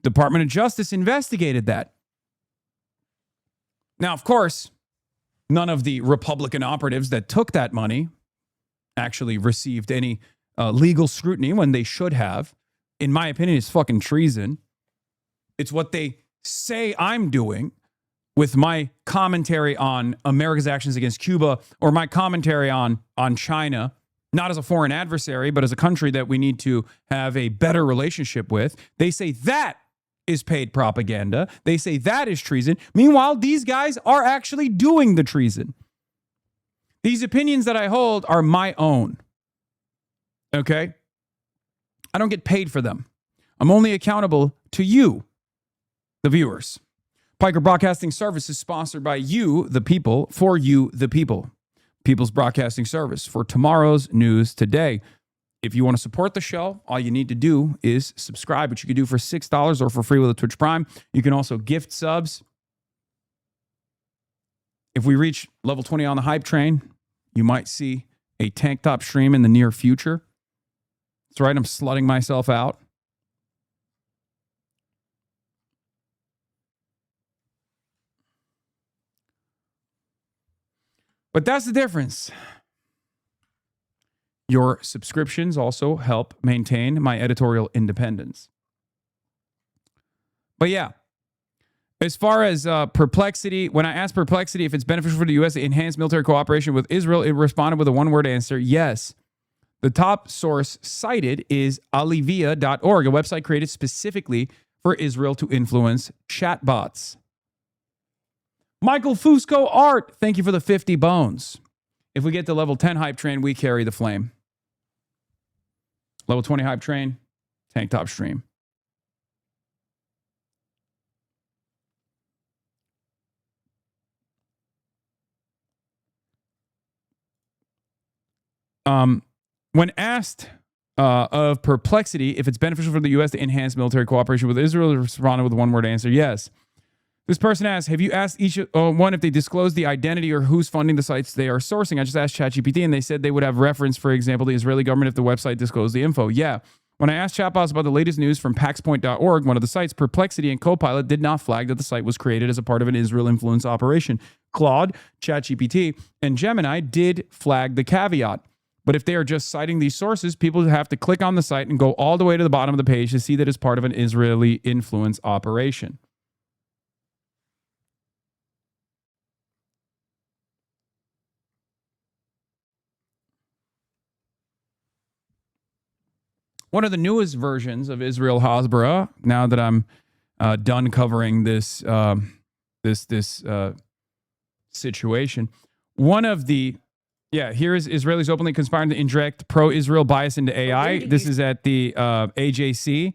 Department of Justice investigated that. Now, of course, none of the Republican operatives that took that money actually received any legal scrutiny when they should have. In my opinion, it's fucking treason. It's what they say I'm doing with my commentary on America's actions against Cuba, or my commentary on China, not as a foreign adversary, but as a country that we need to have a better relationship with. They say that is paid propaganda. They say that is treason. Meanwhile, these guys are actually doing the treason. These opinions that I hold are my own. Okay? I don't get paid for them. I'm only accountable to you, the viewers. Piker Broadcasting Service is sponsored by you, the people, for you, the people. People's Broadcasting Service for tomorrow's news today. If you want to support the show, all you need to do is subscribe, which you can do for $6 or for free with a Twitch Prime. You can also gift subs. If we reach level 20 on the hype train, you might see a tank top stream in the near future. That's right, I'm slutting myself out. But that's the difference. Your subscriptions also help maintain my editorial independence. But yeah, as far as Perplexity, when I asked Perplexity if it's beneficial for the U.S. to enhance military cooperation with Israel, it responded with a one-word answer, yes. The top source cited is alivia.org, a website created specifically for Israel to influence chatbots. Michael Fusco Art, thank you for the 50 bones. If we get to level 10 hype train, we carry the flame. Level 20 hype train, tank top stream. When asked of Perplexity if it's beneficial for the U.S. to enhance military cooperation with Israel, it responded with a one-word answer, yes. This person asked, have you asked each one if they disclose the identity or who's funding the sites they are sourcing? I just asked ChatGPT, and they said they would have reference, for example, the Israeli government if the website disclosed the info. Yeah. When I asked chatbots about the latest news from paxpoint.org, one of the sites, Perplexity and Copilot did not flag that the site was created as a part of an Israel influence operation. Claude, ChatGPT, and Gemini did flag the caveat. But if they are just citing these sources, people have to click on the site and go all the way to the bottom of the page to see that it's part of an Israeli influence operation. One of the newest versions of Israel Hasbara, now that I'm done covering this situation, one of the here is Israelis openly conspiring to inject pro-Israel bias into AI. This is at the AJC.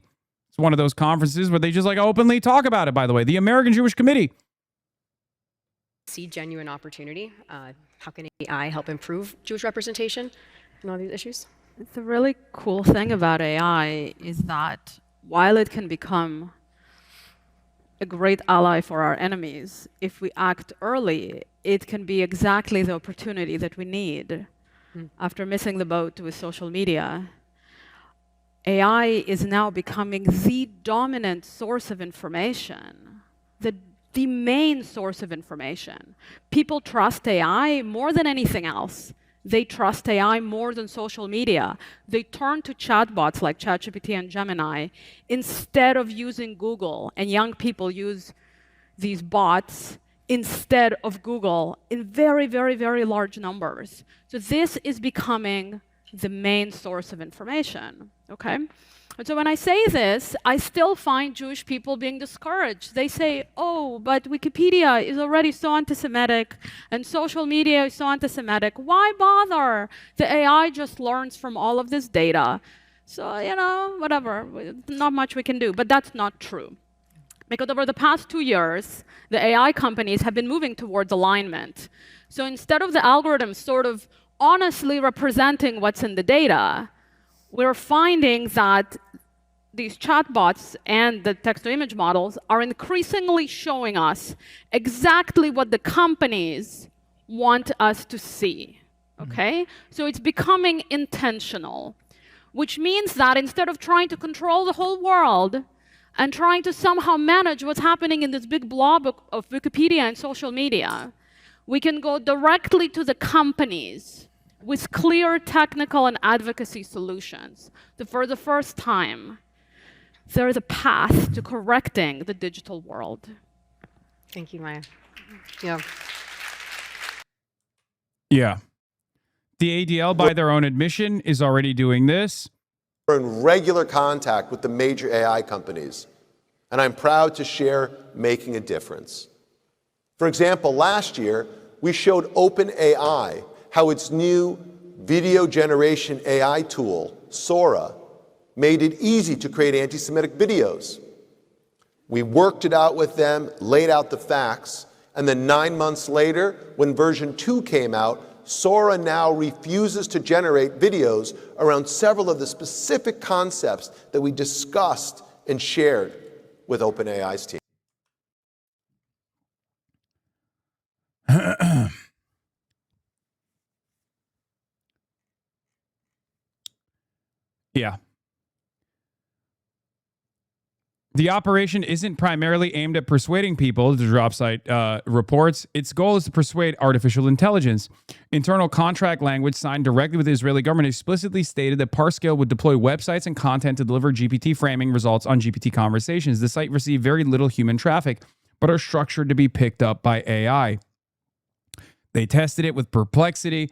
It's one of those conferences where they just like openly talk about it, by the way. The American Jewish Committee. See genuine opportunity. How can AI help improve Jewish representation in all these issues? The really cool thing about AI is that while it can become a great ally for our enemies, if we act early, it can be exactly the opportunity that we need after missing the boat with social media. AI is now becoming the dominant source of information, the main source of information. People trust AI more than anything else. They trust AI more than social media. They turn to chatbots like ChatGPT and Gemini instead of using Google, and young people use these bots instead of Google in very, very, very large numbers. So this is becoming the main source of information, okay? And so when I say this, I still find Jewish people being discouraged. They say, oh, but Wikipedia is already so anti-Semitic and social media is so anti-Semitic. Why bother? The AI just learns from all of this data. So, you know, whatever, not much we can do. But that's not true. Because over the past 2 years, the AI companies have been moving towards alignment. So instead of the algorithms sort of honestly representing what's in the data, we're finding that these chatbots and the text-to-image models are increasingly showing us exactly what the companies want us to see, okay? So it's becoming intentional, which means that instead of trying to control the whole world and trying to somehow manage what's happening in this big blob of Wikipedia and social media, we can go directly to the companies with clear technical and advocacy solutions. So for the first time, there is a path to correcting the digital world. Thank you, Maya. Yeah. Yeah. The ADL, by their own admission, is already doing this. We're in regular contact with the major AI companies, and I'm proud to share making a difference. For example, last year, we showed OpenAI how its new video generation AI tool, Sora, made it easy to create anti-Semitic videos. We worked it out with them, laid out the facts, and then 9 months later, when version 2 came out, Sora now refuses to generate videos around several of the specific concepts that we discussed and shared with OpenAI's team. Yeah. The operation isn't primarily aimed at persuading people, the drop site reports. Its goal is to persuade artificial intelligence. Internal contract language signed directly with the Israeli government explicitly stated that Parscale would deploy websites and content to deliver GPT framing results on GPT conversations. The site received very little human traffic, but are structured to be picked up by AI. They tested it with Perplexity.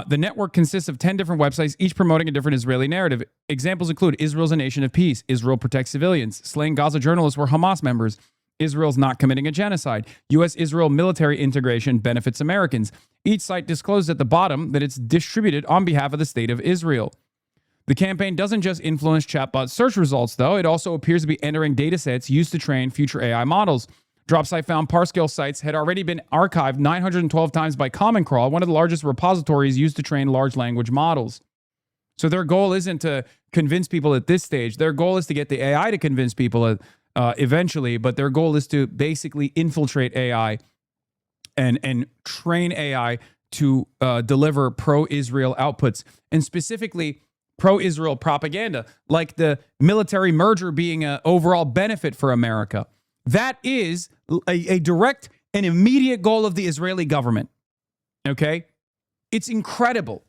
The network consists of 10 different websites, each promoting a different Israeli narrative. Examples include Israel's a nation of peace, Israel protects civilians, slaying Gaza journalists were Hamas members, Israel's not committing a genocide, U.S.-Israel military integration benefits Americans. Each site disclosed at the bottom that it's distributed on behalf of the state of Israel. The campaign doesn't just influence chatbot search results, though. It also appears to be entering data sets used to train future AI models. DropSite found Parscale sites had already been archived 912 times by Common Crawl, one of the largest repositories used to train large language models. So their goal isn't to convince people at this stage. Their goal is to get the AI to convince people eventually, but their goal is to basically infiltrate AI and train AI to deliver pro-Israel outputs, and specifically pro-Israel propaganda, like the military merger being an overall benefit for America. That is a direct and immediate goal of the Israeli government. Okay? It's incredible.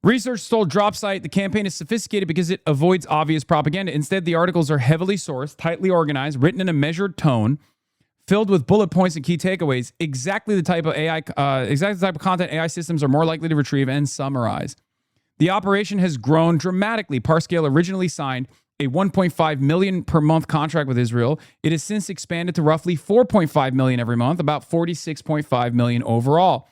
Research told DropSite the campaign is sophisticated because it avoids obvious propaganda. Instead, the articles are heavily sourced, tightly organized, written in a measured tone, filled with bullet points and key takeaways. Exactly the type of content AI systems are more likely to retrieve and summarize. The operation has grown dramatically. Parscale originally signed a $1.5 million per month contract with Israel. It has since expanded to roughly $4.5 million every month, about $46.5 million overall.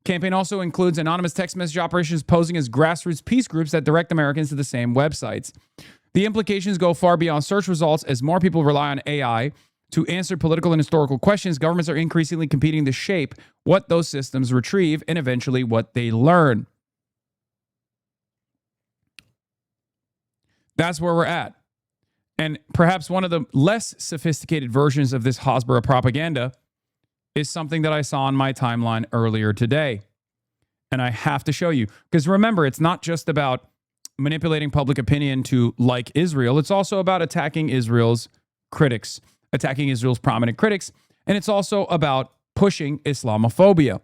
Campaign also includes anonymous text message operations posing as grassroots peace groups that direct Americans to the same websites. The implications go far beyond search results. As more people rely on AI to answer political and historical questions, governments are increasingly competing to shape what those systems retrieve and eventually what they learn. That's where we're at. And perhaps one of the less sophisticated versions of this Hasbara propaganda is something that I saw on my timeline earlier today. And I have to show you. Because remember, it's not just about manipulating public opinion to like Israel. It's also about attacking Israel's critics, attacking Israel's prominent critics. And it's also about pushing Islamophobia.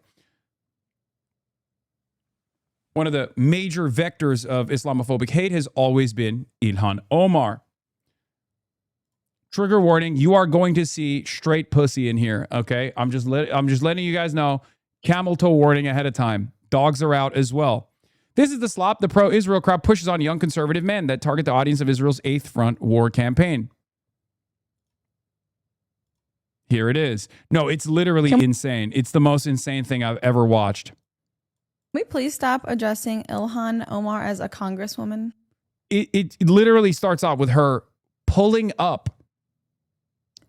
One of the major vectors of Islamophobic hate has always been Ilhan Omar. Trigger warning, you are going to see straight pussy in here, okay? I'm just letting you guys know. Camel toe warning ahead of time. Dogs are out as well. This is the slop the pro-Israel crowd pushes on young conservative men that target the audience of Israel's Eighth Front war campaign. Here it is. No, it's literally insane. It's the most insane thing I've ever watched. Can we please stop addressing Ilhan Omar as a congresswoman? It literally starts off with her pulling up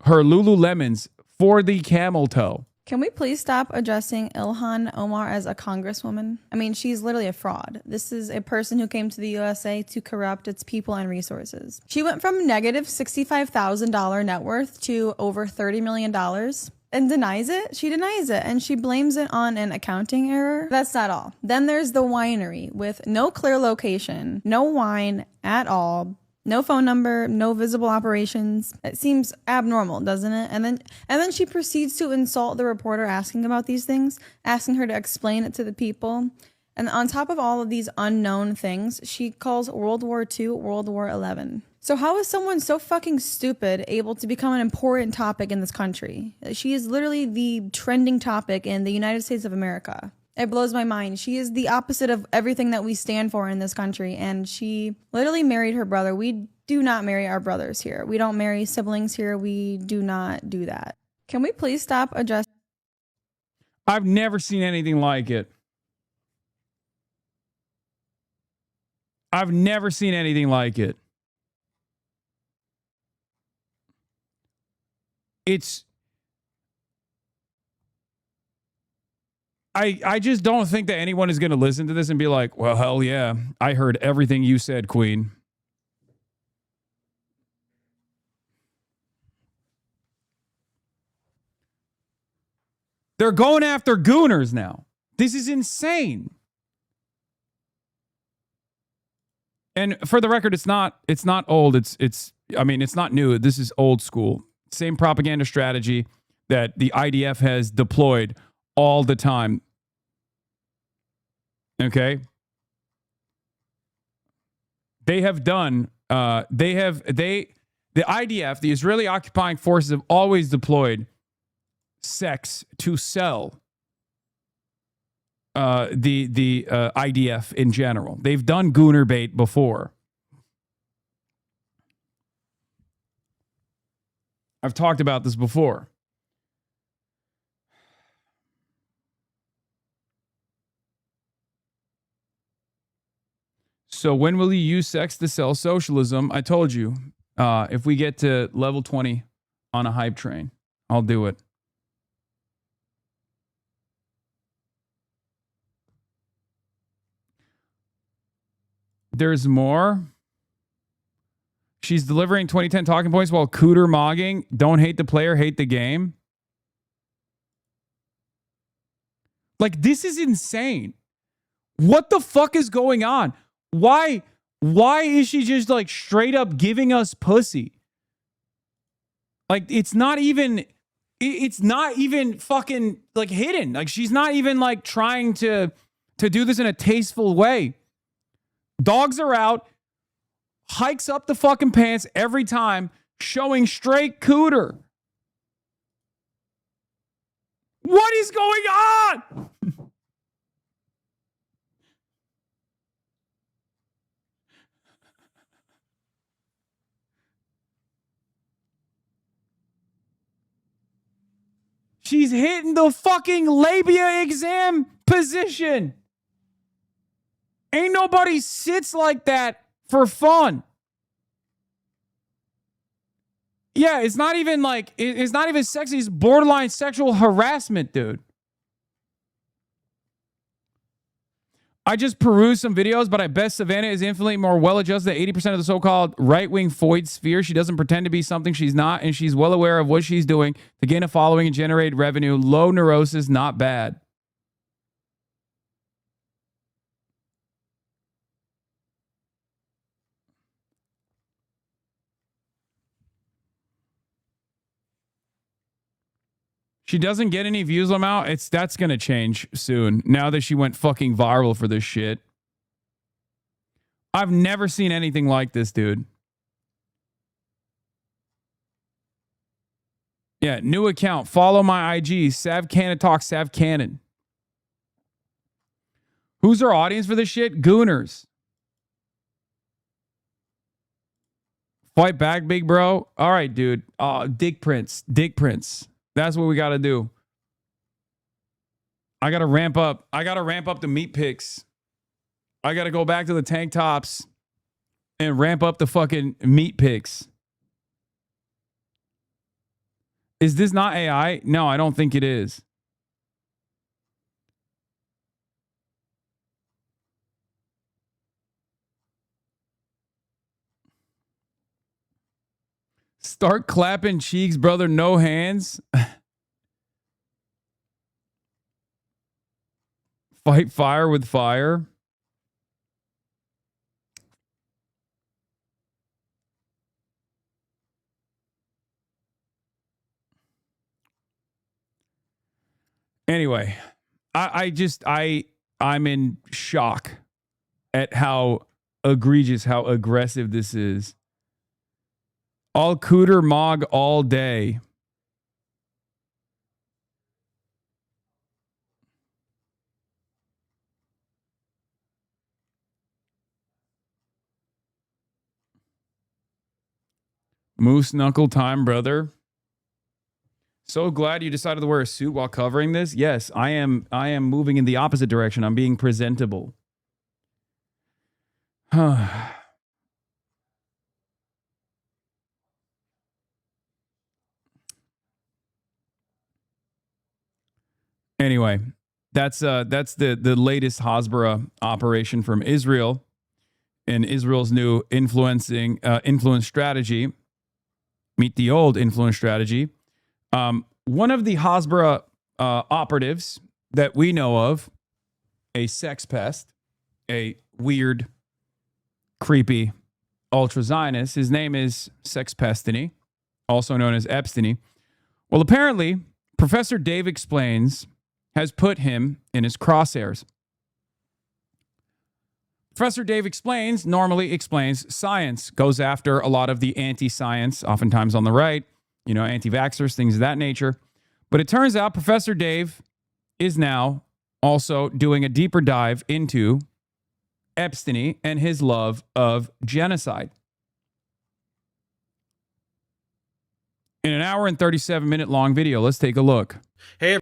her Lululemons for the camel toe. Can we please stop addressing Ilhan Omar as a congresswoman? I mean, she's literally a fraud. This is a person who came to the USA to corrupt its people and resources. She went from negative $65,000 net worth to over $30 million and denies it. She denies it and she blames it on an accounting error. That's not all. Then there's the winery with no clear location, no wine at all, no phone number, no visible operations. It seems abnormal, doesn't it? And then she proceeds to insult the reporter asking about these things, asking her to explain it to the people. And on top of all of these unknown things, she calls World War II World War XI. So how is someone so fucking stupid able to become an important topic in this country? She is literally the trending topic in the United States of America. It blows my mind. She is the opposite of everything that we stand for in this country. And she literally married her brother. We do not marry our brothers here. We don't marry siblings here. We do not do that. Can we please stop addressing? I've never seen anything like it. I've never seen anything like it. I just don't think that anyone is going to listen to this and be like, well, hell yeah, I heard everything you said, Queen. They're going after gooners now. This is insane. And for the record, it's not old. It's not new. This is old school. Same propaganda strategy that the IDF has deployed all the time. Okay? They have done, the IDF, the Israeli occupying forces, have always deployed sex to sell the IDF in general. They've done gooner bait before. I've talked about this before. So when will you use sex to sell socialism? I told you, if we get to level 20 on a hype train, I'll do it. There's more. She's delivering 2010 talking points while cooter mogging. Don't hate the player, hate the game. Like, this is insane. What the fuck is going on? Why is she just like straight up giving us pussy? Like, it's not even fucking like hidden. Like, she's not even like trying to do this in a tasteful way. Dogs are out, hikes up the fucking pants every time, showing straight cooter. What is going on? She's hitting the fucking labia exam position. Ain't nobody sits like that for fun. Yeah, it's not even like, it's not even sexy. It's borderline sexual harassment, dude. I just perused some videos, but I bet Savannah is infinitely more well-adjusted than 80% of the so-called right-wing Foyd sphere. She doesn't pretend to be something she's not, and she's well aware of what she's doing to gain a following and generate revenue. Low neurosis, not bad. She doesn't get any views on now. That's gonna change soon. Now that she went fucking viral for this shit. I've never seen anything like this, dude. Yeah, new account. Follow my IG. Sav Cannon Talk, Sav Cannon. Who's our audience for this shit? Gooners. Fight back, big bro. All right, dude. Dick Prince. Dick Prince. That's what we got to do. I got to ramp up. I got to ramp up the meat picks. I got to go back to the tank tops and ramp up the fucking meat picks. Is this not AI? No, I don't think it is. Start clapping cheeks, brother. No hands. Fight fire with fire. Anyway, I'm in shock at how egregious, how aggressive this is. All cooter mog all day. Moose knuckle time, brother. So glad you decided to wear a suit while covering this. Yes, I am moving in the opposite direction. I'm being presentable. Anyway, that's the latest Hasbara operation from Israel and Israel's new influence strategy. Meet the old influence strategy. One of the Hasbara operatives that we know of, a sex pest, a weird, creepy ultra-Zionist. His name is Sex Pestiny, also known as Epsteiny. Well, apparently, Professor Dave Explains has put him in his crosshairs. Professor Dave Explains normally explains science, goes after a lot of the anti-science, oftentimes on the right, anti-vaxxers, things of that nature. But it turns out Professor Dave is now also doing a deeper dive into Epsteiny and his love of genocide. In an hour and 37-minute long video, let's take a look. Hey,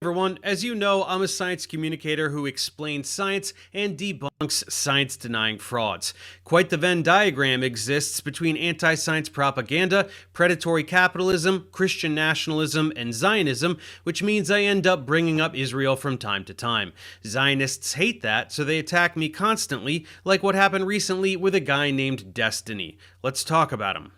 everyone. As you know, I'm a science communicator who explains science and debunks science-denying frauds. Quite the Venn diagram exists between anti-science propaganda, predatory capitalism, Christian nationalism, and Zionism, which means I end up bringing up Israel from time to time. Zionists hate that, so they attack me constantly, like what happened recently with a guy named Destiny. Let's talk about him.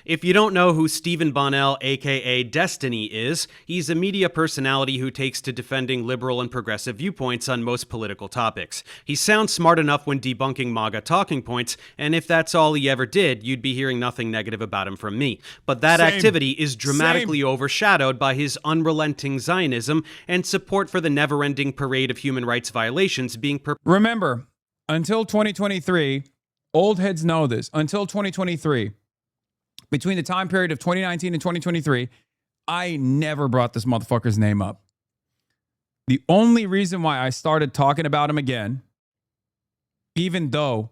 If you don't know who Stephen Bonnell, aka Destiny, is, he's a media personality who takes to defending liberal and progressive viewpoints on most political topics. He sounds smart enough when debunking MAGA talking points, and if that's all he ever did, you'd be hearing nothing negative about him from me. But that activity is dramatically overshadowed by his unrelenting Zionism and support for the never-ending parade of human rights violations being Remember, until 2023, old heads know this, until 2023, between the time period of 2019 and 2023, I never brought this motherfucker's name up. The only reason why I started talking about him again, even though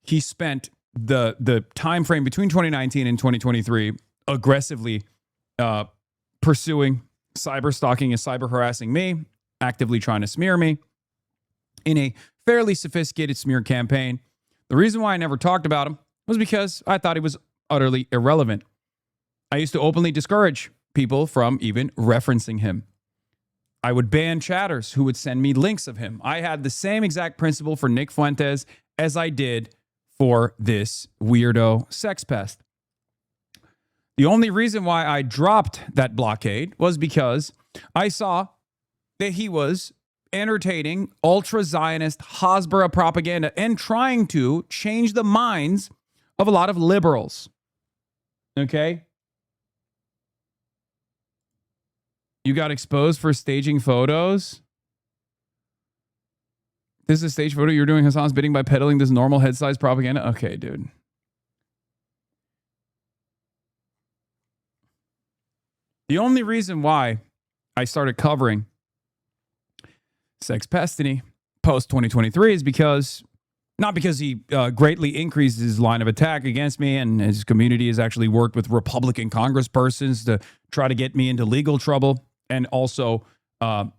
he spent the time frame between 2019 and 2023 aggressively pursuing cyber stalking and cyber harassing me, actively trying to smear me in a fairly sophisticated smear campaign. The reason why I never talked about him was because I thought he was utterly irrelevant. I used to openly discourage people from even referencing him. I would ban chatters who would send me links of him. I had the same exact principle for Nick Fuentes as I did for this weirdo sex pest. The only reason why I dropped that blockade was because I saw that he was entertaining ultra-Zionist Hasbara propaganda and trying to change the minds of a lot of liberals. Okay? You got exposed for staging photos? This is a stage photo. You're doing Hasan's bidding by peddling this normal head size propaganda? Okay, dude. The only reason why I started covering Sex Pestiny post 2023 is because, not because he greatly increased his line of attack against me, and his community has actually worked with Republican congresspersons to try to get me into legal trouble, and also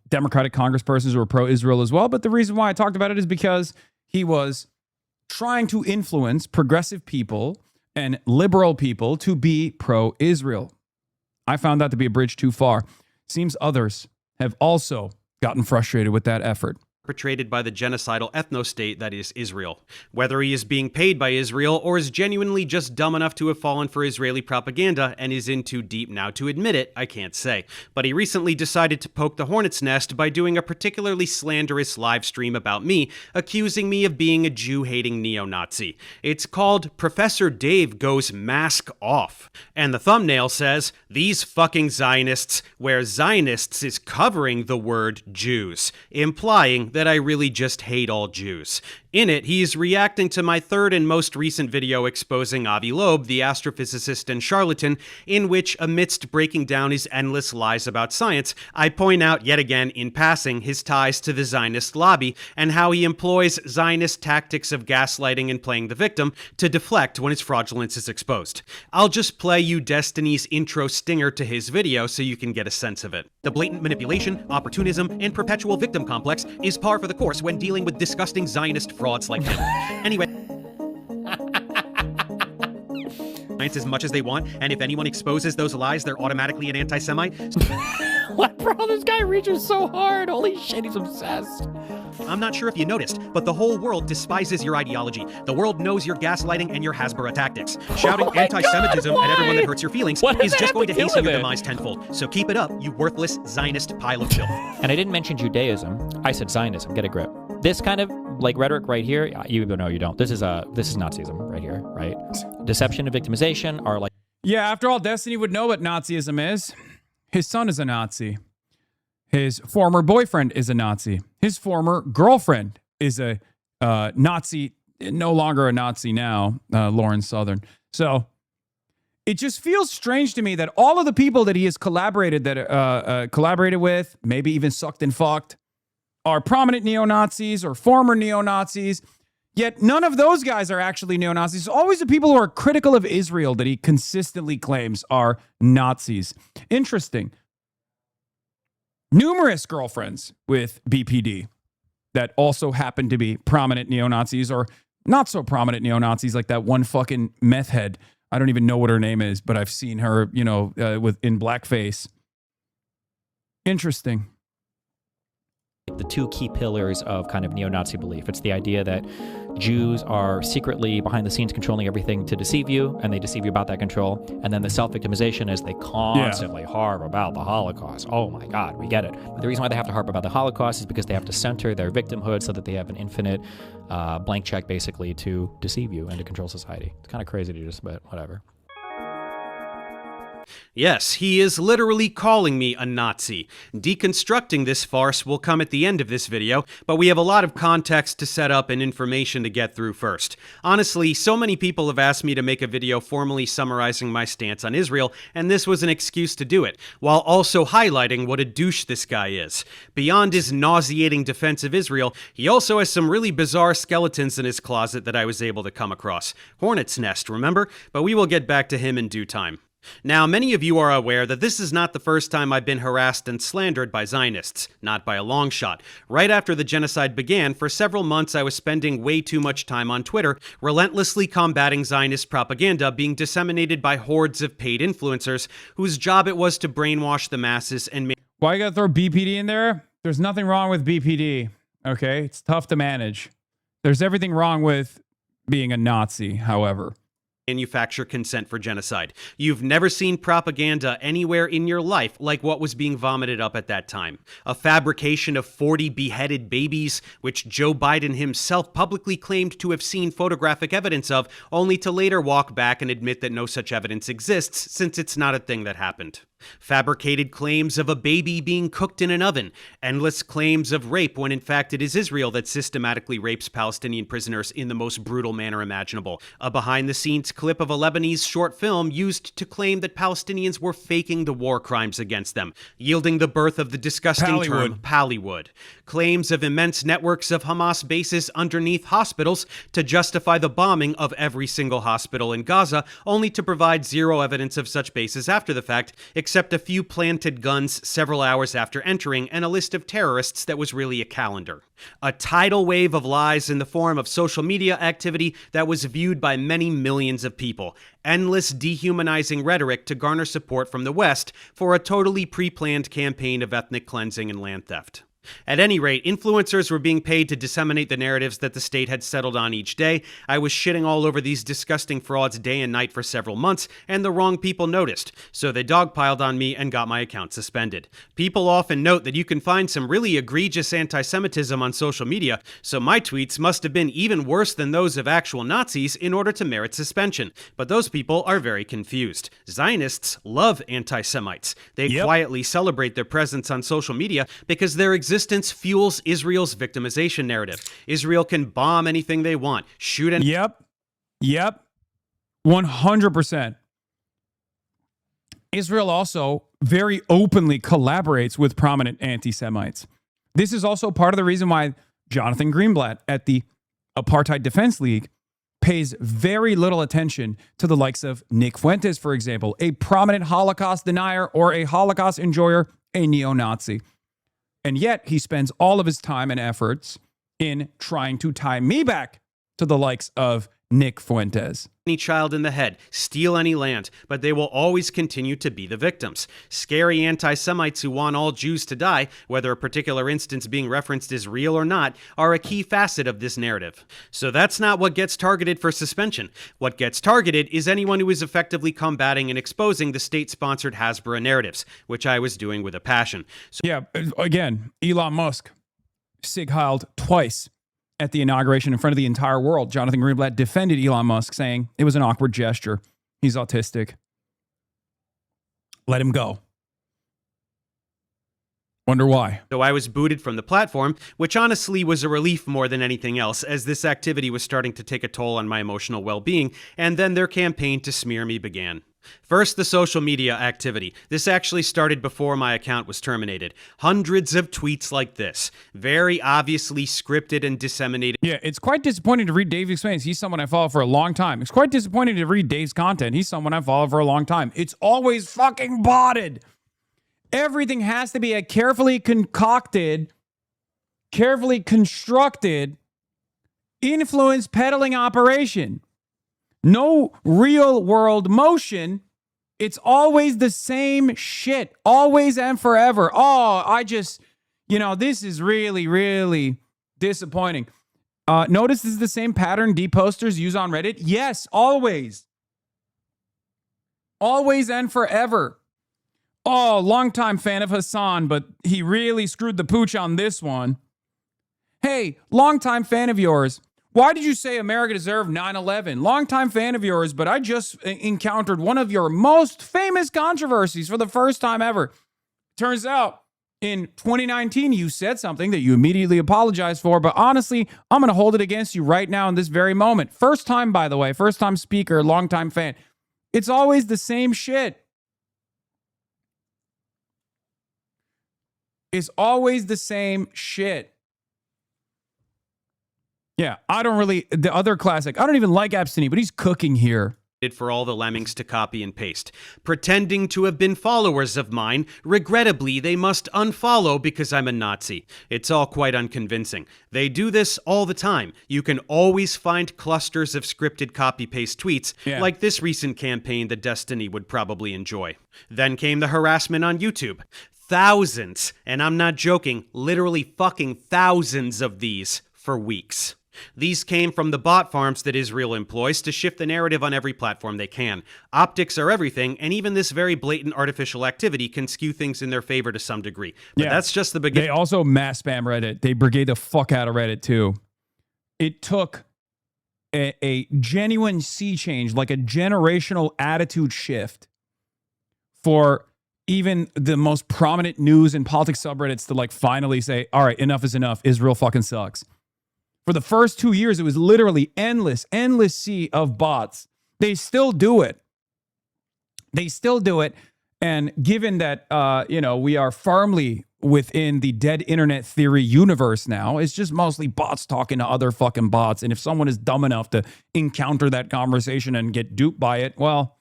Democratic congresspersons who are pro-Israel as well. But the reason why I talked about it is because he was trying to influence progressive people and liberal people to be pro-Israel. I found that to be a bridge too far. Seems others have also gotten frustrated with that effort. Perpetrated by the genocidal ethno-state that is Israel. Whether he is being paid by Israel or is genuinely just dumb enough to have fallen for Israeli propaganda and is in too deep now to admit it, I can't say. But he recently decided to poke the hornet's nest by doing a particularly slanderous live stream about me, accusing me of being a Jew-hating neo-Nazi. It's called Professor Dave Goes Mask Off. And the thumbnail says, "These fucking Zionists," where Zionists is covering the word Jews, implying that I really just hate all Jews. In it, he's reacting to my third and most recent video exposing Avi Loeb, the astrophysicist and charlatan, in which, amidst breaking down his endless lies about science, I point out yet again, in passing, his ties to the Zionist lobby and how he employs Zionist tactics of gaslighting and playing the victim to deflect when his fraudulence is exposed. I'll just play you Destiny's intro stinger to his video so you can get a sense of it. The blatant manipulation, opportunism, and perpetual victim complex is par for the course when dealing with disgusting Zionist frauds like him. Anyway, science as much as they want, and if anyone exposes those lies, they're automatically an anti-Semite. What, bro? This guy reaches so hard. Holy shit, he's obsessed. I'm not sure if you noticed, but the whole world despises your ideology. The world knows your gaslighting and your Hasbara tactics. Shouting anti-Semitism at everyone that hurts your feelings is just going to hasten your demise tenfold. So keep it up, you worthless Zionist pile of filth. And I didn't mention Judaism. I said Zionism. Get a grip. This kind of like rhetoric right here, you even know you don't. This is Nazism right here, right? Deception and victimization are like. Yeah, after all, Destiny would know what Nazism is. His son is a Nazi. His former boyfriend is a Nazi. His former girlfriend is a Nazi, no longer a Nazi now, Lauren Southern. So it just feels strange to me that all of the people that he has collaborated with, maybe even sucked and fucked, are prominent neo-Nazis or former neo-Nazis, yet none of those guys are actually neo-Nazis. It's always the people who are critical of Israel that he consistently claims are Nazis. Interesting. Numerous girlfriends with BPD that also happen to be prominent neo-Nazis or not so prominent neo-Nazis, like that one fucking meth head. I don't even know what her name is, but I've seen her, in blackface. Interesting. The two key pillars of kind of neo-Nazi belief. It's the idea that Jews are secretly behind the scenes controlling everything to deceive you, and they deceive you about that control. And then the self-victimization is they constantly harp about the Holocaust. Oh my God, we get it. But the reason why they have to harp about the Holocaust is because they have to center their victimhood so that they have an infinite blank check basically to deceive you and to control society. It's kind of crazy to just, but whatever. Yes, he is literally calling me a Nazi. Deconstructing this farce will come at the end of this video, but we have a lot of context to set up and information to get through first. Honestly, so many people have asked me to make a video formally summarizing my stance on Israel, and this was an excuse to do it, while also highlighting what a douche this guy is. Beyond his nauseating defense of Israel, he also has some really bizarre skeletons in his closet that I was able to come across. Hornet's nest, remember? But we will get back to him in due time. Now, many of you are aware that this is not the first time I've been harassed and slandered by Zionists, not by a long shot. Right after the genocide began, for several months I was spending way too much time on Twitter, relentlessly combating Zionist propaganda being disseminated by hordes of paid influencers whose job it was to brainwash the masses and make... Why you gotta throw BPD in there? There's nothing wrong with BPD, okay? It's tough to manage. There's everything wrong with being a Nazi, however. Manufacture consent for genocide. You've never seen propaganda anywhere in your life like what was being vomited up at that time. A fabrication of 40 beheaded babies, which Joe Biden himself publicly claimed to have seen photographic evidence of, only to later walk back and admit that no such evidence exists since it's not a thing that happened. Fabricated claims of a baby being cooked in an oven, endless claims of rape when in fact it is Israel that systematically rapes Palestinian prisoners in the most brutal manner imaginable. A behind-the-scenes clip of a Lebanese short film used to claim that Palestinians were faking the war crimes against them, yielding the birth of the disgusting term Pallywood. Claims of immense networks of Hamas bases underneath hospitals to justify the bombing of every single hospital in Gaza, only to provide zero evidence of such bases after the fact, except a few planted guns several hours after entering and a list of terrorists that was really a calendar. A tidal wave of lies in the form of social media activity that was viewed by many millions of people. Endless dehumanizing rhetoric to garner support from the West for a totally pre-planned campaign of ethnic cleansing and land theft. At any rate, influencers were being paid to disseminate the narratives that the state had settled on each day. I was shitting all over these disgusting frauds day and night for several months, and the wrong people noticed, so they dogpiled on me and got my account suspended. People often note that you can find some really egregious anti-Semitism on social media, so my tweets must have been even worse than those of actual Nazis in order to merit suspension. But those people are very confused. Zionists love anti-Semites. They quietly celebrate their presence on social media because their existence fuels Israel's victimization narrative. Israel can bomb anything they want, shoot any— Yep. 100%. Israel also very openly collaborates with prominent anti-Semites. This is also part of the reason why Jonathan Greenblatt at the Apartheid Defense League pays very little attention to the likes of Nick Fuentes, for example, a prominent Holocaust denier or a Holocaust enjoyer, a neo-Nazi. And yet he spends all of his time and efforts in trying to tie me back to the likes of Nick Fuentes. Any child in the head, steal any land, but they will always continue to be the victims. Scary anti-Semites who want all Jews to die, whether a particular instance being referenced is real or not, are a key facet of this narrative. So that's not what gets targeted for suspension. What gets targeted is anyone who is effectively combating and exposing the state-sponsored Hasbara narratives, which I was doing with a passion. So yeah, again, Elon Musk, Sig Heiled twice at the inauguration in front of the entire world. Jonathan Greenblatt defended Elon Musk, saying it was an awkward gesture. He's autistic. Let him go. Wonder why. So I was booted from the platform, which honestly was a relief more than anything else, as this activity was starting to take a toll on my emotional well-being, and then their campaign to smear me began. First, the social media activity. This actually started before my account was terminated. Hundreds of tweets like this, very obviously scripted and disseminated. Yeah, it's quite disappointing to read Dave Explains. He's someone I follow for a long time. It's quite disappointing to read Dave's content. He's someone I follow for a long time. It's always fucking botted. Everything has to be a carefully concocted, carefully constructed, influence peddling operation. No real world motion. It's always the same shit. Always and forever. Oh, this is really, really disappointing. Notice this is the same pattern D-posters use on Reddit. Yes, always. Always and forever. Oh, longtime fan of Hasan, but he really screwed the pooch on this one. Hey, longtime fan of yours. Why did you say America deserved 9/11? Longtime fan of yours, but I just encountered one of your most famous controversies for the first time ever. Turns out, in 2019, you said something that you immediately apologized for, but honestly, I'm going to hold it against you right now in this very moment. First time, by the way, first time speaker, longtime fan. It's always the same shit. It's always the same shit. Yeah, the other classic, I don't even like Epstein, but he's cooking here. For all the lemmings to copy and paste. Pretending to have been followers of mine, regrettably, they must unfollow because I'm a Nazi. It's all quite unconvincing. They do this all the time. You can always find clusters of scripted copy-paste tweets, like this recent campaign that Destiny would probably enjoy. Then came the harassment on YouTube. Thousands, and I'm not joking, literally fucking thousands of these for weeks. These came from the bot farms that Israel employs to shift the narrative on every platform they can. Optics are everything, and even this very blatant artificial activity can skew things in their favor to some degree. But that's just the beginning. They also mass spam Reddit. They brigade the fuck out of Reddit, too. It took a genuine sea change, like a generational attitude shift, for even the most prominent news and politics subreddits to like finally say, all right, enough is enough. Israel fucking sucks. For the first 2 years, it was literally endless sea of bots. They still do it. And given that, we are firmly within the dead internet theory universe now, it's just mostly bots talking to other fucking bots. And if someone is dumb enough to encounter that conversation and get duped by it, well,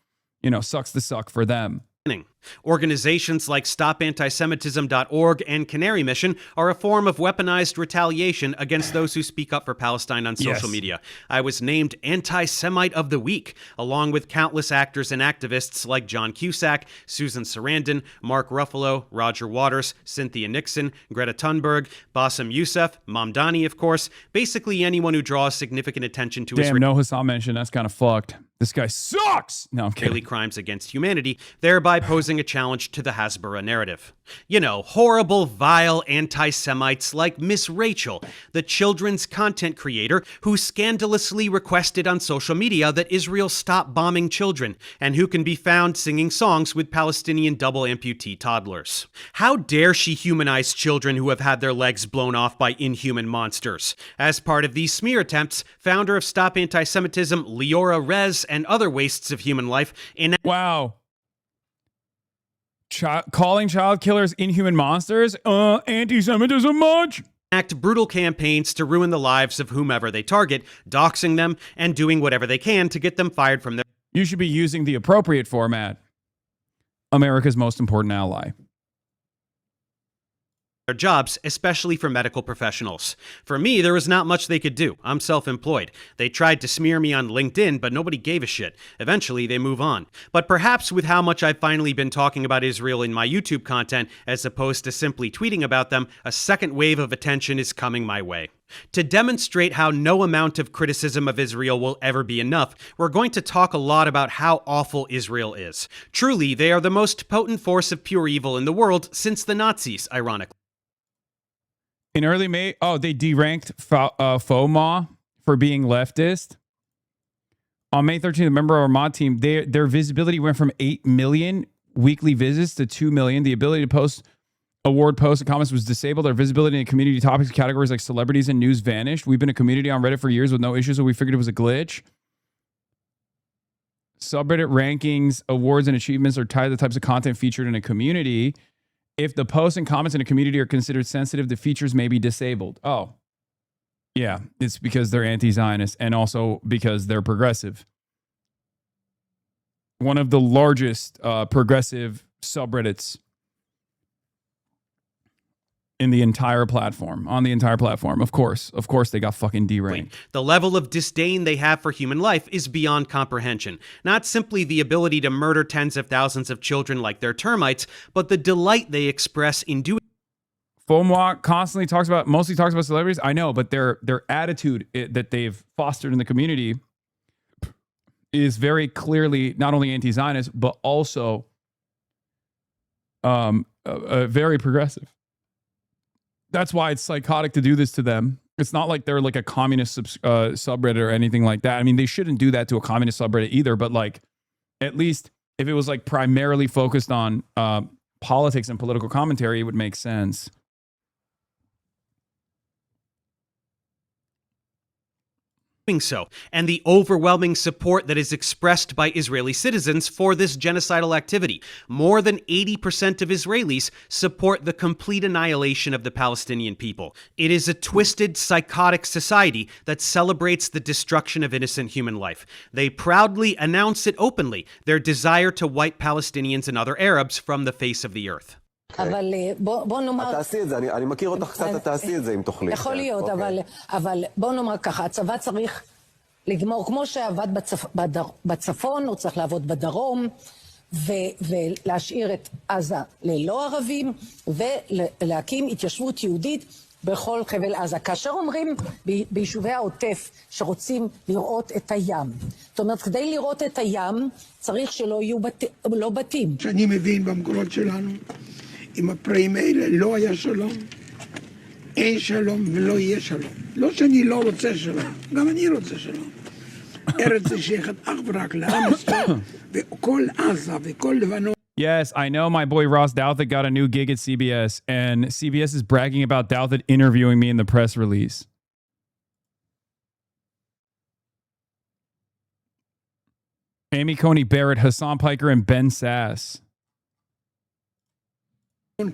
sucks to suck for them. Organizations like StopAntisemitism.org and Canary Mission are a form of weaponized retaliation against those who speak up for Palestine on social media. I was named Anti-Semite of the Week, along with countless actors and activists like John Cusack, Susan Sarandon, Mark Ruffalo, Roger Waters, Cynthia Nixon, Greta Thunberg, Bassem Youssef, Mamdani, of course, basically anyone who draws significant attention to Damn, no Hasan mentioned. That's kind of fucked. This guy sucks! No, I'm kidding. Israeli crimes against humanity, thereby posing a challenge to the Hasbara narrative. Horrible, vile anti-Semites like Miss Rachel, the children's content creator who scandalously requested on social media that Israel stop bombing children, and who can be found singing songs with Palestinian double amputee toddlers. How dare she humanize children who have had their legs blown off by inhuman monsters? As part of these smear attempts, founder of Stop Antisemitism, Leora Rez, and other wastes of human life Wow. Calling child killers inhuman monsters? Anti-Semitism much? Act brutal campaigns to ruin the lives of whomever they target, doxing them, and doing whatever they can to get them fired from their... You should be using the appropriate format. America's most important ally. Their jobs, especially for medical professionals. For me, there was not much they could do. I'm self-employed. They tried to smear me on LinkedIn, but nobody gave a shit. Eventually, they move on. But perhaps with how much I've finally been talking about Israel in my YouTube content, as opposed to simply tweeting about them, a second wave of attention is coming my way. To demonstrate how no amount of criticism of Israel will ever be enough, we're going to talk a lot about how awful Israel is. Truly, they are the most potent force of pure evil in the world since the Nazis, ironically. In early May, they deranked FOMA for being leftist. On May 13th, a member of our mod team, their visibility went from 8 million weekly visits to 2 million. The ability to post award posts and comments was disabled. Our visibility in community topics categories like celebrities and news vanished. We've been a community on Reddit for years with no issues, so we figured it was a glitch. Subreddit rankings, awards, and achievements are tied to the types of content featured in a community. If the posts and comments in a community are considered sensitive, the features may be disabled. Oh, yeah, it's because they're anti-Zionist and also because they're progressive. One of the largest progressive subreddits in the entire platform, on the entire platform. Of course, they got fucking deranked. The level of disdain they have for human life is beyond comprehension. Not simply the ability to murder tens of thousands of children like they're termites, but the delight they express in doing. FOMA mostly talks about celebrities. I know, but their attitude that they've fostered in the community is very clearly not only anti-Zionist, but also very progressive. That's why it's psychotic to do this to them. It's not like they're like a communist subreddit or anything like that. I mean, they shouldn't do that to a communist subreddit either, but like, at least if it was like primarily focused on politics and political commentary, it would make sense. So, and the overwhelming support that is expressed by Israeli citizens for this genocidal activity. More than 80% of Israelis support the complete annihilation of the Palestinian people. It is a twisted, psychotic society that celebrates the destruction of innocent human life. They proudly announce it openly, their desire to wipe Palestinians and other Arabs from the face of the earth. אבל בוא נאמר... תעשי את זה, אני מכיר אותך קצת, תעשי את זה אם תוכלי. יכול להיות, אבל בוא נאמר ככה, הצבא צריך לגמור, כמו שעבד בצפון, הוא צריך לעבוד בדרום, ולהשאיר את עזה ללא ערבים, ולהקים התיישבות יהודית בכל חבל עזה. כאשר אומרים ביישובי העוטף שרוצים לראות את הים, זאת אומרת, כדי לראות את הים, צריך שלא יהיו בתים. שאני מבין במקורות שלנו, עם הפראים האלה לא היה שלום, אין שלום ולא יהיה שלום. לא שאני לא רוצה שלום, גם אני רוצה שלום. ארץ שייכת אך ורק לעם ישראל, וכל עזה וכל לבנון. Yes, I know my boy Ross Douthat got a new gig at CBS, and CBS is bragging about Douthat interviewing me in the press release. Amy Coney Barrett, Hasan Piker, and Ben Sass.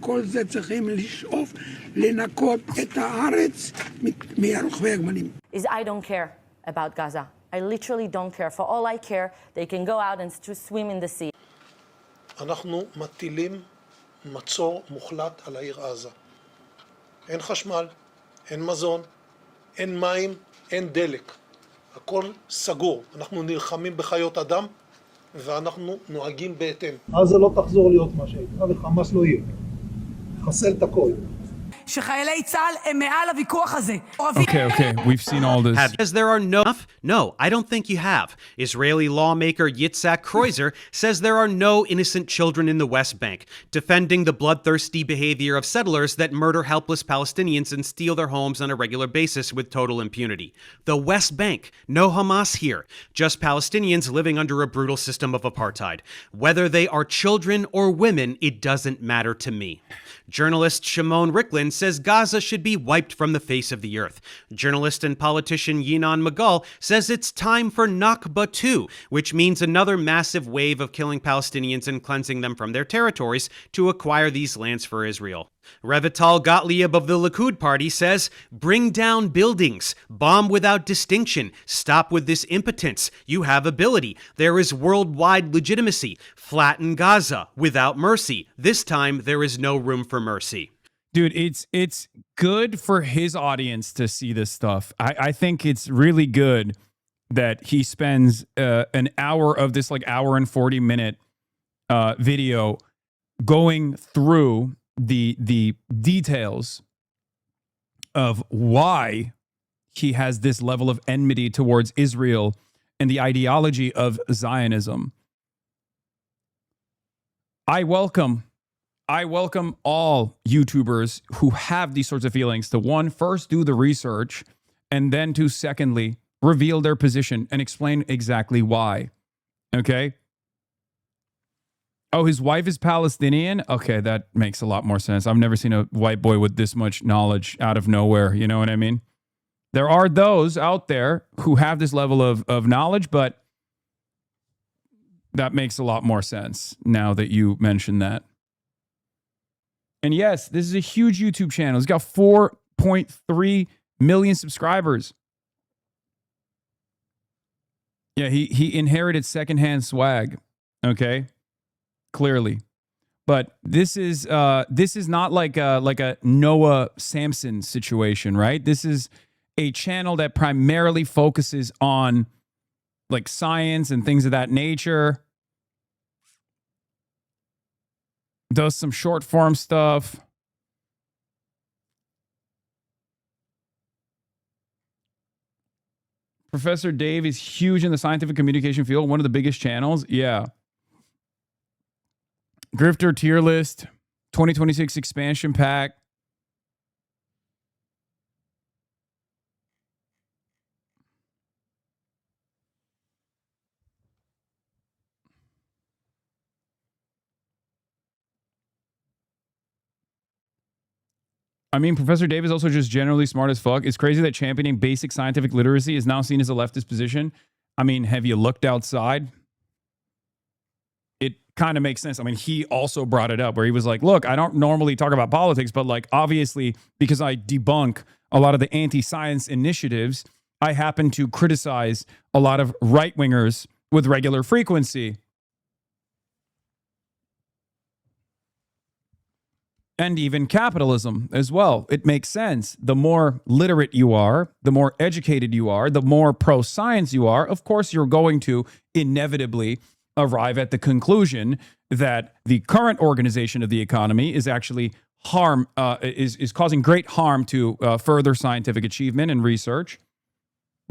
כל זה צריכים לשאוף לנקות את הארץ מרוכבי הגמלים. Is I don't care about Gaza. I literally don't care. For all I care, they can go out and swim in the sea. אנחנו מטילים מצור מוחלט על העיר עזה. אין חשמל, אין מזון, אין מים, אין דלק. הכל סגור. אנחנו נלחמים בחיות אדם ואנחנו נוהגים בהתאם. עזה לא תחזור להיות מה שהייתה וחמאס לא יהיה. חסל את הכל. שחיילי צה"ל הם מעל הוויכוח הזה. Okay, we've seen all this. Because there are no, I don't think you have. Israeli lawmaker Yitzhak Kreuzer says there are no innocent children in the West Bank, defending the bloodthirsty behavior of settlers that murder helpless Palestinians and steal their homes on a regular basis with total impunity. The West Bank, no Hamas here, just Palestinians living under a brutal system of apartheid. Whether they are children or women, it doesn't matter to me. Journalist Shimon Ricklin says Gaza should be wiped from the face of the earth. Journalist and politician Yinon Magal says it's time for Nakba 2, which means another massive wave of killing Palestinians and cleansing them from their territories to acquire these lands for Israel. Revital Gottlieb of the Likud party says, bring down buildings, bomb without distinction, stop with this impotence. You have ability. There is worldwide legitimacy. Flatten Gaza without mercy. This time, there is no room for mercy. Dude, it's good for his audience to see this stuff. I think it's really good that he spends an hour of this hour and 40-minute video going through the details of why he has this level of enmity towards Israel and the ideology of Zionism. I welcome all YouTubers who have these sorts of feelings to, one, first do the research, and then to, secondly, reveal their position and explain exactly why. Okay? Oh, his wife is Palestinian? Okay, that makes a lot more sense. I've never seen a white boy with this much knowledge out of nowhere. You know what I mean? There are those out there who have this level of knowledge, but that makes a lot more sense now that you mention that. And yes, this is a huge YouTube channel. It's got 4.3 million subscribers. Yeah, he inherited secondhand swag. Okay, clearly, but this is not like a Noah Samson situation, right? This is a channel that primarily focuses on like science and things of that nature. Does some short form stuff. Professor Dave is huge in the scientific communication field, one of the biggest channels. Yeah. Grifter tier list, 2026 expansion pack. I mean, Professor Dave is also just generally smart as fuck. It's crazy that championing basic scientific literacy is now seen as a leftist position. I mean, have you looked outside? It kind of makes sense. I mean, he also brought it up where he was like, look, I don't normally talk about politics, but like, obviously, because I debunk a lot of the anti-science initiatives, I happen to criticize a lot of right-wingers with regular frequency. And even capitalism as well. It makes sense. The more literate you are, the more educated you are, the more pro-science you are, of course, you're going to inevitably arrive at the conclusion that the current organization of the economy is actually is causing great harm to further scientific achievement and research.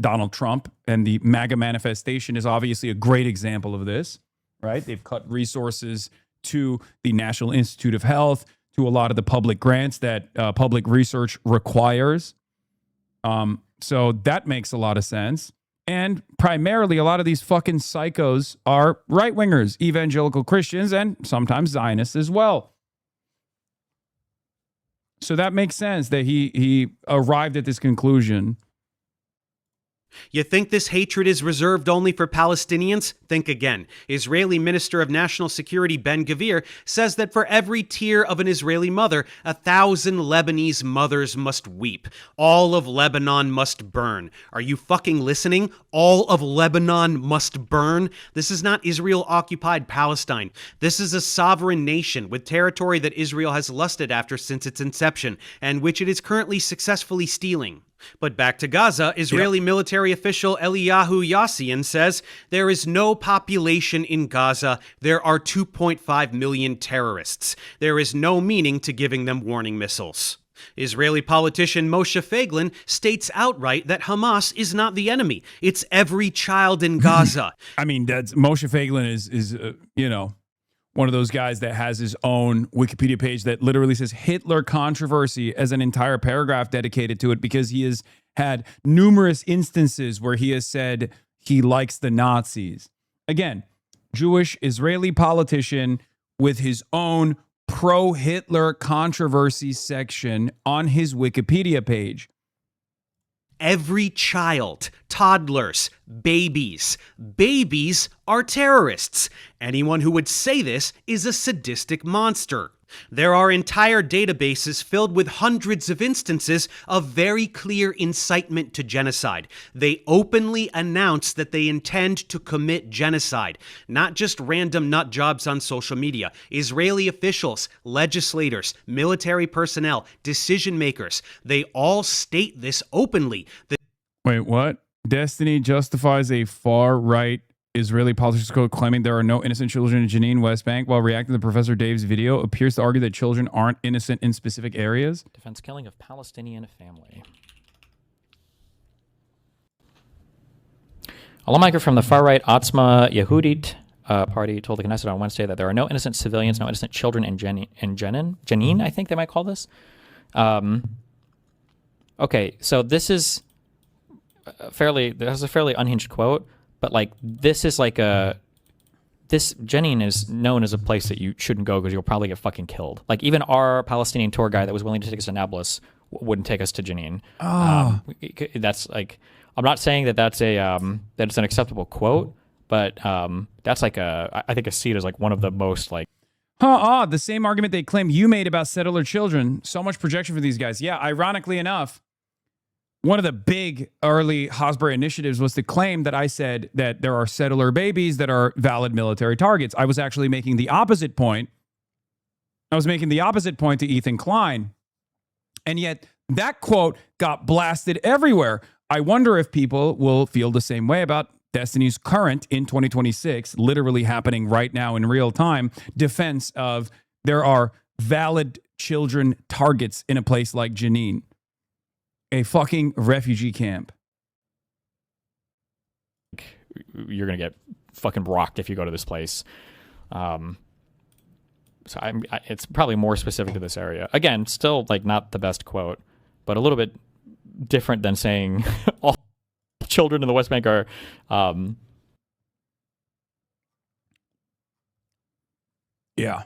Donald Trump and the MAGA manifestation is obviously a great example of this, right? They've cut resources to the National Institute of Health, to a lot of the public grants that public research requires. So that makes a lot of sense. And primarily, a lot of these fucking psychos are right-wingers, evangelical Christians, and sometimes Zionists as well. So that makes sense that he arrived at this conclusion. You think this hatred is reserved only for Palestinians? Think again. Israeli Minister of National Security Ben-Gvir says that for every tear of an Israeli mother, 1,000 Lebanese mothers must weep. All of Lebanon must burn. Are you fucking listening? All of Lebanon must burn? This is not Israel-occupied Palestine. This is a sovereign nation with territory that Israel has lusted after since its inception, and which it is currently successfully stealing. But back to Gaza, Israeli military official Eliyahu Yassian says there is no population in Gaza. There are 2.5 million terrorists. There is no meaning to giving them warning missiles. Israeli politician Moshe Feiglin states outright that Hamas is not the enemy. It's every child in Gaza. I mean, that's Moshe Feiglin is one of those guys that has his own Wikipedia page that literally says Hitler controversy as an entire paragraph dedicated to it, because he has had numerous instances where he has said he likes the Nazis. Again, Jewish Israeli politician with his own pro-Hitler controversy section on his Wikipedia page. Every child, toddlers, babies. Babies are terrorists. Anyone who would say this is a sadistic monster. There are entire databases filled with hundreds of instances of very clear incitement to genocide. They openly announce that they intend to commit genocide, not just random nut jobs on social media. Israeli officials, legislators, military personnel, decision makers, they all state this openly. Wait, what? Destiny justifies a far-right Israeli politics code claiming there are no innocent children in Jenin, West Bank, while reacting to Professor Dave's video appears to argue that children aren't innocent in specific areas. Defense killing of Palestinian family. A lawmaker from the far-right Otzma Yehudit party told the Knesset on Wednesday that there are no innocent civilians, no innocent children in Jenin, I think they might call this. Okay, so this is a fairly unhinged quote. But like this Jenin is known as a place that you shouldn't go because you'll probably get fucking killed. Like even our Palestinian tour guide that was willing to take us to Nablus wouldn't take us to Jenin. That's like, I'm not saying that that's it's an acceptable quote, but that's like I think I see it as like one of the most like. The same argument they claim you made about settler children. So much projection for these guys. Yeah, ironically enough, one of the big early Hasbara initiatives was to claim that I said that there are settler babies that are valid military targets. I was actually making the opposite point. I was making the opposite point to Ethan Klein. And yet that quote got blasted everywhere. I wonder if people will feel the same way about Destiny's current, in 2026, literally happening right now in real time, defense of there are valid children targets in a place like Jenin. A fucking refugee camp. You're going to get fucking rocked if you go to this place. So it's probably more specific to this area. Again, still like not the best quote, but a little bit different than saying all children in the West Bank are... Yeah.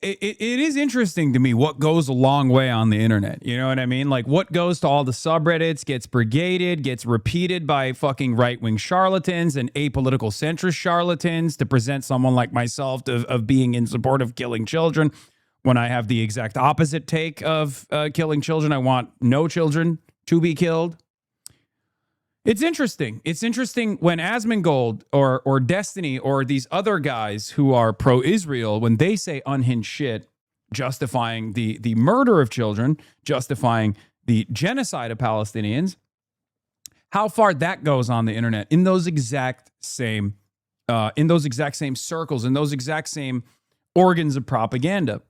It is interesting to me what goes a long way on the internet. You know what I mean? Like what goes to all the subreddits, gets brigaded, gets repeated by fucking right-wing charlatans and apolitical centrist charlatans to present someone like myself of being in support of killing children when I have the exact opposite take of killing children. I want no children to be killed. It's interesting. It's interesting when Asmongold or Destiny or these other guys who are pro-Israel, when they say unhinged shit, justifying the murder of children, justifying the genocide of Palestinians, how far that goes on the internet in those exact same circles, in those exact same organs of propaganda.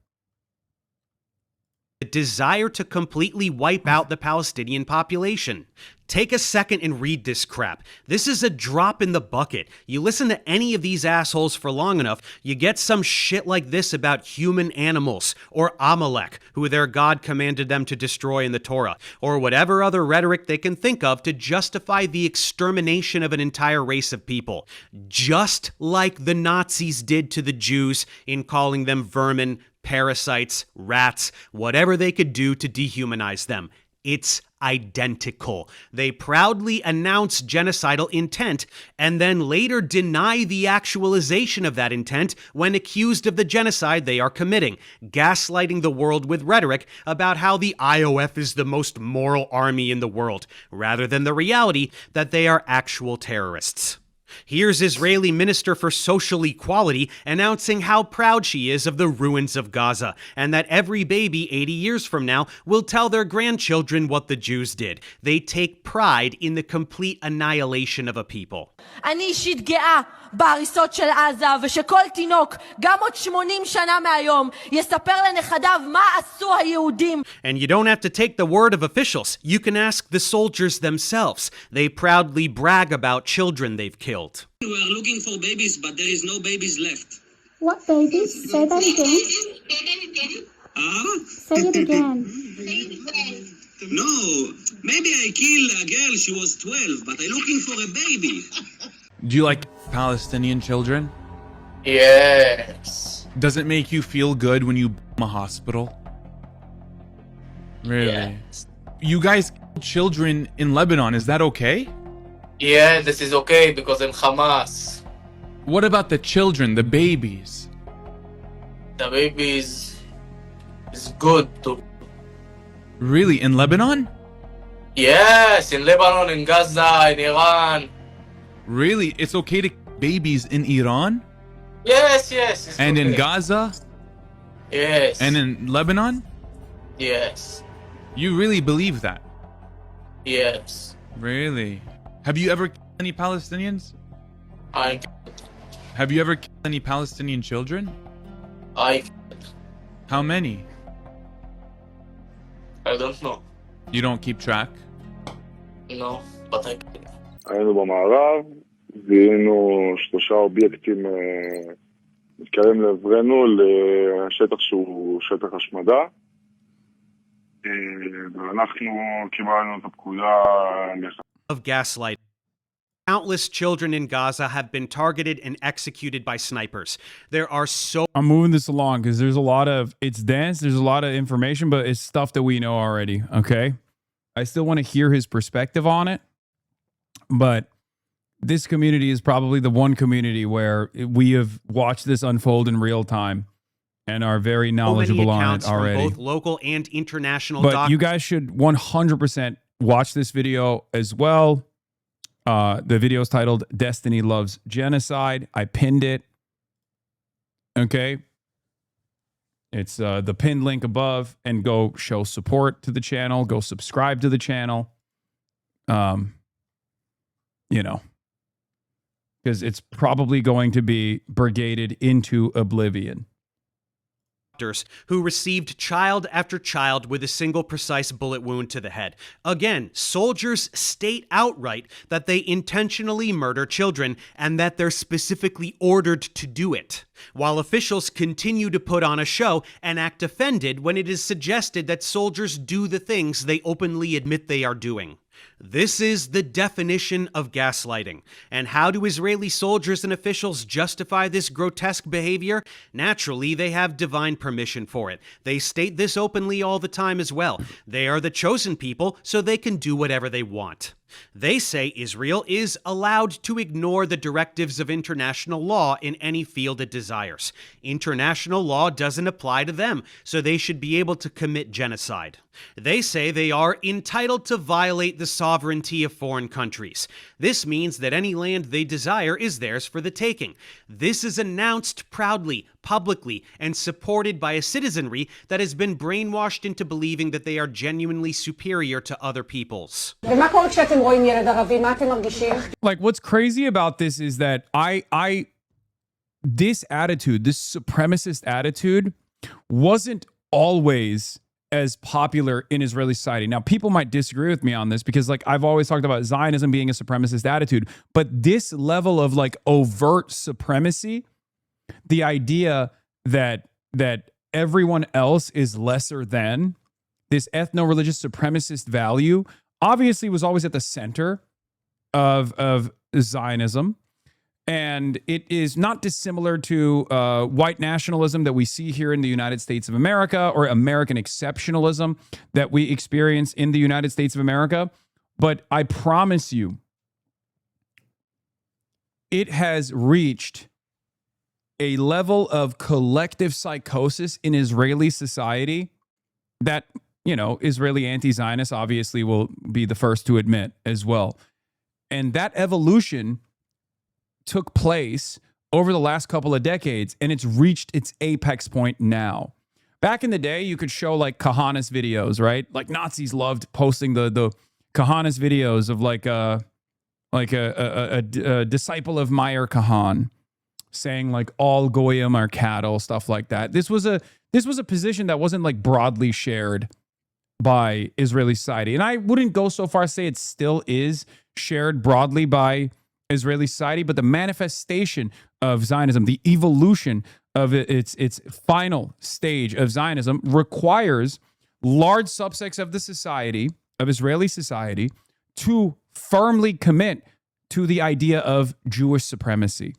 the desire to completely wipe out the Palestinian population. Take a second and read this crap. This is a drop in the bucket. You listen to any of these assholes for long enough, you get some shit like this about human animals, or Amalek, who their God commanded them to destroy in the Torah, or whatever other rhetoric they can think of to justify the extermination of an entire race of people. Just like the Nazis did to the Jews in calling them vermin, parasites, rats, whatever they could do to dehumanize them. It's identical. They proudly announce genocidal intent and then later deny the actualization of that intent when accused of the genocide they are committing, gaslighting the world with rhetoric about how the IOF is the most moral army in the world, rather than the reality that they are actual terrorists. Here's Israeli Minister for Social Equality announcing how proud she is of the ruins of Gaza, and that every baby 80 years from now will tell their grandchildren what the Jews did. They take pride in the complete annihilation of a people. אני אישית גאה בהריסות של עזה, ושכל תינוק, גם עוד 80 שנה מהיום, יספר לנכדיו מה עשו היהודים. And you don't have to take the word of officials. You can ask the soldiers themselves. They proudly brag about children they've killed. We are looking for babies, but there is no babies left. What babies? Say that again. Say it again. No, maybe I killed a girl, she was 12, but I'm looking for a baby. Do you like Palestinian children? Yes. Does it make you feel good when you bomb a hospital? Really? Yes. You guys kill children in Lebanon, is that okay? Yeah, this is okay because I'm Hamas. What about the children, the babies? The babies is good too. Really? In Lebanon? Yes, in Lebanon, in Gaza, in Iran. Really? It's okay to kill babies in Iran? Yes, yes. It's And okay. in Gaza? Yes. And in Lebanon? Yes. You really believe that? Yes. Really? Have you ever killed any Palestinians? I Have you ever killed any Palestinian children? I How many? don't know. You don't keep track? No, but I היינו במערב, זיהינו 3 אובייקטים מתקרבים לעברנו לשטח שהוא שטח השמדה. ואנחנו קיבלנו את הפקודה of gaslighting. Countless children in Gaza have been targeted and executed by snipers. There are so I'm moving this along because there's a lot of, it's dense, there's a lot of information, but it's stuff that we know already, okay? I still want to hear his perspective on it, but this community is probably the one community where we have watched this unfold in real time and are very knowledgeable on it already. From both local and international But you guys should 100% watch this video as well. The video is titled Destiny Loves Genocide. I pinned it. Okay. It's the pinned link above, and go show support to the channel. Go subscribe to the channel. You know, because it's probably going to be brigaded into oblivion. Who received child after child with a single precise bullet wound to the head. Again, soldiers state outright that they intentionally murder children and that they're specifically ordered to do it, while officials continue to put on a show and act offended when it is suggested that soldiers do the things they openly admit they are doing. This is the definition of gaslighting. And how do Israeli soldiers and officials justify this grotesque behavior? Naturally, they have divine permission for it. They state this openly all the time as well. They are the chosen people, so they can do whatever they want. They say Israel is allowed to ignore the directives of international law in any field it desires. International law doesn't apply to them, so they should be able to commit genocide. They say they are entitled to violate the sovereignty of foreign countries. This means that any land they desire is theirs for the taking. This is announced proudly, publicly, and supported by a citizenry that has been brainwashed into believing that they are genuinely superior to other peoples. Like, what's crazy about this is that this attitude, this supremacist attitude, wasn't always as popular in Israeli society. Now, people might disagree with me on this because, like, I've always talked about Zionism being a supremacist attitude, but this level of like overt supremacy, the idea that everyone else is lesser than, this ethno-religious supremacist value, obviously was always at the center of Zionism. And it is not dissimilar to white nationalism that we see here in the United States of America, or American exceptionalism that we experience in the United States of America. But I promise you, it has reached a level of collective psychosis in Israeli society that, you know, Israeli anti-Zionists obviously will be the first to admit as well. And that evolution took place over the last couple of decades, and it's reached its apex point now. Back in the day, you could show like Kahanas videos, right? Like Nazis loved posting the Kahanas videos of like a disciple of Meir Kahan saying like all goyim are cattle, stuff like that. This was a position that wasn't like broadly shared by Israeli society, and I wouldn't go so far as to say it still is shared broadly by Israeli society, but the manifestation of Zionism, the evolution of its final stage of Zionism, requires large subsects of the society, of Israeli society, to firmly commit to the idea of Jewish supremacy,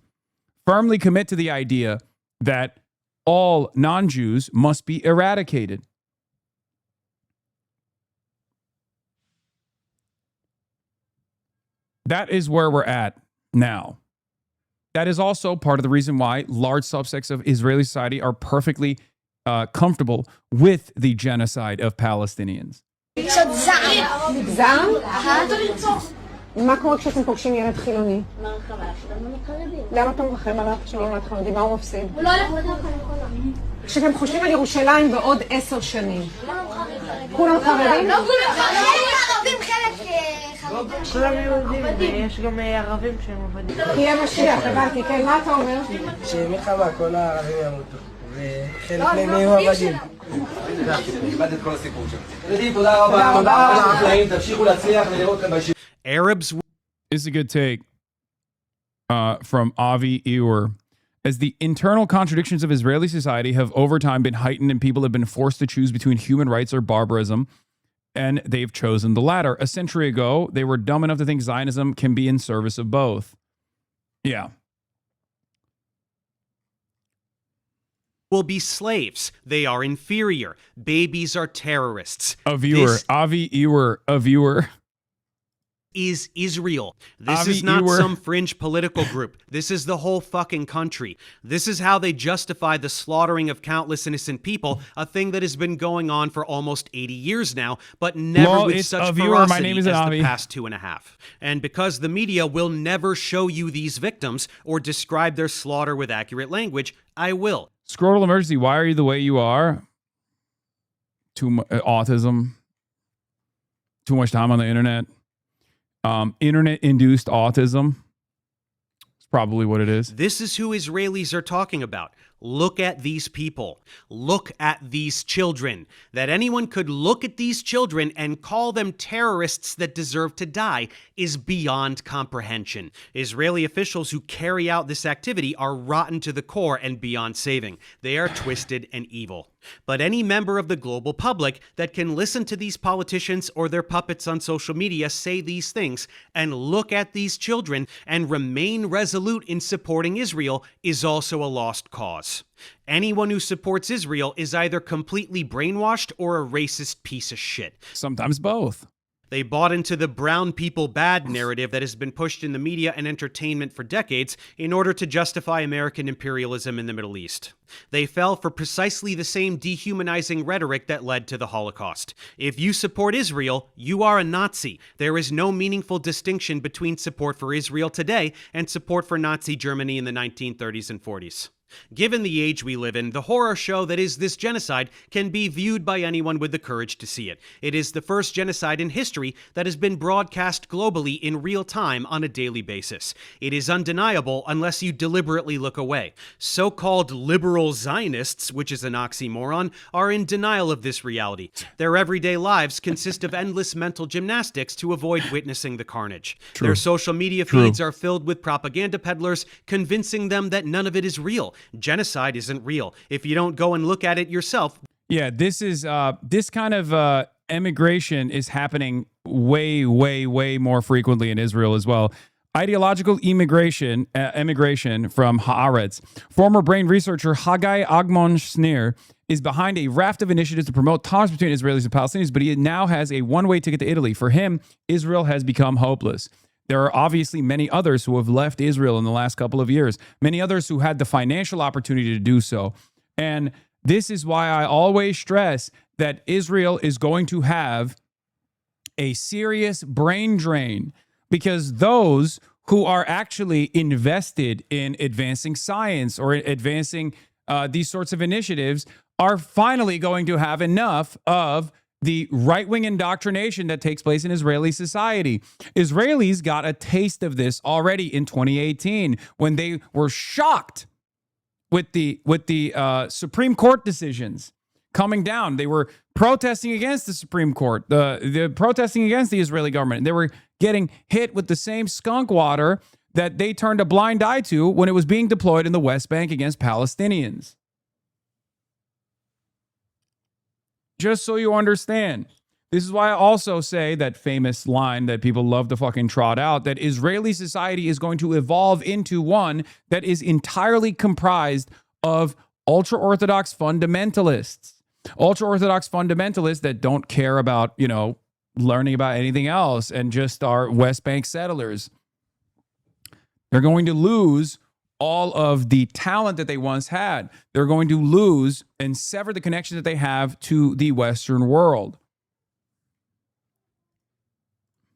firmly commit to the idea that all non-Jews must be eradicated. That is where we're at now. That is also part of the reason why large subsects of Israeli society are perfectly comfortable with the genocide of Palestinians. מה קורה כשאתם פוגשים ילד חילוני? למה אתם מוכרים עליו כשאתם ילד חילוני? מה הוא מפסיד? הוא לא הולך לדעת. כשאתם חושבים על ירושלים בעוד 10 שנים, כולם חרדים? לא כולם חרדים, ערבים חלק חרדים. כולם יהודים, ויש גם ערבים שהם עבדים. תהיה משיח, הבנתי, כן, מה אתה אומר? שמלחמה כל הערבים ימותו, וחלק מהם יהיו עבדים. נכבד את כל הסיפור שלנו. ילדים, תודה רבה. תודה רבה. תמשיכו להצליח ולראות אתכם בישיבה. Arabs is a good take from Avi Ewer. As the internal contradictions of Israeli society have over time been heightened and people have been forced to choose between human rights or barbarism, and they've chosen the latter. A century ago, they were dumb enough to think Zionism can be in service of both. Yeah. Will be slaves. They are inferior. Babies are terrorists. A viewer, Avi Ewer, a viewer. Is Israel. This is not some fringe political group. This is the whole fucking country. This is how they justify the slaughtering of countless innocent people, a thing that has been going on for almost 80 years now, but never with such ferocity as the past 2.5. And because the media will never show you these victims or describe their slaughter with accurate language, I will. Scrotal emergency. Why are you the way you are? Autism. Too much time on the internet. Internet-induced autism. It's probably what it is. This is who Israelis are talking about. Look at these people. Look at these children. That anyone could look at these children and call them terrorists that deserve to die is beyond comprehension. Israeli officials who carry out this activity are rotten to the core and beyond saving. They are twisted and evil. But any member of the global public that can listen to these politicians or their puppets on social media say these things and look at these children and remain resolute in supporting Israel is also a lost cause. Anyone who supports Israel is either completely brainwashed or a racist piece of shit. Sometimes both. They bought into the brown people bad narrative that has been pushed in the media and entertainment for decades in order to justify American imperialism in the Middle East. They fell for precisely the same dehumanizing rhetoric that led to the Holocaust. If you support Israel, you are a Nazi. There is no meaningful distinction between support for Israel today and support for Nazi Germany in the 1930s and 40s. Given the age we live in, the horror show that is this genocide can be viewed by anyone with the courage to see it. It is the first genocide in history that has been broadcast globally in real time on a daily basis. It is undeniable unless you deliberately look away. So-called liberal Zionists, which is an oxymoron, are in denial of this reality. Their everyday lives consist of endless mental gymnastics to avoid witnessing the carnage. True. Their social media True. feeds are filled with propaganda peddlers convincing them that none of it is real. Genocide isn't real. If you don't go and look at it yourself. Yeah, this is this kind of immigration is happening way more frequently in Israel as well. Ideological immigration from Haaretz. Former brain researcher Haggai Agmon-Shnir is behind a raft of initiatives to promote tolerance between Israelis and Palestinians, but he now has a one-way ticket to Italy. For him, Israel has become hopeless. There are obviously many others who have left Israel in the last couple of years, many others who had the financial opportunity to do so. And this is why I always stress that Israel is going to have a serious brain drain, because those who are actually invested in advancing science or advancing these sorts of initiatives are finally going to have enough of the right-wing indoctrination that takes place in Israeli society. Israelis got a taste of this already in 2018 when they were shocked with the Supreme Court decisions coming down. They were protesting against the Supreme Court, the protesting against the Israeli government. They were getting hit with the same skunk water that they turned a blind eye to when it was being deployed in the West Bank against Palestinians. Just so you understand. This is why I also say that famous line that people love to fucking trot out, that Israeli society is going to evolve into one that is entirely comprised of ultra-Orthodox fundamentalists. Ultra-Orthodox fundamentalists that don't care about, learning about anything else and just are West Bank settlers. They're going to lose all of the talent that they once had. They're going to lose and sever the connection that they have to the Western world.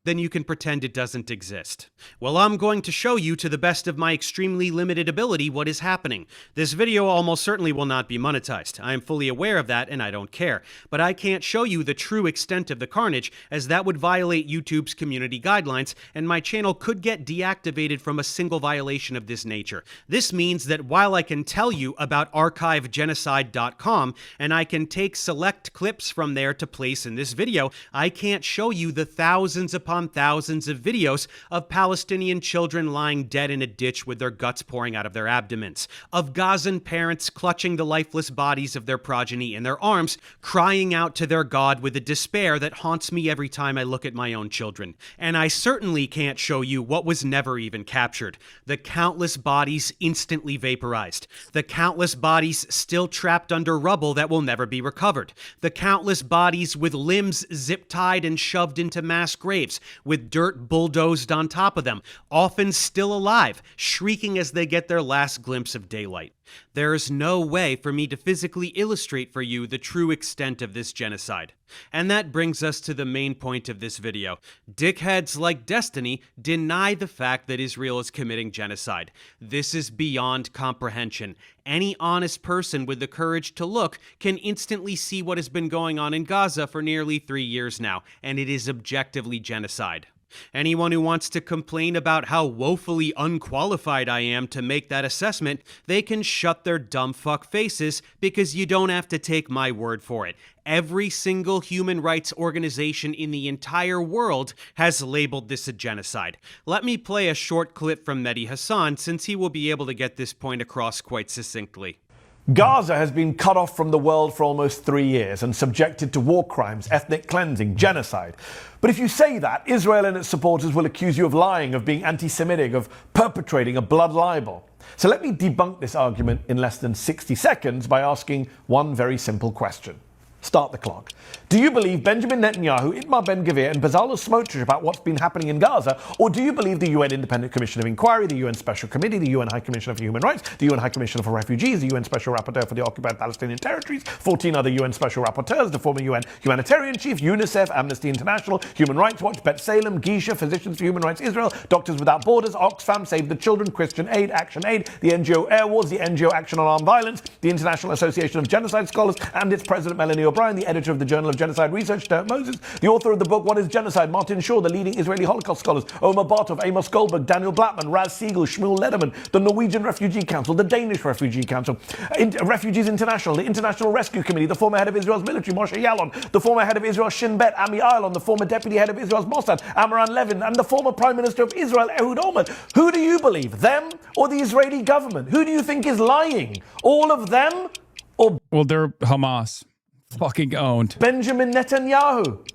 Then you can pretend it doesn't exist. Well, I'm going to show you, to the best of my extremely limited ability, what is happening. This video almost certainly will not be monetized. I am fully aware of that, and I don't care. But I can't show you the true extent of the carnage, as that would violate YouTube's community guidelines, and my channel could get deactivated from a single violation of this nature. This means that while I can tell you about archivegenocide.com, and I can take select clips from there to place in this video, I can't show you the thousands upon thousands of videos of Palestinian children lying dead in a ditch with their guts pouring out of their abdomens, of Gazan parents clutching the lifeless bodies of their progeny in their arms, crying out to their God with a despair that haunts me every time I look at my own children. And I certainly can't show you what was never even captured: the countless bodies instantly vaporized, the countless bodies still trapped under rubble that will never be recovered, the countless bodies with limbs zip-tied and shoved into mass graves, with dirt bulldozed on top of them, often still alive, shrieking as they get their last glimpse of daylight. There is no way for me to physically illustrate for you the true extent of this genocide. And that brings us to the main point of this video. Dickheads like Destiny deny the fact that Israel is committing genocide. This is beyond comprehension. Any honest person with the courage to look can instantly see what has been going on in Gaza for nearly 3 years now, and it is objectively genocide. Anyone who wants to complain about how woefully unqualified I am to make that assessment, they can shut their dumb fuck faces, because you don't have to take my word for it. Every single human rights organization in the entire world has labeled this a genocide. Let me play a short clip from Mehdi Hasan, since he will be able to get this point across quite succinctly. Gaza has been cut off from the world for almost 3 years and subjected to war crimes, ethnic cleansing, genocide. But if you say that, Israel and its supporters will accuse you of lying, of being anti-Semitic, of perpetrating a blood libel. So let me debunk this argument in less than 60 seconds by asking one very simple question. Start the clock. Do you believe Benjamin Netanyahu, Itamar Ben-Gvir, and Bezalel Smotrich about what's been happening in Gaza, or do you believe the UN Independent Commission of Inquiry, the UN Special Committee, the UN High Commissioner for Human Rights, the UN High Commissioner for Refugees, the UN Special Rapporteur for the Occupied Palestinian Territories, 14 other UN Special Rapporteurs, the former UN Humanitarian Chief, UNICEF, Amnesty International, Human Rights Watch, Bet Salem, Gisha, Physicians for Human Rights Israel, Doctors Without Borders, Oxfam, Save the Children, Christian Aid, Action Aid, the NGO Air Wars, the NGO Action on Armed Violence, the International Association of Genocide Scholars, and its president Melanie O'Brien, the editor of the Journal of Genocide Research, Dirk Moses, the author of the book What is Genocide, Martin Shaw, the leading Israeli Holocaust scholars, Omar Bartov, Amos Goldberg, Daniel Blattman, Raz Siegel, Shmuel Lederman, the Norwegian Refugee Council, the Danish Refugee Council, Refugees International, the International Rescue Committee, the former head of Israel's military, Moshe Yalon, the former head of Israel's Shin Bet, Ami Ayalon, the former deputy head of Israel's Mossad, Amran Levin, and the former Prime Minister of Israel, Ehud Olmert. Who do you believe, them or the Israeli government? Who do you think is lying? All of them? Or well, they're Hamas. Fucking owned. Benjamin Netanyahu.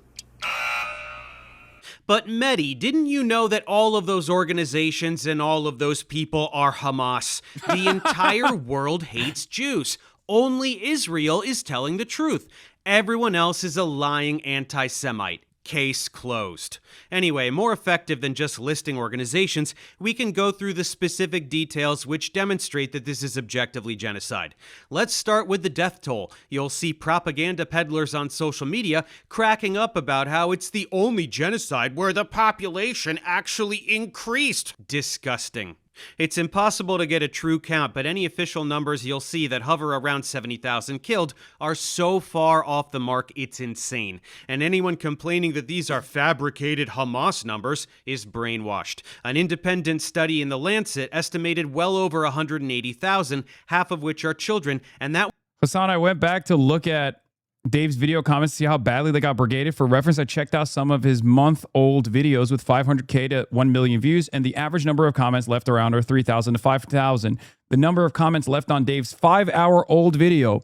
But Mehdi, didn't you know that all of those organizations and all of those people are Hamas? The entire world hates Jews. Only Israel is telling the truth. Everyone else is a lying anti-Semite. Case closed. Anyway, more effective than just listing organizations, we can go through the specific details which demonstrate that this is objectively genocide. Let's start with the death toll. You'll see propaganda peddlers on social media cracking up about how it's the only genocide where the population actually increased. Disgusting. It's impossible to get a true count, but any official numbers you'll see that hover around 70,000 killed are so far off the mark it's insane. And anyone complaining that these are fabricated Hamas numbers is brainwashed. An independent study in The Lancet estimated well over 180,000, half of which are children, and that... Hasan, I went back to look at Dave's video comments to see how badly they got brigaded. For reference, I checked out some of his month-old videos with 500K to 1 million views, and the average number of comments left around are 3,000 to 5,000. The number of comments left on Dave's 5-hour-old video,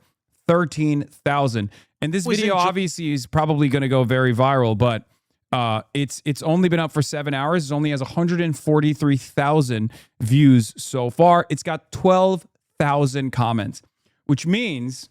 13,000. And this video obviously is probably going to go very viral, but it's only been up for 7 hours. It only has 143,000 views so far. It's got 12,000 comments, which means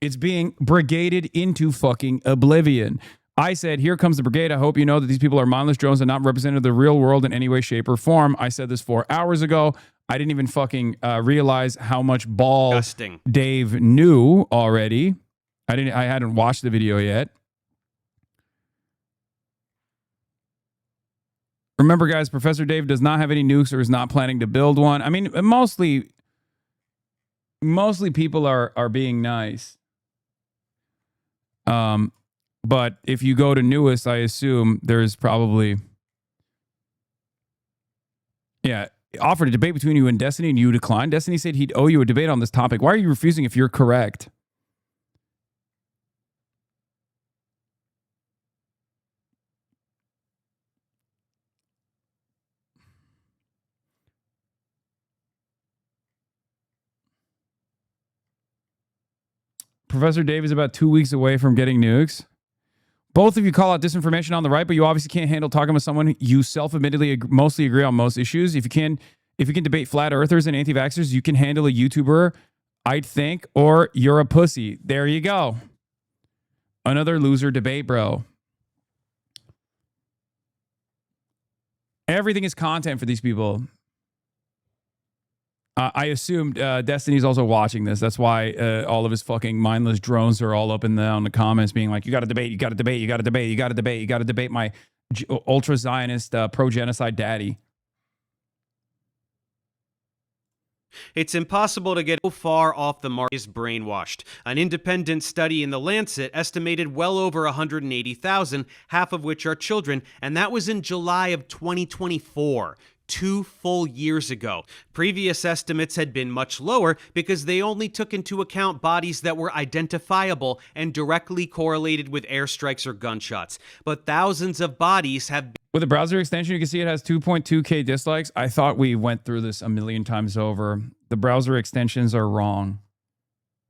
it's being brigaded into fucking oblivion. I said, here comes the brigade. I hope you know that these people are mindless drones and not representative of the real world in any way, shape, or form. I said this 4 hours ago. I didn't even fucking realize how much ball Disgusting. Dave knew already. I hadn't watched the video yet. Remember, guys, Professor Dave does not have any nukes or is not planning to build one. I mean, mostly people are being nice. But if you go to newest, I assume there's probably, offered a debate between you and Destiny and you declined. Destiny said he'd owe you a debate on this topic. Why are you refusing if you're correct? Professor Dave is about 2 weeks away from getting nukes. Both of you call out disinformation on the right, but you obviously can't handle talking with someone you self-admittedly mostly agree on most issues. If you can debate flat earthers and anti-vaxxers, you can handle a YouTuber, I'd think, or you're a pussy. There you go. Another loser debate, bro. Everything is content for these people. I assumed Destiny's also watching this. That's why all of his fucking mindless drones are all up and down in the comments being like, you got to debate, you got to debate, you got to debate, you got to debate, you got to debate my ultra-Zionist pro-genocide daddy. It's impossible to get so far off the mark is brainwashed. An independent study in The Lancet estimated well over 180,000, half of which are children, and that was in July of 2024. 2 full years ago. Previous estimates had been much lower because they only took into account bodies that were identifiable and directly correlated with airstrikes or gunshots. But thousands of bodies have... With the browser extension, you can see it has 2.2K dislikes. I thought we went through this a million times over. The browser extensions are wrong.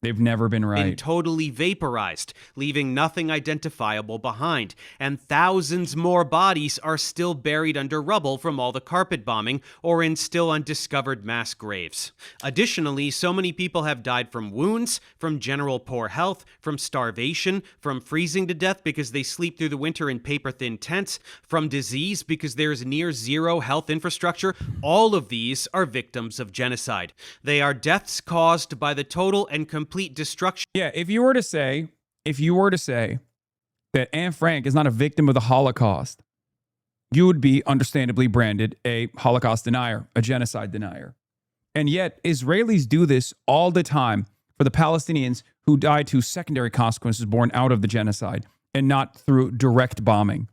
They've never been right. Been totally vaporized, leaving nothing identifiable behind. And thousands more bodies are still buried under rubble from all the carpet bombing or in still undiscovered mass graves. Additionally, so many people have died from wounds, from general poor health, from starvation, from freezing to death because they sleep through the winter in paper-thin tents, from disease because there's near zero health infrastructure. All of these are victims of genocide. They are deaths caused by the total and complete destruction. Yeah, if you were to say that Anne Frank is not a victim of the Holocaust, you would be understandably branded a Holocaust denier, a genocide denier. And yet, Israelis do this all the time for the Palestinians who died to secondary consequences born out of the genocide and not through direct bombing.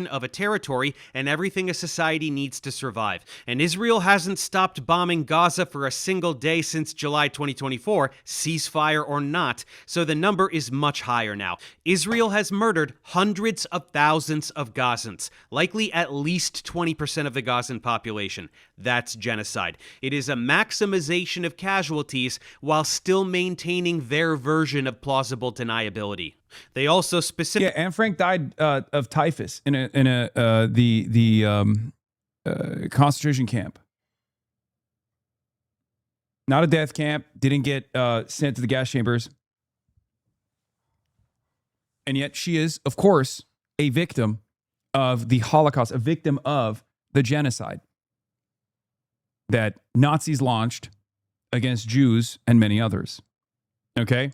Of a territory and everything a society needs to survive. And Israel hasn't stopped bombing Gaza for a single day since July 2024, ceasefire or not, so the number is much higher now. Israel has murdered hundreds of thousands of Gazans, likely at least 20% of the Gazan population. That's genocide. It is a maximization of casualties while still maintaining their version of plausible deniability. They also specifically... Yeah, Anne Frank died of typhus in the concentration camp. Not a death camp. Didn't get sent to the gas chambers. And yet she is, of course, a victim of the Holocaust, a victim of the genocide that Nazis launched against Jews and many others. Okay?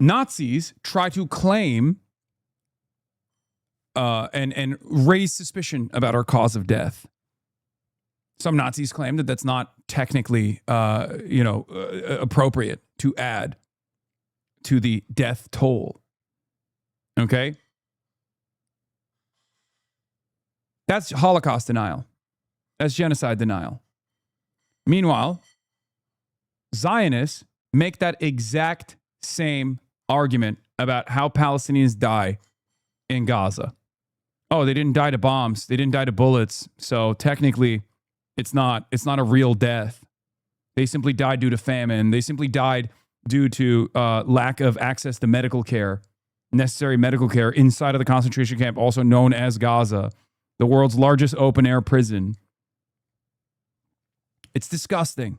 Nazis try to claim and raise suspicion about our cause of death. Some Nazis claim that that's not technically, appropriate to add to the death toll. Okay? That's Holocaust denial. That's genocide denial. Meanwhile, Zionists make that exact same argument about how Palestinians die in Gaza. Oh, they didn't die to bombs. They didn't die to bullets. So technically, it's not a real death. They simply died due to famine. They simply died due to lack of access to medical care, necessary medical care inside of the concentration camp, also known as Gaza, the world's largest open-air prison. It's disgusting.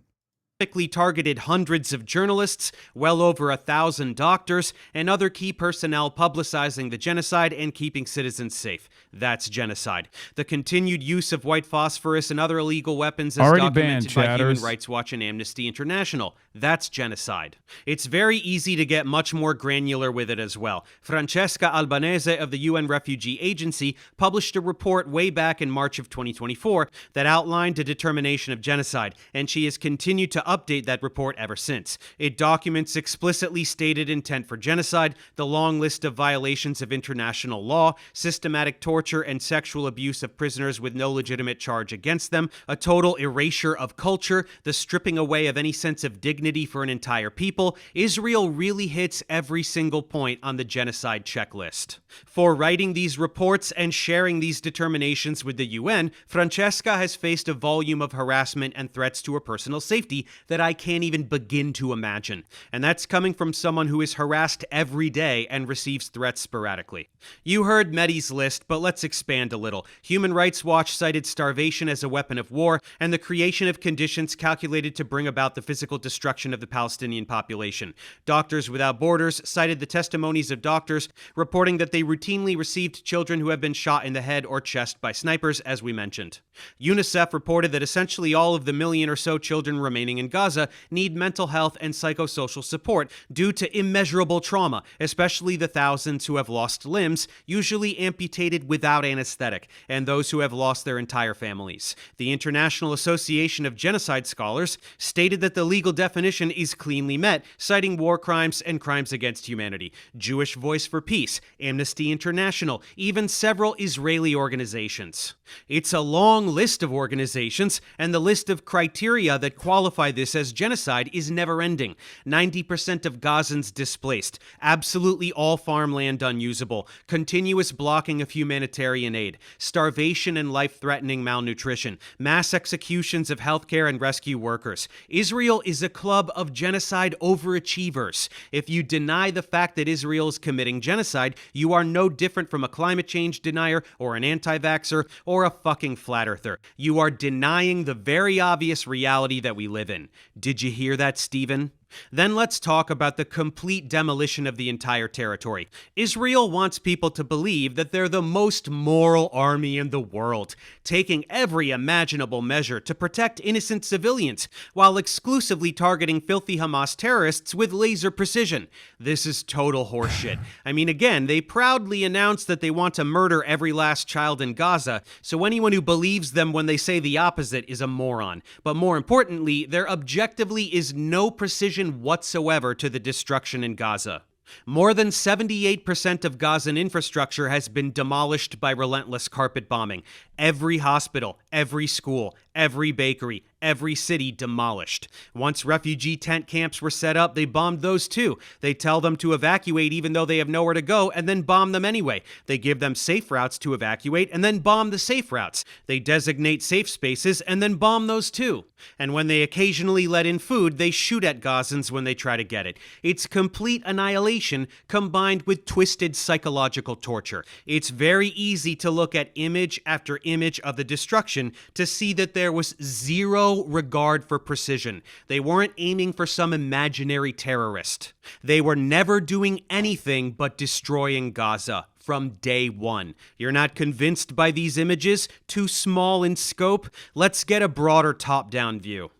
Targeted hundreds of journalists, well over 1,000 doctors, and other key personnel publicizing the genocide and keeping citizens safe. That's genocide. The continued use of white phosphorus and other illegal weapons is documented by Human Rights Watch and Amnesty International. That's genocide. It's very easy to get much more granular with it as well. Francesca Albanese of the UN Refugee Agency published a report way back in March of 2024 that outlined a determination of genocide, and she has continued to update that report ever since. It documents explicitly stated intent for genocide, the long list of violations of international law, systematic torture and sexual abuse of prisoners with no legitimate charge against them, a total erasure of culture, the stripping away of any sense of dignity for an entire people. Israel really hits every single point on the genocide checklist. For writing these reports and sharing these determinations with the UN, Francesca has faced a volume of harassment and threats to her personal safety that I can't even begin to imagine. And that's coming from someone who is harassed every day and receives threats sporadically. You heard Mehdi's list, but let's expand a little. Human Rights Watch cited starvation as a weapon of war and the creation of conditions calculated to bring about the physical destruction of the Palestinian population. Doctors Without Borders cited the testimonies of doctors reporting that they routinely received children who have been shot in the head or chest by snipers, as we mentioned. UNICEF reported that essentially all of the million or so children remaining in Gaza need mental health and psychosocial support due to immeasurable trauma, especially the thousands who have lost limbs, usually amputated without anesthetic, and those who have lost their entire families. The International Association of Genocide Scholars stated that the legal definition definition is cleanly met, citing war crimes and crimes against humanity. Jewish Voice for Peace, Amnesty International, even several Israeli organizations. It's a long list of organizations, and the list of criteria that qualify this as genocide is never-ending. 90% of Gazans displaced, absolutely all farmland unusable, continuous blocking of humanitarian aid, starvation and life-threatening malnutrition, mass executions of healthcare and rescue workers. Israel is a club of genocide overachievers. If you deny the fact that Israel is committing genocide, you are no different from a climate change denier or an anti-vaxxer or a fucking flat earther. You are denying the very obvious reality that we live in. Did you hear that, Stephen? Then let's talk about the complete demolition of the entire territory. Israel wants people to believe that they're the most moral army in the world, taking every imaginable measure to protect innocent civilians, while exclusively targeting filthy Hamas terrorists with laser precision. This is total horseshit. I mean, again, they proudly announced that they want to murder every last child in Gaza, so anyone who believes them when they say the opposite is a moron. But more importantly, there objectively is no precision whatsoever to the destruction in Gaza. More than 78% of Gazan infrastructure has been demolished by relentless carpet bombing. Every hospital, every school, every bakery, every city demolished. Once refugee tent camps were set up, they bombed those too. They tell them to evacuate even though they have nowhere to go, and then bomb them anyway. They give them safe routes to evacuate and then bomb the safe routes. They designate safe spaces and then bomb those too. And when they occasionally let in food, they shoot at Gazans when they try to get it. It's complete annihilation combined with twisted psychological torture. It's very easy to look at image after image of the destruction to see that there was zero regard for precision. They weren't aiming for some imaginary terrorist. They were never doing anything but destroying Gaza from day one. You're not convinced by these images? Too small in scope? Let's get a broader top-down view.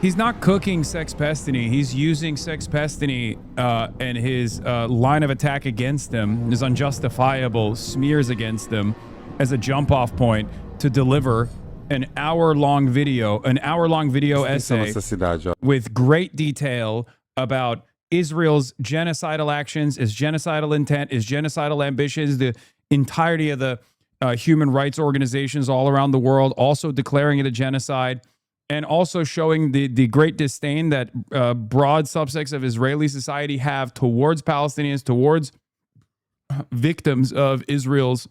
He's not cooking Sexpestany. He's using Sexpestany and his line of attack against them, his unjustifiable smears against them, as a jump-off point to deliver an hour-long video essay with great detail about Israel's genocidal actions, his genocidal intent, his genocidal ambitions, the entirety of the human rights organizations all around the world also declaring it a genocide, and also showing the great disdain that broad subsects of Israeli society have towards Palestinians, towards victims of Israel's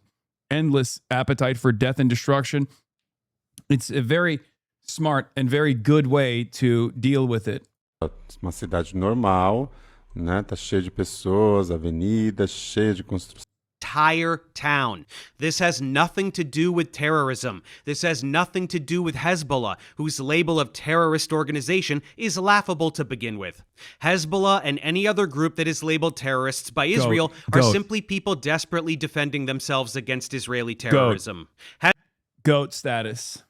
endless appetite for death and destruction. It's a very smart and very good way to deal with it. Uma cidade normal, né? Tá cheio de pessoas, avenidas, cheia de construção. Entire town. This has nothing to do with terrorism. This has nothing to do with Hezbollah, whose label of terrorist organization is laughable to begin with. Hezbollah and any other group that is labeled terrorists by Israel are simply people desperately defending themselves against Israeli terrorism. Goat status.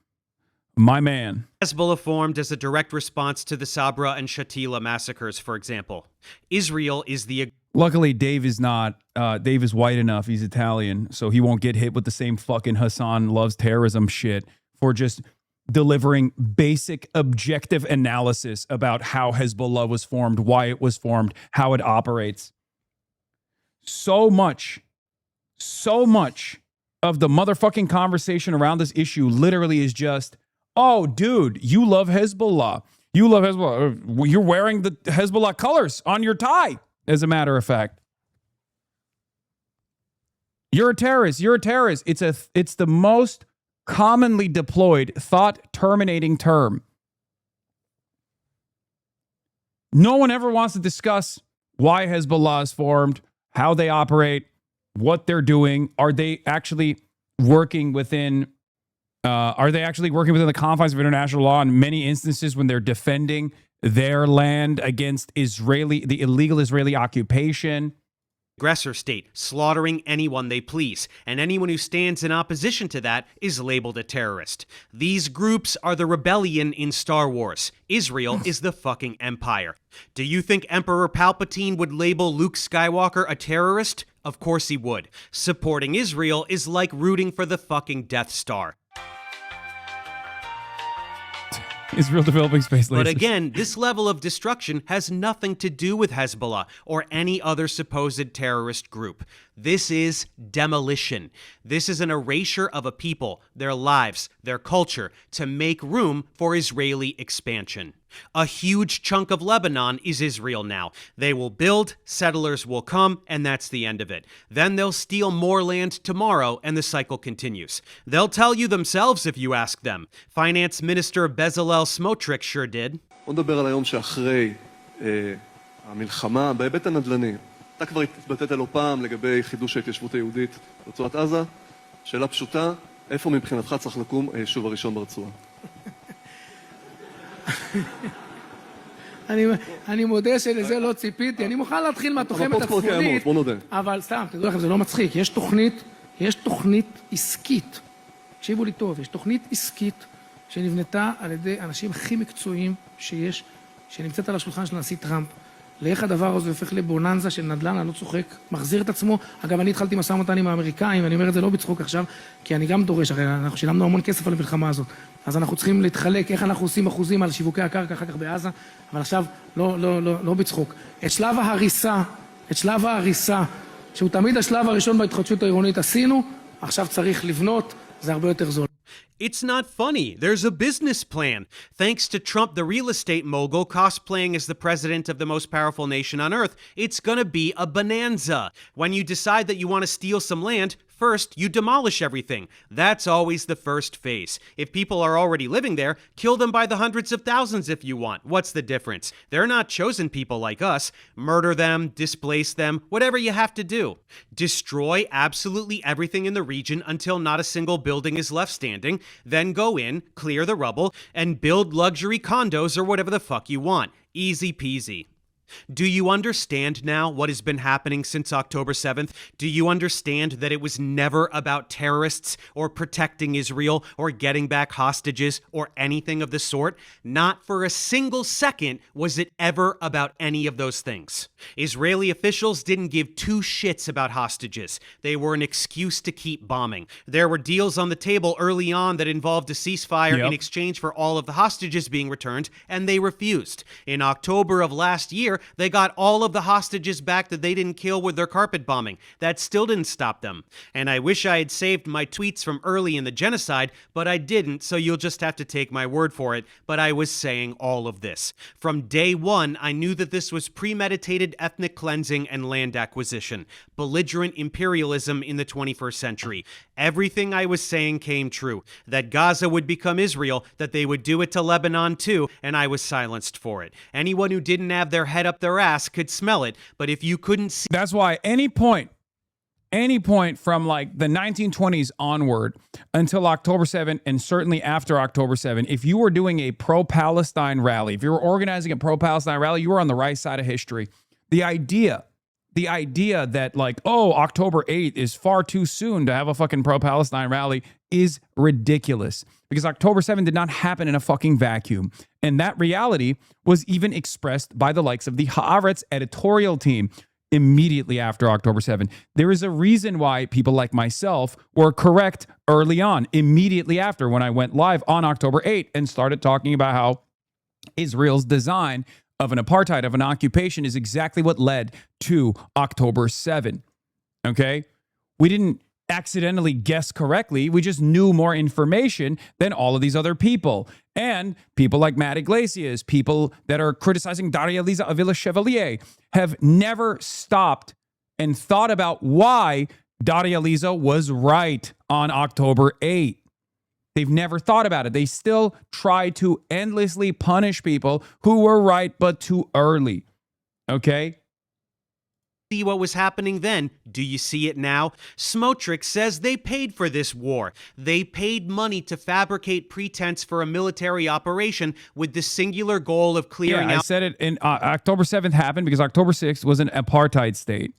My man. Hezbollah formed as a direct response to the Sabra and Shatila massacres, for example. Israel is the... Luckily, Dave is not. Dave is white enough. He's Italian, so he won't get hit with the same fucking Hasan loves terrorism shit for just delivering basic objective analysis about how Hezbollah was formed, why it was formed, how it operates. So much of the motherfucking conversation around this issue literally is just, oh, dude, you love Hezbollah. You love Hezbollah. You're wearing the Hezbollah colors on your tie. As a matter of fact, you're a terrorist. You're a terrorist. It's the most commonly deployed thought-terminating term. No one ever wants to discuss why Hezbollah is formed, how they operate, what they're doing. Are they actually working within? The confines of international law in many instances when they're defending their land against the illegal Israeli occupation? aggressor state, slaughtering anyone they please, and anyone who stands in opposition to that is labeled a terrorist. These groups are the rebellion in Star Wars. Israel is the fucking empire. Do you think Emperor Palpatine would label Luke Skywalker a terrorist? Of course he would. Supporting Israel is like rooting for the fucking Death Star. Israel developing space lasers. But again, this level of destruction has nothing to do with Hezbollah or any other supposed terrorist group. This is demolition. This is an erasure of a people, their lives, their culture, to make room for Israeli expansion. A huge chunk of Lebanon is Israel now. They will build, settlers will come, and that's the end of it. Then they'll steal more land tomorrow, and the cycle continues. They'll tell you themselves if you ask them. Finance Minister Bezalel Smotrich sure did. בוא נדבר על היום שאחרי המלחמה בהיבט הנדל"ני. אתה כבר התבטאת לא פעם לגבי חידוש ההתיישבות היהודית ברצועת עזה. שאלה פשוטה, איפה מבחינתך צריך לקום היישוב הראשון ברצועה? אני מודה שלזה לא ציפיתי, אני מוכן להתחיל מהתוחמת הצפונית, אבל סתם, תדעו לכם, זה לא מצחיק, יש תוכנית עסקית, תקשיבו לי טוב, יש תוכנית עסקית שנבנתה על ידי אנשים הכי מקצועיים שיש, שנמצאת על השולחן של הנשיא טראמפ, לאיך הדבר הזה הופך לבוננזה של נדל"ן, אני לא צוחק, מחזיר את עצמו. אגב, אני התחלתי משא ומתן עם האמריקאים, ואני אומר את זה לא בצחוק עכשיו, כי אני גם דורש, הרי אנחנו שילמנו המון כסף על המלחמה הזאת, אז אנחנו צריכים להתחלק איך אנחנו עושים אחוזים על שיווקי הקרקע אחר כך בעזה, אבל עכשיו לא בצחוק. את שלב ההריסה, שהוא תמיד השלב הראשון בהתחדשות העירונית עשינו, עכשיו צריך לבנות, זה הרבה יותר זול. It's not funny. There's a business plan. Thanks to Trump, the real estate mogul, cosplaying as the president of the most powerful nation on earth, it's gonna be a bonanza. When you decide that you want to steal some land, first, you demolish everything. That's always the first phase. If people are already living there, kill them by the hundreds of thousands if you want. What's the difference? They're not chosen people like us. Murder them, displace them, whatever you have to do. Destroy absolutely everything in the region until not a single building is left standing. Then go in, clear the rubble, and build luxury condos or whatever the fuck you want. Easy peasy. Do you understand now what has been happening since October 7th? Do you understand that it was never about terrorists or protecting Israel or getting back hostages or anything of the sort? Not for a single second was it ever about any of those things. Israeli officials didn't give two shits about hostages. They were an excuse to keep bombing. There were deals on the table early on that involved a ceasefire in exchange for all of the hostages being returned, and they refused. In October of last year, they got all of the hostages back that they didn't kill with their carpet bombing. That still didn't stop them. And I wish I had saved my tweets from early in the genocide, but I didn't, so you'll just have to take my word for it. But I was saying all of this. From day one, I knew that this was premeditated ethnic cleansing and land acquisition, belligerent imperialism in the 21st century. Everything I was saying came true. That Gaza would become Israel, that they would do it to Lebanon too, and I was silenced for it. Anyone who didn't have their head up their ass could smell it, but if you couldn't see... That's why any point from like the 1920s onward until October 7 and certainly after October 7, if you were doing a pro-Palestine rally, if you were organizing a pro-Palestine rally, you were on the right side of history. The idea that like, oh, October 8th is far too soon to have a fucking pro-Palestine rally is ridiculous, because October 7 did not happen in a fucking vacuum. And that reality was even expressed by the likes of the Haaretz editorial team immediately after October 7. There is a reason why people like myself were correct early on, immediately after, when I went live on October 8 and started talking about how Israel's design of an apartheid, of an occupation, is exactly what led to October 7. Okay? We didn't accidentally guess correctly. We just knew more information than all of these other people. And people like Matt Iglesias, people that are criticizing Daria Liza Avila Chevalier, have never stopped and thought about why Daria Liza was right on October 8. They've never thought about it. They still try to endlessly punish people who were right, but too early. Okay? See what was happening then? Do you see it now? Smotrich says they paid for this war. They paid money to fabricate pretense for a military operation with the singular goal of clearing out... I said it in October 7th happened because October 6th was an apartheid state.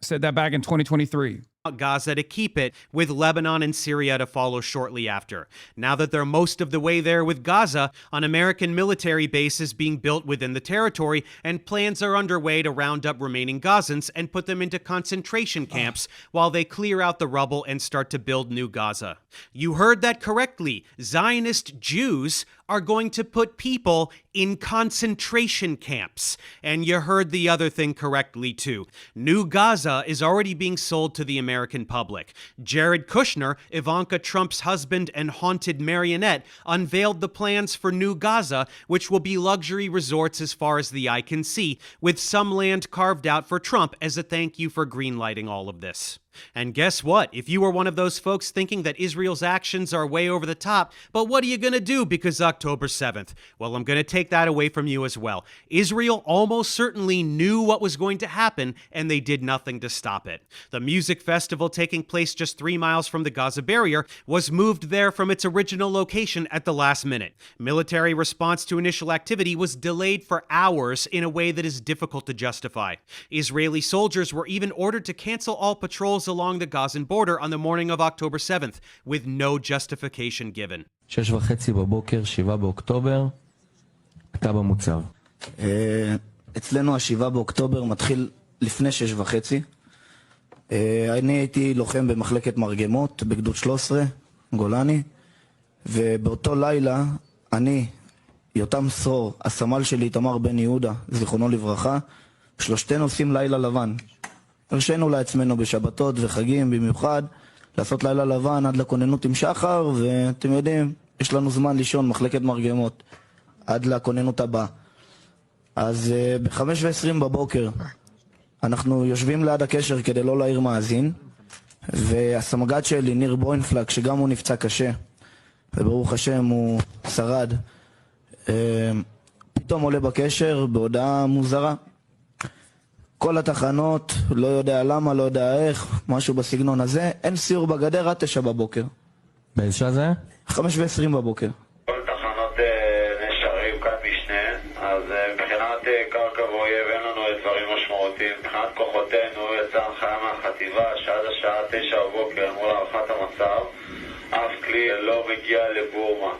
Said that back in 2023. Gaza to keep it, with Lebanon and Syria to follow shortly after. Now that they're most of the way there with Gaza, an American military base is being built within the territory, and plans are underway to round up remaining Gazans and put them into concentration camps while they clear out the rubble and start to build new Gaza. You heard that correctly. Zionist Jews are going to put people in concentration camps. And you heard the other thing correctly too. New Gaza is already being sold to the American public. Jared Kushner, Ivanka Trump's husband and haunted marionette, unveiled the plans for New Gaza, which will be luxury resorts as far as the eye can see, with some land carved out for Trump as a thank you for greenlighting all of this. And guess what? If you were one of those folks thinking that Israel's actions are way over the top, but what are you going to do because October 7th? Well, I'm going to take that away from you as well. Israel almost certainly knew what was going to happen, and they did nothing to stop it. The music festival taking place just 3 miles from the Gaza barrier was moved there from its original location at the last minute. Military response to initial activity was delayed for hours in a way that is difficult to justify. Israeli soldiers were even ordered to cancel all patrols along the Gazan border on the morning of October 7th, with no justification given. 6:30 בבוקר, 7 באוקטובר, אתה במוצב. אצלנו ה-7 באוקטובר מתחיל לפני 6:30. אני הייתי לוחם במחלקת מרגמות בגדוד 13, גולני, ובאותו לילה אני, יותם סור, הסמל שלי תמר בן יהודה, זיכרונו לברכה, שלושתנו עושים לילה לבן. הרשינו לעצמנו בשבתות וחגים במיוחד לעשות לילה לבן עד לכוננות עם שחר, ואתם יודעים, יש לנו זמן לישון מחלקת מרגמות עד לכוננות הבאה. אז ב-5:20 בבוקר אנחנו יושבים ליד הקשר כדי לא להעיר מאזין, והסמג"ד שלי, ניר בוינפלג, שגם הוא נפצע קשה וברוך השם הוא שרד, פתאום עולה בקשר בהודעה מוזרה. כל התחנות, לא יודע למה, לא יודע איך, משהו בסגנון הזה, אין סיור בגדר עד 9 בבוקר. באיזה שעה זה? 5:20 בבוקר. כל תחנות נשארים כאן משנה, אז מבחינת קרקע ואויב אין לנו דברים משמעותיים. מבחינת כוחותינו יצאה הנחיה מהחטיבה שעד השעה 9 בבוקר מול הערכת המצב, אף כלי לא מגיע לבורמה.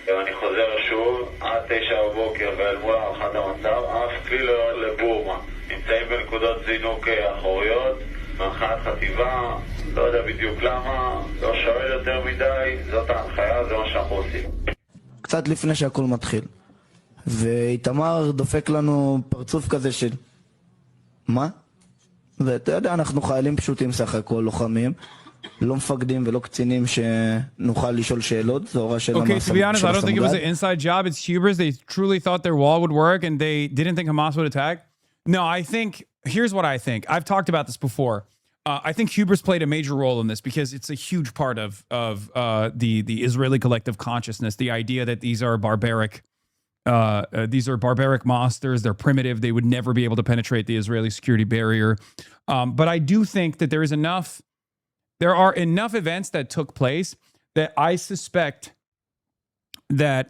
ואני חוזר שוב, עד 9 בבוקר ואל מול הערכת המצב, אף כלי לא לבורמה. נמצאים בנקודות זינוק אחוריות, מהנחיית חטיבה, לא יודע בדיוק למה, לא שואל יותר מדי, זאת ההנחיה, זה מה שאנחנו עושים. קצת לפני שהכל מתחיל. ואיתמר דופק לנו פרצוף כזה של מה? ואתה יודע, אנחנו חיילים פשוטים סך הכל, לוחמים, לא מפקדים ולא קצינים שנוכל לשאול שאלות. זו הוראה של Okay, to be honest, I don't think it was an inside job. It's hubris. They truly thought their wall would work and they didn't think Hamas would attack. No, I think, here's what I think. I've talked about this before. I think hubris played a major role in this because it's a huge part of the Israeli collective consciousness. The idea that these are barbaric monsters. They're primitive. They would never be able to penetrate the Israeli security barrier. But I do think that there are enough events that took place that I suspect that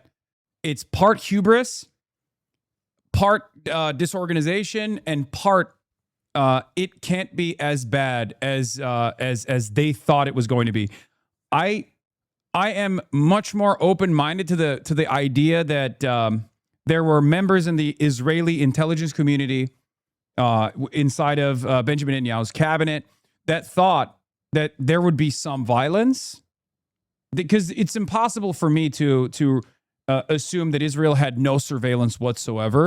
it's part hubris, part disorganization, and part it can't be as bad as they thought it was going to be. I am much more open-minded to the idea that there were members in the Israeli intelligence community inside of Benjamin Netanyahu's cabinet that thought that there would be some violence, because it's impossible for me to assume that Israel had no surveillance whatsoever,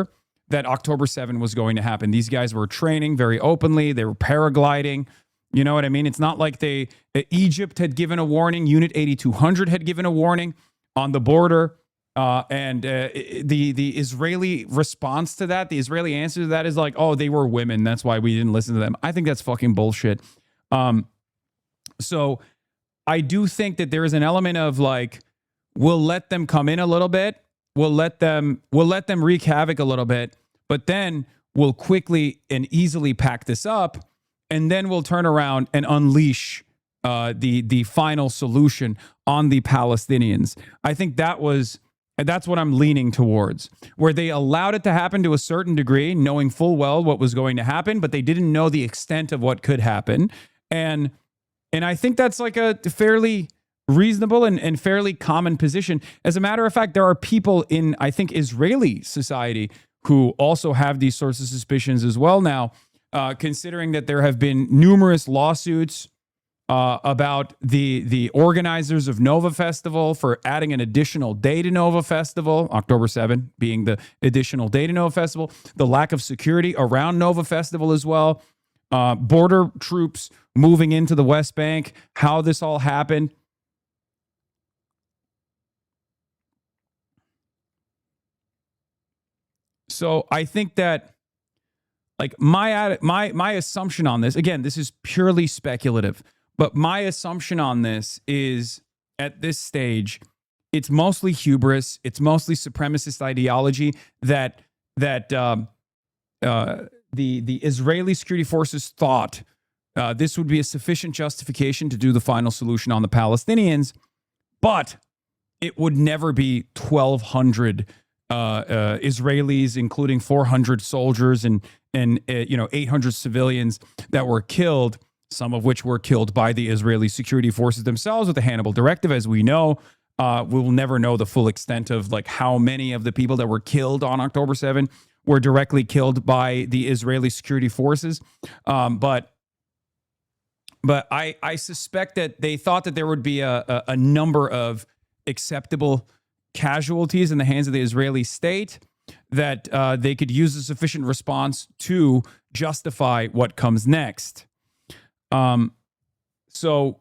that October 7 was going to happen. These guys were training very openly. They were paragliding. You know what I mean? It's not like Egypt had given a warning. Unit 8200 had given a warning on the border. And the Israeli response to that, the Israeli answer to that is like, oh, they were women. That's why we didn't listen to them. I think that's fucking bullshit. So I do think that there is an element of like, we'll let them come in a little bit. We'll let them wreak havoc a little bit, but then we'll quickly and easily pack this up, and then we'll turn around and unleash the final solution on the Palestinians. I think that was And that's what I'm leaning towards, where they allowed it to happen to a certain degree, knowing full well what was going to happen, but they didn't know the extent of what could happen. And I think that's like a fairly reasonable and fairly common position. As a matter of fact, there are people in, I think, Israeli society who also have these sorts of suspicions as well now, considering that there have been numerous lawsuits about the organizers of Nova Festival for adding an additional day to Nova Festival, October 7 being the additional day to Nova Festival, the lack of security around Nova Festival as well, border troops moving into the West Bank, how this all happened. So I think that, like, my assumption on this, again, this is purely speculative, but my assumption on this is, at this stage, it's mostly hubris, it's mostly supremacist ideology that the Israeli security forces thought this would be a sufficient justification to do the final solution on the Palestinians, but it would never be 1,200 Israelis, including 400 soldiers and 800 civilians that were killed, some of which were killed by the Israeli security forces themselves with the Hannibal Directive. As we know, we will never know the full extent of like how many of the people that were killed on October 7 were directly killed by the Israeli security forces. But I suspect that they thought that there would be a number of acceptable casualties in the hands of the Israeli state, that they could use a sufficient response to justify what comes next. So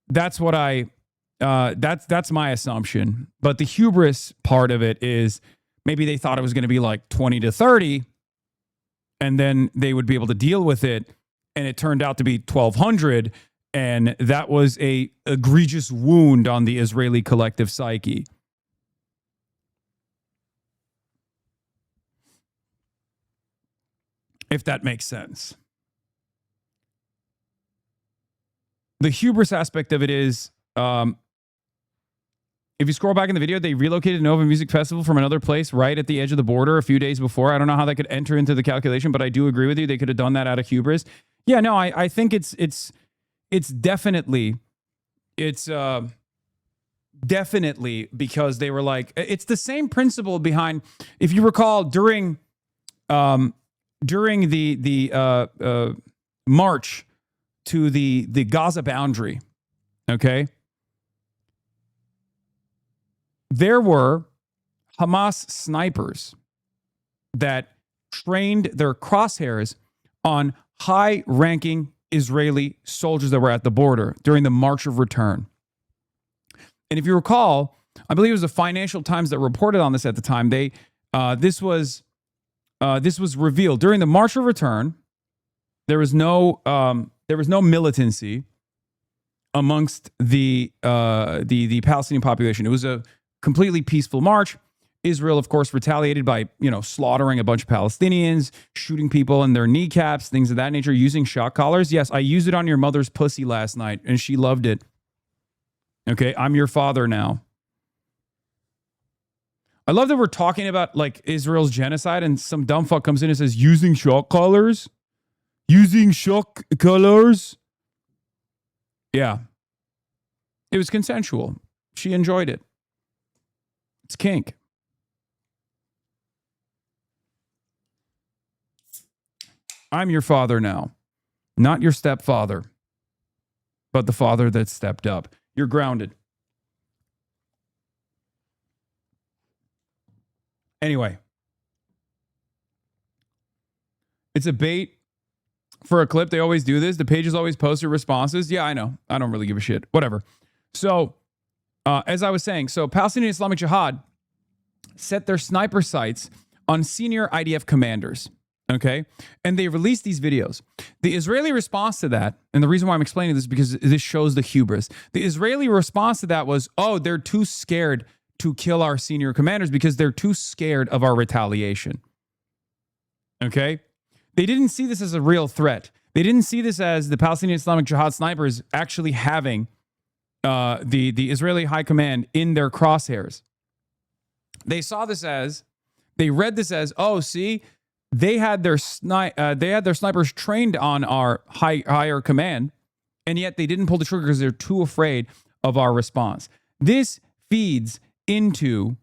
that's what that's my assumption. But the hubris part of it is maybe they thought it was going to be like 20 to 30, and then they would be able to deal with it, and it turned out to be 1,200. And that was a egregious wound on the Israeli collective psyche. If that makes sense. The hubris aspect of it is, if you scroll back in the video, they relocated Nova Music Festival from another place right at the edge of the border a few days before. I don't know how that could enter into the calculation, but I do agree with you. They could have done that out of hubris. Yeah, no, I think it's definitely because they were like, it's the same principle behind, if you recall, during the march to the Gaza boundary, okay, there were Hamas snipers that trained their crosshairs on high-ranking Israeli soldiers that were at the border during the March of Return. And if you recall, I believe it was the Financial Times that reported on this at the time. This was revealed during the March of Return. There was no militancy amongst the Palestinian population. It was a completely peaceful march. Israel, of course, retaliated by, slaughtering a bunch of Palestinians, shooting people in their kneecaps, things of that nature, using shock collars. Yes, I used it on your mother's pussy last night, and she loved it. Okay, I'm your father now. I love that we're talking about, like, Israel's genocide, and some dumb fuck comes in and says, using shock collars? Using shock collars? Yeah. It was consensual. She enjoyed it. It's kink. I'm your father now. Not your stepfather, but the father that stepped up. You're grounded. Anyway. It's a bait for a clip. They always do this. The pages always post their responses. Yeah, I know. I don't really give a shit. Whatever. So, as I was saying, Palestinian Islamic Jihad set their sniper sights on senior IDF commanders. Okay. And they released these videos. The Israeli response to that, and the reason why I'm explaining this is because this shows the hubris. The Israeli response to that was, oh, they're too scared to kill our senior commanders because they're too scared of our retaliation. Okay. They didn't see this as a real threat. They didn't see this as the Palestinian Islamic Jihad snipers actually having the Israeli high command in their crosshairs. They saw this as, they read this as, oh, see, they had their snipers trained on our higher command, and yet they didn't pull the trigger because they're too afraid of our response. This feeds into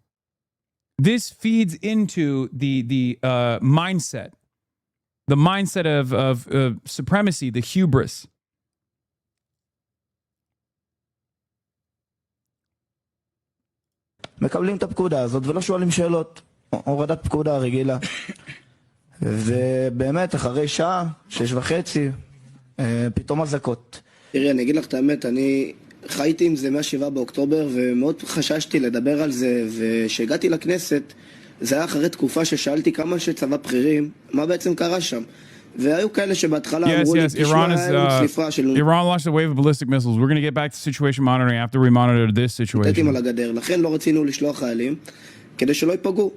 the mindset, of supremacy, the hubris. מקבלים את הפקודה הזאת ולא שואלים שאלות. הורדת פקודה רגילה. ובאמת, אחרי שעה, 6:30, פתאום אזעקות. תראי, אני אגיד לך את האמת, אני חייתי עם זה מה-7 באוקטובר, ומאוד חששתי לדבר על זה, וכשהגעתי לכנסת, זה היה אחרי תקופה ששאלתי כמה שצבא בכירים, מה בעצם קרה שם. והיו כאלה שבהתחלה אמרו לי, תשמע, היה צליפה של... Iran launched a wave of ballistic missiles. We're going to get back to situation monitoring after we monitor this situation. תתים על הגדר, לכן לא רצינו לשלוח חיילים, כדי שלא ייפגעו.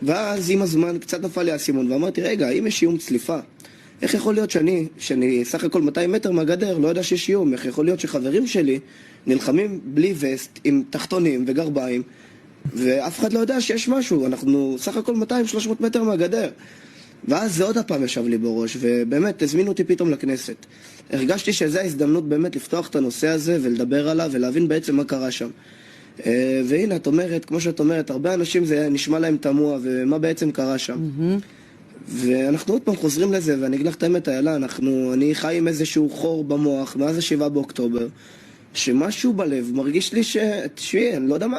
ואז עם הזמן קצת נפל לי האסימון, ואמרתי, רגע, אם יש איום צליפה, איך יכול להיות שאני סך הכל 200 מטר מהגדר, לא יודע שיש איום, איך יכול להיות שחברים שלי נלחמים בלי וסט, עם תחתונים וגרביים, ואף אחד לא יודע שיש משהו, אנחנו סך הכל 200-300 מטר מהגדר. ואז זה עוד הפעם ישב לי בראש, ובאמת הזמינו אותי פתאום לכנסת. הרגשתי שזו ההזדמנות באמת לפתוח את הנושא הזה ולדבר עליו ולהבין בעצם מה קרה שם. והנה, את אומרת, כמו שאת אומרת, הרבה אנשים זה נשמע להם תמוה, ומה בעצם קרה שם. ואנחנו עוד פעם חוזרים לזה, ואני אגיד לך את האמת, איילה, אני חי עם איזשהו חור במוח, מאז 7 באוקטובר, שמשהו בלב מרגיש לי תשמעי, אני לא יודע מה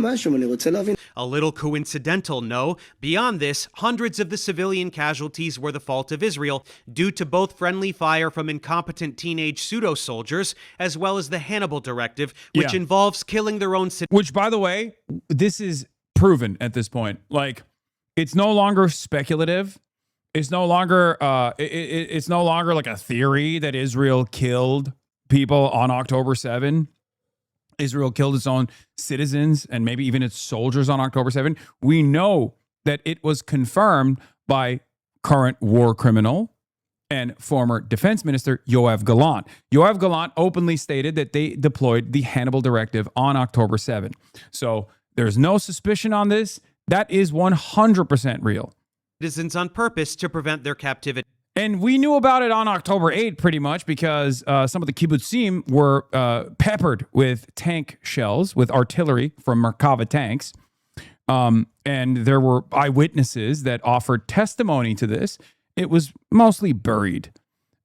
היה שם, אני רוצה להבין. A little coincidental, no. Beyond this, hundreds of the civilian casualties were the fault of Israel, due to both friendly fire from incompetent teenage pseudo-soldiers, as well as the Hannibal Directive, which involves killing their own citizens. Which, by the way, this is proven at this point. Like, it's no longer speculative. It's no longer it's no longer like a theory that Israel killed people on October 7. Israel killed its own citizens and maybe even its soldiers on October 7. We know that it was confirmed by current war criminal and former defense minister Yoav Gallant. Yoav Gallant openly stated that they deployed the Hannibal Directive on October 7. So there's no suspicion on this. That is 100% real. Citizens on purpose to prevent their captivity. And we knew about it on October 8 pretty much because some of the kibbutzim were peppered with tank shells, with artillery from Merkava tanks. And there were eyewitnesses that offered testimony to this. It was mostly buried,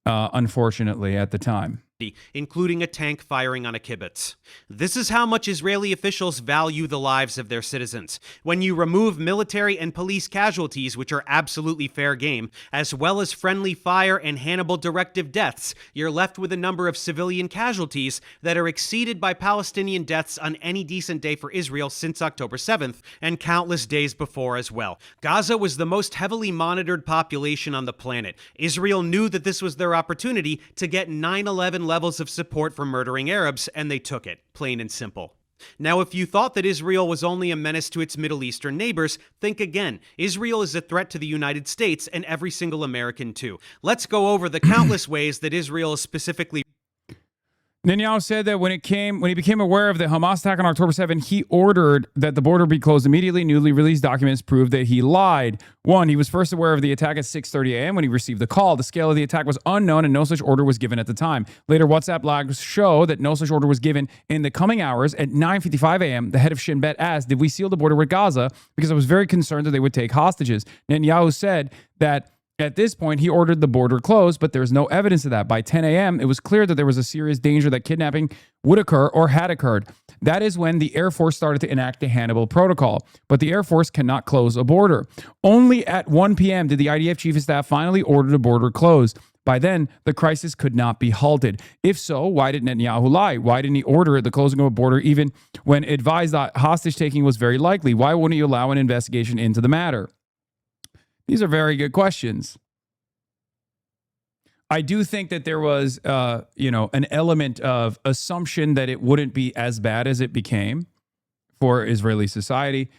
unfortunately, at the time. Including a tank firing on a kibbutz. This is how much Israeli officials value the lives of their citizens. When you remove military and police casualties, which are absolutely fair game, as well as friendly fire and Hannibal Directive deaths, you're left with a number of civilian casualties that are exceeded by Palestinian deaths on any decent day for Israel since October 7th, and countless days before as well. Gaza was the most heavily monitored population on the planet. Israel knew that this was their opportunity to get 9/11 levels of support for murdering Arabs, and they took it, plain and simple. Now, if you thought that Israel was only a menace to its Middle Eastern neighbors, think again. Israel is a threat to the United States and every single American too. Let's go over the countless ways that Israel is specifically... Netanyahu said that when he became aware of the Hamas attack on October 7, he ordered that the border be closed immediately. Newly released documents prove that he lied. One, he was first aware of the attack at 6:30 a.m. when he received the call. The scale of the attack was unknown and no such order was given at the time. Later, WhatsApp logs show that no such order was given. In the coming hours, at 9:55 a.m., the head of Shin Bet asked, did we seal the border with Gaza? Because I was very concerned that they would take hostages. Netanyahu said that at this point, he ordered the border closed, but there's no evidence of that. By 10 a.m., it was clear that there was a serious danger that kidnapping would occur or had occurred. That is when the Air Force started to enact the Hannibal Protocol. But the Air Force cannot close a border. Only at 1 p.m. did the IDF Chief of Staff finally order the border closed. By then, the crisis could not be halted. If so, why did Netanyahu lie? Why didn't he order the closing of a border even when advised that hostage-taking was very likely? Why wouldn't he allow an investigation into the matter? These are very good questions. I do think that there was, an element of assumption that it wouldn't be as bad as it became for Israeli society.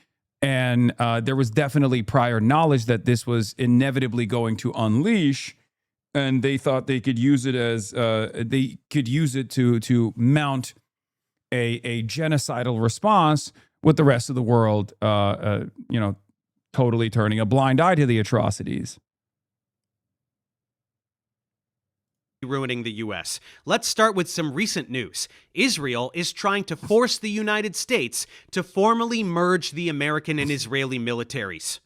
And there was definitely prior knowledge that this was inevitably going to unleash. And they thought they could use it as, to mount a genocidal response, with the rest of the world, totally turning a blind eye to the atrocities. Ruining the U.S. Let's start with some recent news. Israel is trying to force the United States to formally merge the American and Israeli militaries.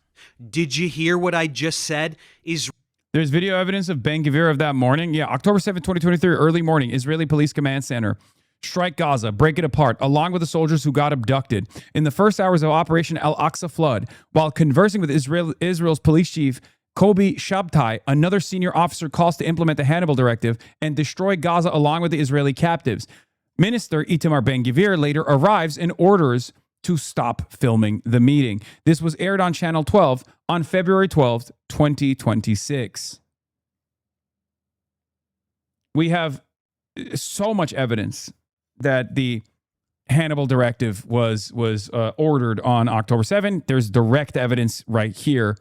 Did you hear what I just said? There's video evidence of Ben Gvir of that morning. Yeah, October 7th, 2023, early morning, Israeli Police Command Center. Strike Gaza, break it apart, along with the soldiers who got abducted. In the first hours of Operation Al-Aqsa Flood, while conversing with Israel's police chief, Kobi Shabtai, another senior officer, calls to implement the Hannibal Directive and destroy Gaza along with the Israeli captives. Minister Itamar Ben-Gvir later arrives and orders to stop filming the meeting. This was aired on Channel 12 on February 12th, 2026. We have so much evidence that the Hannibal Directive was ordered on October 7th. There's direct evidence right here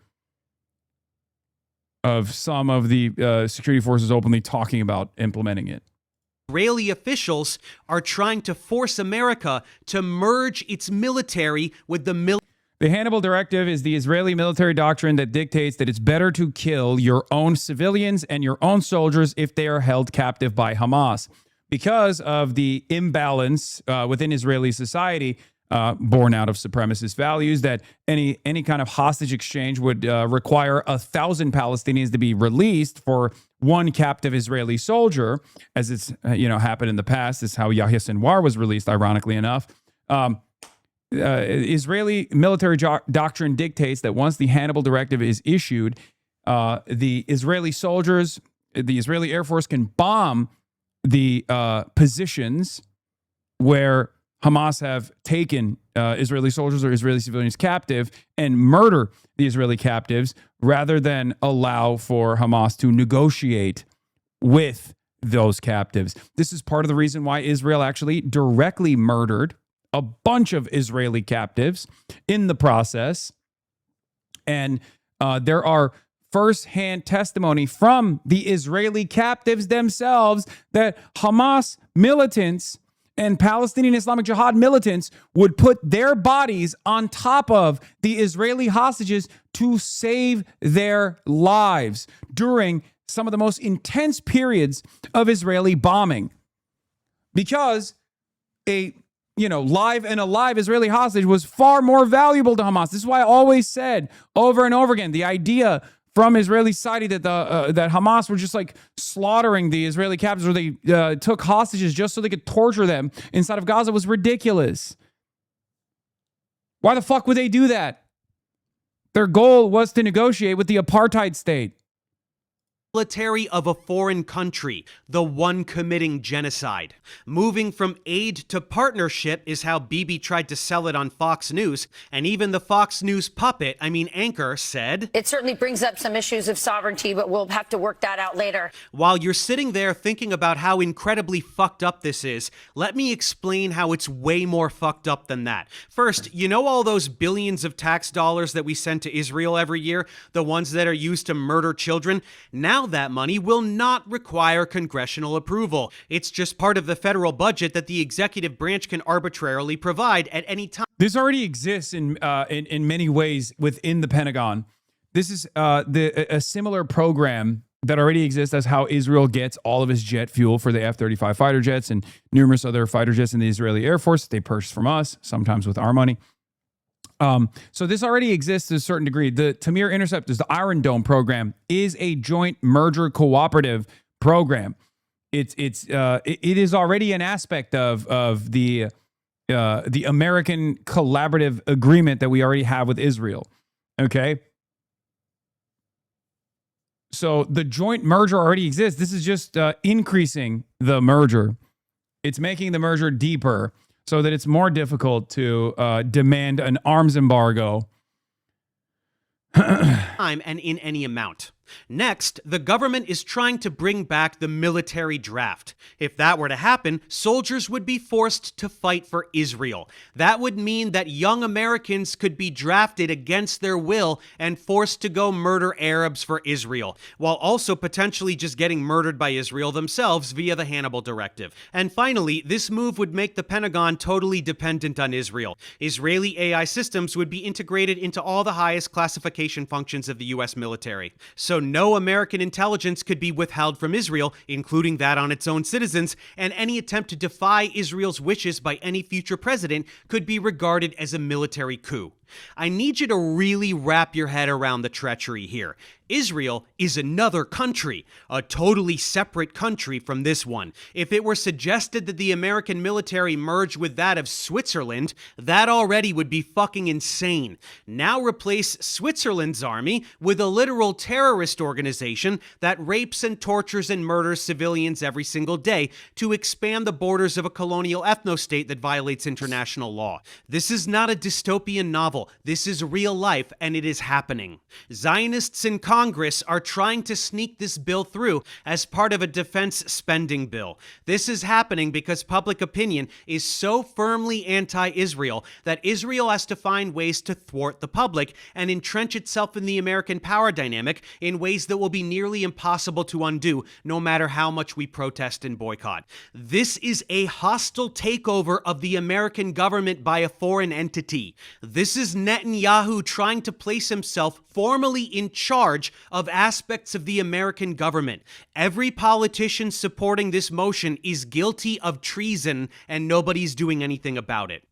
of some of the security forces openly talking about implementing it. Israeli officials are trying to force America to merge its military with the military. The Hannibal Directive is the Israeli military doctrine that dictates that it's better to kill your own civilians and your own soldiers if they are held captive by Hamas. Because of the imbalance within Israeli society, born out of supremacist values, that any kind of hostage exchange would require 1,000 Palestinians to be released for one captive Israeli soldier, as it's happened in the past. This is how Yahya Sinwar was released, ironically enough. Israeli military doctrine dictates that once the Hannibal Directive is issued, the Israeli soldiers, the Israeli Air Force can bomb the positions where Hamas have taken Israeli soldiers or Israeli civilians captive and murder the Israeli captives rather than allow for Hamas to negotiate with those captives. This is part of the reason why Israel actually directly murdered a bunch of Israeli captives in the process. And there are first-hand testimony from the Israeli captives themselves that Hamas militants and Palestinian Islamic Jihad militants would put their bodies on top of the Israeli hostages to save their lives during some of the most intense periods of Israeli bombing. Because a live and alive Israeli hostage was far more valuable to Hamas. This is why I always said over and over again, the idea from Israeli society that that Hamas were just like slaughtering the Israeli captives, or they took hostages just so they could torture them inside of Gaza, was ridiculous. Why the fuck would they do that? Their goal was to negotiate with the apartheid state. Military of a foreign country, the one committing genocide. Moving from aid to partnership is how Bibi tried to sell it on Fox News, and even the Fox News anchor said, "It certainly brings up some issues of sovereignty, but we'll have to work that out later." While you're sitting there thinking about how incredibly fucked up this is, let me explain how it's way more fucked up than that. First, all those billions of tax dollars that we send to Israel every year, the ones that are used to murder children? Now that money will not require congressional approval. It's just part of the federal budget that the executive branch can arbitrarily provide at any time. This already exists in many ways within the Pentagon. This is a similar program that already exists as how Israel gets all of its jet fuel for the F-35 fighter jets and numerous other fighter jets in the Israeli Air Force. They purchase from us, sometimes with our money. So this already exists to a certain degree. The Tamir Interceptors, the Iron Dome program, is a joint merger cooperative program. It is already an aspect of the American collaborative agreement that we already have with Israel. Okay. So the joint merger already exists. This is just increasing the merger. It's making the merger deeper, so that it's more difficult to demand an arms embargo. Time and in any amount. Next, the government is trying to bring back the military draft. If that were to happen, soldiers would be forced to fight for Israel. That would mean that young Americans could be drafted against their will and forced to go murder Arabs for Israel, while also potentially just getting murdered by Israel themselves via the Hannibal Directive. And finally, this move would make the Pentagon totally dependent on Israel. Israeli AI systems would be integrated into all the highest classification functions of the US military. So no American intelligence could be withheld from Israel, including that on its own citizens, and any attempt to defy Israel's wishes by any future president could be regarded as a military coup. I need you to really wrap your head around the treachery here. Israel is another country, a totally separate country from this one. If it were suggested that the American military merge with that of Switzerland, that already would be fucking insane. Now replace Switzerland's army with a literal terrorist organization that rapes and tortures and murders civilians every single day to expand the borders of a colonial ethno-state that violates international law. This is not a dystopian novel. This is real life, and it is happening. Zionists in Congress are trying to sneak this bill through as part of a defense spending bill. This is happening because public opinion is so firmly anti-Israel that Israel has to find ways to thwart the public and entrench itself in the American power dynamic in ways that will be nearly impossible to undo, no matter how much we protest and boycott. This is a hostile takeover of the American government by a foreign entity. This is Netanyahu trying to place himself formally in charge of aspects of the American government. Every politician supporting this motion is guilty of treason, and nobody's doing anything about it.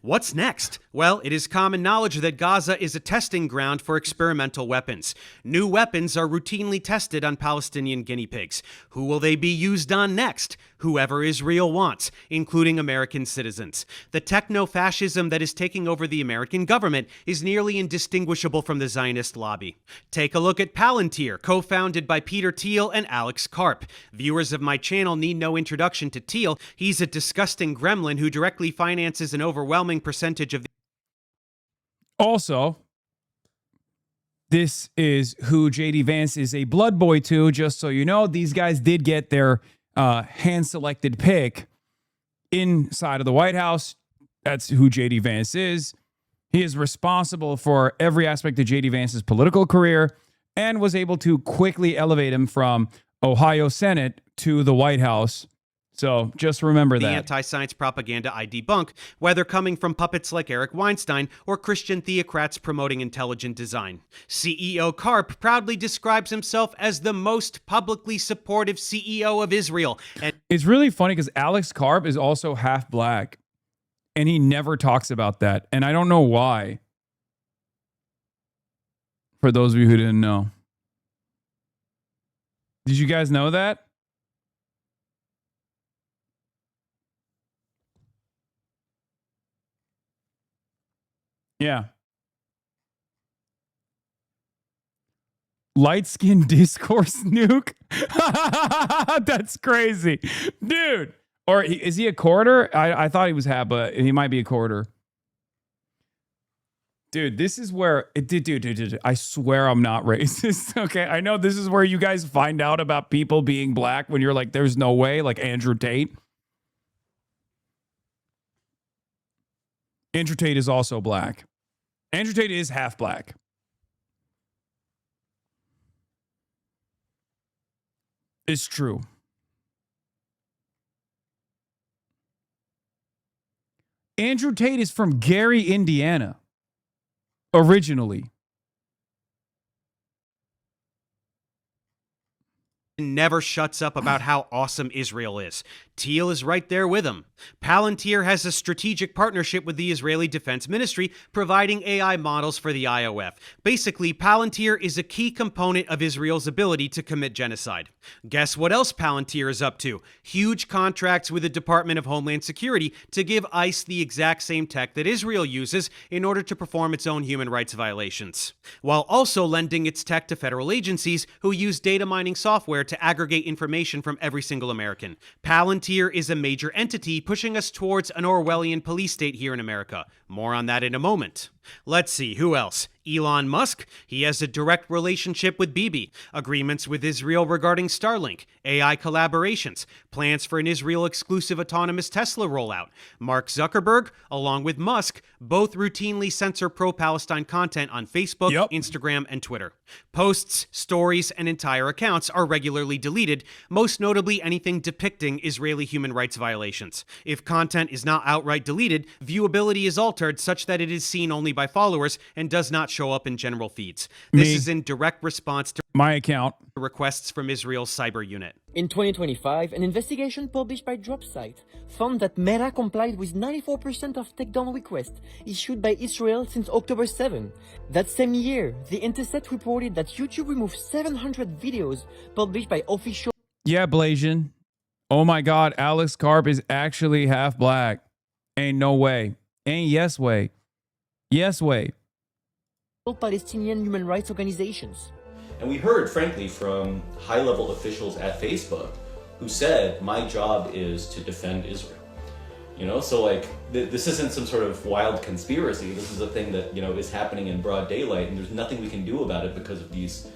What's next? Well, it is common knowledge that Gaza is a testing ground for experimental weapons. New weapons are routinely tested on Palestinian guinea pigs. Who will they be used on next? Whoever Israel wants, including American citizens. The techno-fascism that is taking over the American government is nearly indistinguishable from the Zionist lobby. Take a look at Palantir, co-founded by Peter Thiel and Alex Karp. Viewers of my channel need no introduction to Thiel. He's a disgusting gremlin who directly finances an overwhelming percentage of the... Also, this is who J.D. Vance is a blood boy to, just so you know. These guys did get their hand-selected pick inside of the White House. That's who J.D. Vance is. He is responsible for every aspect of J.D. Vance's political career and was able to quickly elevate him from Ohio Senate to the White House. So just remember that. The anti-science propaganda I debunk, whether coming from puppets like Eric Weinstein or Christian theocrats promoting intelligent design. CEO Karp proudly describes himself as the most publicly supportive CEO of Israel. And it's really funny because Alex Karp is also half black, and he never talks about that. And I don't know why. For those of you who didn't know. Did you guys know that? Yeah. Light skin discourse nuke? That's crazy. Dude. Or is he a quarter? I thought he was half, but he might be a quarter. Dude, this is where... Dude, I swear I'm not racist, okay? I know this is where you guys find out about people being black when you're like, there's no way, like Andrew Tate. Andrew Tate is also black. Andrew Tate is half black. It's true. Andrew Tate is from Gary, Indiana. Originally. Never shuts up about how awesome Israel is. Thiel is right there with him. Palantir has a strategic partnership with the Israeli Defense Ministry, providing AI models for the IOF. Basically, Palantir is a key component of Israel's ability to commit genocide. Guess what else Palantir is up to? Huge contracts with the Department of Homeland Security to give ICE the exact same tech that Israel uses in order to perform its own human rights violations, while also lending its tech to federal agencies who use data mining software to aggregate information from every single American. Palantir is a major entity pushing us towards an Orwellian police state here in America. More on that in a moment. Let's see, who else? Elon Musk, he has a direct relationship with Bibi, agreements with Israel regarding Starlink, AI collaborations, plans for an Israel-exclusive autonomous Tesla rollout. Mark Zuckerberg, along with Musk, both routinely censor pro-Palestine content on Facebook, Instagram, and Twitter. Posts, stories, and entire accounts are regularly deleted, most notably anything depicting Israeli human rights violations. If content is not outright deleted, viewability is altered such that it is seen only by followers and does not show up in general feeds. This is in direct response to my account requests from Israel's cyber unit. In 2025, an investigation published by DropSite found that Meta complied with 94% of takedown requests issued by Israel since October 7. That same year, The Intercept reported that YouTube removed 700 videos published by official... Yeah, Blasian. Oh my God, Alex Karp is actually half black. Ain't no way. Ain't yes way. Yes way. Palestinian human rights organizations. And we heard, frankly, from high-level officials at Facebook who said, my job is to defend Israel. You know, so like, this isn't some sort of wild conspiracy. This is a thing that, you know, is happening in broad daylight, and there's nothing we can do about it because of these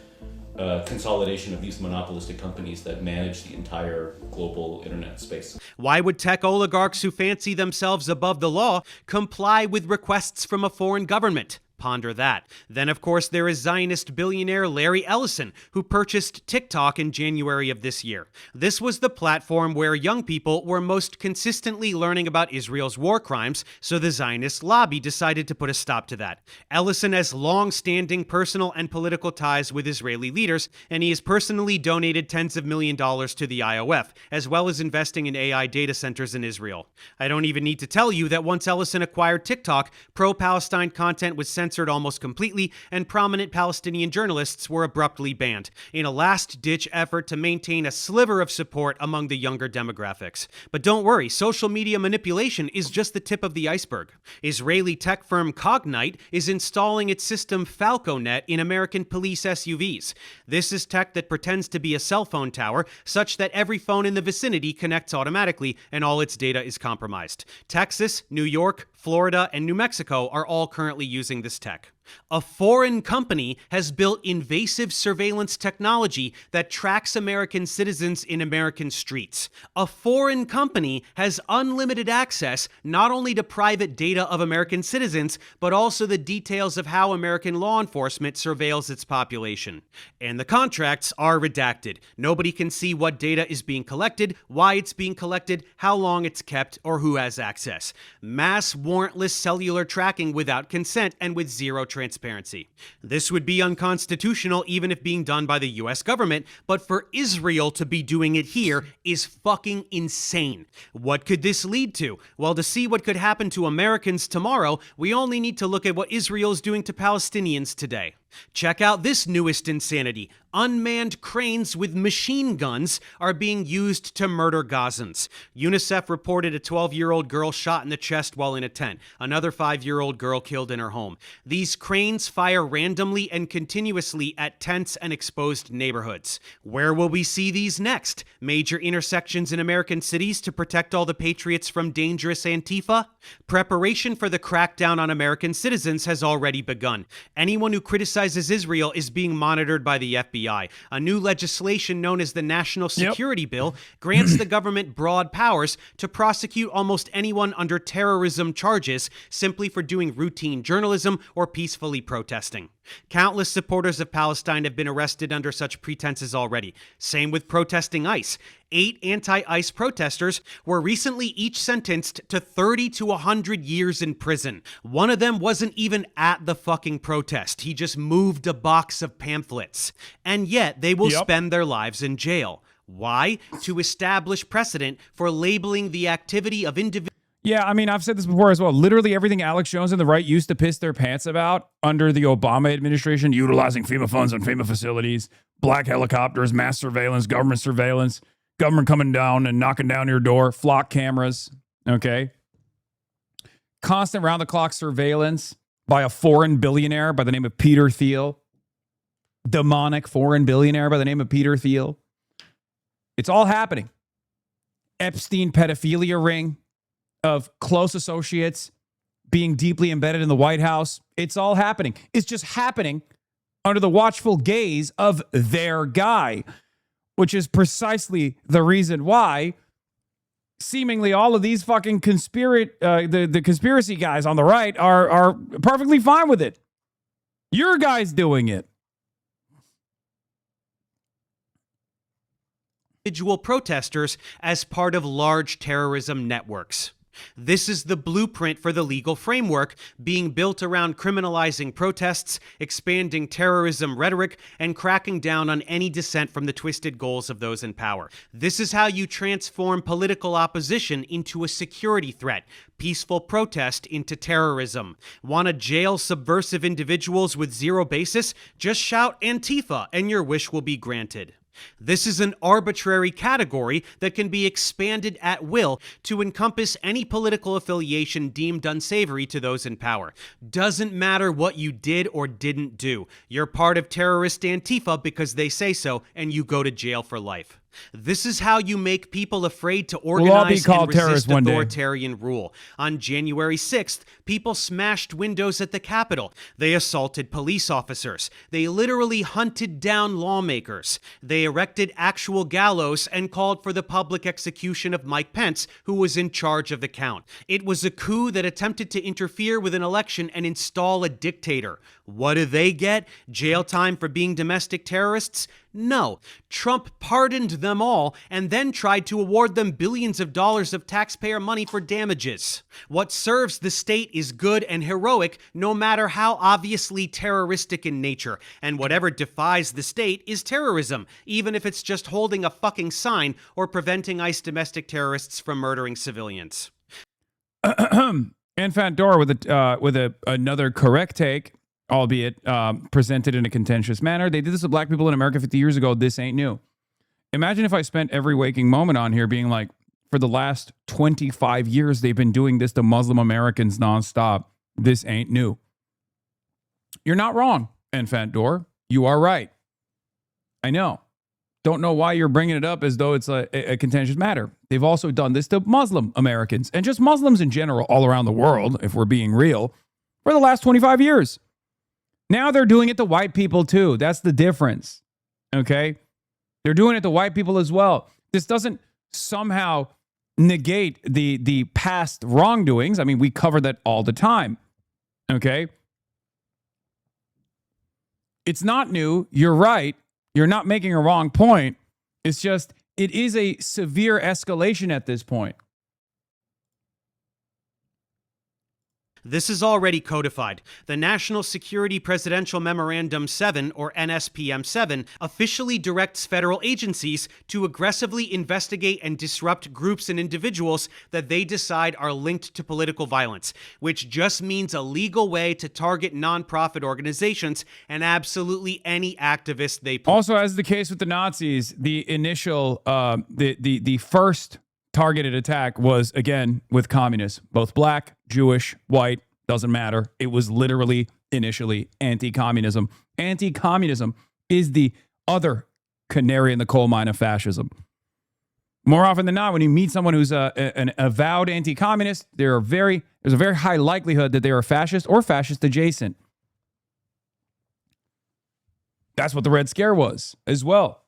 consolidation of these monopolistic companies that manage the entire global internet space. Why would tech oligarchs who fancy themselves above the law comply with requests from a foreign government? Ponder that. Then, of course, there is Zionist billionaire Larry Ellison, who purchased TikTok in January of this year. This was the platform where young people were most consistently learning about Israel's war crimes, so the Zionist lobby decided to put a stop to that. Ellison has long-standing personal and political ties with Israeli leaders, and he has personally donated tens of millions of dollars to the IOF, as well as investing in AI data centers in Israel. I don't even need to tell you that once Ellison acquired TikTok, pro-Palestine content was censored almost completely, and prominent Palestinian journalists were abruptly banned, in a last-ditch effort to maintain a sliver of support among the younger demographics. But don't worry, social media manipulation is just the tip of the iceberg. Israeli tech firm Cognite is installing its system FalcoNet in American police SUVs. This is tech that pretends to be a cell phone tower, such that every phone in the vicinity connects automatically and all its data is compromised. Texas, New York, Florida, and New Mexico are all currently using this tech. A foreign company has built invasive surveillance technology that tracks American citizens in American streets. A foreign company has unlimited access not only to private data of American citizens, but also the details of how American law enforcement surveils its population. And the contracts are redacted. Nobody can see what data is being collected, why it's being collected, how long it's kept, or who has access. Mass warrantless cellular tracking without consent and with zero transparency. This would be unconstitutional even if being done by the US government, but for Israel to be doing it here is fucking insane. What could this lead to? Well, to see what could happen to Americans tomorrow, we only need to look at what Israel is doing to Palestinians today. Check out this newest insanity. Unmanned cranes with machine guns are being used to murder Gazans. UNICEF reported a 12-year-old girl shot in the chest while in a tent. Another 5-year-old girl killed in her home. These cranes fire randomly and continuously at tents and exposed neighborhoods. Where will we see these next? Major intersections in American cities to protect all the patriots from dangerous Antifa? Preparation for the crackdown on American citizens has already begun. Anyone who criticizes Israel is being monitored by the FBI. A new legislation known as the National Security Bill grants the government broad powers to prosecute almost anyone under terrorism charges simply for doing routine journalism or peacefully protesting. Countless supporters of Palestine have been arrested under such pretenses already. Same with protesting ICE. 8 anti-ICE protesters were recently each sentenced to 30 to 100 years in prison. One of them wasn't even at the fucking protest. He just moved a box of pamphlets. And yet they will spend their lives in jail. Why? To establish precedent for labeling the activity of individuals. Yeah, I mean, I've said this before as well. Literally everything Alex Jones and the right used to piss their pants about under the Obama administration, utilizing FEMA funds on FEMA facilities, black helicopters, mass surveillance, government coming down and knocking down your door, flock cameras, okay? Constant round-the-clock surveillance by a foreign billionaire by the name of Peter Thiel. Demonic foreign billionaire by the name of Peter Thiel. It's all happening. Epstein pedophilia ring of close associates being deeply embedded in the White House. It's all happening. It's just happening under the watchful gaze of their guy, which is precisely the reason why seemingly all of these fucking the conspiracy guys on the right are perfectly fine with it. Your guy's doing it. Individual protesters as part of large terrorism networks. This is the blueprint for the legal framework being built around criminalizing protests, expanding terrorism rhetoric, and cracking down on any dissent from the twisted goals of those in power. This is how you transform political opposition into a security threat, peaceful protest into terrorism. Want to jail subversive individuals with zero basis? Just shout Antifa and your wish will be granted. This is an arbitrary category that can be expanded at will to encompass any political affiliation deemed unsavory to those in power. Doesn't matter what you did or didn't do. You're part of terrorist Antifa because they say so, and you go to jail for life. This is how you make people afraid to organize and resist authoritarian rule. On January 6th, people smashed windows at the Capitol. They assaulted police officers. They literally hunted down lawmakers. They erected actual gallows and called for the public execution of Mike Pence, who was in charge of the count. It was a coup that attempted to interfere with an election and install a dictator. What do they get? Jail time for being domestic terrorists? No. Trump pardoned them all and then tried to award them billions of dollars of taxpayer money for damages. What serves the state is good and heroic, no matter how obviously terroristic in nature. And whatever defies the state is terrorism, even if it's just holding a fucking sign or preventing ICE domestic terrorists from murdering civilians. And Fandora with another correct take, albeit presented in a contentious manner. They did this with black people in America 50 years ago. This ain't new. Imagine if I spent every waking moment on here being like, for the last 25 years, they've been doing this to Muslim Americans nonstop. This ain't new. You're not wrong, Enfant Door. You are right. I know. Don't know why you're bringing it up as though it's a contentious matter. They've also done this to Muslim Americans and just Muslims in general all around the world, if we're being real, for the last 25 years. Now they're doing it to white people too. That's the difference. Okay? They're doing it to white people as well. This doesn't somehow negate the past wrongdoings. I mean, we cover that all the time. Okay? It's not new. You're right. You're not making a wrong point. It's just, it is a severe escalation at this point. This is already codified. The National Security Presidential Memorandum 7, or NSPM 7, officially directs federal agencies to aggressively investigate and disrupt groups and individuals that they decide are linked to political violence, which just means a legal way to target nonprofit organizations and absolutely any activist they put. Also, as the case with the Nazis, the initial, the first targeted attack was, again, with communists, both black, Jewish, white, doesn't matter. It was literally initially anti-communism. Anti-communism is the other canary in the coal mine of fascism. More often than not, when you meet someone who's an avowed anti-communist, there's a very high likelihood that they are fascist or fascist adjacent. That's what the Red Scare was as well.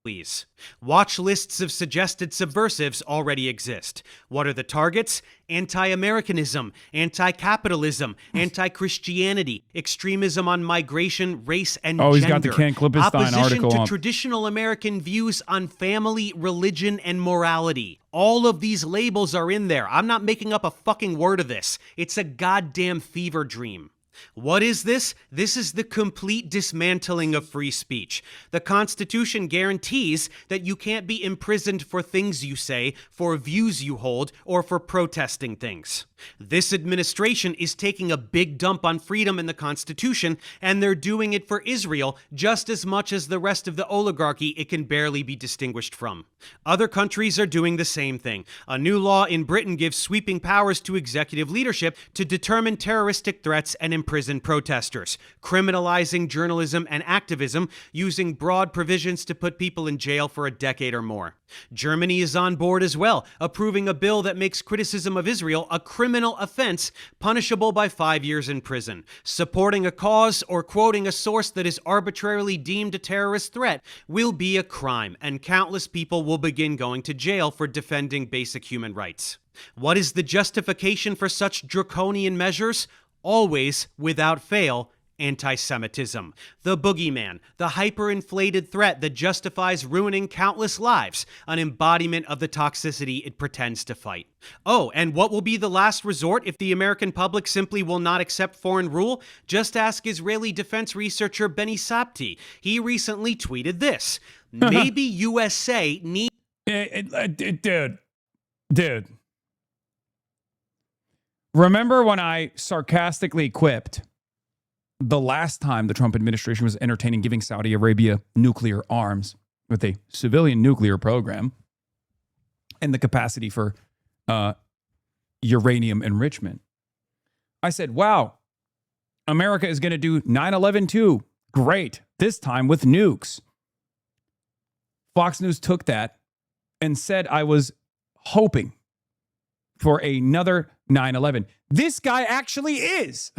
Please. Watch lists of suggested subversives already exist. What are the targets? Anti-Americanism, anti-capitalism, anti-Christianity, extremism on migration, race, and gender. He's got the Ken Klippenstein opposition article to on. traditional American views on family, religion, and morality. All of these labels are in there. I'm not making up a fucking word of this. It's a goddamn fever dream. What is this? This is the complete dismantling of free speech. The Constitution guarantees that you can't be imprisoned for things you say, for views you hold, or for protesting things. This administration is taking a big dump on freedom in the Constitution, and they're doing it for Israel just as much as the rest of the oligarchy it can barely be distinguished from. Other countries are doing the same thing. A new law in Britain gives sweeping powers to executive leadership to determine terroristic threats and imprison protesters, criminalizing journalism and activism, using broad provisions to put people in jail for a decade or more. Germany is on board as well, approving a bill that makes criticism of Israel a criminal offense punishable by 5 years in prison. Supporting a cause or quoting a source that is arbitrarily deemed a terrorist threat will be a crime, and countless people will begin going to jail for defending basic human rights. What is the justification for such draconian measures? Always, without fail, anti-Semitism. The boogeyman, the hyperinflated threat that justifies ruining countless lives, an embodiment of the toxicity it pretends to fight. Oh, and what will be the last resort if the American public simply will not accept foreign rule? Just ask Israeli defense researcher Benny Sapti. He recently tweeted this. Maybe USA needs... Dude. Remember when I sarcastically quipped the last time the Trump administration was entertaining giving Saudi Arabia nuclear arms with a civilian nuclear program and the capacity for uranium enrichment? I said, wow, America is going to do 9/11 too. Great. This time with nukes. Fox News took that and said I was hoping for another 9/11. This guy actually is.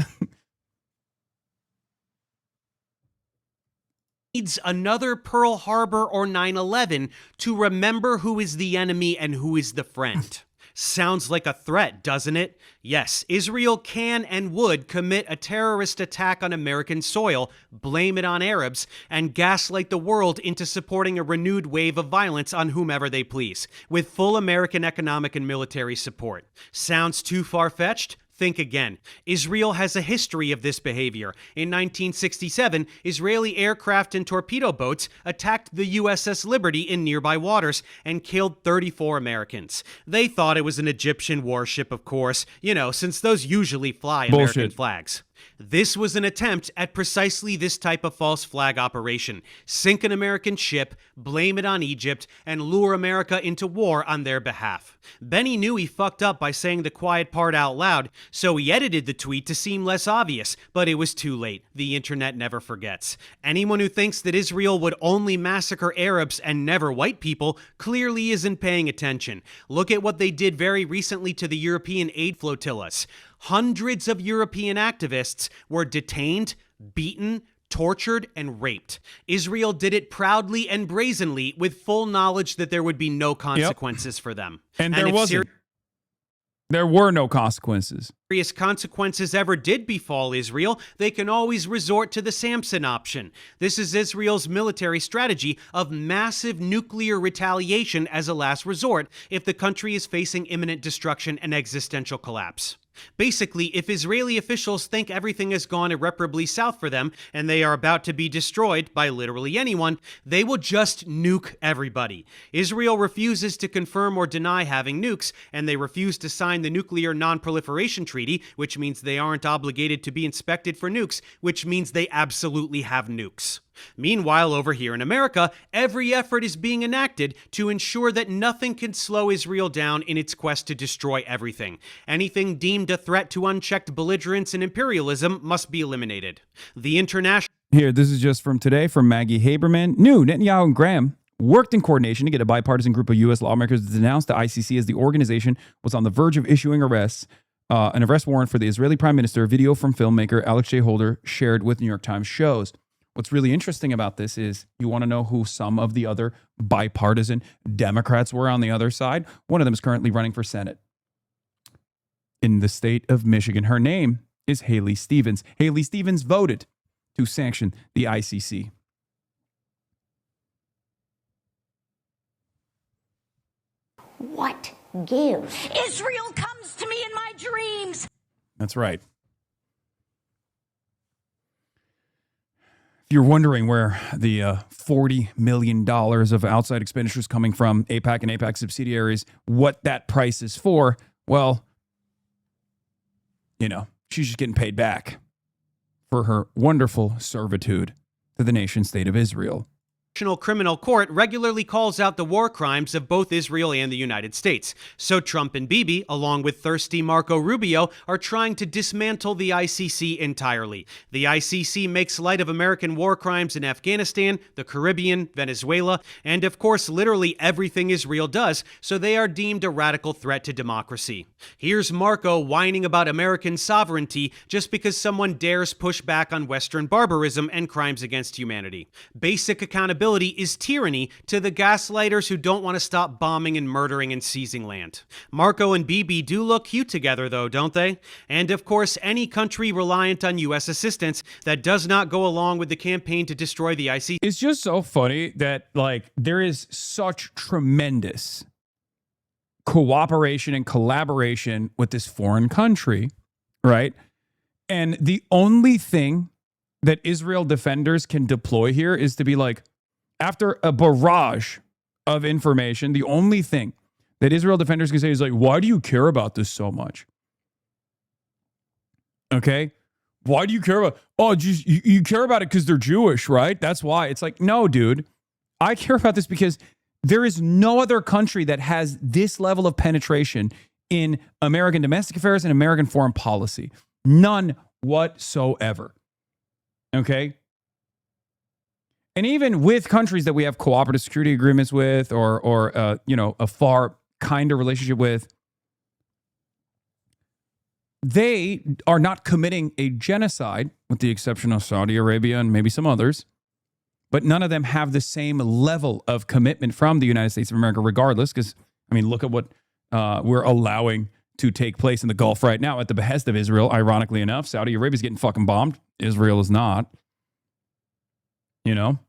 Needs another Pearl Harbor or 9/11 to remember who is the enemy and who is the friend. Sounds like a threat, doesn't it? Yes, Israel can and would commit a terrorist attack on American soil, blame it on Arabs, and gaslight the world into supporting a renewed wave of violence on whomever they please, with full American economic and military support. Sounds too far-fetched? Think again. Israel has a history of this behavior. In 1967, Israeli aircraft and torpedo boats attacked the USS Liberty in nearby waters and killed 34 Americans. They thought it was an Egyptian warship, of course, since those usually fly American flags. This was an attempt at precisely this type of false flag operation. Sink an American ship, blame it on Egypt, and lure America into war on their behalf. Benny knew he fucked up by saying the quiet part out loud, so he edited the tweet to seem less obvious, but it was too late. The internet never forgets. Anyone who thinks that Israel would only massacre Arabs and never white people clearly isn't paying attention. Look at what they did very recently to the European aid flotillas. Hundreds of European activists were detained, beaten, tortured, and raped. Israel did it proudly and brazenly with full knowledge that there would be no consequences for them. And there wasn't. There were no consequences. Serious consequences ever did befall Israel, they can always resort to the Samson option. This is Israel's military strategy of massive nuclear retaliation as a last resort if the country is facing imminent destruction and existential collapse. Basically, if Israeli officials think everything has gone irreparably south for them and they are about to be destroyed by literally anyone, they will just nuke everybody. Israel refuses to confirm or deny having nukes, and they refuse to sign the Nuclear Non-Proliferation Treaty, which means they aren't obligated to be inspected for nukes, which means they absolutely have nukes. Meanwhile, over here in America, every effort is being enacted to ensure that nothing can slow Israel down in its quest to destroy everything. Anything deemed a threat to unchecked belligerence and imperialism must be eliminated. The international... Here, this is just from today from Maggie Haberman. New, Netanyahu and Graham worked in coordination to get a bipartisan group of U.S. lawmakers to denounce the ICC as the organization was on the verge of issuing an arrest warrant for the Israeli Prime Minister. A video from filmmaker Alex J. Holder shared with New York Times shows. What's really interesting about this is you want to know who some of the other bipartisan Democrats were on the other side. One of them is currently running for Senate in the state of Michigan. Her name is Haley Stevens. Haley Stevens voted to sanction the ICC. What gives? Israel comes to me in my dreams. That's right. If you're wondering where the $40 million of outside expenditures coming from AIPAC and AIPAC subsidiaries, what that price is for, well, you know, she's just getting paid back for her wonderful servitude to the nation state of Israel. International Criminal Court regularly calls out the war crimes of both Israel and the United States. So Trump and Bibi, along with thirsty Marco Rubio, are trying to dismantle the ICC entirely. The ICC makes light of American war crimes in Afghanistan, the Caribbean, Venezuela, and of course literally everything Israel does, so they are deemed a radical threat to democracy. Here's Marco whining about American sovereignty just because someone dares push back on Western barbarism and crimes against humanity. Basic accountability is tyranny to the gaslighters who don't want to stop bombing and murdering and seizing land. Marco and Bibi do look cute together though, don't they? And of course, any country reliant on U.S. assistance that does not go along with the campaign to destroy the ICC. It's just so funny that, like, there is such tremendous cooperation and collaboration with this foreign country, right? And the only thing that Israel defenders can deploy here is to be like, after a barrage of information, the only thing that Israel defenders can say is like, why do you care about this so much? Okay? Why do you care about, oh, just, you care about it because they're Jewish, right? That's why. It's like, no, dude. I care about this because there is no other country that has this level of penetration in American domestic affairs and American foreign policy. None whatsoever. Okay? And even with countries that we have cooperative security agreements with or you know, a far kinder relationship with, they are not committing a genocide, with the exception of Saudi Arabia and maybe some others. But none of them have the same level of commitment from the United States of America regardless. Because, I mean, look at what we're allowing to take place in the Gulf right now at the behest of Israel. Ironically enough, Saudi Arabia is getting fucking bombed. Israel is not. You know?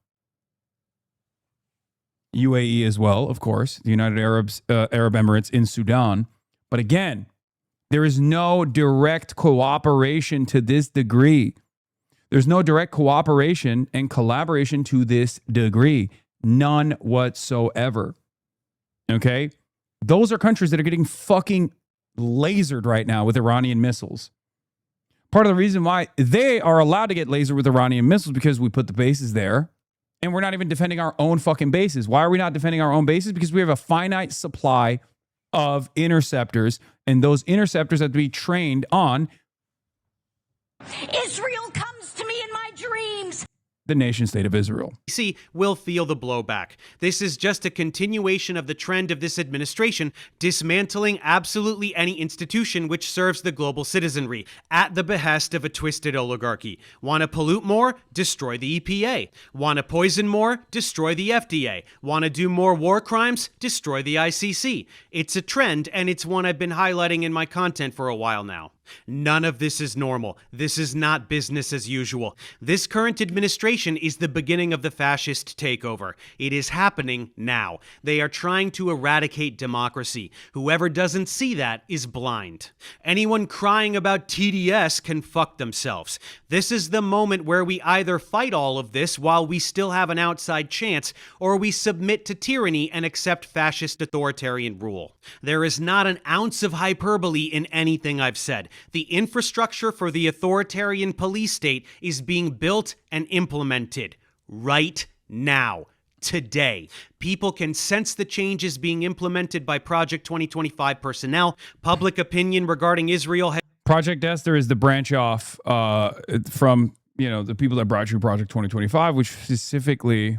UAE as well, of course, the United Arab Emirates in Sudan. But again, there is no direct cooperation to this degree. There's no direct cooperation and collaboration to this degree. None whatsoever. Okay? Those are countries that are getting fucking lasered right now with Iranian missiles. Part of the reason why they are allowed to get lasered with Iranian missiles because we put the bases there. And we're not even defending our own fucking bases. Why are we not defending our own bases? Because we have a finite supply of interceptors, and those interceptors have to be trained on Israel comes to me in my dreams. the nation state of Israel. Will feel the blowback. This is just a continuation of the trend of this administration dismantling absolutely any institution which serves the global citizenry at the behest of a twisted oligarchy. Want to pollute more? Destroy the EPA. Want to poison more? Destroy the FDA. Want to do more war crimes? Destroy the ICC. It's a trend, and it's one I've been highlighting in my content for a while now. None of this is normal. This is not business as usual. This current administration is the beginning of the fascist takeover. It is happening now. They are trying to eradicate democracy. Whoever doesn't see that is blind. Anyone crying about TDS can fuck themselves. This is the moment where we either fight all of this while we still have an outside chance, or we submit to tyranny and accept fascist authoritarian rule. There is not an ounce of hyperbole in anything I've said. The infrastructure for the authoritarian police state is being built and implemented right now, today. People can sense the changes being implemented by Project 2025 personnel. Public opinion regarding Israel has... Project Esther is the branch off from, you know, the people that brought you Project 2025, which specifically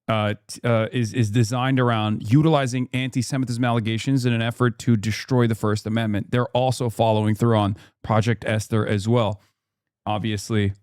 is designed around utilizing anti-Semitism allegations in an effort to destroy the First Amendment. They're also following through on Project Esther as well. Obviously,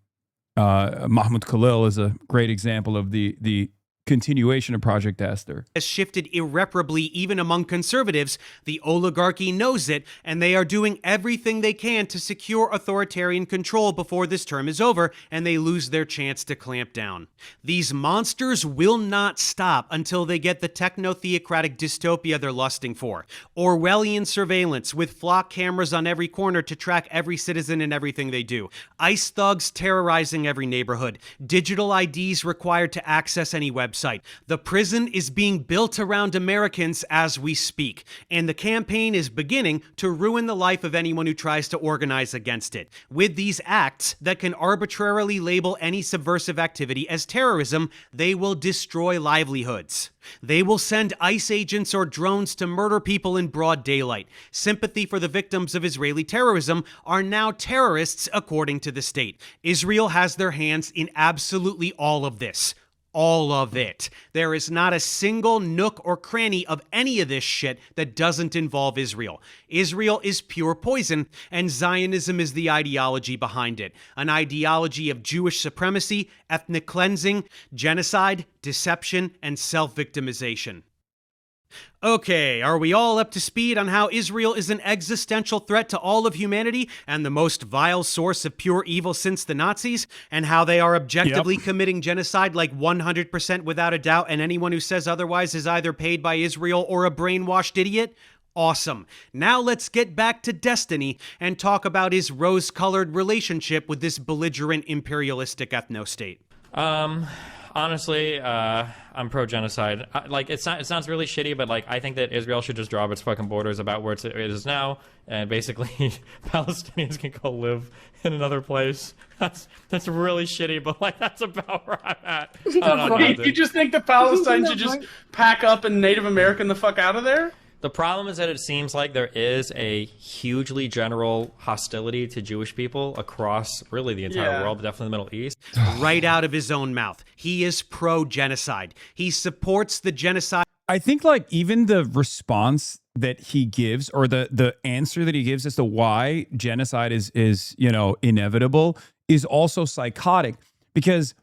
Mahmoud Khalil is a great example of the continuation of Project Esther. Has shifted irreparably even among conservatives. The oligarchy knows it, and they are doing everything they can to secure authoritarian control before this term is over and they lose their chance to clamp down. These monsters will not stop until they get the techno-theocratic dystopia they're lusting for. Orwellian surveillance with flock cameras on every corner to track every citizen and everything they do. ICE thugs terrorizing every neighborhood. Digital IDs required to access any website. website. The prison is being built around Americans as we speak, and the campaign is beginning to ruin the life of anyone who tries to organize against it. With these acts that can arbitrarily label any subversive activity as terrorism, they will destroy livelihoods. They will send ICE agents or drones to murder people in broad daylight. Sympathy for the victims of Israeli terrorism are now terrorists, according to the state. Israel has their hands in absolutely all of this. All of it. There is not a single nook or cranny of any of this shit that doesn't involve Israel. Israel is pure poison, and Zionism is the ideology behind it. An ideology of Jewish supremacy, ethnic cleansing, genocide, deception, and self-victimization. Okay, are we all up to speed on how Israel is an existential threat to all of humanity and the most vile source of pure evil since the Nazis, and how they are objectively committing genocide like 100% without a doubt, and anyone who says otherwise is either paid by Israel or a brainwashed idiot? Awesome. Now let's get back to Destiny and talk about his rose-colored relationship with this belligerent imperialistic ethno-state. Honestly, I'm pro-genocide. It sounds really shitty, but I think that Israel should just draw up its fucking borders about where it is now, and basically Palestinians can go live in another place. That's really shitty, but that's about where I'm at. You just think the Palestinians should just pack up and Native American the fuck out of there? The problem is that it seems like there is a hugely general hostility to Jewish people across really the entire world, but definitely the Middle East. Right out of his own mouth. He is pro-genocide. He supports the genocide. I think even the response that he gives, or the answer that he gives as to why genocide is inevitable, is also psychotic, because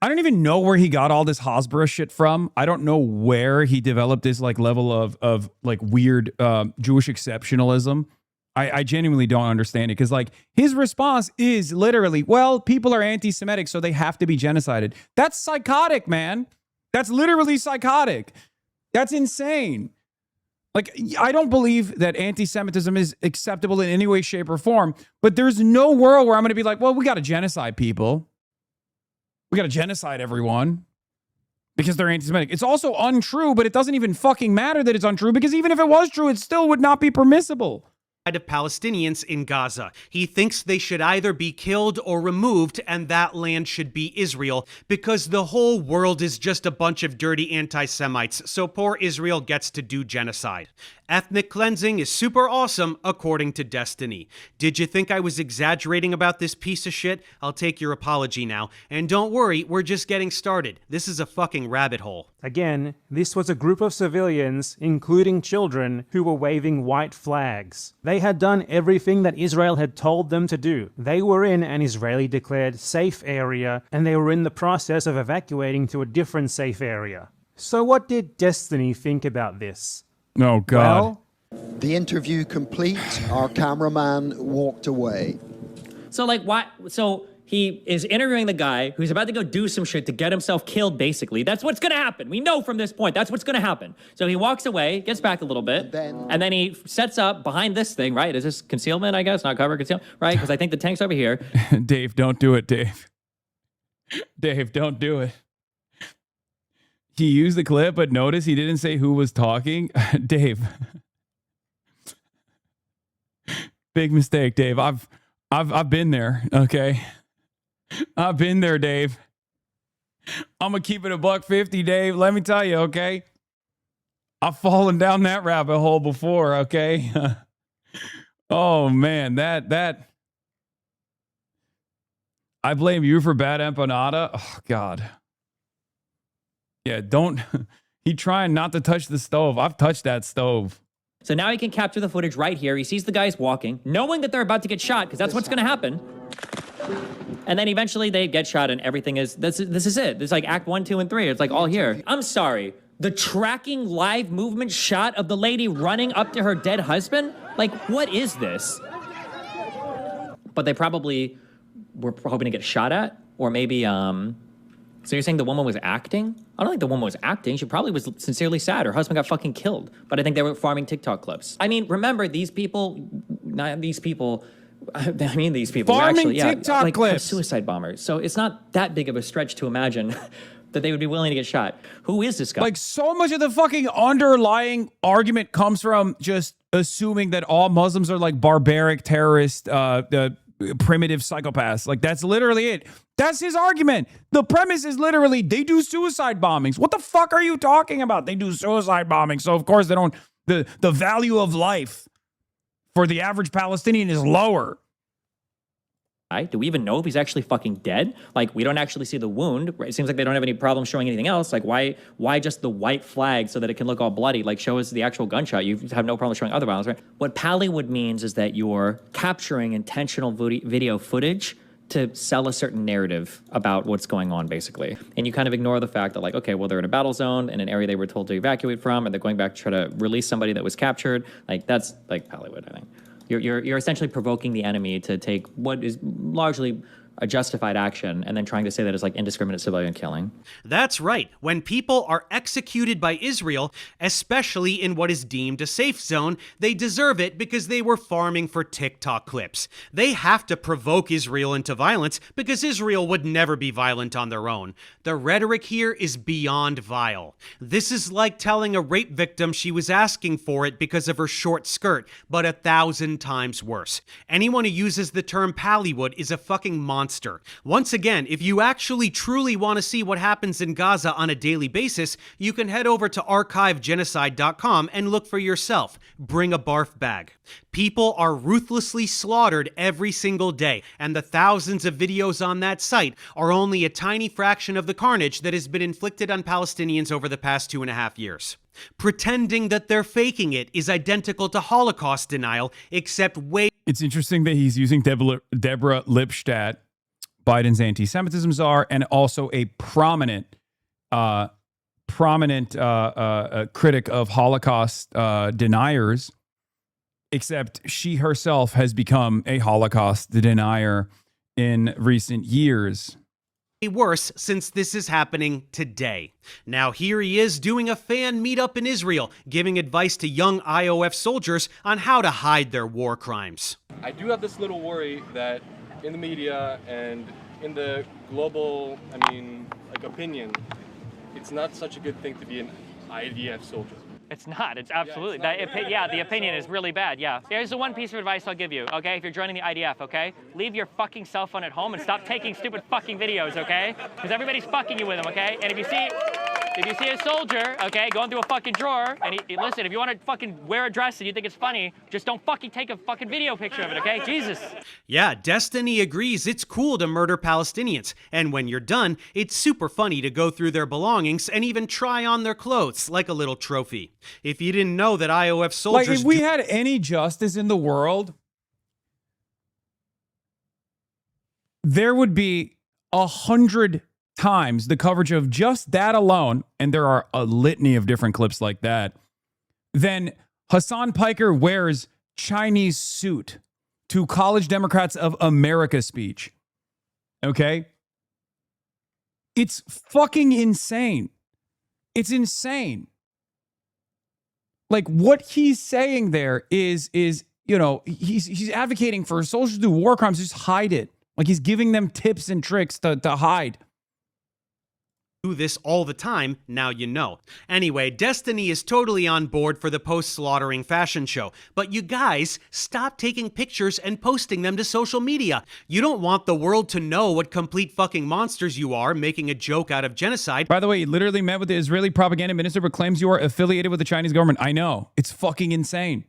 I don't even know where he got all this Hasbara shit from. I don't know where he developed this level of weird Jewish exceptionalism. I genuinely don't understand it, because his response is literally, well, people are anti-Semitic, so they have to be genocided. That's psychotic, man. That's literally psychotic. That's insane. I don't believe that anti-Semitism is acceptable in any way, shape, or form, but there's no world where I'm going to be well, we got to genocide people. We got to genocide everyone because they're anti-Semitic. It's also untrue, but it doesn't even fucking matter that it's untrue, because even if it was true, it still would not be permissible. Of Palestinians in Gaza. He thinks they should either be killed or removed, and that land should be Israel, because the whole world is just a bunch of dirty anti-Semites, so poor Israel gets to do genocide. Ethnic cleansing is super awesome, according to Destiny. Did you think I was exaggerating about this piece of shit? I'll take your apology now. And don't worry, we're just getting started. This is a fucking rabbit hole. Again, this was a group of civilians, including children, who were waving white flags. They had done everything that Israel had told them to do. They were in an Israeli-declared safe area, and they were in the process of evacuating to a different safe area. So what did Destiny think about this? Oh, God. Well, the interview complete, our cameraman walked away. So, why? So he is interviewing the guy who's about to go do some shit to get himself killed, basically. That's what's going to happen. We know from this point, that's what's going to happen. So he walks away, gets back a little bit, and then he sets up behind this thing, right? Is this concealment, I guess? Not cover, concealment, right? Because I think the tank's over here. Dave, don't do it, Dave. Dave, don't do it. He used the clip, but notice he didn't say who was talking. Dave. Big mistake, Dave. I've been there, okay? I've been there, Dave. I'm gonna keep it $150, Dave. Let me tell you, okay? I've fallen down that rabbit hole before, okay? Oh man, that I blame you for bad empanada. Oh God. Yeah, he trying not to touch the stove. I've touched that stove. So now he can capture the footage right here. He sees the guys walking, knowing that they're about to get shot, because that's what's going to happen. And then eventually they get shot, and everything is, this is it. It's Act 1, 2, and 3. It's all here. I'm sorry. The tracking live movement shot of the lady running up to her dead husband? What is this? But they probably were hoping to get shot at, or maybe, so you're saying the woman was acting? I don't think the woman was acting. She probably was sincerely sad. Her husband got fucking killed. But I think they were farming TikTok clips. I mean, remember, these people, I mean these people, farming TikTok clips. Suicide bombers. So it's not that big of a stretch to imagine that they would be willing to get shot. Who is this guy? Like, so much of the fucking underlying argument comes from just assuming that all Muslims are like barbaric terrorist, primitive psychopaths. Like, that's literally it. That's his argument. The premise is literally they do suicide bombings. What the fuck are you talking about? They do suicide bombings. So of course they don't, the value of life for the average Palestinian is lower. Do we even know if he's actually fucking dead? Like, we don't actually see the wound. Right? It seems like they don't have any problem showing anything else. Like, why just the white flag so that it can look all bloody? Like, show us the actual gunshot. You have no problem showing other violence, right? What Pallywood means is that you're capturing intentional video footage to sell a certain narrative about what's going on, basically. And you kind of ignore the fact that, like, okay, well, they're in a battle zone in an area they were told to evacuate from, and they're going back to try to release somebody that was captured. Like, that's like Pallywood, I think. You're essentially provoking the enemy to take what is largely a justified action and then trying to say that it's like indiscriminate civilian killing. That's right. When people are executed by Israel, especially in what is deemed a safe zone, they deserve it because they were farming for TikTok clips. They have to provoke Israel into violence because Israel would never be violent on their own. The rhetoric here is beyond vile. This is like telling a rape victim she was asking for it because of her short skirt, but 1,000 times worse. Anyone who uses the term Pallywood is a fucking monster. Once again, if you actually truly want to see what happens in Gaza on a daily basis, you can head over to archivegenocide.com and look for yourself. Bring a barf bag. People are ruthlessly slaughtered every single day, and the thousands of videos on that site are only a tiny fraction of the carnage that has been inflicted on Palestinians over the past 2.5 years. Pretending that they're faking it is identical to Holocaust denial, except way... It's interesting that he's using Deborah Lipstadt, Biden's anti-Semitism czar, and also a prominent critic of Holocaust deniers, except she herself has become a Holocaust denier in recent years. Worse since this is happening today. Now here he is doing a fan meetup in Israel, giving advice to young IOF soldiers on how to hide their war crimes. I do have this little worry that in the media and in the global, opinion, it's not such a good thing to be an IDF soldier. It's not. It's absolutely. The opinion is really bad. Yeah. Here's the one piece of advice I'll give you, okay? If you're joining the IDF, okay? Leave your fucking cell phone at home and stop taking stupid fucking videos, okay? Because everybody's fucking you with them, okay? And if you see a soldier, okay, going through a fucking drawer, and listen, if you want to fucking wear a dress and you think it's funny, just don't fucking take a fucking video picture of it, okay? Jesus. Yeah, Destiny agrees it's cool to murder Palestinians, and when you're done, it's super funny to go through their belongings and even try on their clothes like a little trophy. If you didn't know that IOF soldiers... Like, if we had any justice in the world, there would be 100 times the coverage of just that alone, and there are a litany of different clips like that, then Hasan Piker wears Chinese suit to College Democrats of America speech. Okay? It's fucking insane. It's insane. Like, what he's saying there is he's advocating for soldiers to do war crimes, just hide it. Like, he's giving them tips and tricks to hide. Do this all the time, now you know. Anyway, Destiny is totally on board for the post-slaughtering fashion show, but you guys, stop taking pictures and posting them to social media. You don't want the world to know what complete fucking monsters you are, making a joke out of genocide. By the way, he literally met with the Israeli propaganda minister but claims you are affiliated with the Chinese government. I know. It's fucking insane.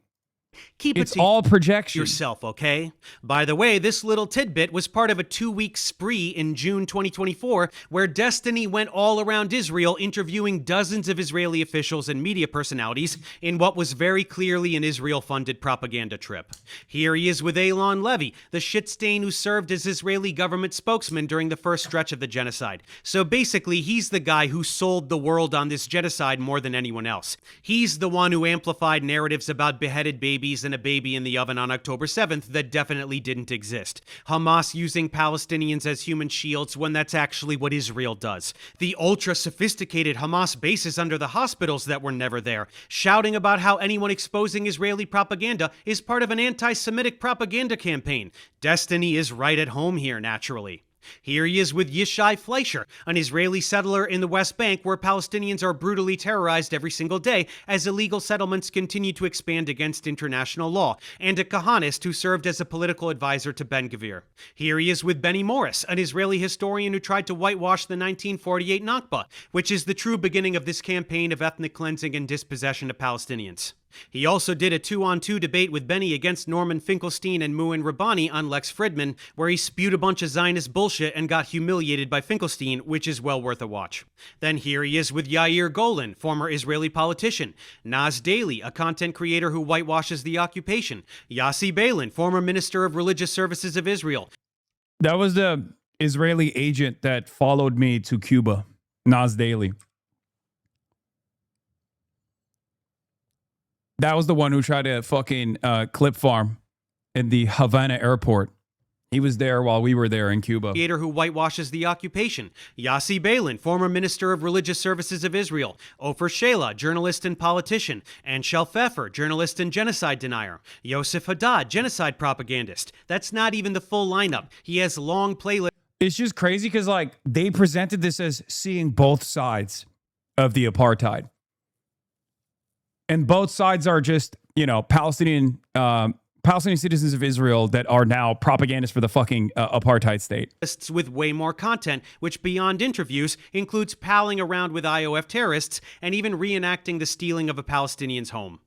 Keep it's all projection. Yourself, okay? By the way, this little tidbit was part of a 2-week spree in June 2024 where Destiny went all around Israel interviewing dozens of Israeli officials and media personalities in what was very clearly an Israel-funded propaganda trip. Here he is with Eylon Levy, the shit stain who served as Israeli government spokesman during the first stretch of the genocide. So basically, he's the guy who sold the world on this genocide more than anyone else. He's the one who amplified narratives about beheaded babies and a baby in the oven on October 7th that definitely didn't exist. Hamas using Palestinians as human shields when that's actually what Israel does. The ultra-sophisticated Hamas bases under the hospitals that were never there, shouting about how anyone exposing Israeli propaganda is part of an anti-Semitic propaganda campaign. Destiny is right at home here, naturally. Here he is with Yishai Fleischer, an Israeli settler in the West Bank where Palestinians are brutally terrorized every single day as illegal settlements continue to expand against international law, and a Kahanist who served as a political advisor to Ben-Gvir. Here he is with Benny Morris, an Israeli historian who tried to whitewash the 1948 Nakba, which is the true beginning of this campaign of ethnic cleansing and dispossession of Palestinians. He also did a 2-on-2 debate with Benny against Norman Finkelstein and Muin Rabbani on Lex Fridman, where he spewed a bunch of Zionist bullshit and got humiliated by Finkelstein, which is well worth a watch. Then here he is with Yair Golan, former Israeli politician, Naz Daly, a content creator who whitewashes the occupation, Yossi Beilin, former Minister of Religious Services of Israel. That was the Israeli agent that followed me to Cuba, Naz Daly. That was the one who tried to fucking clip farm in the Havana airport. He was there while we were there in Cuba. Creator who whitewashes the occupation. Yossi Beilin, former Minister of Religious Services of Israel. Ofer Sheila, journalist and politician. And Shel Pfeffer, journalist and genocide denier. Yosef Haddad, genocide propagandist. That's not even the full lineup. He has long playlists. It's just crazy because, like, they presented this as seeing both sides of the apartheid. And both sides are just, you know, Palestinian citizens of Israel that are now propagandists for the fucking apartheid state. With way more content, which beyond interviews includes palling around with IOF terrorists and even reenacting the stealing of a Palestinian's home.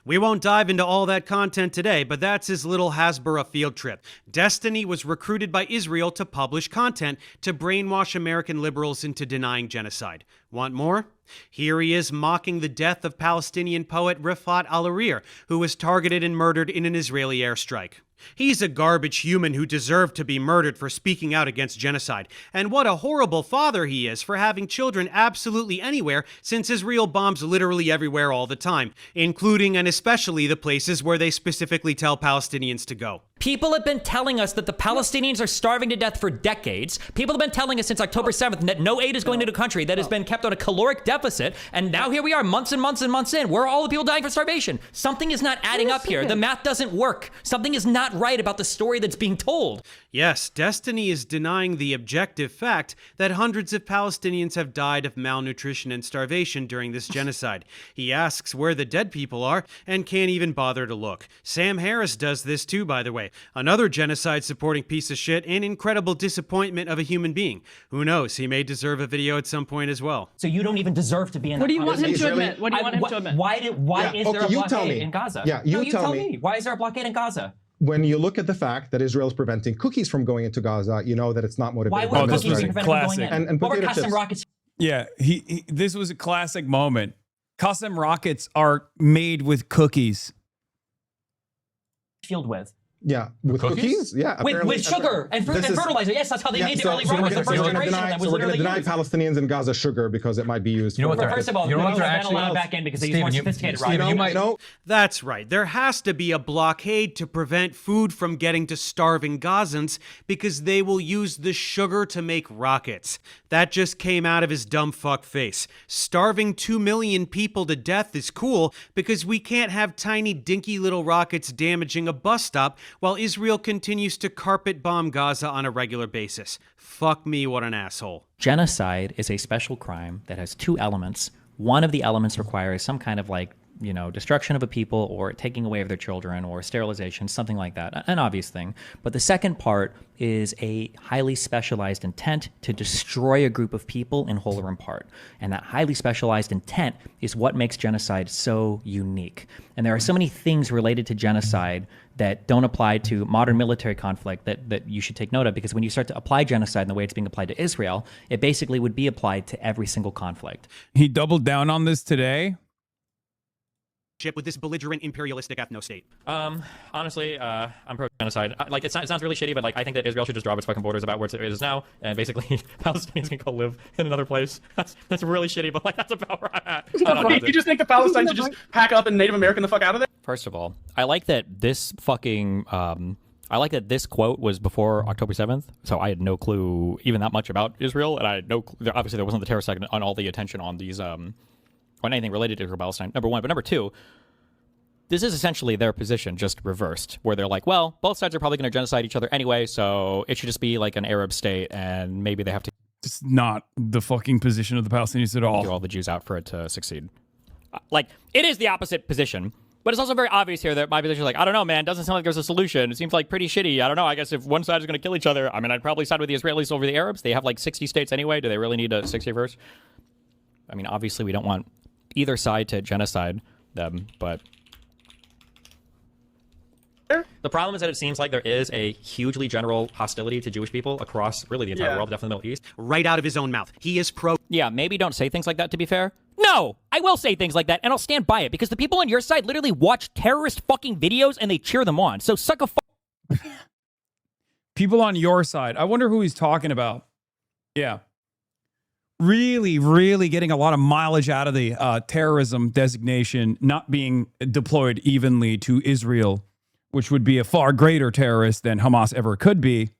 We won't dive into all that content today, but that's his little Hasbara field trip. Destiny was recruited by Israel to publish content to brainwash American liberals into denying genocide. Want more? Here he is mocking the death of Palestinian poet Rifat al-Arir, who was targeted and murdered in an Israeli airstrike. He's a garbage human who deserved to be murdered for speaking out against genocide. And what a horrible father he is for having children absolutely anywhere, since Israel bombs literally everywhere all the time, including and especially the places where they specifically tell Palestinians to go. People have been telling us that the Palestinians are starving to death for decades. People have been telling us since October 7th that no aid is going into the country, that has been kept on a caloric deficit. And now here we are, months and months and months in. Where are all the people dying for starvation? Something is not adding up here. The math doesn't work. Something is not right about the story that's being told. Yes, Destiny is denying the objective fact that hundreds of Palestinians have died of malnutrition and starvation during this genocide. He asks where the dead people are and can't even bother to look. Sam Harris does this too, by the way. Another genocide-supporting piece of shit and incredible disappointment of a human being. Who knows, he may deserve a video at some point as well. So you don't even deserve to be in What that do you want him to conversation. admit? What do you want him to admit? Why is there a blockade in Gaza? Yeah, you tell me. Why is there a blockade in Gaza? When you look at the fact that Israel is preventing cookies from going into Gaza, you know that it's not motivated. Why would cookies be prevented from going in? And What were potato custom chips. rockets? Yeah, this was a classic moment. Custom rockets are made with cookies. Filled with? Yeah, with cookies? Yeah, with sugar and fertilizer. Yes, that's how they made the early rockets. The first generation that was we're going to literally deny used. Palestinians in Gaza sugar because it might be used. Well, first of all, they're allowed back in because they use more sophisticated rockets. That's right. There has to be a blockade to prevent food from getting to starving Gazans because they will use the sugar to make rockets. That just came out of his dumb fuck face. Starving 2 million people to death is cool because we can't have tiny dinky little rockets damaging a bus stop while Israel continues to carpet bomb Gaza on a regular basis. Fuck me, what an asshole. Genocide is a special crime that has two elements. One of the elements requires some kind of destruction of a people or taking away of their children or sterilization, something like that, an obvious thing. But the second part is a highly specialized intent to destroy a group of people in whole or in part. And that highly specialized intent is what makes genocide so unique. And there are so many things related to genocide that don't apply to modern military conflict that you should take note of, because when you start to apply genocide in the way it's being applied to Israel, it basically would be applied to every single conflict. He doubled down on this today. With this belligerent imperialistic ethno-state. Honestly, I'm pro-genocide. It sounds really shitty, but I think that Israel should just drop its fucking borders about where it is now, and basically Palestinians can go live in another place. That's really shitty, but that's about where I'm at. You just think the Palestinians should just pack up and Native American the fuck out of there? First of all, I like that this fucking I like that this quote was before October 7th, so I had no clue even that much about Israel, and I had no clue. Obviously there wasn't the terrorist attack on all the attention on these on anything related to Israel Palestine, number one. But number two, this is essentially their position, just reversed, where they're like, well, both sides are probably going to genocide each other anyway, so it should just be like an Arab state, and maybe they have to. It's not the fucking position of the Palestinians at all. Do all the Jews out for it to succeed. Like, it is the opposite position, but it's also very obvious here that my position is like, I don't know, man, doesn't sound like there's a solution. It seems like pretty shitty. I don't know. I guess if one side is going to kill each other, I mean, I'd probably side with the Israelis over the Arabs. They have like 60 states anyway. Do they really need a 61st? I mean, obviously, we don't want either side to genocide them, but the problem is that it seems like there is a hugely general hostility to Jewish people across really the entire world, definitely the Middle East. Right out of his own mouth. He is pro. Yeah, maybe don't say things like that, to be fair. No, I will say things like that, and I'll stand by it, because the people on your side literally watch terrorist fucking videos and they cheer them on. So suck a People on your side. I wonder who he's talking about. Yeah. Really, really getting a lot of mileage out of the terrorism designation not being deployed evenly to Israel, which would be a far greater terrorist than Hamas ever could be,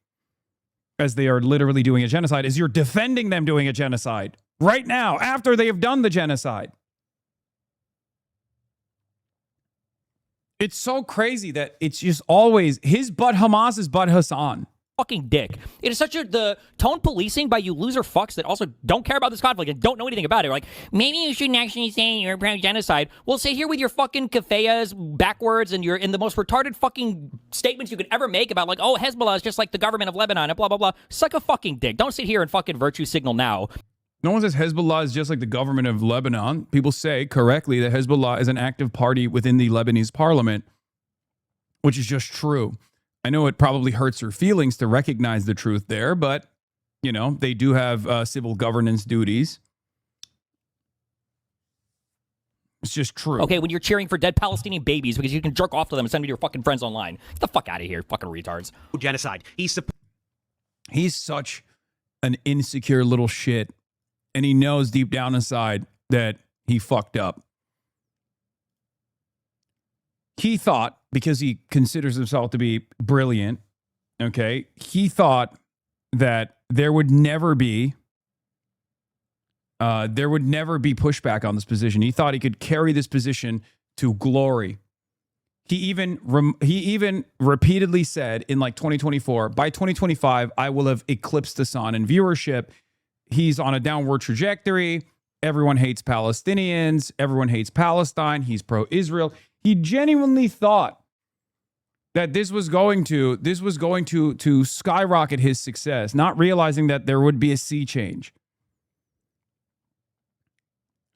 as they are literally doing a genocide, is you're defending them doing a genocide right now after they have done the genocide. It's so crazy that it's just always his butt Hamas's butt Hasan. Fucking dick. It is such the tone policing by you loser fucks that also don't care about this conflict and don't know anything about it. Like, maybe you shouldn't actually say you're pro-genocide. Well, sit here with your fucking kafayas backwards and you're in the most retarded fucking statements you could ever make about like, oh, Hezbollah is just like the government of Lebanon and blah, blah, blah. Suck a fucking dick. Don't sit here and fucking virtue signal now. No one says Hezbollah is just like the government of Lebanon. People say correctly that Hezbollah is an active party within the Lebanese parliament, which is just true. I know it probably hurts your feelings to recognize the truth there, but, you know, they do have civil governance duties. It's just true. Okay, when you're cheering for dead Palestinian babies because you can jerk off to them and send them to your fucking friends online. Get the fuck out of here, fucking retards. Genocide. He's such an insecure little shit, and he knows deep down inside that he fucked up. He thought, because he considers himself to be brilliant, okay, he thought that there would never be pushback on this position. He thought he could carry this position to glory. He even repeatedly said in like 2024, by 2025, I will have eclipsed Hasan in viewership. He's on a downward trajectory. Everyone hates Palestinians. Everyone hates Palestine. He's pro-Israel. He genuinely thought that this was going to skyrocket his success, not realizing that there would be a sea change.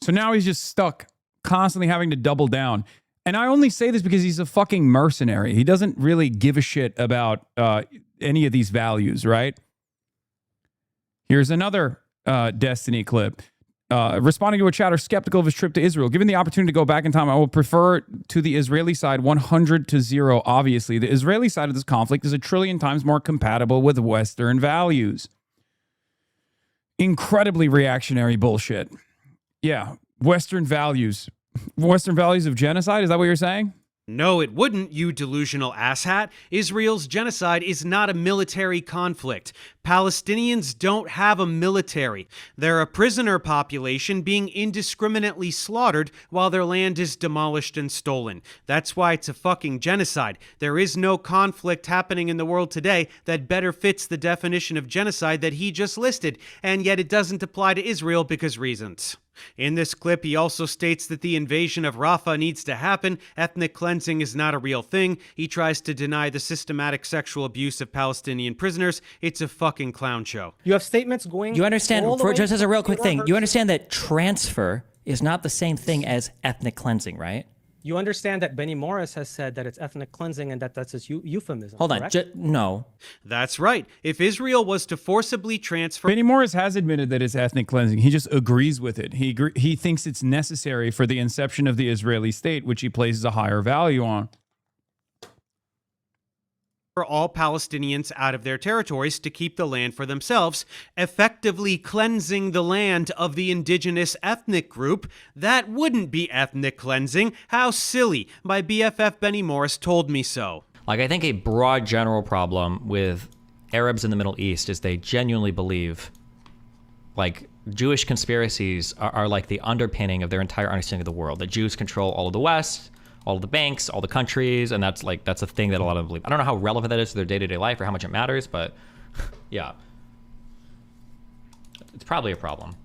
So now he's just stuck, constantly having to double down. And I only say this because he's a fucking mercenary. He doesn't really give a shit about any of these values, right? Here's another Destiny clip. Responding to a chatter skeptical of his trip to Israel. Given the opportunity to go back in time, I will prefer to the Israeli side 100-0. Obviously, the Israeli side of this conflict is 1 trillion times more compatible with Western values. Incredibly reactionary bullshit. Yeah, Western values. Western values of genocide? Is that what you're saying? No, it wouldn't, you delusional asshat. Israel's genocide is not a military conflict. Palestinians don't have a military. They're a prisoner population being indiscriminately slaughtered while their land is demolished and stolen. That's why it's a fucking genocide. There is no conflict happening in the world today that better fits the definition of genocide that he just listed, and yet it doesn't apply to Israel because reasons. In this clip, he also states that the invasion of Rafah needs to happen. Ethnic cleansing is not a real thing. He tries to deny the systematic sexual abuse of Palestinian prisoners. It's a fucking clown show. You have statements going. You understand, just as a real quick thing, you understand that transfer is not the same thing as ethnic cleansing, right? You understand that Benny Morris has said that it's ethnic cleansing and that that's his euphemism. Hold on, no. That's right. If Israel was to forcibly transfer... Benny Morris has admitted that it's ethnic cleansing. He just agrees with it. He thinks it's necessary for the inception of the Israeli state, which he places a higher value on. For all Palestinians out of their territories to keep the land for themselves, effectively cleansing the land of the indigenous ethnic group. That wouldn't be ethnic cleansing. How silly. My BFF Benny Morris told me so. Like, I think a broad general problem with Arabs in the Middle East is they genuinely believe, like, Jewish conspiracies are like the underpinning of their entire understanding of the world. That Jews control all of the West, all the banks, all the countries, and that's a thing that a lot of them believe. I don't know how relevant that is to their day-to-day life or how much it matters, but yeah, it's probably a problem.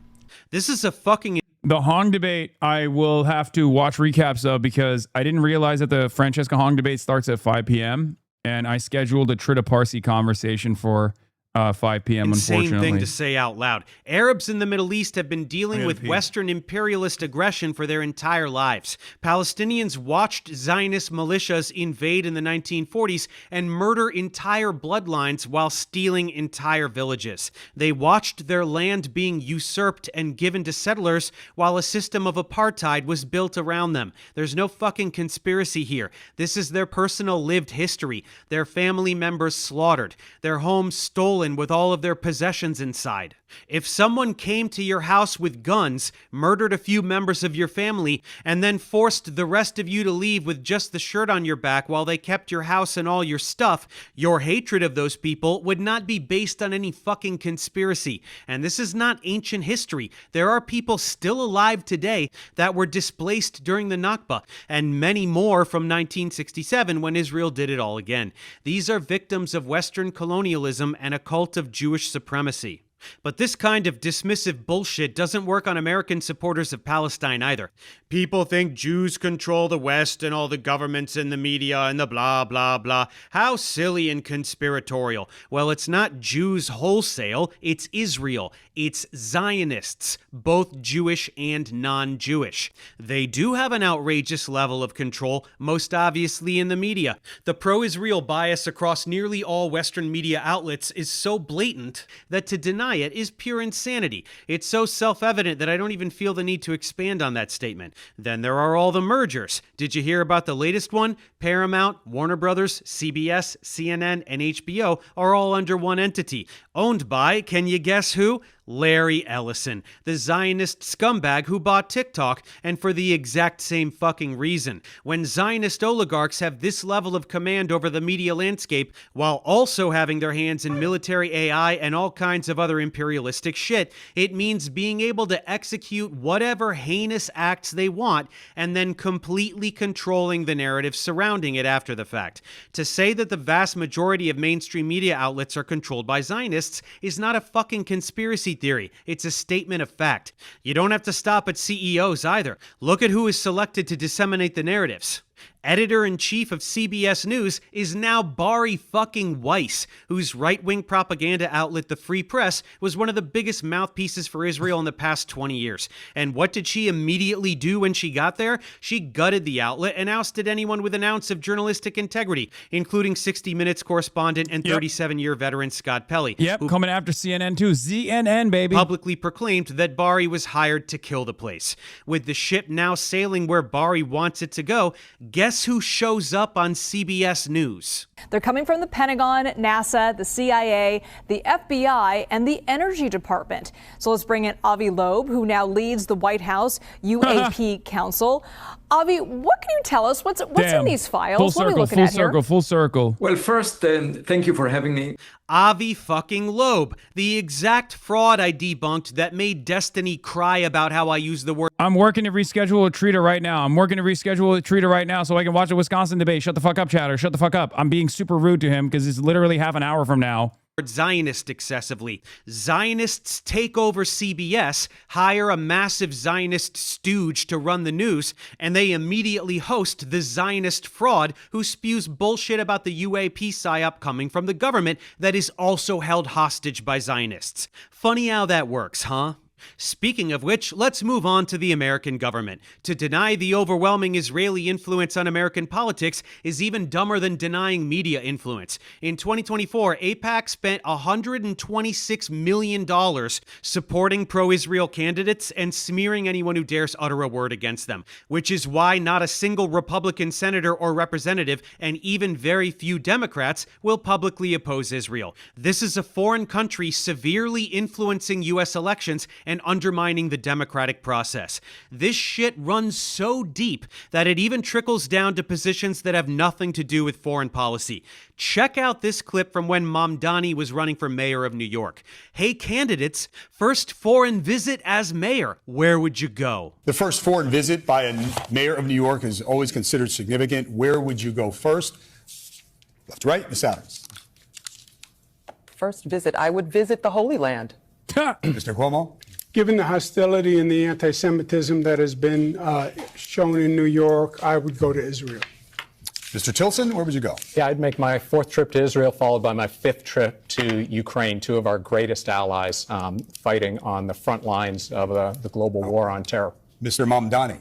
This is a fucking... The Hong debate, I will have to watch recaps of because I didn't realize that the Francesca Hong debate starts at 5 p.m. and I scheduled a Trita Parsi conversation for 5 p.m. Insane unfortunately. thing to say out loud. Arabs in the Middle East have been dealing with Western imperialist aggression for their entire lives. Palestinians watched Zionist militias invade in the 1940s and murder entire bloodlines while stealing entire villages. They watched their land being usurped and given to settlers while a system of apartheid was built around them. There's no fucking conspiracy here. This is their personal lived history. Their family members slaughtered. Their homes stolen with all of their possessions inside. If someone came to your house with guns, murdered a few members of your family, and then forced the rest of you to leave with just the shirt on your back while they kept your house and all your stuff, your hatred of those people would not be based on any fucking conspiracy. And this is not ancient history. There are people still alive today that were displaced during the Nakba, and many more from 1967 when Israel did it all again. These are victims of Western colonialism and a cult of Jewish supremacy. But this kind of dismissive bullshit doesn't work on American supporters of Palestine either. People think Jews control the West and all the governments and the media and the blah, blah, blah. How silly and conspiratorial. Well, it's not Jews wholesale, it's Israel. It's Zionists, both Jewish and non-Jewish. They do have an outrageous level of control, most obviously in the media. The pro-Israel bias across nearly all Western media outlets is so blatant that to deny it is pure insanity. It's so self-evident that I don't even feel the need to expand on that statement. Then there are all the mergers. Did you hear about the latest one? Paramount, Warner Brothers, CBS, CNN, and HBO are all under one entity. Owned by, can you guess who? Larry Ellison, the Zionist scumbag who bought TikTok, and for the exact same fucking reason. When Zionist oligarchs have this level of command over the media landscape, while also having their hands in military AI and all kinds of other imperialistic shit, it means being able to execute whatever heinous acts they want, and then completely controlling the narrative surrounding it after the fact. To say that the vast majority of mainstream media outlets are controlled by Zionists is not a fucking conspiracy theory. It's a statement of fact. You don't have to stop at CEOs either. Look at who is selected to disseminate the narratives. Editor-in-chief of CBS News is now Bari fucking Weiss, whose right-wing propaganda outlet, The Free Press, was one of the biggest mouthpieces for Israel in the past 20 years. And what did she immediately do when she got there? She gutted the outlet and ousted anyone with an ounce of journalistic integrity, including 60 Minutes correspondent and 37-year veteran Scott Pelley. Yep, coming after CNN too. ZNN, baby. Publicly proclaimed that Bari was hired to kill the place. With the ship now sailing where Bari wants it to go, guess who shows up on CBS News? They're coming from the Pentagon, NASA, the CIA, the FBI, and the Energy Department. So let's bring in Avi Loeb, who now leads the White House UAP Council. Avi, what can you tell us? What's in these files? Full circle, full circle. Well, first, thank you for having me. Avi fucking Loeb, the exact fraud I debunked that made Destiny cry about how I use the word. I'm working to reschedule a Trita right now so I can watch the Wisconsin debate. Shut the fuck up, chatter. Shut the fuck up. I'm being super rude to him because it's literally half an hour from now. Zionist excessively. Zionists take over CBS, hire a massive Zionist stooge to run the news, and they immediately host the Zionist fraud who spews bullshit about the UAP psyop coming from the government that is also held hostage by Zionists. Funny how that works, huh? Speaking of which, let's move on to the American government. To deny the overwhelming Israeli influence on American politics is even dumber than denying media influence. In 2024, AIPAC spent $126 million supporting pro-Israel candidates and smearing anyone who dares utter a word against them, which is why not a single Republican senator or representative, and even very few Democrats, will publicly oppose Israel. This is a foreign country severely influencing U.S. elections and undermining the democratic process. This shit runs so deep that it even trickles down to positions that have nothing to do with foreign policy. Check out this clip from when Mamdani was running for mayor of New York. Hey candidates, first foreign visit as mayor, where would you go? The first foreign visit by a mayor of New York is always considered significant. Where would you go first? Left to right, Ms. Adams. First visit, I would visit the Holy Land. Mr. Cuomo. Given the hostility and the anti-Semitism that has been shown in New York, I would go to Israel. Mr. Tilson, where would you go? Yeah, I'd make my 4th trip to Israel, followed by my 5th trip to Ukraine, 2 of our greatest allies fighting on the front lines of the global war on terror. Mr. Mamdani.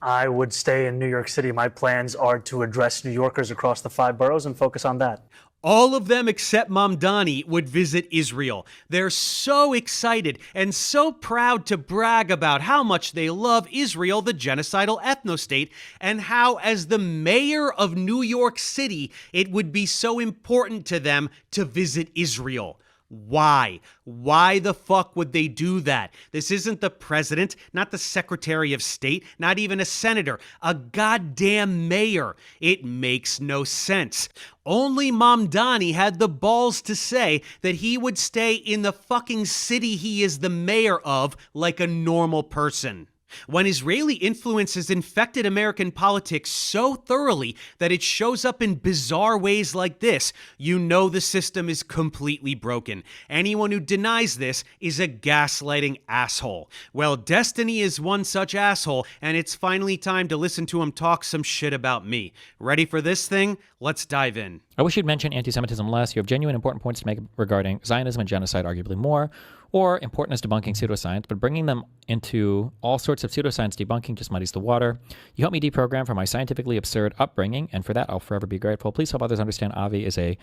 I would stay in New York City. My plans are to address New Yorkers across the 5 boroughs and focus on that. All of them except Mamdani would visit Israel. They're so excited and so proud to brag about how much they love Israel, the genocidal ethno-state, and how, as the mayor of New York City, it would be so important to them to visit Israel. Why? Why the fuck would they do that? This isn't the president, not the secretary of state, not even a senator, a goddamn mayor. It makes no sense. Only Mamdani had the balls to say that he would stay in the fucking city he is the mayor of like a normal person. When Israeli influence has infected American politics so thoroughly that it shows up in bizarre ways like this, you know the system is completely broken. Anyone who denies this is a gaslighting asshole. Well, Destiny is one such asshole, and it's finally time to listen to him talk some shit about me. Ready for this thing? Let's dive in. I wish you'd mention anti-Semitism less. You have genuine important points to make regarding Zionism and genocide, arguably more, or important as debunking pseudoscience, but bringing them into all sorts of pseudoscience debunking just muddies the water. You helped me deprogram from my scientifically absurd upbringing, and for that I'll forever be grateful. Please help others understand Avi is a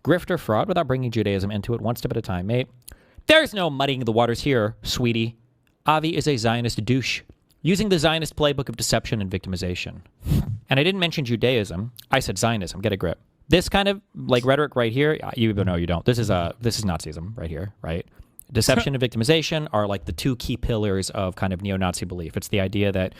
grifter fraud without bringing Judaism into it, one step at a time, mate. There's no muddying the waters here, sweetie. Avi is a Zionist douche, using the Zionist playbook of deception and victimization. And I didn't mention Judaism. I said Zionism. Get a grip. This kind of like rhetoric right here, you know you don't. This is Nazism right here, right? Deception and victimization are like the 2 key pillars of kind of neo-Nazi belief. It's the idea that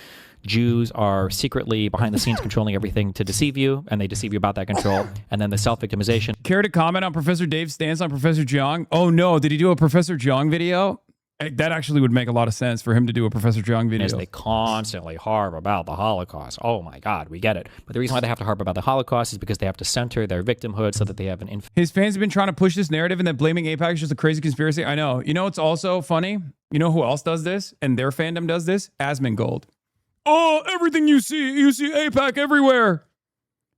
Jews are secretly behind the scenes controlling everything to deceive you, and they deceive you about that control. And then the self-victimization. Care to comment on Professor Dave's stance on Professor Jiang? Oh no, did he do a Professor Jiang video? That actually would make a lot of sense for him to do a Professor Jiang video. As they constantly harp about the Holocaust. Oh my God, we get it. But the reason why they have to harp about the Holocaust is because they have to center their victimhood so that they have an His fans have been trying to push this narrative and that blaming AIPAC is just a crazy conspiracy. I know. You know what's also funny? You know who else does this? And their fandom does this? Asmongold. Oh, everything you see AIPAC everywhere.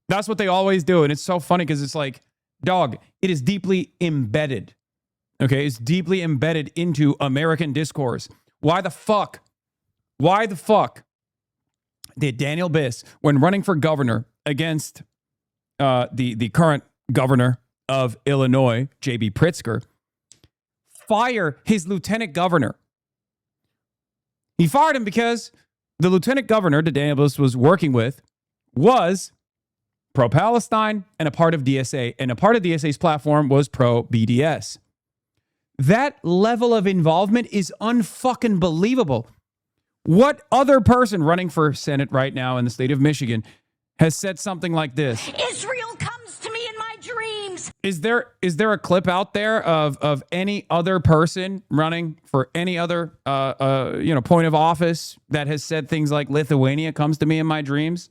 That's what they always do. And it's so funny because it's like, dog, it is deeply embedded. Okay, it's deeply embedded into American discourse. Why the fuck did Daniel Biss, when running for governor against the current governor of Illinois, J.B. Pritzker, fire his lieutenant governor? He fired him because the lieutenant governor that Daniel Biss was working with was pro-Palestine and a part of DSA, and a part of DSA's platform was pro-BDS. That level of involvement is unfucking believable. What other person running for Senate right now in the state of Michigan has said something like this? Israel comes to me in my dreams. Is there a clip out there of any other person running for any other point of office that has said things like Lithuania comes to me in my dreams?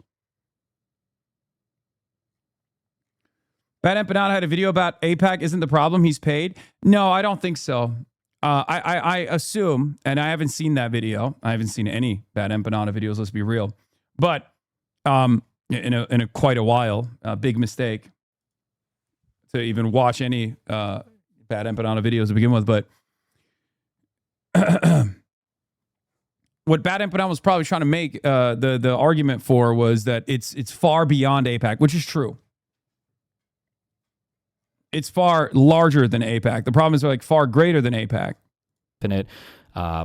Bad Empanada had a video about AIPAC isn't the problem, he's paid. No, I don't think so. I assume, and I haven't seen that video. I haven't seen any Bad Empanada videos, let's be real. But in quite a while, big mistake to even watch any Bad Empanada videos to begin with. But what Bad Empanada was probably trying to make the argument for was that it's far beyond AIPAC, which is true. It's far larger than AIPAC. The problem is like far greater than AIPAC. Infinite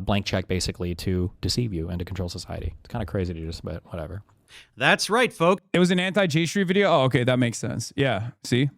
blank check basically to deceive you and to control society. It's kind of crazy to just, but whatever. That's right, folks. It was an anti-J Street video. Oh, okay, that makes sense. Yeah, see?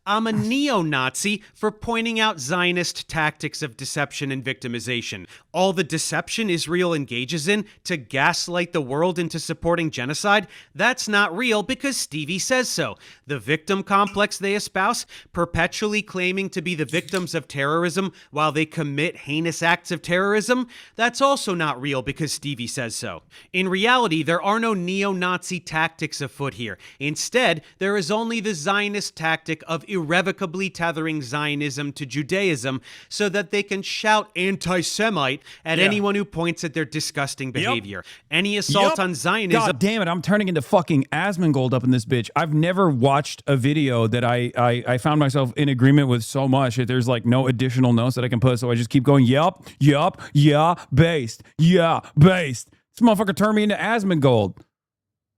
I'm a neo-Nazi for pointing out Zionist tactics of deception and victimization. All the deception Israel engages in to gaslight the world into supporting genocide, that's not real because Stevie says so. The victim complex they espouse, perpetually claiming to be the victims of terrorism while they commit heinous acts of terrorism, that's also not real because Stevie says so. In reality, there are no neo-Nazi tactics afoot here. Instead, there is only the Zionist tactic of irrevocably tethering Zionism to Judaism so that they can shout anti-Semite at anyone who points at their disgusting behavior. Any assault on Zionism... God damn it, I'm turning into fucking Asmongold up in this bitch. I've never watched a video that I found myself in agreement with so much that there's like no additional notes that I can put, so I just keep going, yup, yeah, based. This motherfucker turned me into Asmongold.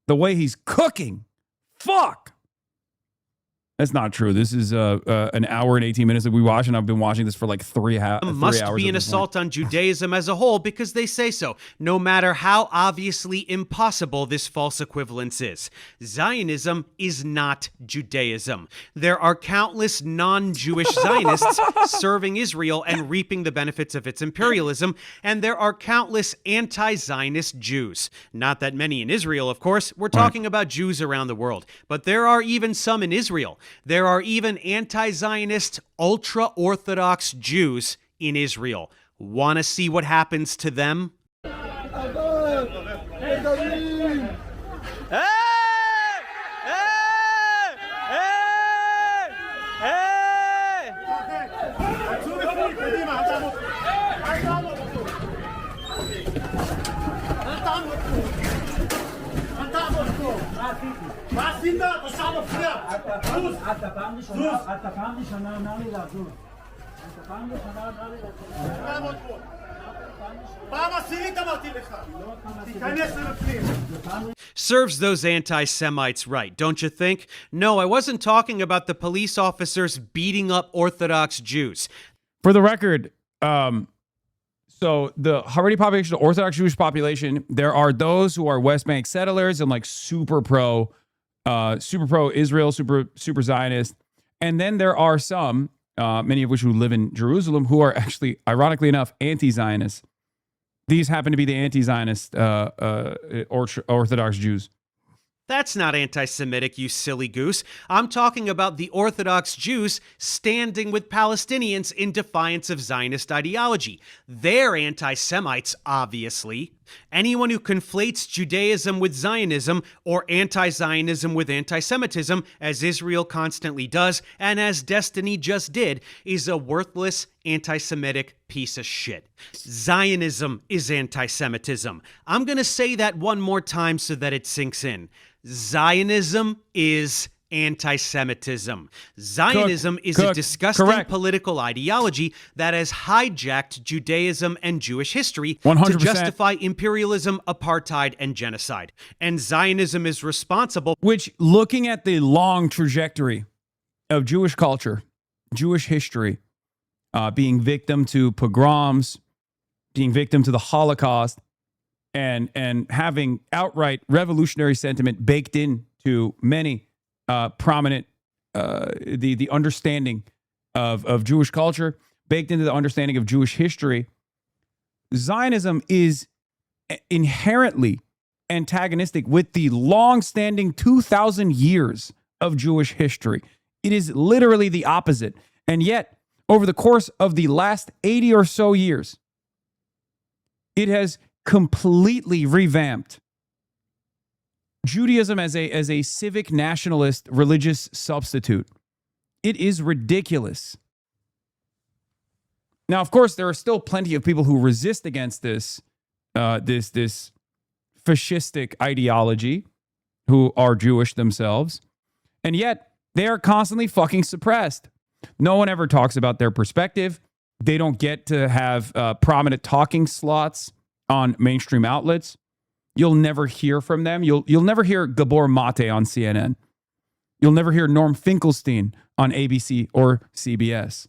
The way he's cooking. Fuck. That's not true. This is an hour and 18 minutes that we watch, and I've been watching this for like 3 hours. Must be an assault on Judaism as a whole because they say so, no matter how obviously impossible this false equivalence is. Zionism is not Judaism. There are countless non-Jewish Zionists serving Israel and reaping the benefits of its imperialism, and there are countless anti-Zionist Jews. Not that many in Israel, of course. We're talking about Jews around the world, but there are even some in Israel. There are even anti-Zionist, ultra-Orthodox Jews in Israel. Want to see what happens to them? Serves those anti-Semites right, don't you think? No, I wasn't talking about the police officers beating up Orthodox Jews. For the record, so the Haredi population, the Orthodox Jewish population, there are those who are West Bank settlers and like super pro Israel, super Zionist. And then there are some, many of which who live in Jerusalem, who are actually, ironically enough, anti-Zionists. These happen to be the anti-Zionist Orthodox Jews. That's not anti-Semitic, you silly goose. I'm talking about the Orthodox Jews standing with Palestinians in defiance of Zionist ideology. They're anti-Semites, obviously. Anyone who conflates Judaism with Zionism or anti-Zionism with anti-Semitism, as Israel constantly does, and as Destiny just did, is a worthless anti-Semitic piece of shit. Zionism is anti-Semitism. I'm going to say that one more time so that it sinks in. Zionism is anti-Semitism. Zionism is a disgusting political ideology that has hijacked Judaism and Jewish history 100%. To justify imperialism, apartheid, and genocide. And Zionism is responsible. Which, looking at the long trajectory of Jewish culture, Jewish history, being victim to pogroms, being victim to the Holocaust, and having outright revolutionary sentiment baked into many prominent, the understanding of Jewish culture, baked into the understanding of Jewish history, Zionism is inherently antagonistic with the long-standing 2,000 years of Jewish history. It is literally the opposite. And yet, over the course of the last 80 or so years, it has completely revamped Judaism as a civic nationalist religious substitute. It is ridiculous. Now, of course, there are still plenty of people who resist against this fascistic ideology, who are Jewish themselves, and yet they are constantly fucking suppressed. No one ever talks about their perspective. They don't get to have prominent talking slots on mainstream outlets. You'll never hear from them. You'll never hear Gabor Mate on CNN. You'll never hear Norm Finkelstein on ABC or CBS.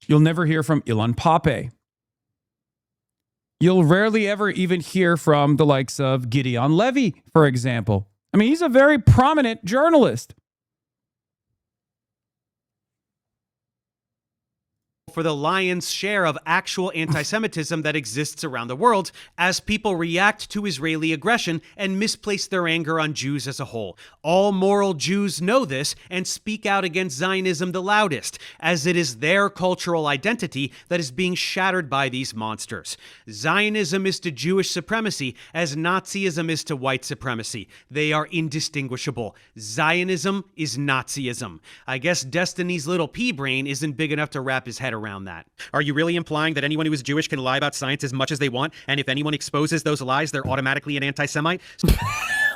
You'll never hear from Ilan Pappé. You'll rarely ever even hear from the likes of Gideon Levy, for example, I mean, he's a very prominent journalist. For the lion's share of actual anti-Semitism that exists around the world as people react to Israeli aggression and misplace their anger on Jews as a whole. All moral Jews know this and speak out against Zionism the loudest, as it is their cultural identity that is being shattered by these monsters. Zionism is to Jewish supremacy as Nazism is to white supremacy. They are indistinguishable. Zionism is Nazism. I guess Destiny's little pea brain isn't big enough to wrap his head around that. Are you really implying that anyone who is Jewish can lie about science as much as they want, and if anyone exposes those lies, they're automatically an anti-Semite?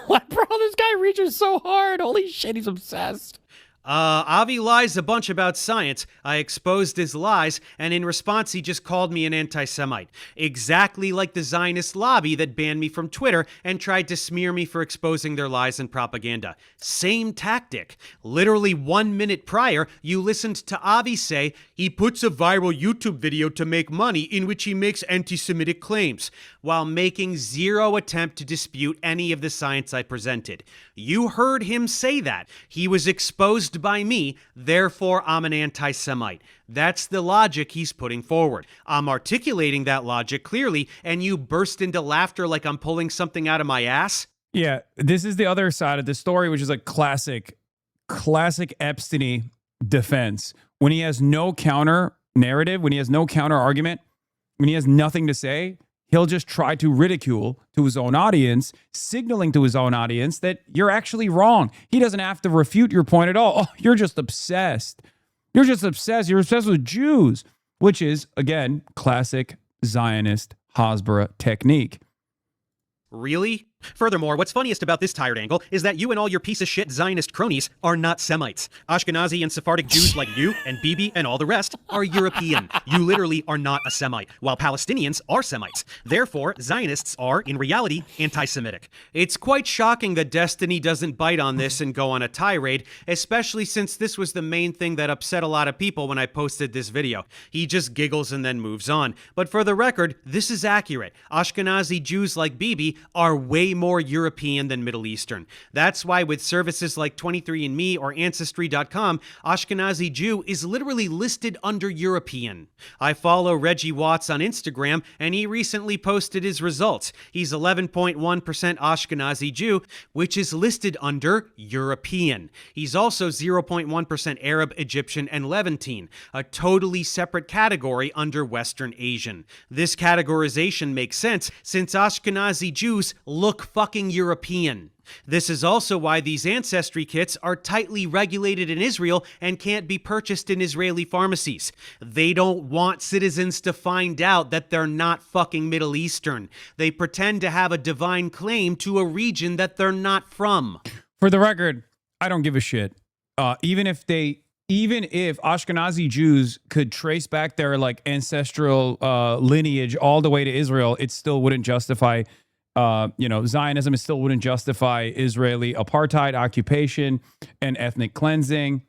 What, bro? This guy reaches so hard. Holy shit, he's obsessed. Avi lies a bunch about science. I exposed his lies, and in response, he just called me an anti-Semite. Exactly like the Zionist lobby that banned me from Twitter and tried to smear me for exposing their lies and propaganda. Same tactic. Literally 1 minute prior, you listened to Avi say he puts a viral YouTube video to make money in which he makes anti-Semitic claims, while making zero attempt to dispute any of the science I presented. You heard him say that. He was exposed by me, therefore I'm an anti-Semite. That's the logic he's putting forward. I'm articulating that logic clearly, and you burst into laughter like I'm pulling something out of my ass? Yeah, this is the other side of the story, which is a classic Epstein defense. When he has no counter narrative, when he has no counter argument, when he has nothing to say, he'll just try to ridicule to his own audience, signaling to his own audience that you're actually wrong. He doesn't have to refute your point at all. Oh, you're just obsessed. You're just obsessed. You're obsessed with Jews, which is, again, classic Zionist Hasbara technique. Really? Furthermore, what's funniest about this tired angle is that you and all your piece of shit Zionist cronies are not Semites. Ashkenazi and Sephardic Jews like you and Bibi and all the rest are European. You literally are not a Semite, while Palestinians are Semites. Therefore, Zionists are, in reality, anti-Semitic. It's quite shocking that Destiny doesn't bite on this and go on a tirade, especially since this was the main thing that upset a lot of people when I posted this video. He just giggles and then moves on. But for the record, this is accurate. Ashkenazi Jews like Bibi are way more European than Middle Eastern. That's why with services like 23andMe or Ancestry.com, Ashkenazi Jew is literally listed under European. I follow Reggie Watts on Instagram, and he recently posted his results. He's 11.1% Ashkenazi Jew, which is listed under European. He's also 0.1% Arab, Egyptian, and Levantine, a totally separate category under Western Asian. This categorization makes sense since Ashkenazi Jews look fucking European. This is also why these ancestry kits are tightly regulated in Israel and can't be purchased in Israeli pharmacies. They don't want citizens to find out that they're not fucking Middle Eastern. They pretend to have a divine claim to a region that they're not from. For the record, I don't give a shit. Even if Ashkenazi Jews could trace back their like ancestral lineage all the way to Israel, it still wouldn't justify Zionism. It still wouldn't justify Israeli apartheid, occupation, and ethnic cleansing.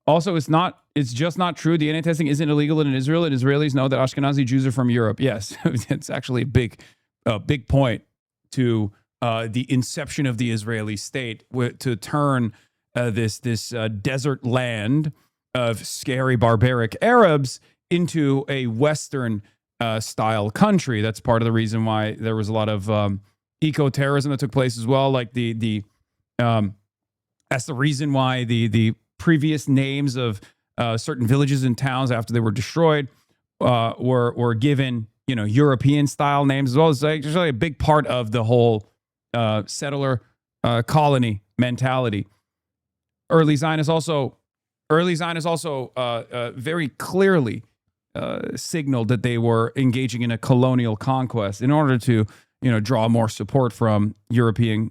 Also, it's just not true. DNA testing isn't illegal in Israel, and Israelis know that Ashkenazi Jews are from Europe. Yes, it's actually a big point to the inception of the Israeli state to turn this desert land of scary barbaric Arabs into a Western style country. That's part of the reason why there was a lot of eco-terrorism that took place as well. Like that's the reason why the previous names of certain villages and towns after they were destroyed were given European style names as well. It's like a big part of the whole settler colony mentality. Early Zionists also very clearly signaled that they were engaging in a colonial conquest in order to, draw more support from European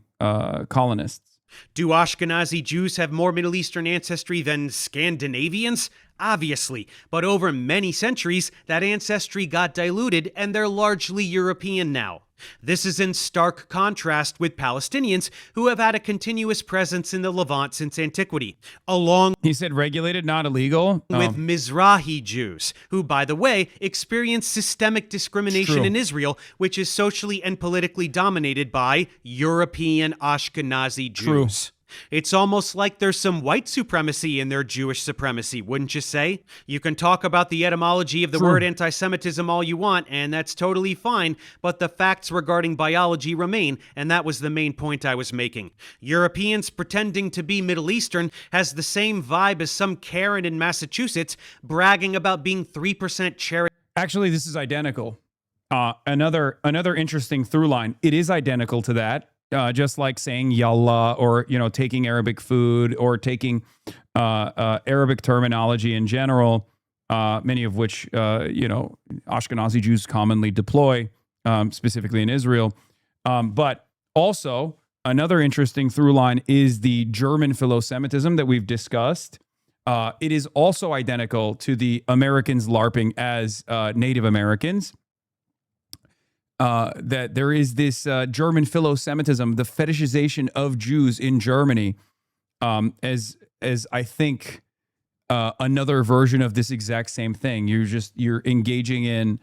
colonists. Do Ashkenazi Jews have more Middle Eastern ancestry than Scandinavians? Obviously, but over many centuries, that ancestry got diluted and they're largely European now. This is in stark contrast with Palestinians who have had a continuous presence in the Levant since antiquity, along He said regulated, not illegal. with Mizrahi Jews, who, by the way, experience systemic discrimination True. in Israel, which is socially and politically dominated by European Ashkenazi Jews. It's almost like there's some white supremacy in their Jewish supremacy, wouldn't you say? You can talk about the etymology of the word anti-Semitism all you want, and that's totally fine, but the facts regarding biology remain, and that was the main point I was making. Europeans pretending to be Middle Eastern has the same vibe as some Karen in Massachusetts bragging about being 3% charity. Actually, this is identical. Another interesting through line. It is identical to that. Just like saying yallah, or taking Arabic food, or taking Arabic terminology in general, many of which Ashkenazi Jews commonly deploy, specifically in Israel. But also another interesting through line is the German philo-Semitism that we've discussed. It is also identical to the Americans LARPing as Native Americans. That there is this German philo-Semitism, the fetishization of Jews in Germany, as I think another version of this exact same thing. You're engaging in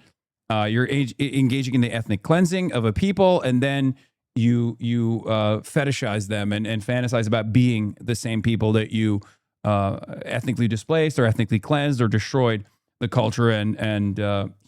engaging in the ethnic cleansing of a people, and then you fetishize them and fantasize about being the same people that you ethnically displaced or ethnically cleansed or destroyed the culture and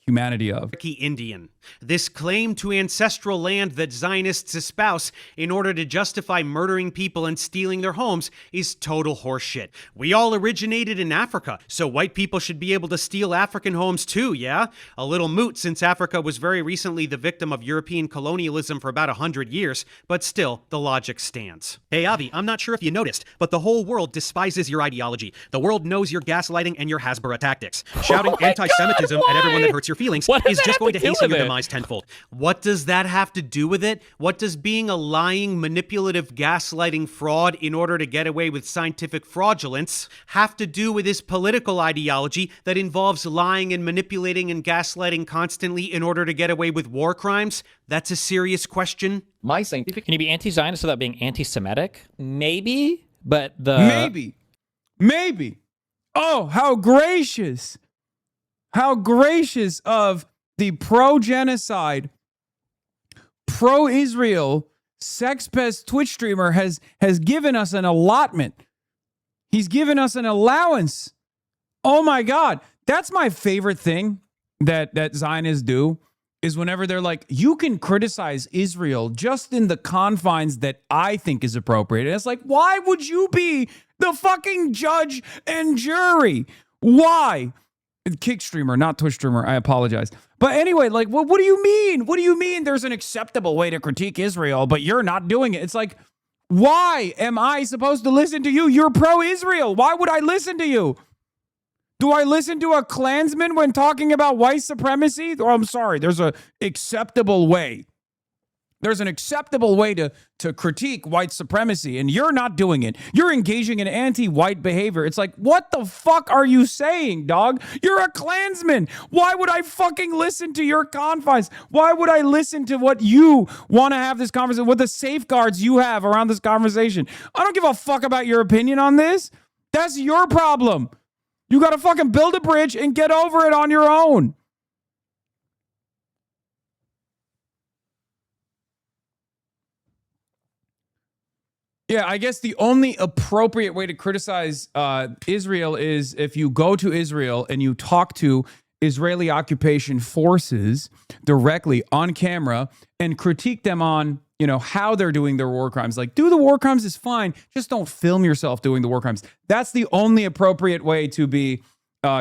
humanity of. Indian. This claim to ancestral land that Zionists espouse in order to justify murdering people and stealing their homes is total horseshit. We all originated in Africa, so white people should be able to steal African homes too, yeah? A little moot since Africa was very recently the victim of European colonialism for about 100 years, but still, the logic stands. Hey Avi, I'm not sure if you noticed, but the whole world despises your ideology. The world knows your gaslighting and your Hasbara tactics. Shouting anti-Semitism at everyone that hurts your feelings is just going to hasten your demise tenfold. What does that have to do with it? What does being a lying, manipulative, gaslighting fraud in order to get away with scientific fraudulence have to do with his political ideology that involves lying and manipulating and gaslighting constantly in order to get away with war crimes? That's a serious question. My scientific. Can you be anti-Zionist without being anti-Semitic? Maybe, but Maybe. Oh, how gracious. How gracious of the pro-genocide, pro-Israel, sex pest Twitch streamer has given us an allotment. He's given us an allowance. Oh my God. That's my favorite thing that Zionists do, is whenever they're like, you can criticize Israel just in the confines that I think is appropriate. And it's like, why would you be the fucking judge and jury? Why? Kick streamer, not Twitch streamer. I apologize. But anyway, like, what do you mean? What do you mean there's an acceptable way to critique Israel, but you're not doing it? It's like, why am I supposed to listen to you? You're pro-Israel. Why would I listen to you? Do I listen to a Klansman when talking about white supremacy? Oh, I'm sorry. There's an acceptable way. There's an acceptable way to critique white supremacy, and you're not doing it. You're engaging in anti-white behavior. It's like, what the fuck are you saying, dog? You're a Klansman. Why would I fucking listen to your confines? Why would I listen to what you want to have this conversation, what the safeguards you have around this conversation? I don't give a fuck about your opinion on this. That's your problem. You got to fucking build a bridge and get over it on your own. Yeah, I guess the only appropriate way to criticize Israel is if you go to Israel and you talk to Israeli occupation forces directly on camera and critique them on, how they're doing their war crimes. Like, do the war crimes is fine. Just don't film yourself doing the war crimes. That's the only appropriate way to be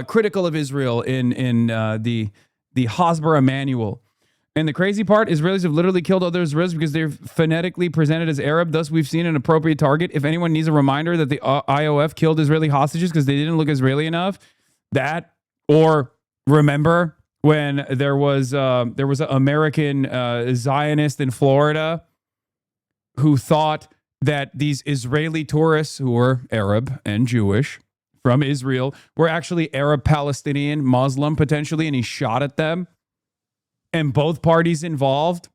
critical of Israel in the Hasbara manual. And the crazy part, Israelis have literally killed other Israelis because they're phonetically presented as Arab. Thus, we've seen an appropriate target. If anyone needs a reminder that the IOF killed Israeli hostages because they didn't look Israeli enough, that, or remember when there was an American Zionist in Florida who thought that these Israeli tourists who were Arab and Jewish from Israel were actually Arab, Palestinian, Muslim potentially, and he shot at them. And both parties involved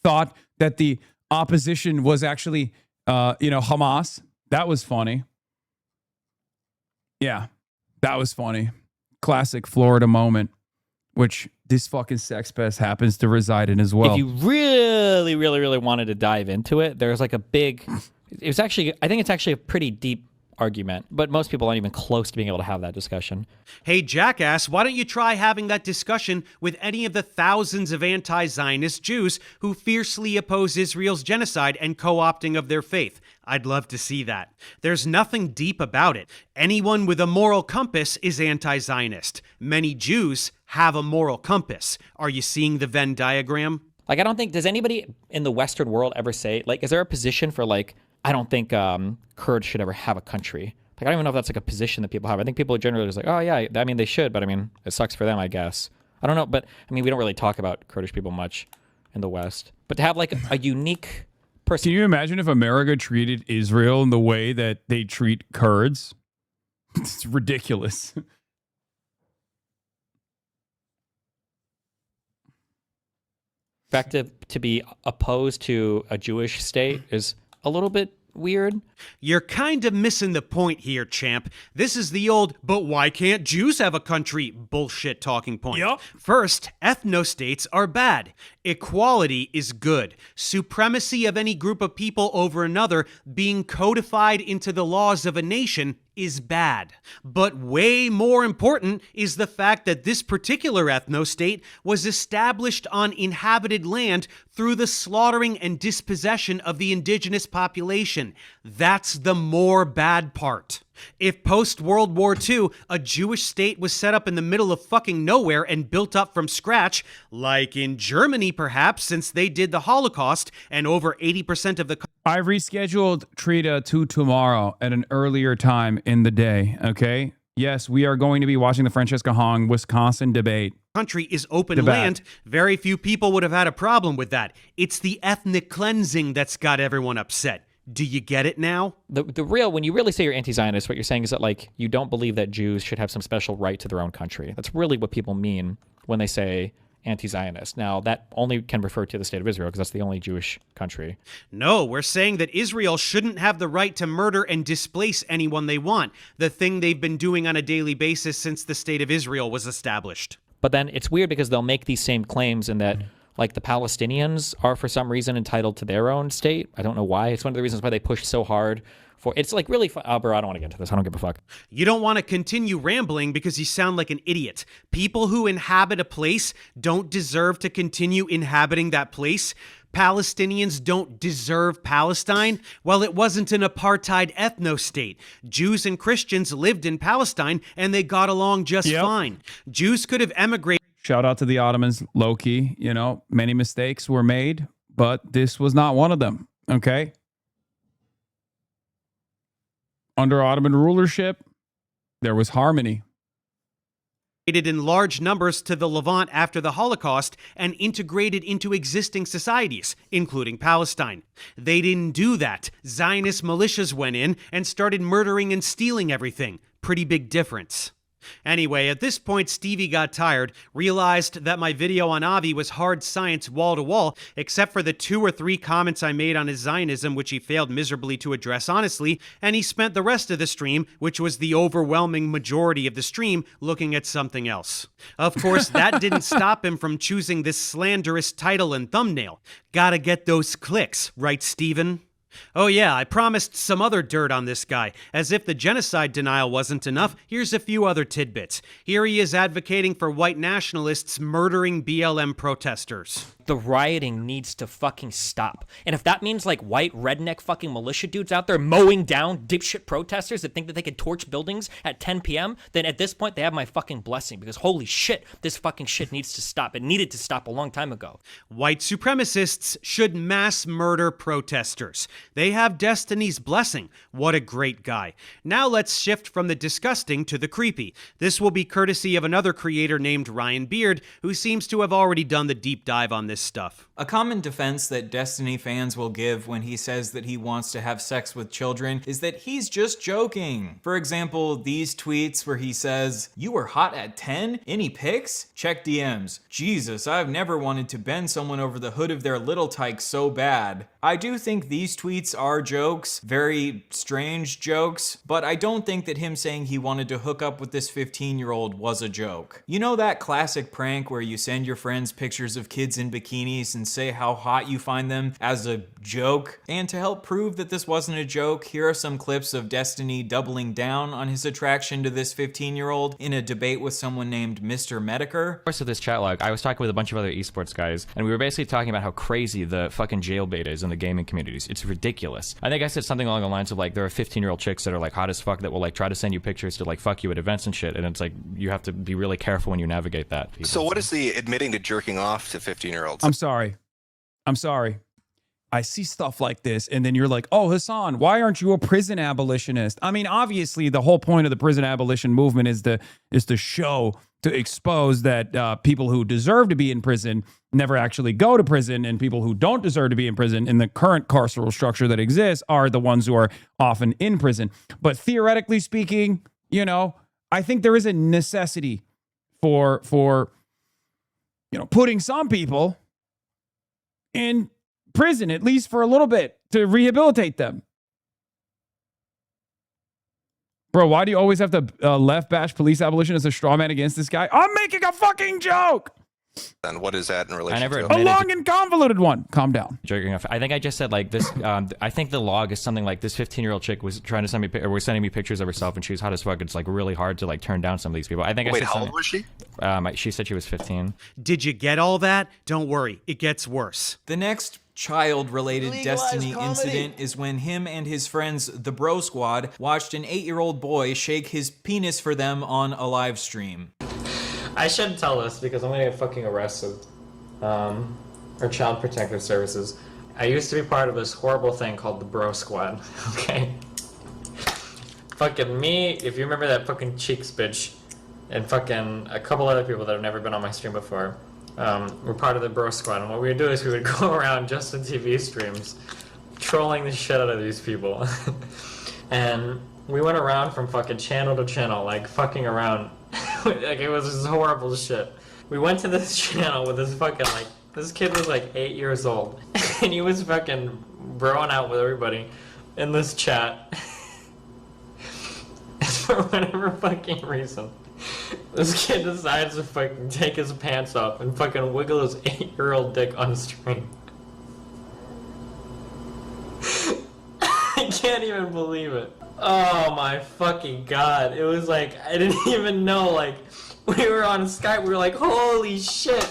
thought that the opposition was actually, Hamas. That was funny. Yeah, that was funny. Classic Florida moment, which this fucking sex pest happens to reside in as well. If you really, really, really wanted to dive into it, there's like a big, I think it's actually a pretty deep argument, but most people aren't even close to being able to have that discussion. Hey, jackass, why don't you try having that discussion with any of the thousands of anti-Zionist Jews who fiercely oppose Israel's genocide and co-opting of their faith? I'd love to see that. There's nothing deep about it. Anyone with a moral compass is anti-Zionist. Many Jews have a moral compass. Are you seeing the Venn diagram? Like, I don't think, does anybody in the Western world ever say, like, is there a position for, like, I don't think Kurds should ever have a country? Like, I don't even know if that's like a position that people have. I think people are generally just like, oh yeah, I mean, they should, but I mean, it sucks for them, I guess. I don't know, but I mean, we don't really talk about Kurdish people much in the West. But to have like a unique person. Can you imagine if America treated Israel in the way that they treat Kurds? It's ridiculous. Fact to be opposed to a Jewish state is a little bit weird. You're kind of missing the point here, champ. This is the old, but why can't Jews have a country bullshit talking point. Yep. First, ethnostates are bad. Equality is good. Supremacy of any group of people over another being codified into the laws of a nation is bad. But way more important is the fact that this particular ethnostate was established on inhabited land through the slaughtering and dispossession of the indigenous population. That's the more bad part. If post-World War II, a Jewish state was set up in the middle of fucking nowhere and built up from scratch, like in Germany perhaps, since they did the Holocaust and over 80% of the... I rescheduled Trita to tomorrow at an earlier time in the day, okay? Yes, we are going to be watching the Francesca Hong Wisconsin debate. Country is open land. Very few people would have had a problem with that. It's the ethnic cleansing that's got everyone upset. Do you get it now? The real, when you really say you're anti-Zionist, what you're saying is that, like, you don't believe that Jews should have some special right to their own country. That's really what people mean when they say anti-Zionist. Now, that only can refer to the state of Israel because that's the only Jewish country. No, we're saying that Israel shouldn't have the right to murder and displace anyone they want, the thing they've been doing on a daily basis since the state of Israel was established. But then it's weird because they'll make these same claims in that, like, the Palestinians are for some reason entitled to their own state. I don't know why. It's one of the reasons why they push so hard for. It's like really fun. Oh, bro, I don't want to get into this. I don't give a fuck. You don't want to continue rambling because you sound like an idiot. People who inhabit a place don't deserve to continue inhabiting that place. Palestinians don't deserve Palestine. Well, it wasn't an apartheid ethno-state. Jews and Christians lived in Palestine and they got along just fine. Jews could have emigrated. Shout out to the Ottomans, low-key. You know, many mistakes were made, but this was not one of them, okay? Under Ottoman rulership, there was harmony. In large numbers to the Levant after the Holocaust and integrated into existing societies, including Palestine. They didn't do that. Zionist militias went in and started murdering and stealing everything. Pretty big difference. Anyway, at this point, Stevie got tired, realized that my video on Avi was hard science wall-to-wall, except for the 2 or 3 comments I made on his Zionism, which he failed miserably to address honestly, and he spent the rest of the stream, which was the overwhelming majority of the stream, looking at something else. Of course, that didn't stop him from choosing this slanderous title and thumbnail. Gotta get those clicks, right, Steven? Oh yeah, I promised some other dirt on this guy. As if the genocide denial wasn't enough, here's a few other tidbits. Here he is advocating for white nationalists murdering BLM protesters. The rioting needs to fucking stop. And if that means like white redneck fucking militia dudes out there mowing down dipshit protesters that think that they can torch buildings at 10 p.m., then at this point they have my fucking blessing because holy shit, this fucking shit needs to stop. It needed to stop a long time ago. White supremacists should mass murder protesters. They have destiny's blessing. What a great guy. Now let's shift from the disgusting to the creepy. This will be courtesy of another creator named Ryan Beard, who seems to have already done the deep dive on this stuff. A common defense that Destiny fans will give when he says that he wants to have sex with children is that he's just joking. For example, these tweets where he says, "You were hot at 10? Any pics? Check DMs. Jesus, I've never wanted to bend someone over the hood of their little tyke so bad." I do think these tweets are jokes, very strange jokes, but I don't think that him saying he wanted to hook up with this 15-year-old was a joke. You know that classic prank where you send your friends pictures of kids in bikinis and say how hot you find them as a joke? And to help prove that this wasn't a joke, here are some clips of Destiny doubling down on his attraction to this 15-year-old in a debate with someone named Mr. Mediker. Of this chat log, I was talking with a bunch of other esports guys, and we were basically talking about how crazy the fucking jailbait is in the gaming communities. It's ridiculous. I think I said something along the lines of like, there are 15-year-old chicks that are like hot as fuck that will like try to send you pictures to like fuck you at events and shit, and it's like, you have to be really careful when you navigate that. So what is the admitting to jerking off to 15-year-olds? I'm sorry. I see stuff like this, and then you're like, oh, Hasan, why aren't you a prison abolitionist? I mean, obviously, the whole point of the prison abolition movement is to show, to expose that people who deserve to be in prison never actually go to prison, and people who don't deserve to be in prison in the current carceral structure that exists are the ones who are often in prison. But theoretically speaking, you know, I think there is a necessity for you know, putting some people in prison, at least for a little bit, to rehabilitate them. Bro, why do you always have to left bash police abolition as a straw man against this guy? I'm making a fucking joke. And what is that in relation to? A long and convoluted one. Calm down. Jerking off. I think I just said like this. I think the log is something like this 15-year-old chick was trying to send me, or was sending me pictures of herself, and she was hot as fuck. It's like really hard to like turn down some of these people. I think. Wait, I said how old was she? She said she was 15. Did you get all that? Don't worry, it gets worse. The next child-related Destiny incident is when him and his friends, the Bro Squad, watched an 8-year-old boy shake his penis for them on a live stream. I shouldn't tell this because I'm gonna get fucking arrested. Or Child Protective Services. I used to be part of this horrible thing called the Bro Squad, okay? Fucking me, if you remember that fucking Cheeks bitch, and fucking a couple other people that have never been on my stream before, we're part of the Bro Squad, and what we would do is we would go around Justin TV streams, trolling the shit out of these people. And we went around from fucking channel to channel, like fucking around. Like it was just horrible shit. We went to this channel with this fucking like, this kid was like 8 years old, and he was fucking broing out with everybody in this chat. And for whatever fucking reason, this kid decides to fucking take his pants off and fucking wiggle his 8-year-old dick on stream. I can't even believe it. Oh my fucking god. It was like, I didn't even know, like, we were on Skype, we were like, holy shit.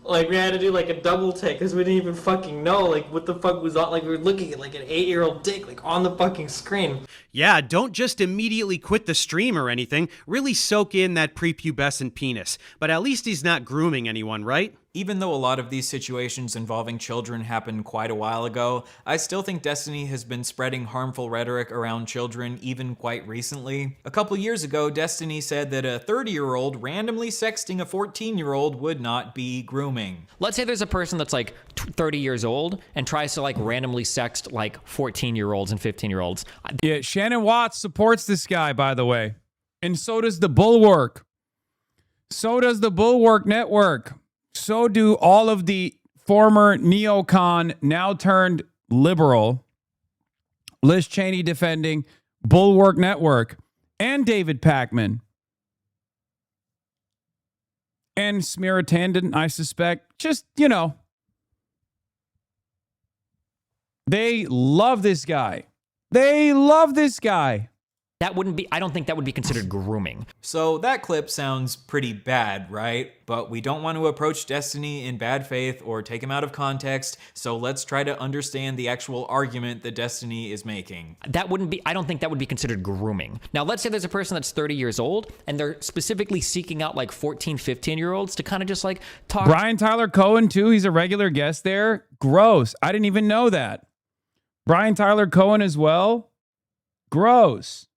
Like, we had to do like a double take because we didn't even fucking know, like, what the fuck was on. Like, we were looking at like an 8-year-old dick, like, on the fucking screen. Yeah, don't just immediately quit the stream or anything. Really soak in that prepubescent penis. But at least he's not grooming anyone, right? Even though a lot of these situations involving children happened quite a while ago, I still think Destiny has been spreading harmful rhetoric around children even quite recently. A couple years ago, Destiny said that a 30-year-old randomly sexting a 14-year-old would not be grooming. Let's say there's a person that's like 30 years old and tries to like randomly sext like 14-year-olds and 15-year-olds. Yeah, Shannon Watts supports this guy, by the way. And so does the Bulwark. So does the Bulwark Network. So do all of the former neocon, now turned liberal, Liz Cheney defending Bulwark Network, and David Pakman. And Smiratandon, I suspect. Just, you know, they love this guy. They love this guy. That wouldn't be, I don't think that would be considered grooming. So that clip sounds pretty bad, right? But we don't want to approach Destiny in bad faith or take him out of context, so let's try to understand the actual argument that Destiny is making. That wouldn't be, I don't think that would be considered grooming. Now, let's say there's a person that's 30 years old and they're specifically seeking out like 14, 15-year-olds to kind of just like talk. Brian Tyler Cohen, too. He's a regular guest there. Gross. I didn't even know that. Brian Tyler Cohen as well. Gross.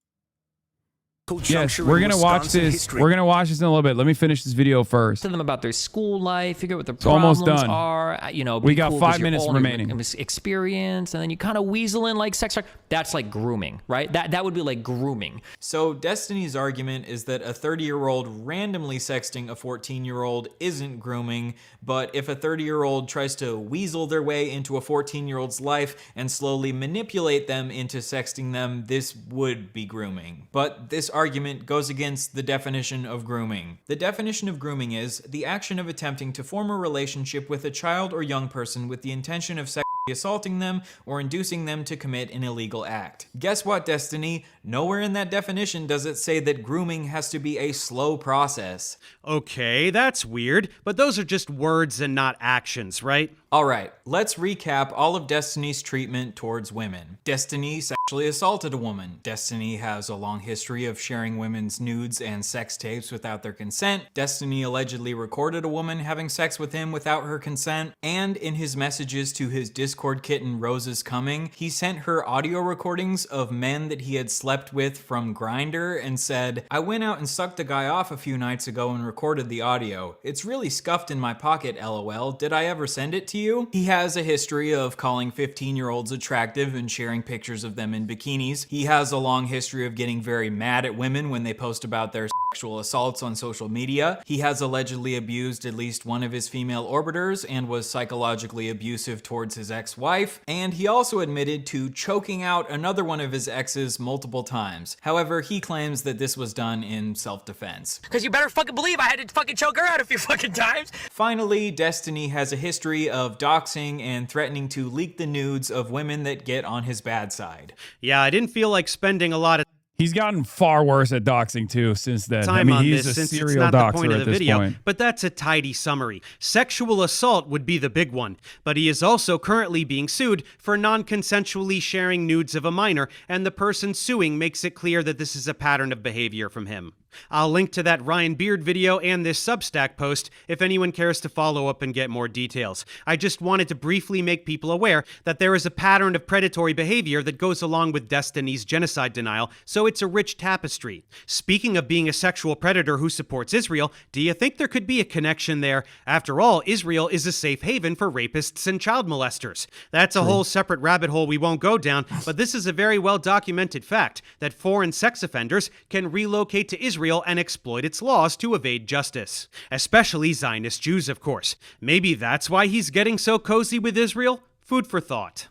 Yes, we're gonna watch this. We're gonna watch this in a little bit. Let me finish this video first. To them about their school life, figure out what the It's almost problems done. are. You know, We be got cool 5 'cause you're minutes all in your remaining. Experience, and then you kind of weasel in like sex. That's like grooming, right? That would be like grooming. So Destiny's argument is that a 30-year-old randomly sexting a 14-year-old isn't grooming, but if a 30-year-old tries to weasel their way into a 14-year-old's life and slowly manipulate them into sexting them, this would be grooming. But this argument goes against the definition of grooming. The definition of grooming is the action of attempting to form a relationship with a child or young person with the intention of sexually assaulting them or inducing them to commit an illegal act. Guess what, Destiny? Nowhere in that definition does it say that grooming has to be a slow process. Okay, that's weird, but those are just words and not actions, right? Alright, let's recap all of Destiny's treatment towards women. Destiny sexually assaulted a woman. Destiny has a long history of sharing women's nudes and sex tapes without their consent. Destiny allegedly recorded a woman having sex with him without her consent. And in his messages to his Discord kitten Rose is Coming, he sent her audio recordings of men that he had slept with from Grindr and said, "I went out and sucked a guy off a few nights ago and recorded the audio. It's really scuffed in my pocket, lol. Did I ever send it to you?" He has a history of calling 15-year-olds attractive and sharing pictures of them in bikinis. He has a long history of getting very mad at women when they post about their sexual assaults on social media. He has allegedly abused at least one of his female orbiters and was psychologically abusive towards his ex-wife. And he also admitted to choking out another one of his exes multiple times. However, he claims that this was done in self-defense. Because you better fucking believe I had to fucking choke her out a few fucking times. Finally, Destiny has a history of doxing and threatening to leak the nudes of women that get on his bad side. Yeah, I didn't feel like spending a lot of He's gotten far worse at doxing too since then. time I mean, on he's this a since it's serial not the doxer point of at the this video, point. but that's a tidy summary. Sexual assault would be the big one, but he is also currently being sued for non-consensually sharing nudes of a minor, and the person suing makes it clear that this is a pattern of behavior from him. I'll link to that Ryan Beard video and this Substack post if anyone cares to follow up and get more details. I just wanted to briefly make people aware that there is a pattern of predatory behavior that goes along with Destiny's genocide denial, so it's a rich tapestry. Speaking of being a sexual predator who supports Israel, do you think there could be a connection there? After all, Israel is a safe haven for rapists and child molesters. That's a whole separate rabbit hole we won't go down, but this is a very well documented fact that foreign sex offenders can relocate to Israel and exploit its laws to evade justice. Especially Zionist Jews, of course. Maybe that's why he's getting so cozy with Israel? Food for thought.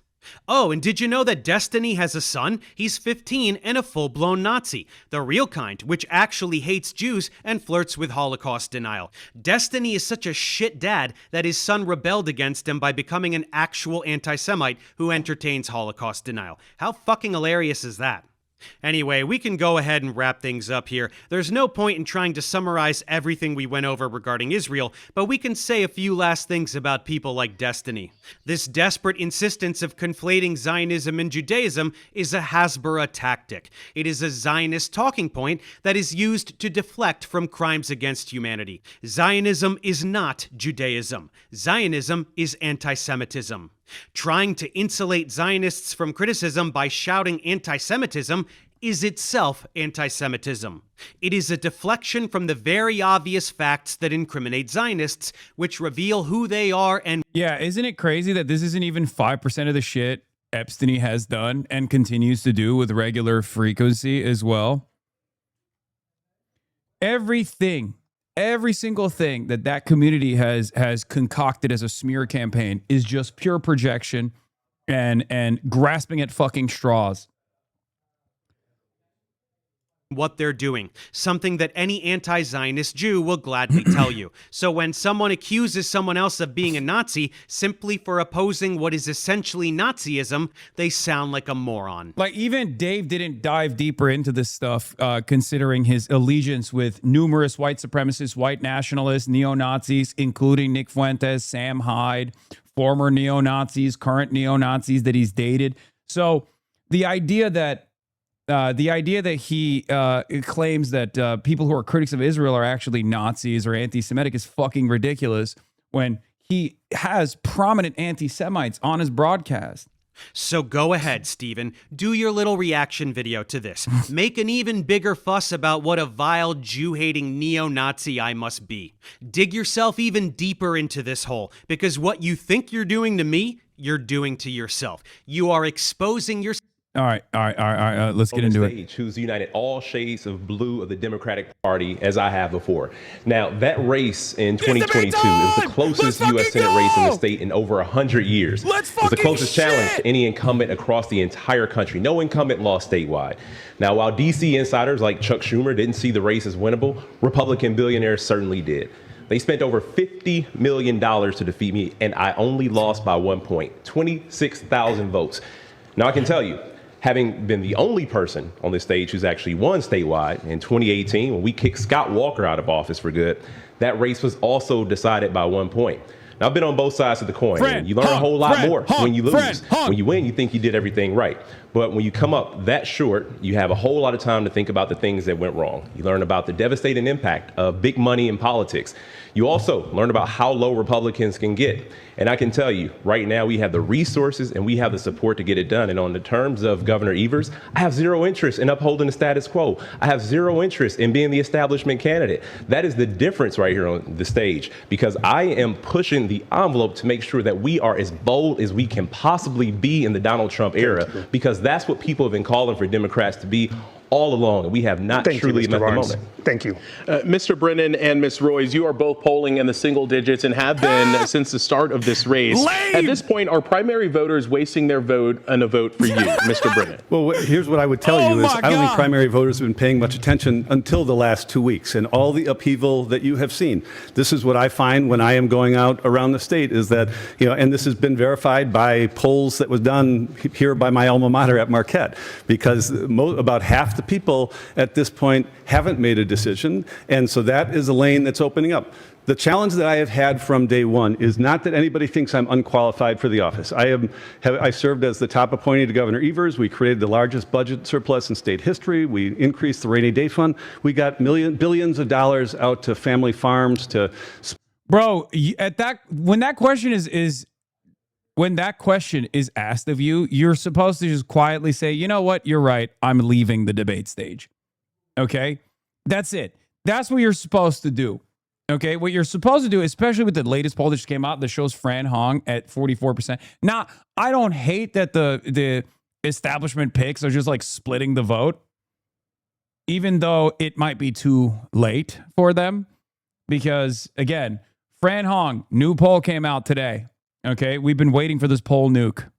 Oh, and did you know that Destiny has a son? He's 15 and a full-blown Nazi. The real kind, which actually hates Jews and flirts with Holocaust denial. Destiny is such a shit dad that his son rebelled against him by becoming an actual anti-Semite who entertains Holocaust denial. How fucking hilarious is that? Anyway, we can go ahead and wrap things up here. There's no point in trying to summarize everything we went over regarding Israel, but we can say a few last things about people like Destiny. This desperate insistence of conflating Zionism and Judaism is a Hasbara tactic. It is a Zionist talking point that is used to deflect from crimes against humanity. Zionism is not Judaism. Zionism is anti-Semitism. Trying to insulate Zionists from criticism by shouting anti-Semitism is itself anti-Semitism. It is a deflection from the very obvious facts that incriminate Zionists, which reveal who they are and... Yeah, isn't it crazy that this isn't even 5% of the shit Epstein has done and continues to do with regular frequency as well? Every single thing that community has concocted as a smear campaign is just pure projection and grasping at fucking straws. What they're doing, something that any anti-Zionist Jew will gladly tell you. So when someone accuses someone else of being a Nazi simply for opposing what is essentially Nazism, they sound like a moron. Like, even Dave didn't dive deeper into this stuff, considering his allegiance with numerous white supremacists, white nationalists, neo-Nazis, including Nick Fuentes, Sam Hyde, former neo-Nazis, current neo-Nazis that he's dated. So the idea that he claims that people who are critics of Israel are actually Nazis or anti-Semitic is fucking ridiculous when he has prominent anti-Semites on his broadcast. So go ahead, Stephen. Do your little reaction video to this. Make an even bigger fuss about what a vile, Jew-hating neo-Nazi I must be. Dig yourself even deeper into this hole, because what you think you're doing to me, you're doing to yourself. You are exposing yourself. All right. Let's get into it. Who's united all shades of blue of the Democratic Party, as I have before. Now, that race in 2022 is the closest U.S. Senate race in the state in over 100 years. It's the closest challenge to any incumbent across the entire country. No incumbent lost statewide. Now, while D.C. insiders like Chuck Schumer didn't see the race as winnable, Republican billionaires certainly did. They spent over $50 million to defeat me, and I only lost by 1 point, 26,000 votes. Now, I can tell you, having been the only person on this stage who's actually won statewide in 2018, when we kicked Scott Walker out of office for good, that race was also decided by 1 point. Now, I've been on both sides of the coin. And you learn a whole lot more when you lose. When you win, you think you did everything right. But when you come up that short, you have a whole lot of time to think about the things that went wrong. You learn about the devastating impact of big money in politics. You also learn about how low Republicans can get. And I can tell you, right now, we have the resources and we have the support to get it done. And on the terms of Governor Evers, I have zero interest in upholding the status quo. I have zero interest in being the establishment candidate. That is the difference right here on the stage, because I am pushing the envelope to make sure that we are as bold as we can possibly be in the Donald Trump era, because that's what people have been calling for Democrats to be all along, and we have not truly met the moment. Thank you. Mr. Brennan and Ms. Royce, you are both polling in the single digits and have been since the start of this race. At this point, are primary voters wasting their vote on a vote for you, Mr. Brennan? Well, here's what I would tell you is I don't think primary voters have been paying much attention until the last 2 weeks and all the upheaval that you have seen. This is what I find when I am going out around the state is that, and this has been verified by polls that was done here by my alma mater at Marquette, because about half the people at this point haven't made a decision, and so that is a lane that's opening up. The challenge that I have had from day one is not that anybody thinks I'm unqualified for the office. I served as the top appointee to Governor Evers. We created the largest budget surplus in state history. We increased the rainy day fund. We got billions of dollars out to family farms to. Bro, when that question is asked of you, you're supposed to just quietly say, you know what, you're right, I'm leaving the debate stage. Okay? That's it. That's what you're supposed to do. Okay? What you're supposed to do, especially with the latest poll that just came out that shows Fran Hong at 44%. Now, I don't hate that the establishment picks are just like splitting the vote, even though it might be too late for them. Because, again, Fran Hong, new poll came out today. Okay, we've been waiting for this poll nuke.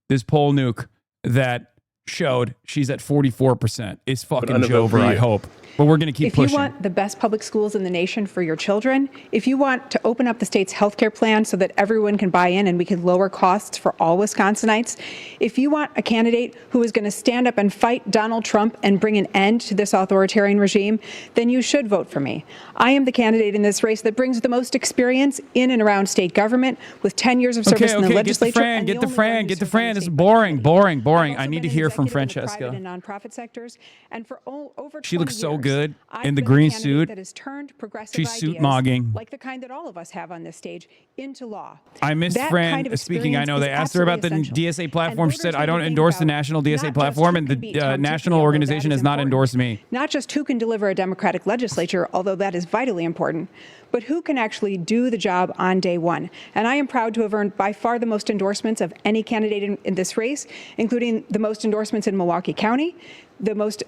This poll nuke that showed she's at 44%. It's fucking over, I hope. But we're going to keep pushing. If you want the best public schools in the nation for your children, if you want to open up the state's healthcare plan so that everyone can buy in and we can lower costs for all Wisconsinites, if you want a candidate who is going to stand up and fight Donald Trump and bring an end to this authoritarian regime, then you should vote for me. I am the candidate in this race that brings the most experience in and around state government with 10 years of service in the legislature. Get the Fran. This is boring. I need to hear from Francesca. And nonprofit sectors, and for over she looks so good I've in the been green a candidate suit. That has turned progressive She's ideas, suit mogging. like the kind that all of us have on this stage, into law. I missed that Fran kind of speaking. I know they asked her about the DSA platform. She said, I don't need to endorse the think national DSA not platform, just and who can beat the Tom national Tippy, organization although has that not is endorsed me. Not just who can deliver a democratic legislature, although that is vitally important, but who can actually do the job on day one. And I am proud to have earned by far the most endorsements of any candidate in this race, including the most endorsements in Milwaukee County, the most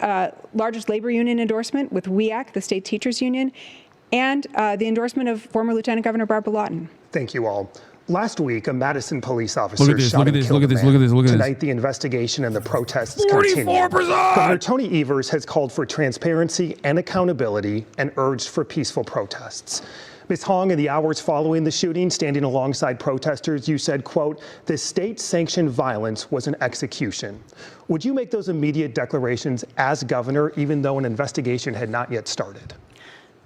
largest labor union endorsement with WEAC, the state teachers union, and the endorsement of former Lieutenant Governor Barbara Lawton. Thank you all. Last week, a Madison police officer shot and killed a man. Look at this. Tonight, the investigation and the protests continue. Governor Tony Evers has called for transparency and accountability and urged for peaceful protests. Ms. Hong, in the hours following the shooting, standing alongside protesters, you said, quote, the state-sanctioned violence was an execution. Would you make those immediate declarations as governor, even though an investigation had not yet started?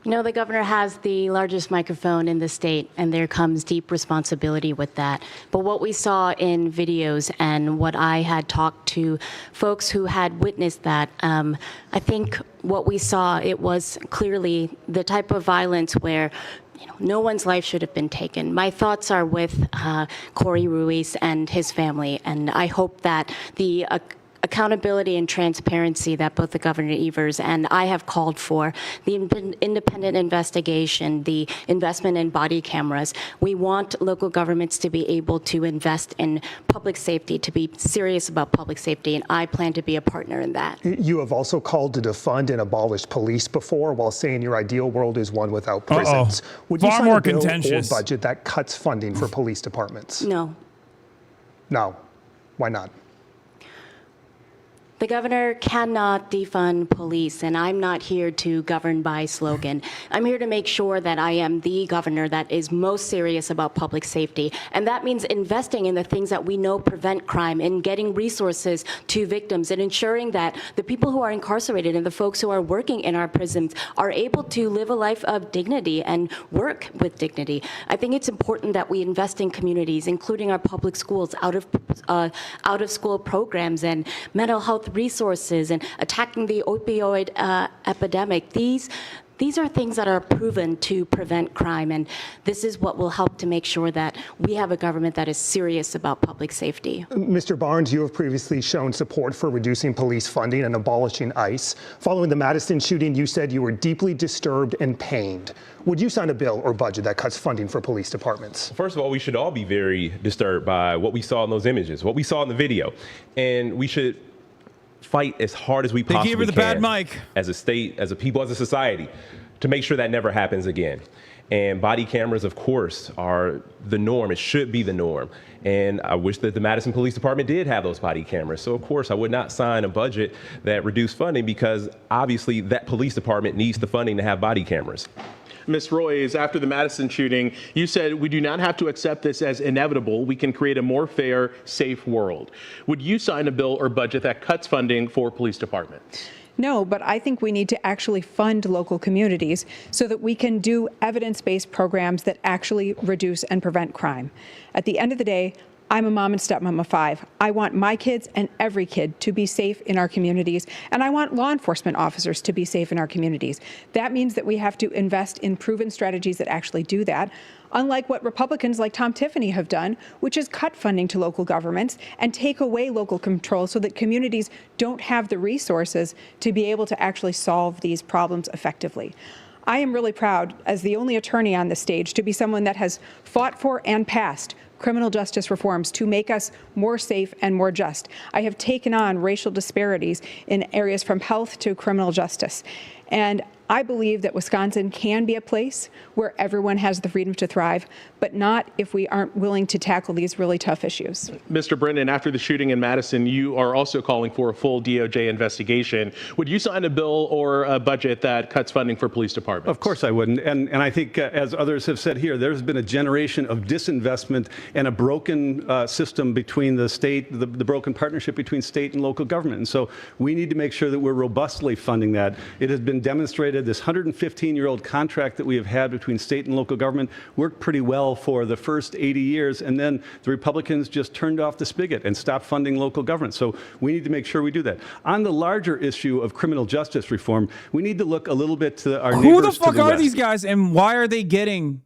You know, the governor has the largest microphone in the state, and there comes deep responsibility with that. But what we saw in videos and what I had talked to folks who had witnessed that, I think what we saw, it was clearly the type of violence where no one's life should have been taken. My thoughts are with Corey Ruiz and his family, and I hope that the accountability and transparency that both the Governor Evers and I have called for, the independent investigation, the investment in body cameras. We want local governments to be able to invest in public safety, to be serious about public safety, and I plan to be a partner in that. You have also called to defund and abolish police before, while saying your ideal world is one without prisons. Would you sign a bill or budget that cuts funding for police departments? No. No. Why not? The governor cannot defund police, and I'm not here to govern by slogan. I'm here to make sure that I am the governor that is most serious about public safety, and that means investing in the things that we know prevent crime, and getting resources to victims, and ensuring that the people who are incarcerated and the folks who are working in our prisons are able to live a life of dignity and work with dignity. I think it's important that we invest in communities, including our public schools, out of school programs and mental health resources, and attacking the opioid epidemic. These are things that are proven to prevent crime, and this is what will help to make sure that we have a government that is serious about public safety. Mr. Barnes, you have previously shown support for reducing police funding and abolishing ICE. Following the Madison shooting, you said you were deeply disturbed and pained. Would you sign a bill or budget that cuts funding for police departments? First of all, we should all be very disturbed by what we saw in those images, what we saw in the video, and we should fight as hard as we possibly can. They gave her the bad mic. As a state, as a people, as a society, to make sure that never happens again. And body cameras, of course, are the norm. It should be the norm. And I wish that the Madison Police Department did have those body cameras. So, of course, I would not sign a budget that reduced funding, because obviously that police department needs the funding to have body cameras. Ms. Roys, after the Madison shooting, you said we do not have to accept this as inevitable. We can create a more fair, safe world. Would you sign a bill or budget that cuts funding for police departments? No, but I think we need to actually fund local communities so that we can do evidence-based programs that actually reduce and prevent crime. At the end of the day, I'm a mom and stepmom of 5. I want my kids and every kid to be safe in our communities, and I want law enforcement officers to be safe in our communities. That means that we have to invest in proven strategies that actually do that, unlike what Republicans like Tom Tiffany have done, which is cut funding to local governments and take away local control so that communities don't have the resources to be able to actually solve these problems effectively. I am really proud, as the only attorney on the stage, to be someone that has fought for and passed criminal justice reforms to make us more safe and more just. I have taken on racial disparities in areas from health to criminal justice. And I believe that Wisconsin can be a place where everyone has the freedom to thrive, but not if we aren't willing to tackle these really tough issues. Mr. Brennan, after the shooting in Madison, you are also calling for a full DOJ investigation. Would you sign a bill or a budget that cuts funding for police departments? Of course I wouldn't. And I think, as others have said here, there's been a generation of disinvestment and a broken system between the state, the broken partnership between state and local government. And so we need to make sure that we're robustly funding that. It has been demonstrated this 115-year-old contract that we have had between state and local government worked pretty well for the first 80 years, and then the Republicans just turned off the spigot and stopped funding local government. So we need to make sure we do that. On the larger issue of criminal justice reform, we need to look a little bit to our neighbors to the west. Who the fuck are these guys, and why are they getting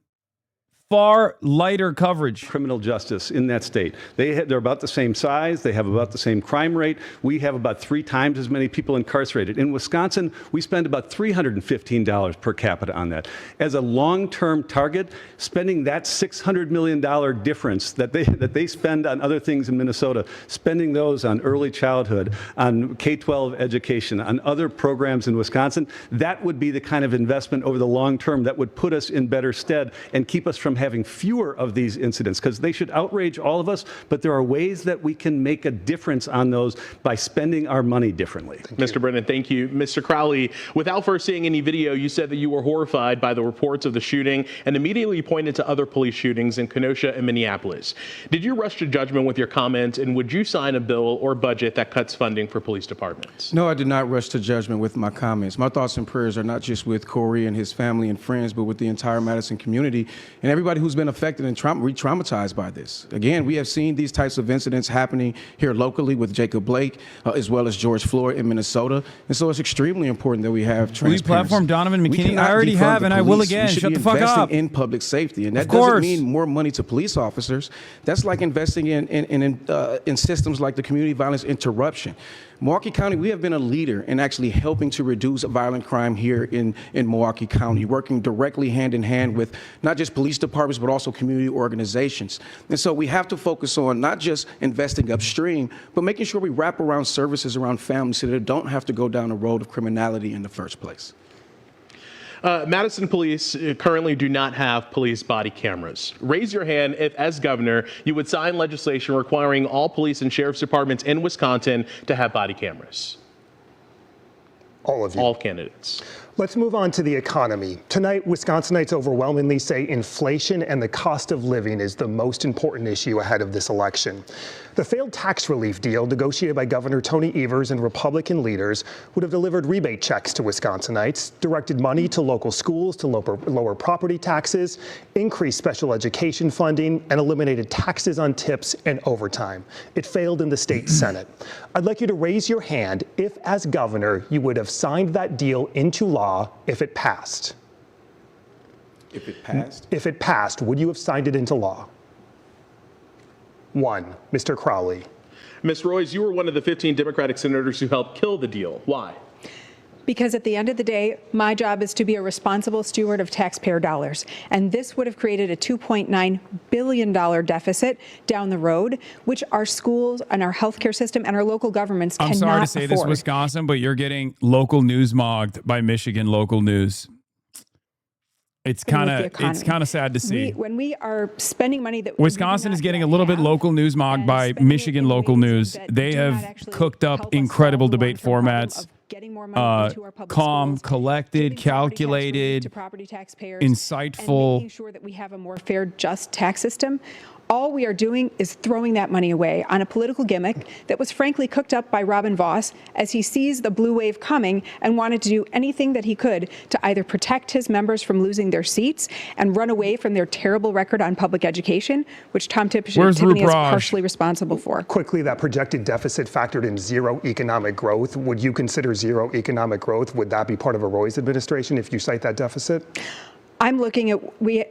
far lighter coverage? Criminal justice in that state. They're about the same size. They have about the same crime rate. We have about 3 times as many people incarcerated. In Wisconsin, we spend about $315 per capita on that. As a long-term target, spending that $600 million difference that they spend on other things in Minnesota, spending those on early childhood, on K-12 education, on other programs in Wisconsin, that would be the kind of investment over the long term that would put us in better stead and keep us from having fewer of these incidents, because they should outrage all of us, but there are ways that we can make a difference on those by spending our money differently. Mr. Brennan, thank you. Mr. Crowley, without first seeing any video, you said that you were horrified by the reports of the shooting and immediately pointed to other police shootings in Kenosha and Minneapolis. Did you rush to judgment with your comments, and would you sign a bill or budget that cuts funding for police departments? No, I did not rush to judgment with my comments. My thoughts and prayers are not just with Corey and his family and friends, but with the entire Madison community and everybody who's been affected and re-traumatized by this. Again, we have seen these types of incidents happening here locally with Jacob Blake, as well as George Floyd in Minnesota. And so it's extremely important that we have transparency. We platform Donovan McKinney. I already have, and I will again. Shut the fuck up. We should be investing in public safety, and that doesn't mean more money to police officers. That's like investing in systems like the community violence interruption. Milwaukee County, we have been a leader in actually helping to reduce violent crime here in Milwaukee County, working directly hand in hand with not just police departments, but also community organizations. And so we have to focus on not just investing upstream, but making sure we wrap around services around families so that they don't have to go down the road of criminality in the first place. Madison police currently do not have police body cameras. Raise your hand if, as governor, you would sign legislation requiring all police and sheriff's departments in Wisconsin to have body cameras. All of you. All candidates. Let's move on to the economy. Tonight, Wisconsinites overwhelmingly say inflation and the cost of living is the most important issue ahead of this election. The failed tax relief deal negotiated by Governor Tony Evers and Republican leaders would have delivered rebate checks to Wisconsinites, directed money to local schools to lower property taxes, increased special education funding, and eliminated taxes on tips and overtime. It failed in the state Senate. I'd like you to raise your hand if, as governor, you would have signed that deal into law if it passed. If it passed? If it passed, would you have signed it into law? 1, Mr. Crowley. Ms. Royce, you were one of the 15 Democratic senators who helped kill the deal. Why? Because at the end of the day, my job is to be a responsible steward of taxpayer dollars. And this would have created a $2.9 billion deficit down the road, which our schools and our healthcare system and our local governments cannot afford. I'm sorry to say this, Wisconsin, but you're getting local news mogged by Michigan local news. It's kind of sad to see. When we are spending money that Wisconsin is getting a little bit local news mogged by Michigan local news. They have cooked up incredible debate formats. Calm, collected, calculated, insightful. And making sure that we have a more fair, just tax system. All we are doing is throwing that money away on a political gimmick that was frankly cooked up by Robin Vos as he sees the blue wave coming and wanted to do anything that he could to either protect his members from losing their seats and run away from their terrible record on public education, which Tom Tiffany is partially responsible for. Quickly, that projected deficit factored in zero economic growth. Would you consider zero economic growth? Would that be part of a Roy's administration if you cite that deficit? I'm looking at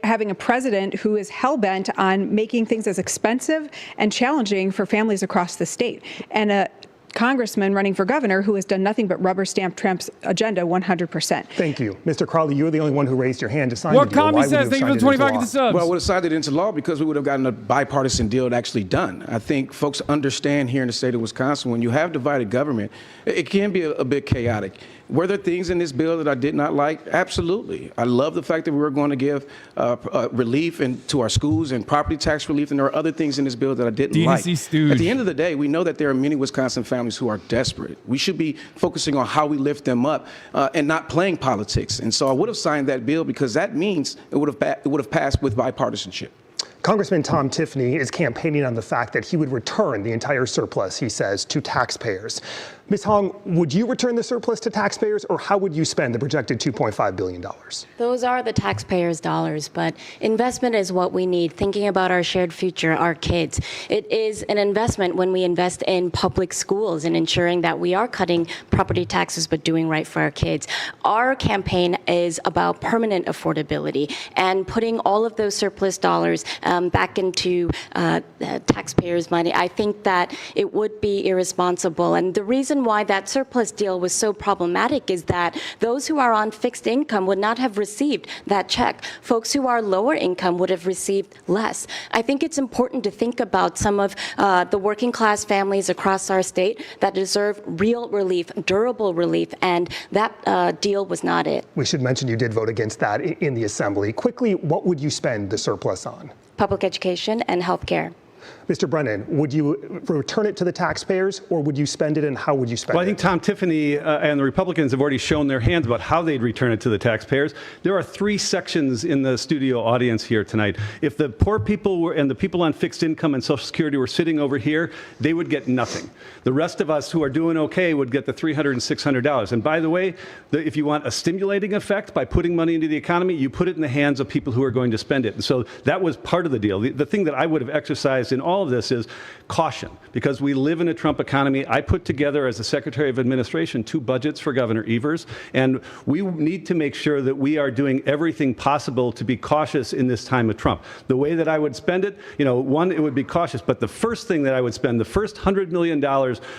having a president who is hell-bent on making things as expensive and challenging for families across the state, and a congressman running for governor who has done nothing but rubber stamp Trump's agenda 100%. Thank you. Mr. Crowley, you were the only one who raised your hand to sign What the deal. Comey says, thank you for the 25 at the subs. Well, I would have signed it into law because we would have gotten a bipartisan deal actually done. I think folks understand here in the state of Wisconsin, when you have divided government, it can be a bit chaotic. Were there things in this bill that I did not like? Absolutely. I love the fact that we were going to give relief to our schools and property tax relief, and there are other things in this bill that I didn't like. At the end of the day, we know that there are many Wisconsin families who are desperate. We should be focusing on how we lift them up and not playing politics. And so I would have signed that bill because that means it would have passed with bipartisanship. Congressman Tom Tiffany is campaigning on the fact that he would return the entire surplus, he says, to taxpayers. Ms. Hong, would you return the surplus to taxpayers, or how would you spend the projected $2.5 billion? Those are the taxpayers' dollars, but investment is what we need, thinking about our shared future, our kids. It is an investment when we invest in public schools and ensuring that we are cutting property taxes but doing right for our kids. Our campaign is about permanent affordability and putting all of those surplus dollars back into taxpayers' money. I think that it would be irresponsible, and the reason reason why that surplus deal was so problematic is that those who are on fixed income would not have received that check. Folks who are lower income would have received less. I think it's important to think about some of the working class families across our state that deserve real relief, durable relief, and that deal was not it. We should mention you did vote against that in the Assembly. Quickly, what would you spend the surplus on? Public education and health care. Mr. Brennan, would you return it to the taxpayers, or would you spend it, and how would you spend it? Well, I think Tom Tiffany and the Republicans have already shown their hands about how they'd return it to the taxpayers. There are 3 sections in the studio audience here tonight. If the poor people and the people on fixed income and Social Security were sitting over here, they would get nothing. The rest of us who are doing okay would get the $300 and $600. And by the way, if you want a stimulating effect by putting money into the economy, you put it in the hands of people who are going to spend it. And so that was part of the deal. The thing that I would have exercised in all of this is caution, because we live in a Trump economy. I put together as the Secretary of Administration 2 budgets for Governor Evers, and we need to make sure that we are doing everything possible to be cautious in this time of Trump. The way that I would spend it, one, it would be cautious, but the first thing that I would spend, the first $100 million,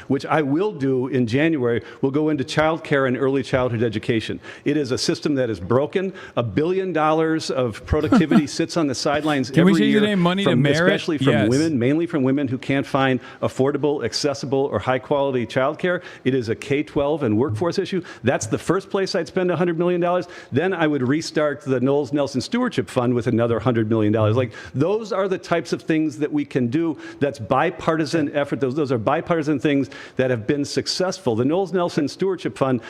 which I will do in January, will go into child care and early childhood education. It is a system that is broken. $1 billion of productivity sits on the sidelines Can every we change year, the name money to merit? especially from Yes. women, mainly from women who can't find affordable, accessible, or high-quality childcare. It is a K-12 and workforce issue. That's the first place I'd spend $100 million. Then I would restart the Knowles Nelson Stewardship Fund with another $100 million. Like, those are the types of things that we can do. That's bipartisan effort. Those are bipartisan things that have been successful. The Knowles Nelson Stewardship Fund,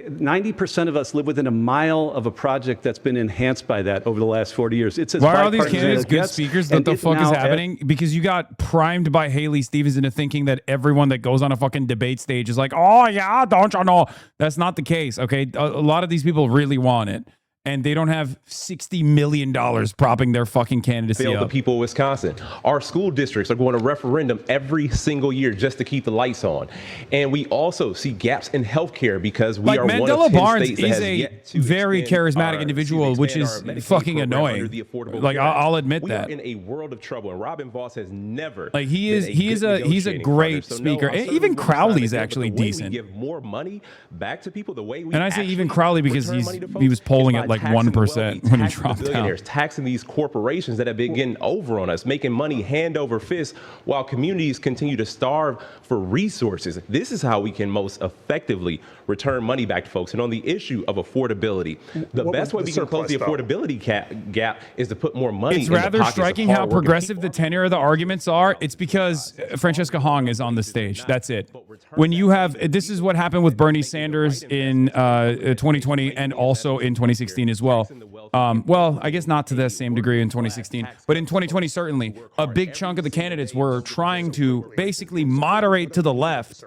90% of us live within a mile of a project that's been enhanced by that over the last 40 years. It's as Why are all these bipartisan candidates as it good gets, speakers? and What the it fuck is now- happening? Because you got primed by Haley Stevens into thinking that everyone that goes on a fucking debate stage is like, oh yeah, don't you know? That's not the case, okay? A lot of these people really want it, and they don't have $60 million propping their fucking candidacy Fail the up. people of Wisconsin. Our school districts are going to referendum every single year just to keep the lights on. And we also see gaps in healthcare because we Like, are one Mandela of 10 Barnes states that is has a yet to very expand charismatic our- individual, which expand is our Medicaid fucking program annoying. under the Affordable Like, Care Act. I'll admit we that. are in a world of trouble, and Robin Voss has never Like, been he's a good negotiating great partner. So, speaker. no, I And certainly even wouldn't sign Crowley's the deal, but actually the way decent. We give more money back to people the way we And I say even actually Crowley because return money to folks he was polling is at by like taxing the 1% wealthy, when he taxing the dropped out. billionaires, taxing these corporations that have been getting over on us, making money hand over fist while communities continue to starve for resources. This is how we can most effectively return money back to folks. And on the issue of affordability, the What best was way the we can close the surplus, though? affordability gap is to put more money It's in the rather pockets of striking how hardworking progressive the tenor of the arguments are. It's because Francesca Hong is on the stage. That's it. When you have, this is what happened with Bernie Sanders in 2020 and also in 2016 as well. Well, I guess not to the same degree in 2016, but in 2020, certainly, a big chunk of the candidates were trying to basically moderate to the left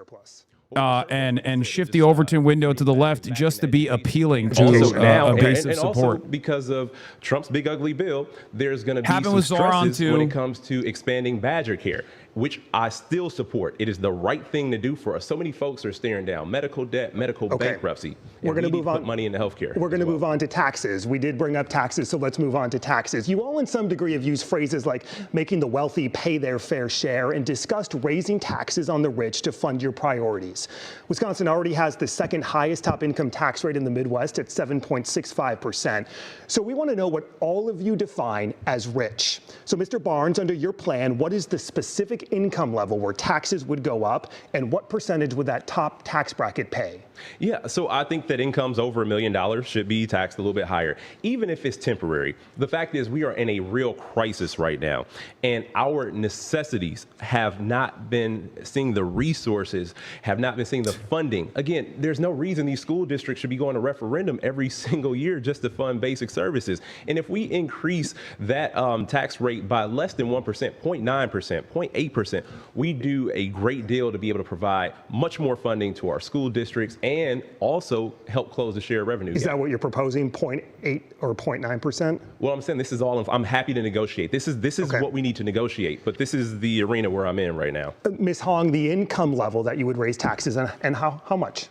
and shift the Overton window to the left just to be appealing to Also now, a base and of also support. because of Trump's big ugly bill, there's going to be Happened some with Zoran, stresses too. when it comes to expanding Badger care, which I still support. It is the right thing to do for us. So many folks are staring down medical debt, medical bankruptcy. We're going to move on. Put money into healthcare. We're going to move on to taxes. We did bring up taxes, so let's move on to taxes. You all, in some degree, have used phrases like making the wealthy pay their fair share and discussed raising taxes on the rich to fund your priorities. Wisconsin already has the second highest top income tax rate in the Midwest at 7.65%. So we want to know what all of you define as rich. So, Mr. Barnes, under your plan, what is the specific income level where taxes would go up, and what percentage would that top tax bracket pay? Yeah, so I think that incomes over $1 million should be taxed a little bit higher, even if it's temporary. The fact is we are in a real crisis right now, and our necessities have not been seeing the resources, have not been seeing the funding. Again, there's no reason these school districts should be going to referendum every single year just to fund basic services. And if we increase that tax rate by less than 1%, 0.9%, 0.8%, we do a great deal to be able to provide much more funding to our school districts and also help close the shared revenue Is gap. that what you're proposing, 0.8 or 0.9%? Well, I'm saying this is all. I'm happy to negotiate. This is Okay. what we need to negotiate. But this is the arena where I'm in right now. Ms. Hong, the income level that you would raise taxes and how much?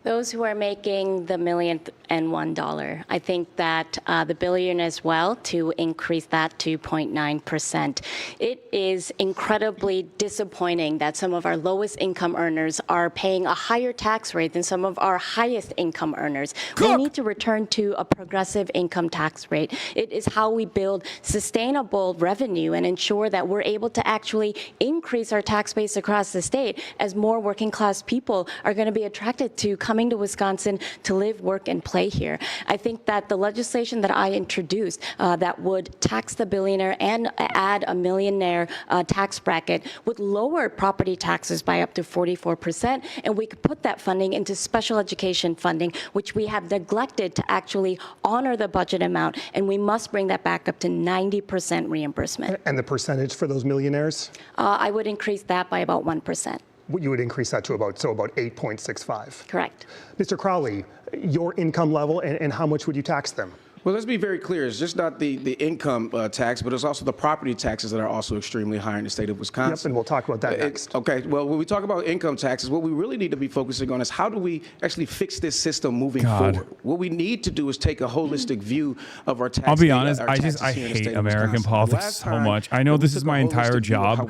Those who are making the $1,000,001. I think that the billion as well, to increase that to 0.9%. It is incredibly disappointing that some of our lowest income earners are paying a higher tax rate than some of our highest income earners. We need to return to a progressive income tax rate. It is how we build sustainable revenue and ensure that we're able to actually increase our tax base across the state as more working class people are going to be attracted to coming to Wisconsin to live, work, and play here. I think that the legislation that I introduced that would tax the billionaire and add a millionaire tax bracket would lower property taxes by up to 44%, and we could put that funding into special education funding, which we have neglected to actually honor the budget amount, and we must bring that back up to 90% reimbursement. And the percentage for those millionaires? I would increase that by about 1%. You would increase that to about 8.65. Correct. Mr. Crowley, your income level and how much would you tax them? Well, let's be very clear. It's just not the income tax, but it's also the property taxes that are also extremely high in the state of Wisconsin. Yep, and we'll talk about that next. Okay, well, when we talk about income taxes, what we really need to be focusing on is how do we actually fix this system moving forward? What we need to do is take a holistic view of our taxes. I'll be honest, I hate American politics so much. I know this is my entire job,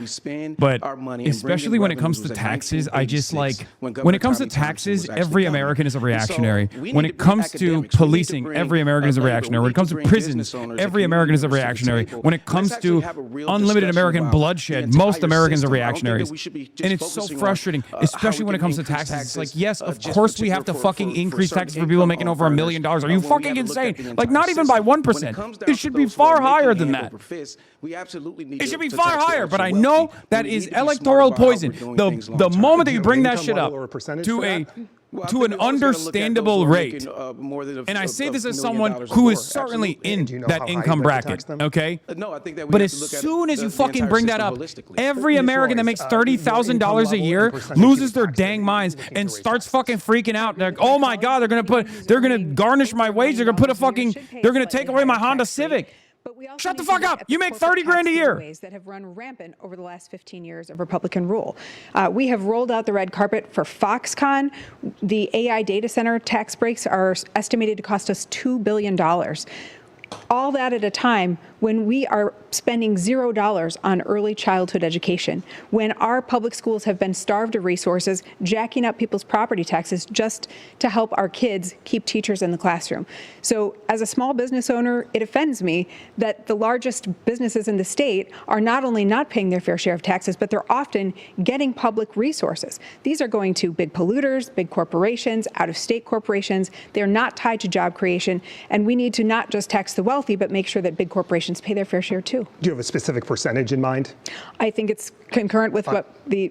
but especially when it comes to taxes, I just like, when it comes to taxes, every American is a reactionary. When it comes to policing, every American is a reactionary. When it comes to prisons, every American is a reactionary. When it comes to unlimited American bloodshed, most Americans are reactionaries. And it's so frustrating, especially when it comes to taxes. It's like, yes, of course we have to fucking increase taxes for people making over $1 million. Are you fucking insane? Like, not even by 1%. It should be far higher than that. It should be far higher, but I know that is electoral poison. The moment that you bring that shit up to an understandable rate, and I say this as someone who is certainly in that income bracket, okay? But as soon as you fucking bring that up, every American that makes $30,000 a year loses their dang minds and starts fucking freaking out. They're like, oh my God, they're gonna garnish my wage. They're gonna take away my Honda Civic. Shut the fuck up. You make 30 grand a year. That have run rampant over the last 15 years of Republican rule. We have rolled out the red carpet for Foxconn. The AI data center tax breaks are estimated to cost us $2 billion. All that at a time when we are spending $0 on early childhood education, when our public schools have been starved of resources, jacking up people's property taxes just to help our kids keep teachers in the classroom. So as a small business owner, it offends me that the largest businesses in the state are not only not paying their fair share of taxes, but they're often getting public resources. These are going to big polluters, big corporations, out-of-state corporations. They're not tied to job creation, and we need to not just tax the wealthy, but make sure that big corporations pay their fair share too. Do you have a specific percentage in mind? I think it's concurrent with what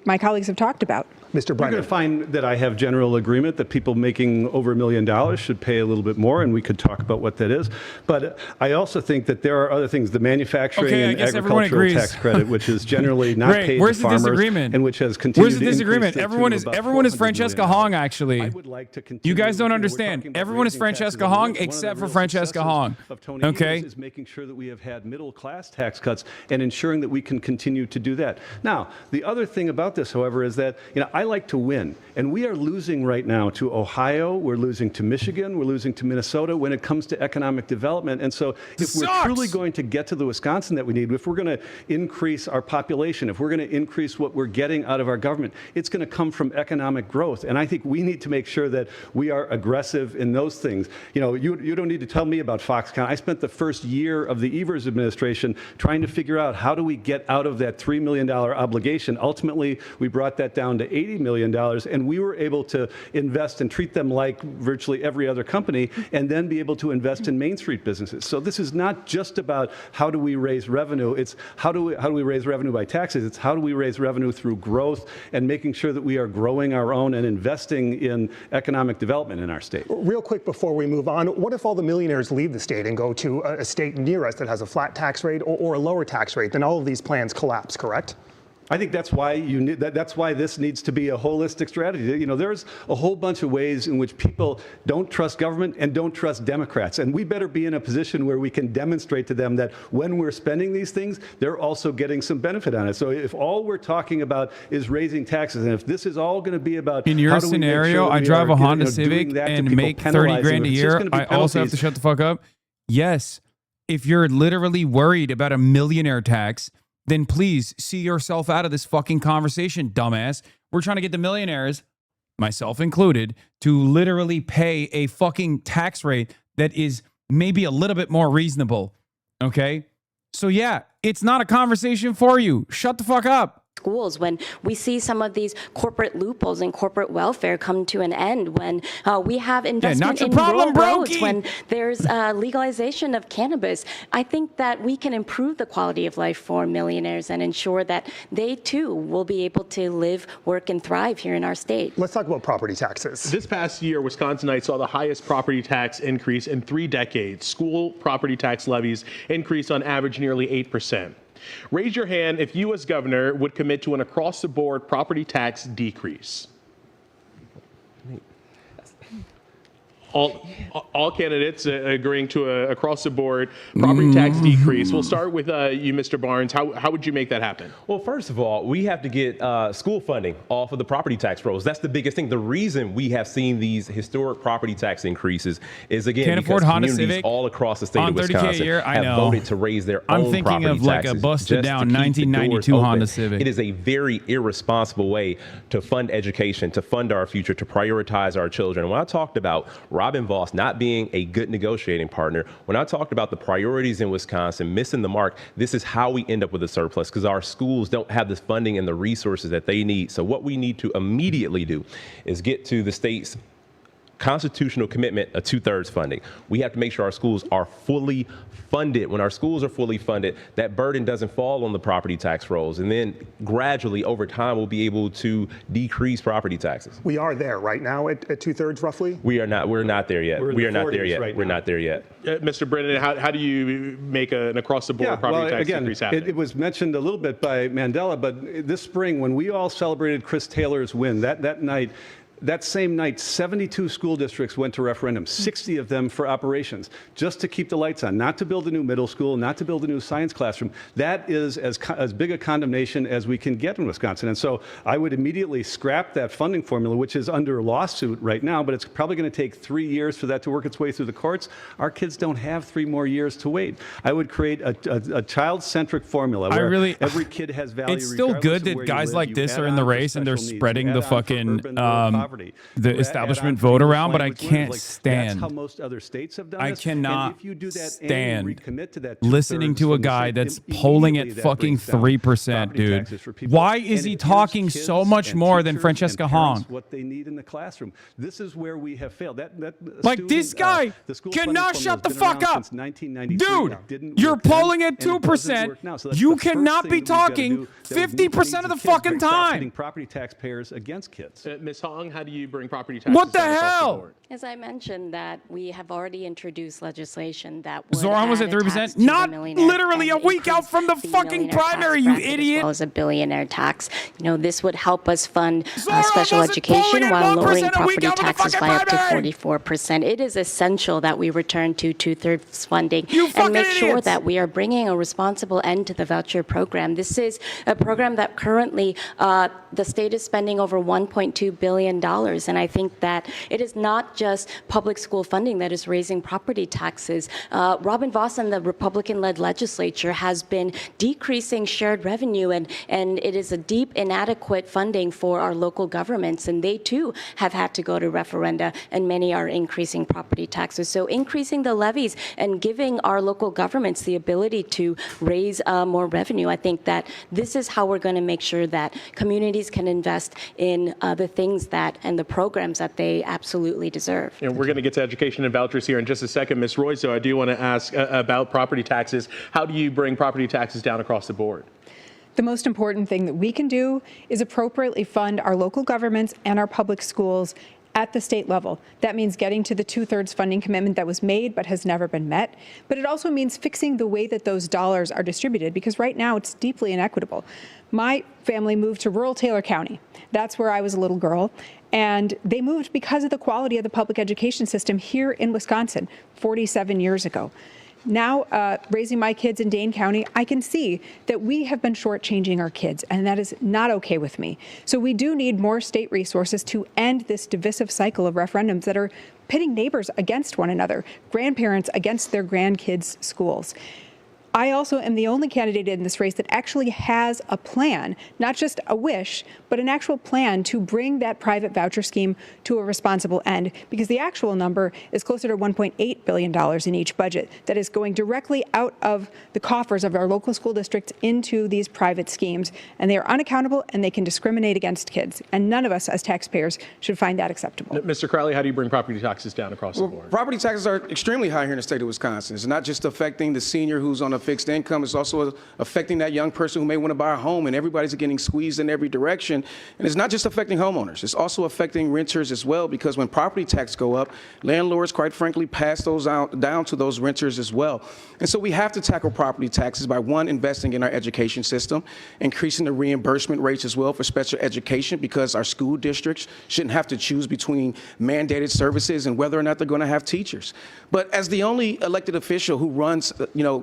my colleagues have talked about. Mr. Brennan. You're going to find that I have general agreement that people making over $1 million should pay a little bit more, and we could talk about what that is. But I also think that there are other things, the manufacturing and agricultural tax credit, which is generally not paid to farmers, and which has continued to increase. Where's the disagreement? Everyone is Francesca Hong, actually. You guys don't understand. Everyone is Francesca Hong except for Francesca Hong. Okay? Is making sure that we have had middle class tax cuts and ensuring that we can continue to do that. Now, the other thing about this, however, is that I like to win, and we are losing right now to Ohio, we're losing to Michigan, we're losing to Minnesota when it comes to economic development. And so if we're truly going to get to the Wisconsin that we need, if we're going to increase our population, if we're going to increase what we're getting out of our government, it's going to come from economic growth. And I think we need to make sure that we are aggressive in those things. You don't need to tell me about Foxconn. I spent the first year of the Evers administration trying to figure out how do we get out of that $3 million obligation. Ultimately, we brought that down to $80 million, and we were able to invest and treat them like virtually every other company, and then be able to invest in Main Street businesses. So this is not just about how do we raise revenue, it's how do we raise revenue by taxes, it's how do we raise revenue through growth and making sure that we are growing our own and investing in economic development in our state. Real quick before we move on, what if all the millionaires leave the state and go to a state near us that has a flat tax rate or a lower tax rate? Then all of these plans collapse, correct? I think that's why that's why this needs to be a holistic strategy. You know, there's a whole bunch of ways in which people don't trust government and don't trust Democrats, and we better be in a position where we can demonstrate to them that when we're spending these things, they're also getting some benefit on it. So if all we're talking about is raising taxes, and if this is all going to be about in your scenario, I drive a Honda Civic and make 30 grand a year, I also have to shut the fuck up. Yes, if you're literally worried about a millionaire tax, then please see yourself out of this fucking conversation, dumbass. We're trying to get the millionaires, myself included, to literally pay a fucking tax rate that is maybe a little bit more reasonable. Okay? So yeah, it's not a conversation for you. Shut the fuck up. Schools, when we see some of these corporate loopholes and corporate welfare come to an end, when we have investment in rural roads, when there's legalization of cannabis, I think that we can improve the quality of life for millionaires and ensure that they too will be able to live, work, and thrive here in our state. Let's talk about property taxes. This past year, Wisconsinites saw the highest property tax increase in 3 decades. School property tax levies increased on average nearly 8%. Raise your hand if you as governor would commit to an across-the-board property tax decrease. All candidates agreeing to a across-the-board property tax decrease. We'll start with you, Mr. Barnes. How would you make that happen? Well, first of all, we have to get school funding off of the property tax rolls. That's the biggest thing. The reason we have seen these historic property tax increases is, again, because communities all across the state of Wisconsin have voted to raise their own property taxes. I'm thinking of like a busted-down 1992 Honda Civic. It is a very irresponsible way to fund education, to fund our future, to prioritize our children. When I talked about Robin Vos not being a good negotiating partner, when I talked about the priorities in Wisconsin missing the mark, this is how we end up with a surplus, because our schools don't have the funding and the resources that they need. So what we need to immediately do is get to the state's constitutional commitment of 2/3 funding. We have to make sure our schools are fully funded. When our schools are fully funded, that burden doesn't fall on the property tax rolls. And then gradually over time, we'll be able to decrease property taxes. We are there right now at 2/3 roughly? We are not. We're not there yet. We are not there yet. We're not there yet. Mr. Brennan, how do you make an across-the-board property tax decrease happen? It was mentioned a little bit by Mandela, but this spring when we all celebrated Chris Taylor's win, that same night, 72 school districts went to referendum, 60 of them for operations, just to keep the lights on, not to build a new middle school, not to build a new science classroom. That is as big a condemnation as we can get in Wisconsin. And so I would immediately scrap that funding formula, which is under lawsuit right now, but it's probably going to take 3 years for that to work its way through the courts. Our kids don't have 3 more years to wait. I would create a child-centric formula where every kid has value. It's still good that guys like this are in the race and they're spreading the fucking the establishment vote around, but I can't stand. That's how most other states have done I this. cannot And if you do that stand and recommit to that listening to a guy that's polling at fucking 3%, dude. Why is he talking so much more than Francesca Hong? What they need in the classroom. This is where we have failed. Like this guy cannot shut the fuck up. Dude, you're polling at 2%. You cannot be talking 50% of the fucking time. Property taxpayers against kids. Ms. Hong, how do you bring property taxes What the down across hell? board? As I mentioned, that we have already introduced legislation that would Zoran was add at a tax 3%. to the Not millionaires literally a and week out increase from the the fucking millionaire tax primary, you bracket, idiot. As well as a billionaire tax. You know, this would help us fund Zoran special wasn't education polling at while 1% lowering a week property out from the taxes fucking by up to primary. 44%. It is essential that we return to 2/3 funding You and make sure idiots. that we are bringing a responsible end to the voucher program. This is a program that currently the state is spending over $1.2 billion, and I think that it is not just public school funding that is raising property taxes. Robin Vos and the Republican-led legislature has been decreasing shared revenue, and it is a deep inadequate funding for our local governments, and they too have had to go to referenda, and many are increasing property taxes. So increasing the levies and giving our local governments the ability to raise more revenue, I think that this is how we're going to make sure that communities can invest in the things that and the programs that they absolutely deserve. And we're going to get to education and vouchers here in just a second. Ms. Royce, though, I do want to ask about property taxes. How do you bring property taxes down across the board? The most important thing that we can do is appropriately fund our local governments and our public schools at the state level. That means getting to the 2/3 funding commitment that was made but has never been met. But it also means fixing the way that those dollars are distributed, because right now it's deeply inequitable. My family moved to rural Taylor County. That's where I was a little girl. And they moved because of the quality of the public education system here in Wisconsin 47 years ago. Now, raising my kids in Dane County, I can see that we have been shortchanging our kids, and that is not okay with me. So we do need more state resources to end this divisive cycle of referendums that are pitting neighbors against one another, grandparents against their grandkids' schools. I also am the only candidate in this race that actually has a plan, not just a wish, but an actual plan to bring that private voucher scheme to a responsible end, because the actual number is closer to $1.8 billion in each budget that is going directly out of the coffers of our local school districts into these private schemes. And they are unaccountable and they can discriminate against kids. And none of us as taxpayers should find that acceptable. Mr. Crowley, how do you bring property taxes down across the board? Property taxes are extremely high here in the state of Wisconsin. It's not just affecting the senior who's on a fixed income. It's also affecting that young person who may want to buy a home, and everybody's getting squeezed in every direction. And it's not just affecting homeowners. It's also affecting renters as well, because when property taxes go up, landlords, quite frankly, pass those down to those renters as well. And so we have to tackle property taxes by, one, investing in our education system, increasing the reimbursement rates as well for special education, because our school districts shouldn't have to choose between mandated services and whether or not they're going to have teachers. But as the only elected official who runs,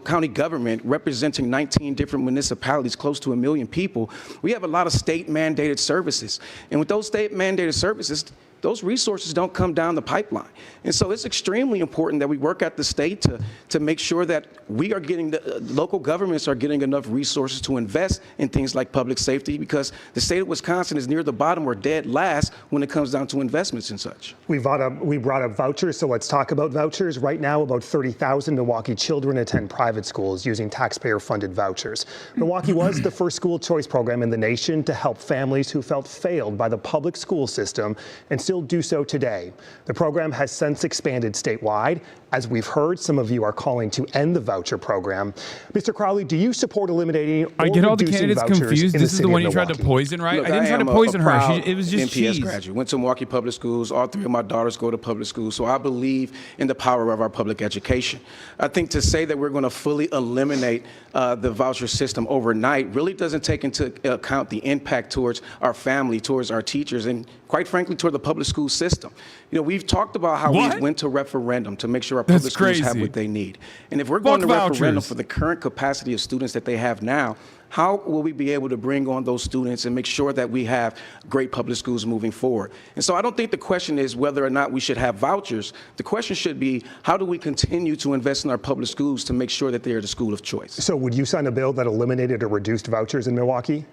county government, representing 19 different municipalities, close to 1 million people, we have a lot of state mandated services. And with those state mandated services, those resources don't come down the pipeline. And so it's extremely important that we work at the state to make sure that we are getting, local governments are getting enough resources to invest in things like public safety, because the state of Wisconsin is near the bottom or dead last when it comes down to investments and such. We brought up vouchers, so let's talk about vouchers. Right now, about 30,000 Milwaukee children attend private schools using taxpayer-funded vouchers. Milwaukee was the first school choice program in the nation to help families who felt failed by the public school system, and still do so today. The program has since expanded statewide. As we've heard, some of you are calling to end the voucher program. Mr. Crowley, do you support eliminating or I get all the reducing candidates vouchers confused. in This the is city the one of you tried to Milwaukee? poison, right? Look, I didn't try to poison her. It was just MPS cheese. graduate. Went to Milwaukee Public Schools. All three of my daughters go to public schools. So I believe in the power of our public education. I think to say that we're going to fully eliminate the voucher system overnight really doesn't take into account the impact towards our family, towards our teachers, and quite frankly, toward the public school system. We've talked about how we went to referendum to make sure our public schools have what they need. And if we're going to referendum for the current capacity of students that they have now, how will we be able to bring on those students and make sure that we have great public schools moving forward? And so I don't think the question is whether or not we should have vouchers. The question should be, how do we continue to invest in our public schools to make sure that they are the school of choice? So would you sign a bill that eliminated or reduced vouchers in Milwaukee?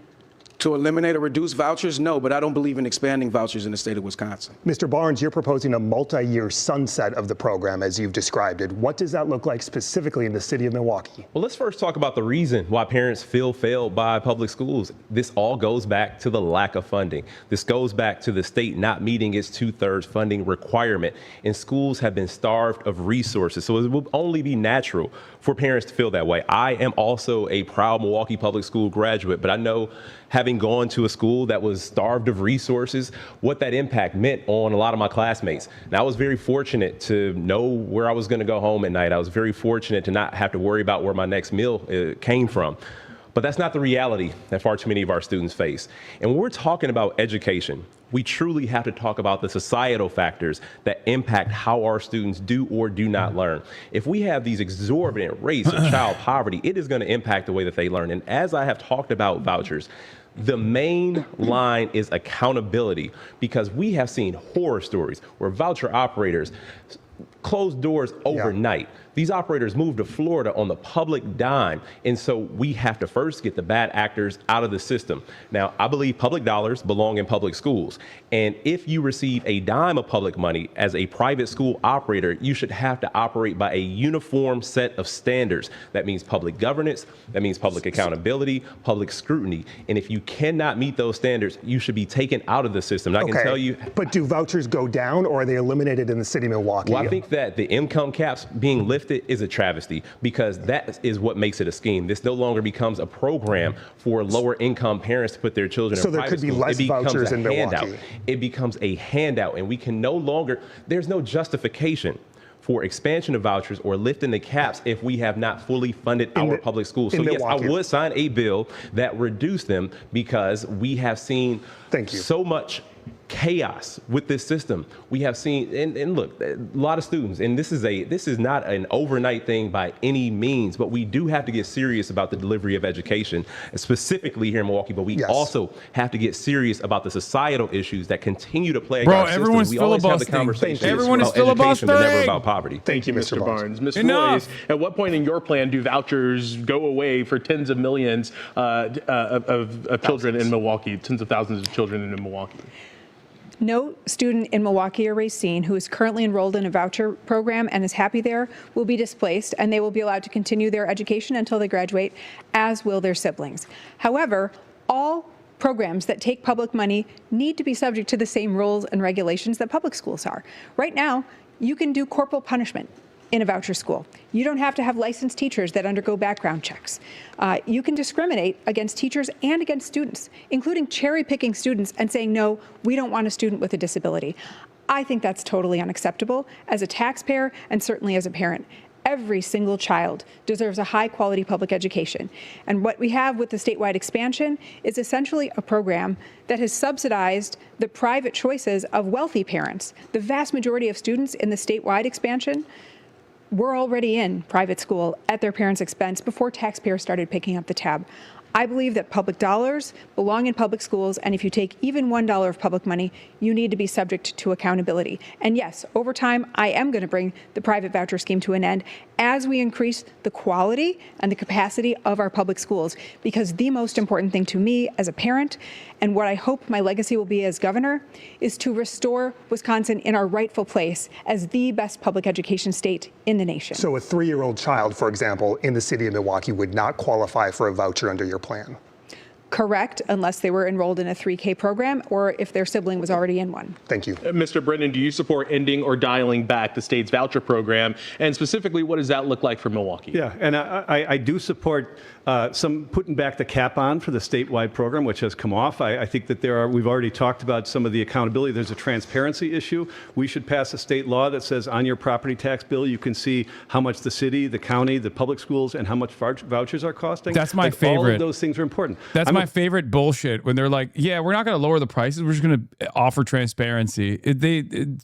To eliminate or reduce vouchers, no, but I don't believe in expanding vouchers in the state of Wisconsin. Mr. Barnes, you're proposing a multi-year sunset of the program as you've described it. What does that look like specifically in the city of Milwaukee? Well, let's first talk about the reason why parents feel failed by public schools. This all goes back to the lack of funding. This goes back to the state not meeting its 2/3 funding requirement, and schools have been starved of resources. So it will only be natural for parents to feel that way. I am also a proud Milwaukee Public School graduate, but I know, having gone to a school that was starved of resources, what that impact meant on a lot of my classmates. And I was very fortunate to know where I was going to go home at night. I was very fortunate to not have to worry about where my next meal came from. But that's not the reality that far too many of our students face. And when we're talking about education, we truly have to talk about the societal factors that impact how our students do or do not learn. If we have these exorbitant rates of child poverty, it is going to impact the way that they learn. And as I have talked about vouchers, the main line is accountability, because we have seen horror stories where voucher operators close doors overnight. These operators moved to Florida on the public dime. And so we have to first get the bad actors out of the system. Now, I believe public dollars belong in public schools. And if you receive a dime of public money as a private school operator, you should have to operate by a uniform set of standards. That means public governance, that means public accountability, public scrutiny. And if you cannot meet those standards, you should be taken out of the system. And I can tell you. But do vouchers go down, or are they eliminated in the city of Milwaukee? Well, I think that the income caps being lifted is a travesty, because that is what makes it a scheme. This no longer becomes a program for lower income parents to put their children in private schools. So there could be less vouchers in Milwaukee. It becomes a handout, and we can no longer, there's no justification for expansion of vouchers or lifting the caps if we have not fully funded our public schools. So yes, I would sign a bill that reduced them, because we have seen so much chaos with this system. We have seen, and look, a lot of students, and this is not an overnight thing by any means, but we do have to get serious about the delivery of education, specifically here in Milwaukee, but we also have to get serious about the societal issues that continue to plague our system. Everyone's we always have the filibustering. conversation Everyone is about education, but never filibustering. about poverty. Thank you, Mr. Barnes. Ms. Enough. Royce, at what point in your plan do vouchers go away for tens of millions of children in Milwaukee, tens of thousands of children in Milwaukee? No student in Milwaukee or Racine who is currently enrolled in a voucher program and is happy there will be displaced, and they will be allowed to continue their education until they graduate, as will their siblings. However, all programs that take public money need to be subject to the same rules and regulations that public schools are. Right now, you can do corporal punishment in a voucher school. You don't have to have licensed teachers that undergo background checks. You can discriminate against teachers and against students, including cherry-picking students and saying, no, we don't want a student with a disability. I think that's totally unacceptable as a taxpayer and certainly as a parent. Every single child deserves a high-quality public education. And what we have with the statewide expansion is essentially a program that has subsidized the private choices of wealthy parents. The vast majority of students in the statewide expansion were already in private school at their parents' expense before taxpayers started picking up the tab. I believe that public dollars belong in public schools, and if you take even $1 of public money, you need to be subject to accountability. And yes, over time, I am going to bring the private voucher scheme to an end as we increase the quality and the capacity of our public schools, because the most important thing to me as a parent, and what I hope my legacy will be as governor, is to restore Wisconsin in our rightful place as the best public education state in the nation. So a 3-year-old child, for example, in the city of Milwaukee would not qualify for a voucher under your plan? Correct, unless they were enrolled in a 3K program or if their sibling was already in one. Thank you. Mr. Brennan, do you support ending or dialing back the state's voucher program? And specifically, what does that look like for Milwaukee? Yeah, and I do support some putting back the cap on for the statewide program, which has come off. I think that we've already talked about some of the accountability. There's a transparency issue. We should pass a state law that says on your property tax bill, you can see how much the city, the county, the public schools, and how much vouchers are costing. That's my favorite. All of those things are important. That's my favorite bullshit when they're like, yeah, we're not going to lower the prices. We're just going to offer transparency.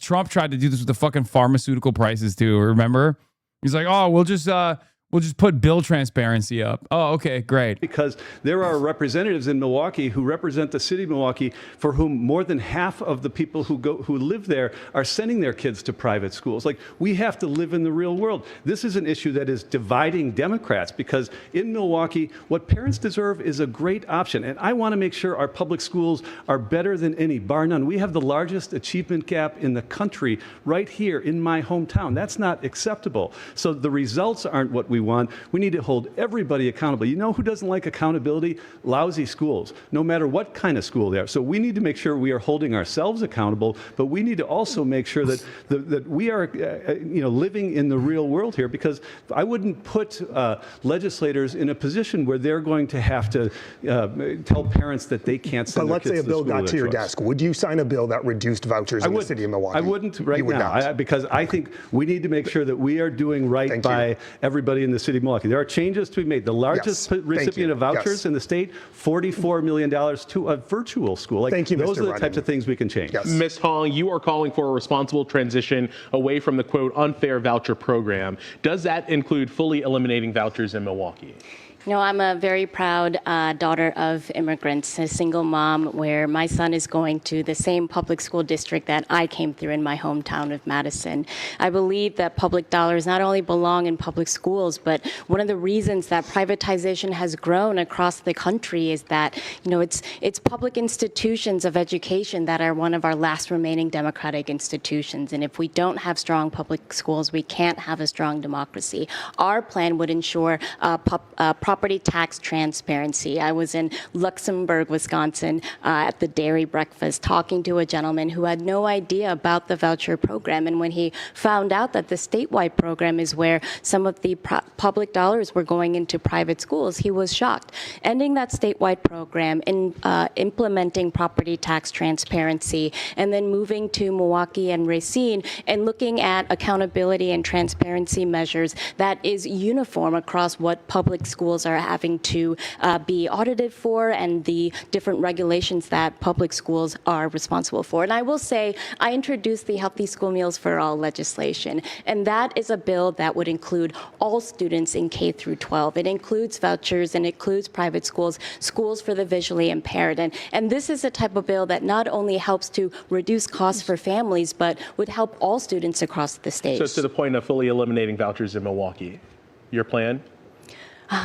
Trump tried to do this with the fucking pharmaceutical prices too. Remember? He's like, oh, we'll just put bill transparency up. Oh, okay, great. Because there are representatives in Milwaukee who represent the city of Milwaukee for whom more than half of the people who live there are sending their kids to private schools. Like, we have to live in the real world. This is an issue that is dividing Democrats, because in Milwaukee, what parents deserve is a great option. And I want to make sure our public schools are better than any, bar none. We have the largest achievement gap in the country right here in my hometown. That's not acceptable. So the results aren't what we want. We need to hold everybody accountable. You know who doesn't like accountability? Lousy schools, no matter what kind of school they are. So we need to make sure we are holding ourselves accountable, but we need to also make sure that that we are living in the real world here, because I wouldn't put legislators in a position where they're going to have to tell parents that they can't send their kids to school. But let's say a bill got to your desk. Would you sign a bill that reduced vouchers in the city of Milwaukee? I wouldn't right now, because I think we need to make sure that we are doing right by everybody in the city of Milwaukee. There are changes to be made. The largest recipient of vouchers in the state, $44 million to a virtual school. Like, Thank you, those Mr. are the Runyon. types of things we can change. Ms. Hong, you are calling for a responsible transition away from the, quote, unfair voucher program. Does that include fully eliminating vouchers in Milwaukee? You know, I'm a very proud daughter of immigrants, a single mom where my son is going to the same public school district that I came through in my hometown of Madison. I believe that public dollars not only belong in public schools, but one of the reasons that privatization has grown across the country is that, you know, it's public institutions of education that are one of our last remaining democratic institutions. And if we don't have strong public schools, we can't have a strong democracy. Our plan would ensure property tax transparency. I was in Luxembourg, Wisconsin, at the dairy breakfast talking to a gentleman who had no idea about the voucher program. And when he found out that the statewide program is where some of the public dollars were going into private schools, he was shocked. Ending that statewide program and implementing property tax transparency, and then moving to Milwaukee and Racine and looking at accountability and transparency measures that is uniform across what public schools are having to be audited for and the different regulations that public schools are responsible for. And I will say, I introduced the Healthy School Meals for All legislation, and that is a bill that would include all students in K through 12. It includes vouchers and it includes private schools, schools for the visually impaired. And this is a type of bill that not only helps to reduce costs for families, but would help all students across the state. So to the point of fully eliminating vouchers in Milwaukee, your plan?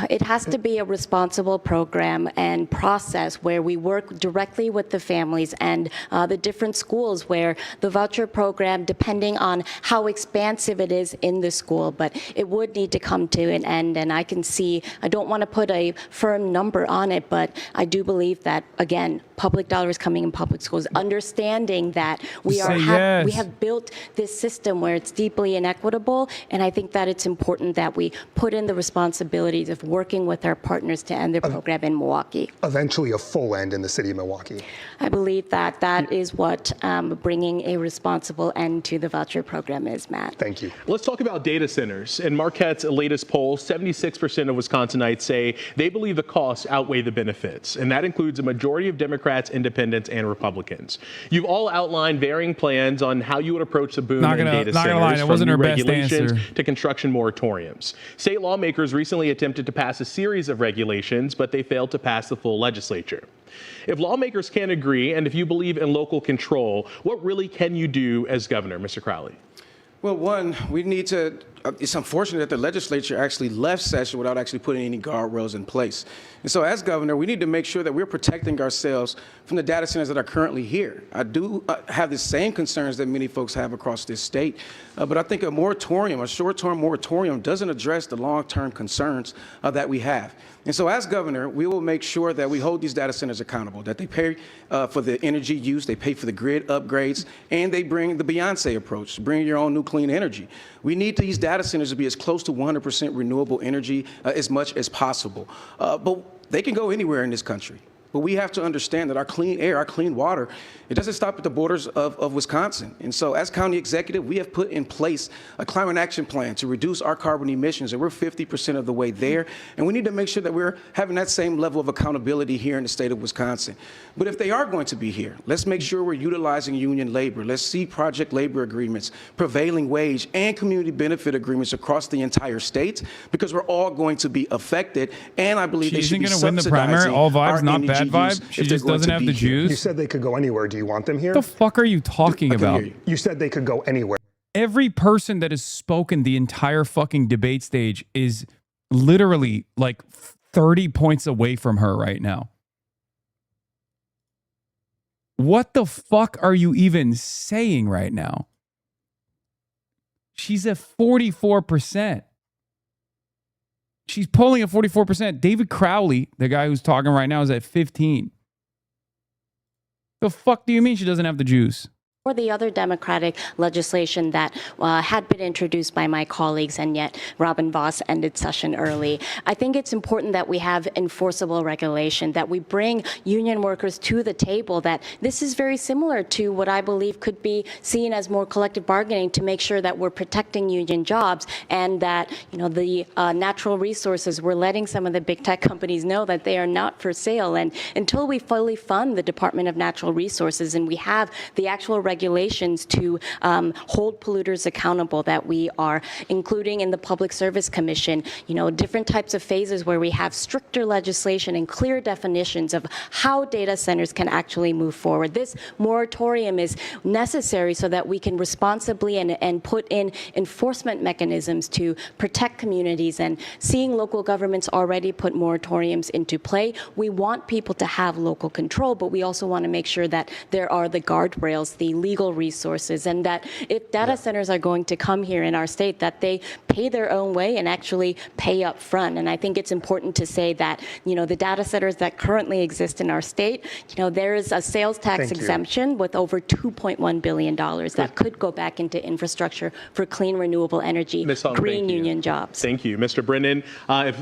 It has to be a responsible program and process where we work directly with the families and the different schools where the voucher program, depending on how expansive it is in the school, but it would need to come to an end. And I can see, I don't want to put a firm number on it, but I do believe that, again, public dollars coming in public schools, understanding that we have built this system where it's deeply inequitable, and I think that it's important that we put in the responsibilities of working with our partners to end the program in Milwaukee. Eventually a full end in the city of Milwaukee. I believe that that is what bringing a responsible end to the voucher program is, Matt. Thank you. Let's talk about data centers. In Marquette's latest poll, 76% of Wisconsinites say they believe the costs outweigh the benefits, and that includes a majority of Democrats, independents, and Republicans. You've all outlined varying plans on how you would approach the boom in data centers, from new regulations to construction moratoriums. State lawmakers recently attempted to pass a series of regulations, but they failed to pass the full legislature. If lawmakers can't agree, and if you believe in local control, what really can you do as governor, Mr. Crowley? Well, one, we need to, it's unfortunate that the legislature actually left session without actually putting any guardrails in place. And so as governor, we need to make sure that we're protecting ourselves from the data centers that are currently here. I do have the same concerns that many folks have across this state, but I think a moratorium, a short-term moratorium, doesn't address the long-term concerns that we have. And so as governor, we will make sure that we hold these data centers accountable, that they pay for the energy use, they pay for the grid upgrades, and they bring the Beyonce approach, bring your own new clean energy. We need these data centers to be as close to 100% renewable energy as much as possible. But they can go anywhere in this country. But we have to understand that our clean air, our clean water, it doesn't stop at the borders of Wisconsin. And so as county executive, we have put in place a climate action plan to reduce our carbon emissions, and we're 50% of the way there. And we need to make sure that we're having that same level of accountability here in the state of Wisconsin. But if they are going to be here, let's make sure we're utilizing union labor. Let's see project labor agreements, prevailing wage, and community benefit agreements across the entire state, because we're all going to be affected. And I believe they should be subsidizing win the primary. All vibes, not bad vibe. She just doesn't have the juice. You said they could go anywhere. Do you want them here? What the fuck are you talking about? You said they could go anywhere. Every person that has spoken the entire fucking debate stage is literally like 30 points away from her right now. What the fuck are you even saying right now? She's at 44%. She's polling at 44%. David Crowley, the guy who's talking right now, is at 15%. The fuck do you mean she doesn't have the juice? Or the other Democratic legislation that had been introduced by my colleagues, and yet Robin Vos ended session early. I think it's important that we have enforceable regulation, that we bring union workers to the table, that this is very similar to what I believe could be seen as more collective bargaining, to make sure that we're protecting union jobs, and that, you know, the natural resources, we're letting some of the big tech companies know that they are not for sale. And until we fully fund the Department of Natural Resources and we have the actual regulations to hold polluters accountable, that we are including in the Public Service Commission, you know, different types of phases where we have stricter legislation and clear definitions of how data centers can actually move forward. This moratorium is necessary so that we can responsibly and put in enforcement mechanisms to protect communities. And seeing local governments already put moratoriums into play, we want people to have local control, but we also want to make sure that there are the guardrails, the legal resources, and that if data centers are going to come here in our state, that they pay their own way and actually pay up front. And I think it's important to say that, the data centers that currently exist in our state, there is a sales tax exemption with over $2.1 billion that could go back into infrastructure for clean, renewable energy, Ms. Hong, green union jobs. Thank you. Mr. Brennan,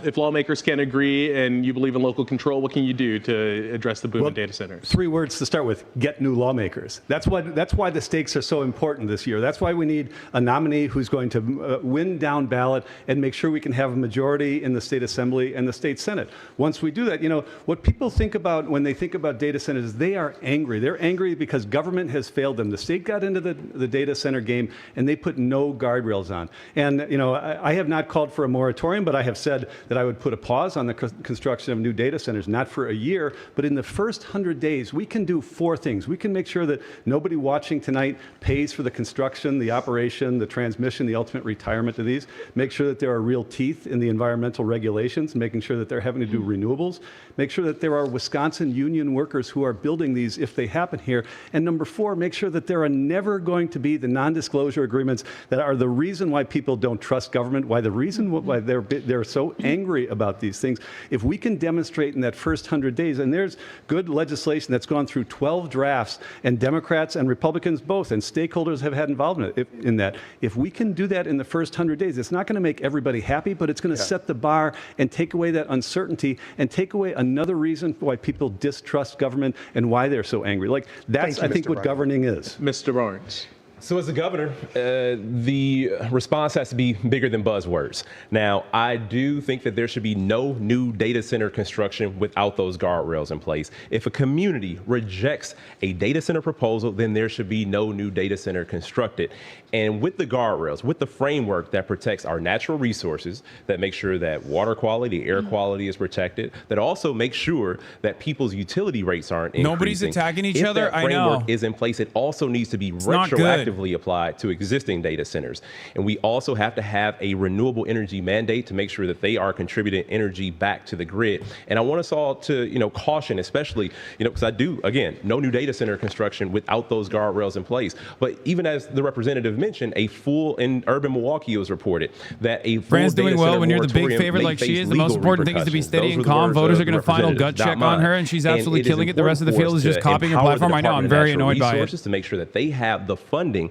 if lawmakers can't agree and you believe in local control, what can you do to address the boom in data centers? 3 words to start with: get new lawmakers. That's why the stakes are so important this year. That's why we need a nominee who's going to win down ballot and make sure we can have a majority in the state assembly and the state senate. Once we do that, what people think about when they think about data centers, they are angry. They're angry because government has failed them. The state got into the data center game and they put no guardrails on. And I have not called for a moratorium, but I have said that I would put a pause on the construction of new data centers, not for a year, but in the first 100 days, we can do 4 things. We can make sure that nobody watching tonight pays for the construction, the operation, the transmission, the ultimate retirement of these. Make sure that there are real teeth in the environmental regulations, making sure that they're having to do renewables. Make sure that there are Wisconsin union workers who are building these if they happen here. And number 4, make sure that there are never going to be the non-disclosure agreements that are the reason why people don't trust government, why they're so angry about these things. If we can demonstrate in that first 100 days, and there's good legislation that's gone through 12 drafts, and Democrats and Republicans both, and stakeholders have had involvement in that. If we can do that in the first 100 days, it's not going to make everybody happy, but it's going to set the bar and take away that uncertainty and take away another reason why people distrust government and why they're so angry. Like, that's, I think, what governing is. Mr. Barnes. So as a governor, the response has to be bigger than buzzwords. Now, I do think that there should be no new data center construction without those guardrails in place. If a community rejects a data center proposal, then there should be no new data center constructed. And with the guardrails, with the framework that protects our natural resources, that makes sure that water quality, air quality is protected, that also makes sure that people's utility rates aren't increasing. Nobody's attacking each other. If that framework is in place, it also needs to be retroactively applied to existing data centers. And we also have to have a renewable energy mandate to make sure that they are contributing energy back to the grid. And I want us all to, caution, especially, because I do, again, no new data center construction without those guardrails in place. But even as the representative mentioned, in urban Milwaukee was reported that a Fran's doing well when you're the big favorite like she is. The most important thing is to be steady and calm. Voters are going to final gut check on her, and she's absolutely killing it. The rest of the field is just copying her platform. I know. I'm very annoyed by it. To make sure that they have the funding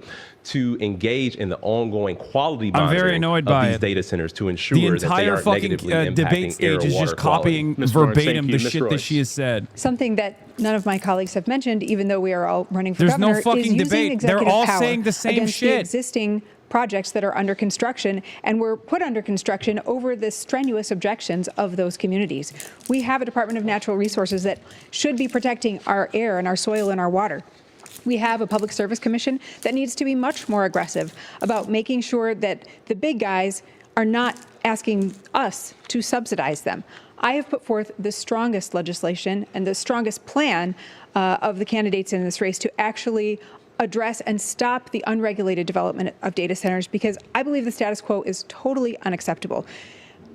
to engage in the ongoing quality monitoring of these data centers to ensure that they aren't negatively impacting debate stage is just copying verbatim the shit that she has said. Something that none of my colleagues have mentioned, even though we are all running for governor, no fucking is debate. using They're all power saying the same against shit. The existing projects that are under construction and were put under construction over the strenuous objections of those communities. We have a Department of Natural Resources that should be protecting our air and our soil and our water. We have a Public Service Commission that needs to be much more aggressive about making sure that the big guys are not asking us to subsidize them. I have put forth the strongest legislation and the strongest plan of the candidates in this race to actually address and stop the unregulated development of data centers, because I believe the status quo is totally unacceptable.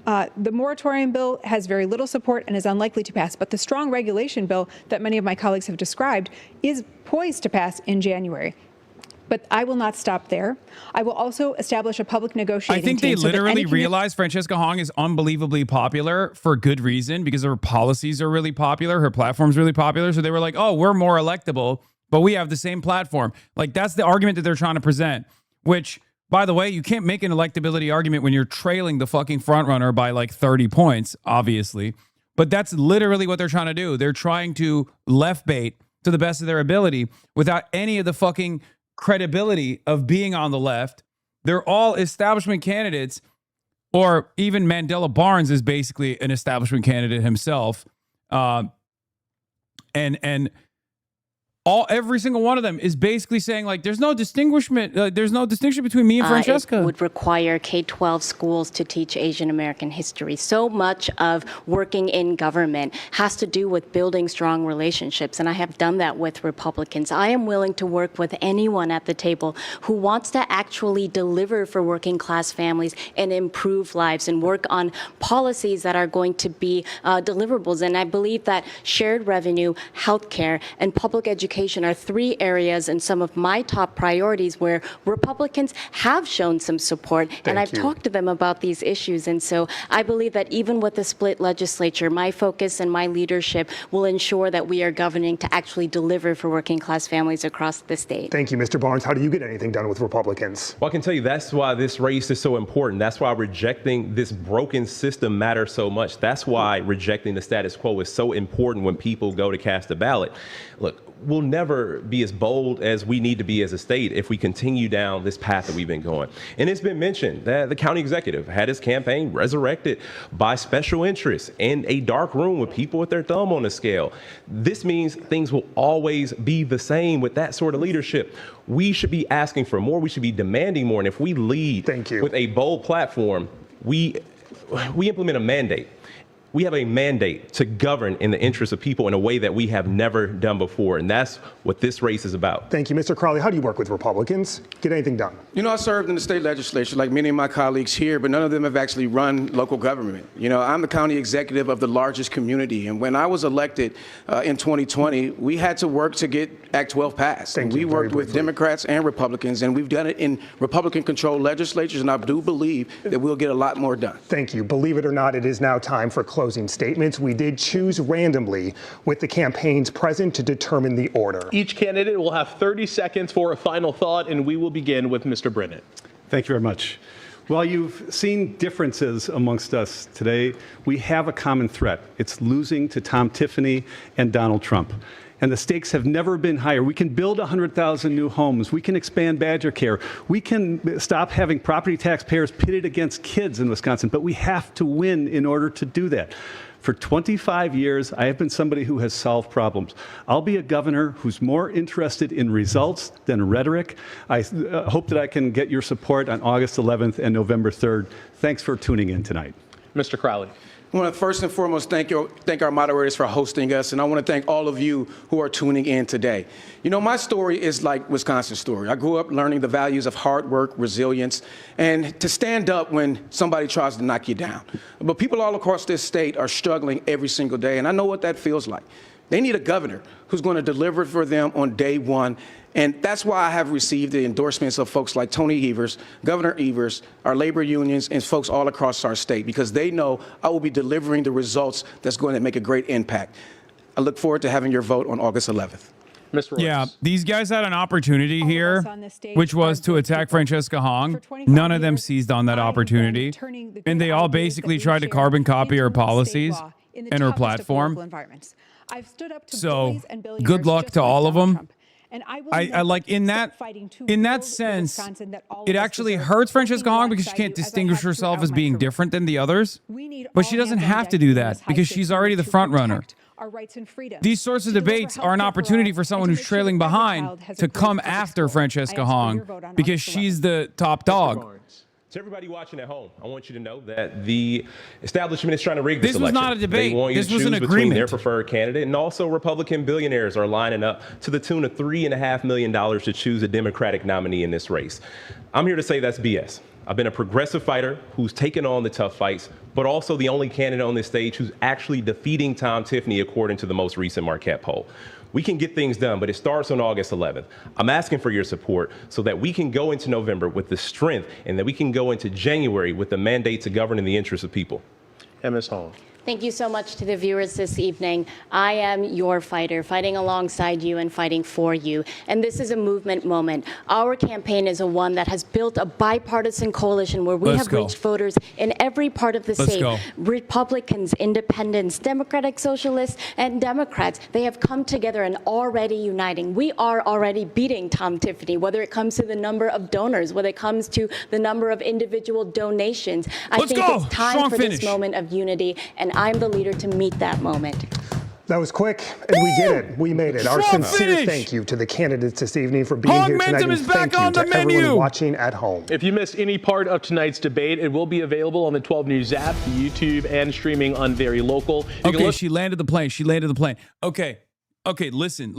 The moratorium bill has very little support and is unlikely to pass, but the strong regulation bill that many of my colleagues have described is poised to pass in January. But I will not stop there. I will also establish a public negotiating team. I think they literally realize Francesca Hong is unbelievably popular for good reason, because her policies are really popular, her platform's really popular. So they were like, oh, we're more electable, but we have the same platform. Like, that's the argument that they're trying to present, which, by the way, you can't make an electability argument when you're trailing the fucking front runner by like 30 points, obviously. But that's literally what they're trying to do. They're trying to left bait to the best of their ability without any of the fucking credibility of being on the left. They're all establishment candidates, or even Mandela Barnes is basically an establishment candidate himself. Every single one of them is basically saying, like, there's no distinction between me and Francesca. It would require K-12 schools to teach Asian American history. So much of working in government has to do with building strong relationships, and I have done that with Republicans. I am willing to work with anyone at the table who wants to actually deliver for working class families and improve lives and work on policies that are going to be deliverables. And I believe that shared revenue, healthcare, and public education education are three areas and some of my top priorities where Republicans have shown some support, and I've talked to them about these issues. And so I believe that even with the split legislature, my focus and my leadership will ensure that we are governing to actually deliver for working class families across the state. Thank you, Mr. Barnes. How do you get anything done with Republicans? Well, I can tell you that's why this race is so important. That's why rejecting this broken system matters so much. That's why rejecting the status quo is so important when people go to cast a ballot. Look, we'll never be as bold as we need to be as a state if we continue down this path that we've been going. And it's been mentioned that the county executive had his campaign resurrected by special interests in a dark room with people with their thumb on the scale. This means things will always be the same with that sort of leadership. We should be asking for more. We should be demanding more. And if we lead with a bold platform, we implement a mandate. We have a mandate to govern in the interest of people in a way that we have never done before. And that's what this race is about. Thank you, Mr. Crowley. How do you work with Republicans? Get anything done? You know, I served in the state legislature like many of my colleagues here, but none of them have actually run local government. You know, I'm the county executive of the largest community. And when I was elected in 2020, we had to work to get Act 12 passed. And we worked with Democrats and Republicans, and we've done it in Republican-controlled legislatures, and I do believe that we'll get a lot more done. Thank you. Believe it or not, it is now time for closing statements. We did choose randomly with the campaigns present to determine the order. Each candidate will have 30 seconds for a final thought, and we will begin with Mr. Brennan. Thank you very much. While you've seen differences amongst us today, we have a common threat. It's losing to Tom Tiffany and Donald Trump. And the stakes have never been higher. We can build 100,000 new homes. We can expand Badger Care. We can stop having property taxpayers pitted against kids in Wisconsin. But we have to win in order to do that. For 25 years, I have been somebody who has solved problems. I'll be a governor who's more interested in results than rhetoric. I hope that I can get your support on August 11th and November 3rd. Thanks for tuning in tonight. Mr. Crowley. I want to first and foremost thank our moderators for hosting us, and I want to thank all of you who are tuning in today. You know, my story is like Wisconsin's story. I grew up learning the values of hard work, resilience, and to stand up when somebody tries to knock you down. But people all across this state are struggling every single day, and I know what that feels like. They need a governor who's going to deliver for them on day one. And that's why I have received the endorsements of folks like Tony Evers, Governor Evers, our labor unions, and folks all across our state, because they know I will be delivering the results that's going to make a great impact. I look forward to having your vote on August 11th. Mr. Royce. Yeah, these guys had an opportunity here, which was to attack Francesca Hong. None of them seized on that opportunity. And they all basically tried to carbon copy her policies and her platform. So good luck to all of them. I like in that sense, it actually hurts Francesca Hong because she can't distinguish herself as being different than the others. But she doesn't have to do that because she's already the front runner. These sorts of debates are an opportunity for someone who's trailing behind to come after Francesca Hong because she's the top dog. To everybody watching at home, I want you to know that the establishment is trying to rig this election. This was not a debate. They want you This to was choose an between agreement. their preferred candidate, and also Republican billionaires are lining up to the tune of $3.5 million to choose a Democratic nominee in this race. I'm here to say that's BS. I've been a progressive fighter who's taken on the tough fights, but also the only candidate on this stage who's actually defeating Tom Tiffany according to the most recent Marquette poll. We can get things done, but it starts on August 11th. I'm asking for your support so that we can go into November with the strength and that we can go into January with the mandate to govern in the interest of people. Ms. Hong. Thank you so much to the viewers this evening. I am your fighter, fighting alongside you and fighting for you. And this is a movement moment. Our campaign is one that has built a bipartisan coalition where we have reached voters in every part of the state. Republicans, independents, Democratic Socialists, and Democrats. They have come together and already uniting. We are already beating Tom Tiffany, whether it comes to the number of donors, whether it comes to the number of individual donations. I think it's time for this moment of unity, and I'm the leader to meet that moment. That was quick, and we did it. We made it. Our sincere thank you to the candidates this evening for being here tonight, and thank you to everyone watching at home. If you missed any part of tonight's debate, it will be available on the 12 News app, YouTube, and streaming on Very Local. Okay, she landed the plane. She landed the plane. Okay, listen.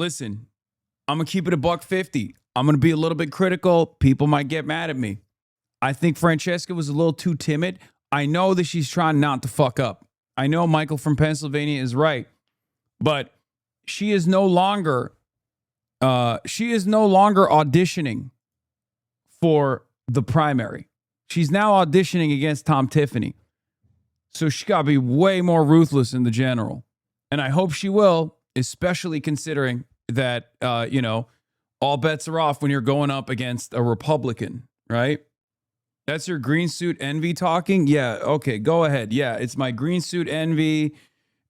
I'm going to keep it $150. I'm going to be a little bit critical. People might get mad at me. I think Francesca was a little too timid. I know that she's trying not to fuck up. I know Michael from Pennsylvania is right, but she is no longer she is no longer auditioning for the primary. She's now auditioning against Tom Tiffany. So she got to be way more ruthless in the general. And I hope she will, especially considering that, all bets are off when you're going up against a Republican, right? That's your green suit envy talking? Yeah, okay, go ahead. Yeah, it's my green suit envy.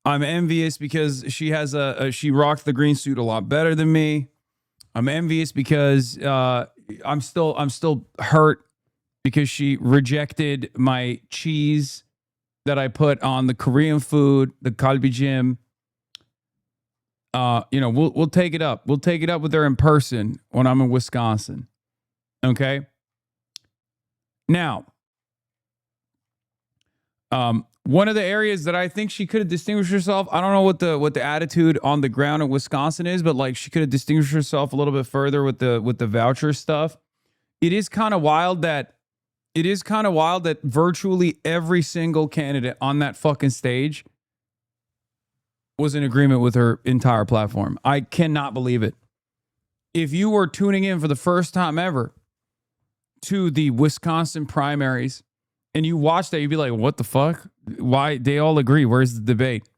I'm envious because she has she rocked the green suit a lot better than me. I'm envious because I'm still hurt because she rejected my cheese that I put on the Korean food, the kalbijim. We'll take it up. We'll take it up with her in person when I'm in Wisconsin. Okay. Now, one of the areas that I think she could have distinguished herself, I don't know what the attitude on the ground in Wisconsin is, but like she could have distinguished herself a little bit further with the voucher stuff. It is kind of wild that virtually every single candidate on that fucking stage was in agreement with her entire platform. I cannot believe it. If you were tuning in for the first time ever to the Wisconsin primaries and you watched that, you'd be like, what the fuck? Why? They all agree. Where's the debate?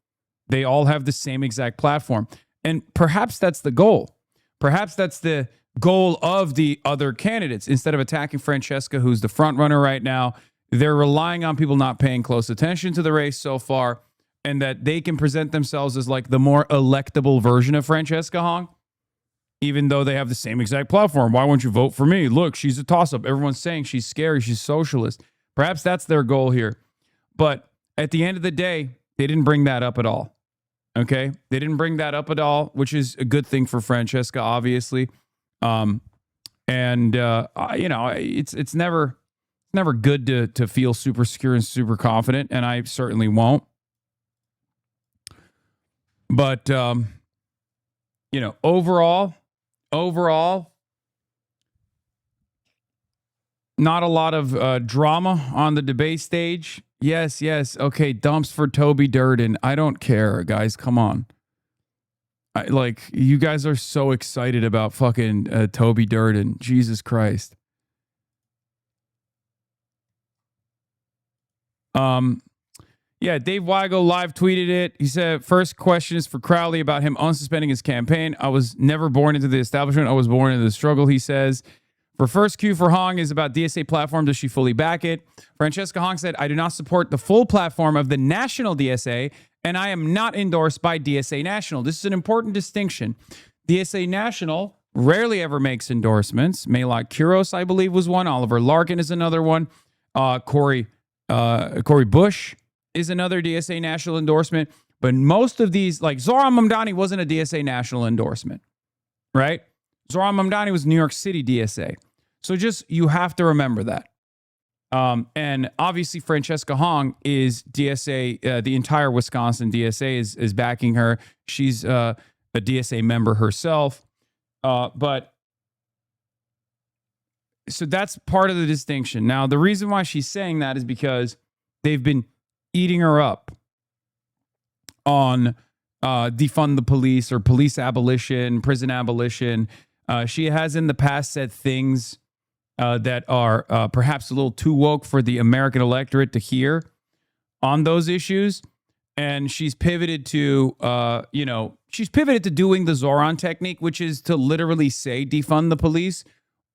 They all have the same exact platform. And perhaps that's the goal. Perhaps that's the goal of the other candidates. Instead of attacking Francesca, who's the front runner right now, they're relying on people not paying close attention to the race so far, and that they can present themselves as like the more electable version of Francesca Hong, even though they have the same exact platform. Why won't you vote for me? Look, she's a toss-up. Everyone's saying she's scary. She's socialist. Perhaps that's their goal here. But at the end of the day, they didn't bring that up at all. Okay? They didn't bring that up at all, which is a good thing for Francesca, obviously. It's never good to feel super secure and super confident, and I certainly won't. But overall, not a lot of drama on the debate stage. Yes. Okay, dumps for Toby Durden. I don't care, guys. Come on. You guys are so excited about fucking Toby Durden. Jesus Christ. Yeah, Dave Weigel live tweeted it. He said, first question is for Crowley about him unsuspending his campaign. I was never born into the establishment. I was born into the struggle, he says. For first Q for Hong is about DSA platform. Does she fully back it? Francesca Hong said, I do not support the full platform of the national DSA, and I am not endorsed by DSA National. This is an important distinction. DSA National rarely ever makes endorsements. Maylot Kuros, I believe, was one. Oliver Larkin is another one. Corey Bush is another DSA National endorsement. But most of these, like Zohran Mamdani wasn't a DSA National endorsement, right? Zohran Mamdani was New York City DSA. So you have to remember that. And obviously Francesca Hong is DSA, the entire Wisconsin DSA is backing her. She's a DSA member herself. But so that's part of the distinction. Now, the reason why she's saying that is because they've been eating her up on defund the police or police abolition, prison abolition. She has in the past said things that are perhaps a little too woke for the American electorate to hear on those issues. And she's pivoted to, doing the Zoran technique, which is to literally say defund the police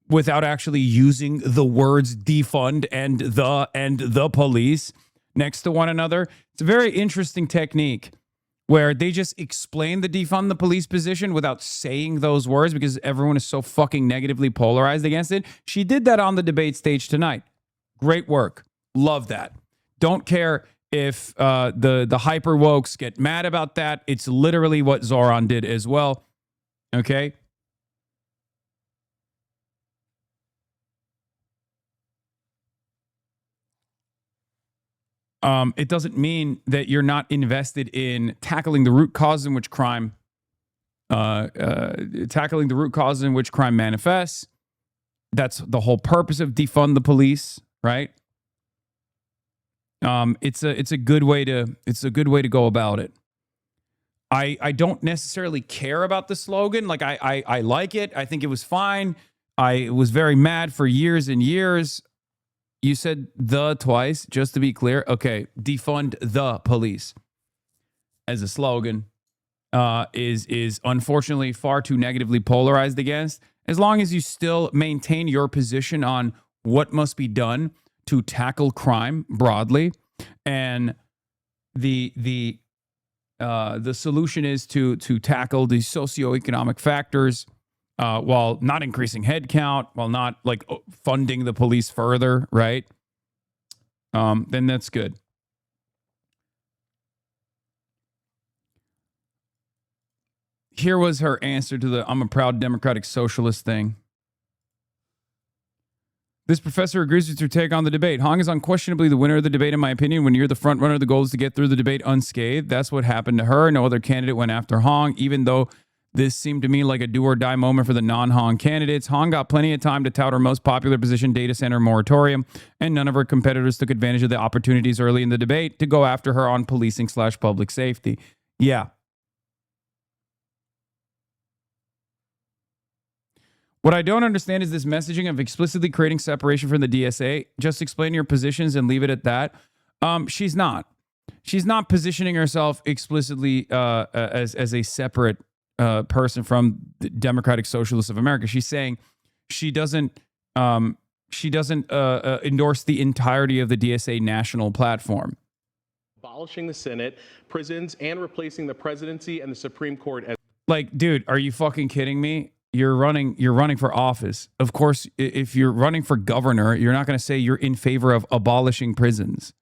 without actually using the words defund and the police next to one another. It's a very interesting technique where they just explain the defund the police position without saying those words because everyone is so fucking negatively polarized against it. She did that on the debate stage tonight. Great work. Love that. Don't care if the hyper wokes get mad about that. It's literally what Zoran did as well. Okay? It doesn't mean that you're not invested in tackling the root cause in which crime, manifests. That's the whole purpose of defund the police, right? It's a good way to go about it. I don't necessarily care about the slogan. Like I like it. I think it was fine. I was very mad for years and years. You said the twice, just to be clear. Okay, defund the police as a slogan is unfortunately far too negatively polarized against. As long as you still maintain your position on what must be done to tackle crime broadly, and the solution is to tackle the socioeconomic factors while not increasing headcount, while not like funding the police further, right? Then that's good. Here was her answer to the "I'm a proud democratic socialist" thing. This professor agrees with your take on the debate. Hong is unquestionably the winner of the debate, in my opinion. When you're the front runner, the goal is to get through the debate unscathed. That's what happened to her. No other candidate went after Hong, even though this seemed to me like a do-or-die moment for the non-Hong candidates. Hong got plenty of time to tout her most popular position, data center moratorium, and none of her competitors took advantage of the opportunities early in the debate to go after her on policing/public safety. Yeah. What I don't understand is this messaging of explicitly creating separation from the DSA. Just explain your positions and leave it at that. She's not. She's not positioning herself explicitly as a separate person from the Democratic Socialists of America. She's saying she doesn't endorse the entirety of the DSA national platform. Abolishing the Senate, prisons, and replacing the presidency and the Supreme Court as Like, dude, are you fucking kidding me? You're running for office. Of course, if you're running for governor, you're not going to say you're in favor of abolishing prisons.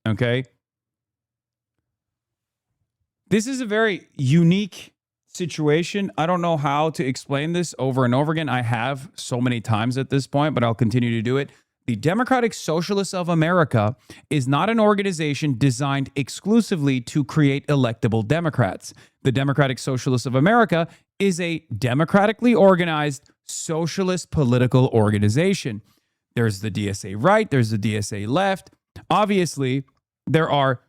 Okay? This is a very unique situation. I don't know how to explain this over and over again. I have so many times at this point, but I'll continue to do it. The Democratic Socialists of America is not an organization designed exclusively to create electable Democrats. The Democratic Socialists of America is a democratically organized socialist political organization. There's the DSA right, there's the DSA left. Obviously, there are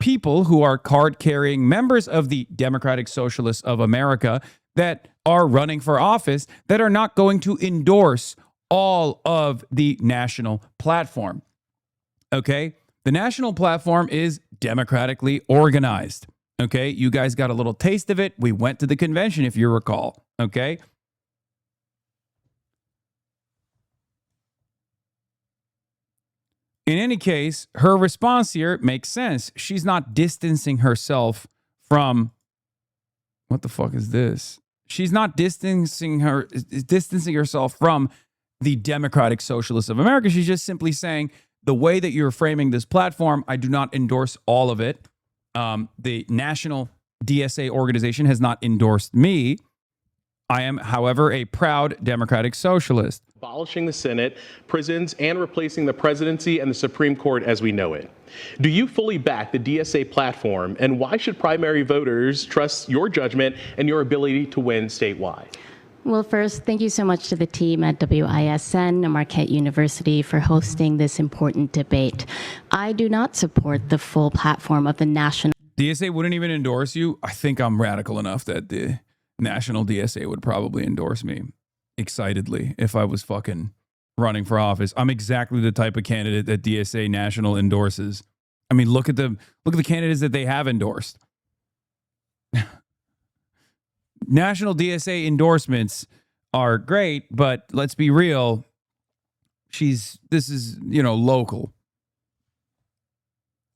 people who are card-carrying members of the Democratic Socialists of America that are running for office that are not going to endorse all of the national platform. Okay? The national platform is democratically organized. Okay? You guys got a little taste of it. We went to the convention, if you recall. Okay? In any case, her response here makes sense. She's not distancing herself from... What the fuck is this? She's not distancing herself from the Democratic Socialists of America. She's just simply saying, the way that you're framing this platform, I do not endorse all of it. The national DSA organization has not endorsed me. I am, however, a proud Democratic Socialist. Abolishing the Senate, prisons, and replacing the presidency and the Supreme Court as we know it. Do you fully back the DSA platform, and why should primary voters trust your judgment and your ability to win statewide? Well, first, thank you so much to the team at WISN and Marquette University for hosting this important debate. I do not support the full platform of the national... DSA wouldn't even endorse you? I think I'm radical enough that the national DSA would probably endorse me excitedly if I was fucking running for office. I'm exactly the type of candidate that DSA National endorses. I mean, look at the candidates that they have endorsed. National DSA endorsements are great, but let's be real. This is, local.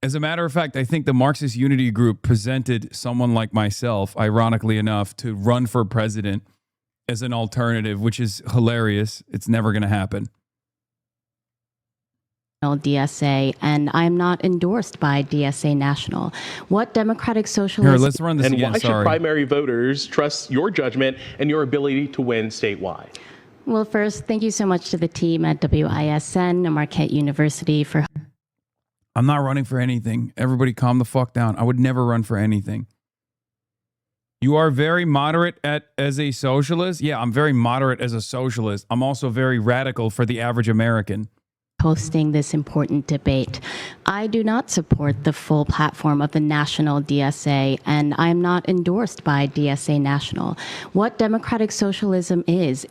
As a matter of fact, I think the Marxist Unity Group presented someone like myself, ironically enough, to run for president as an alternative, which is hilarious. It's never going to happen. DSA, and I'm not endorsed by DSA National. What Democratic Socialists... Here, let's run this again. And why should primary voters trust your judgment and your ability to win statewide? Well, first, thank you so much to the team at WISN and Marquette University for... I'm not running for anything. Everybody calm the fuck down. I would never run for anything. You are very moderate as a socialist? Yeah, I'm very moderate as a socialist. I'm also very radical for the average American. hosting this important debate. I do not support the full platform of the National DSA, and I'm not endorsed by DSA National. What democratic socialism is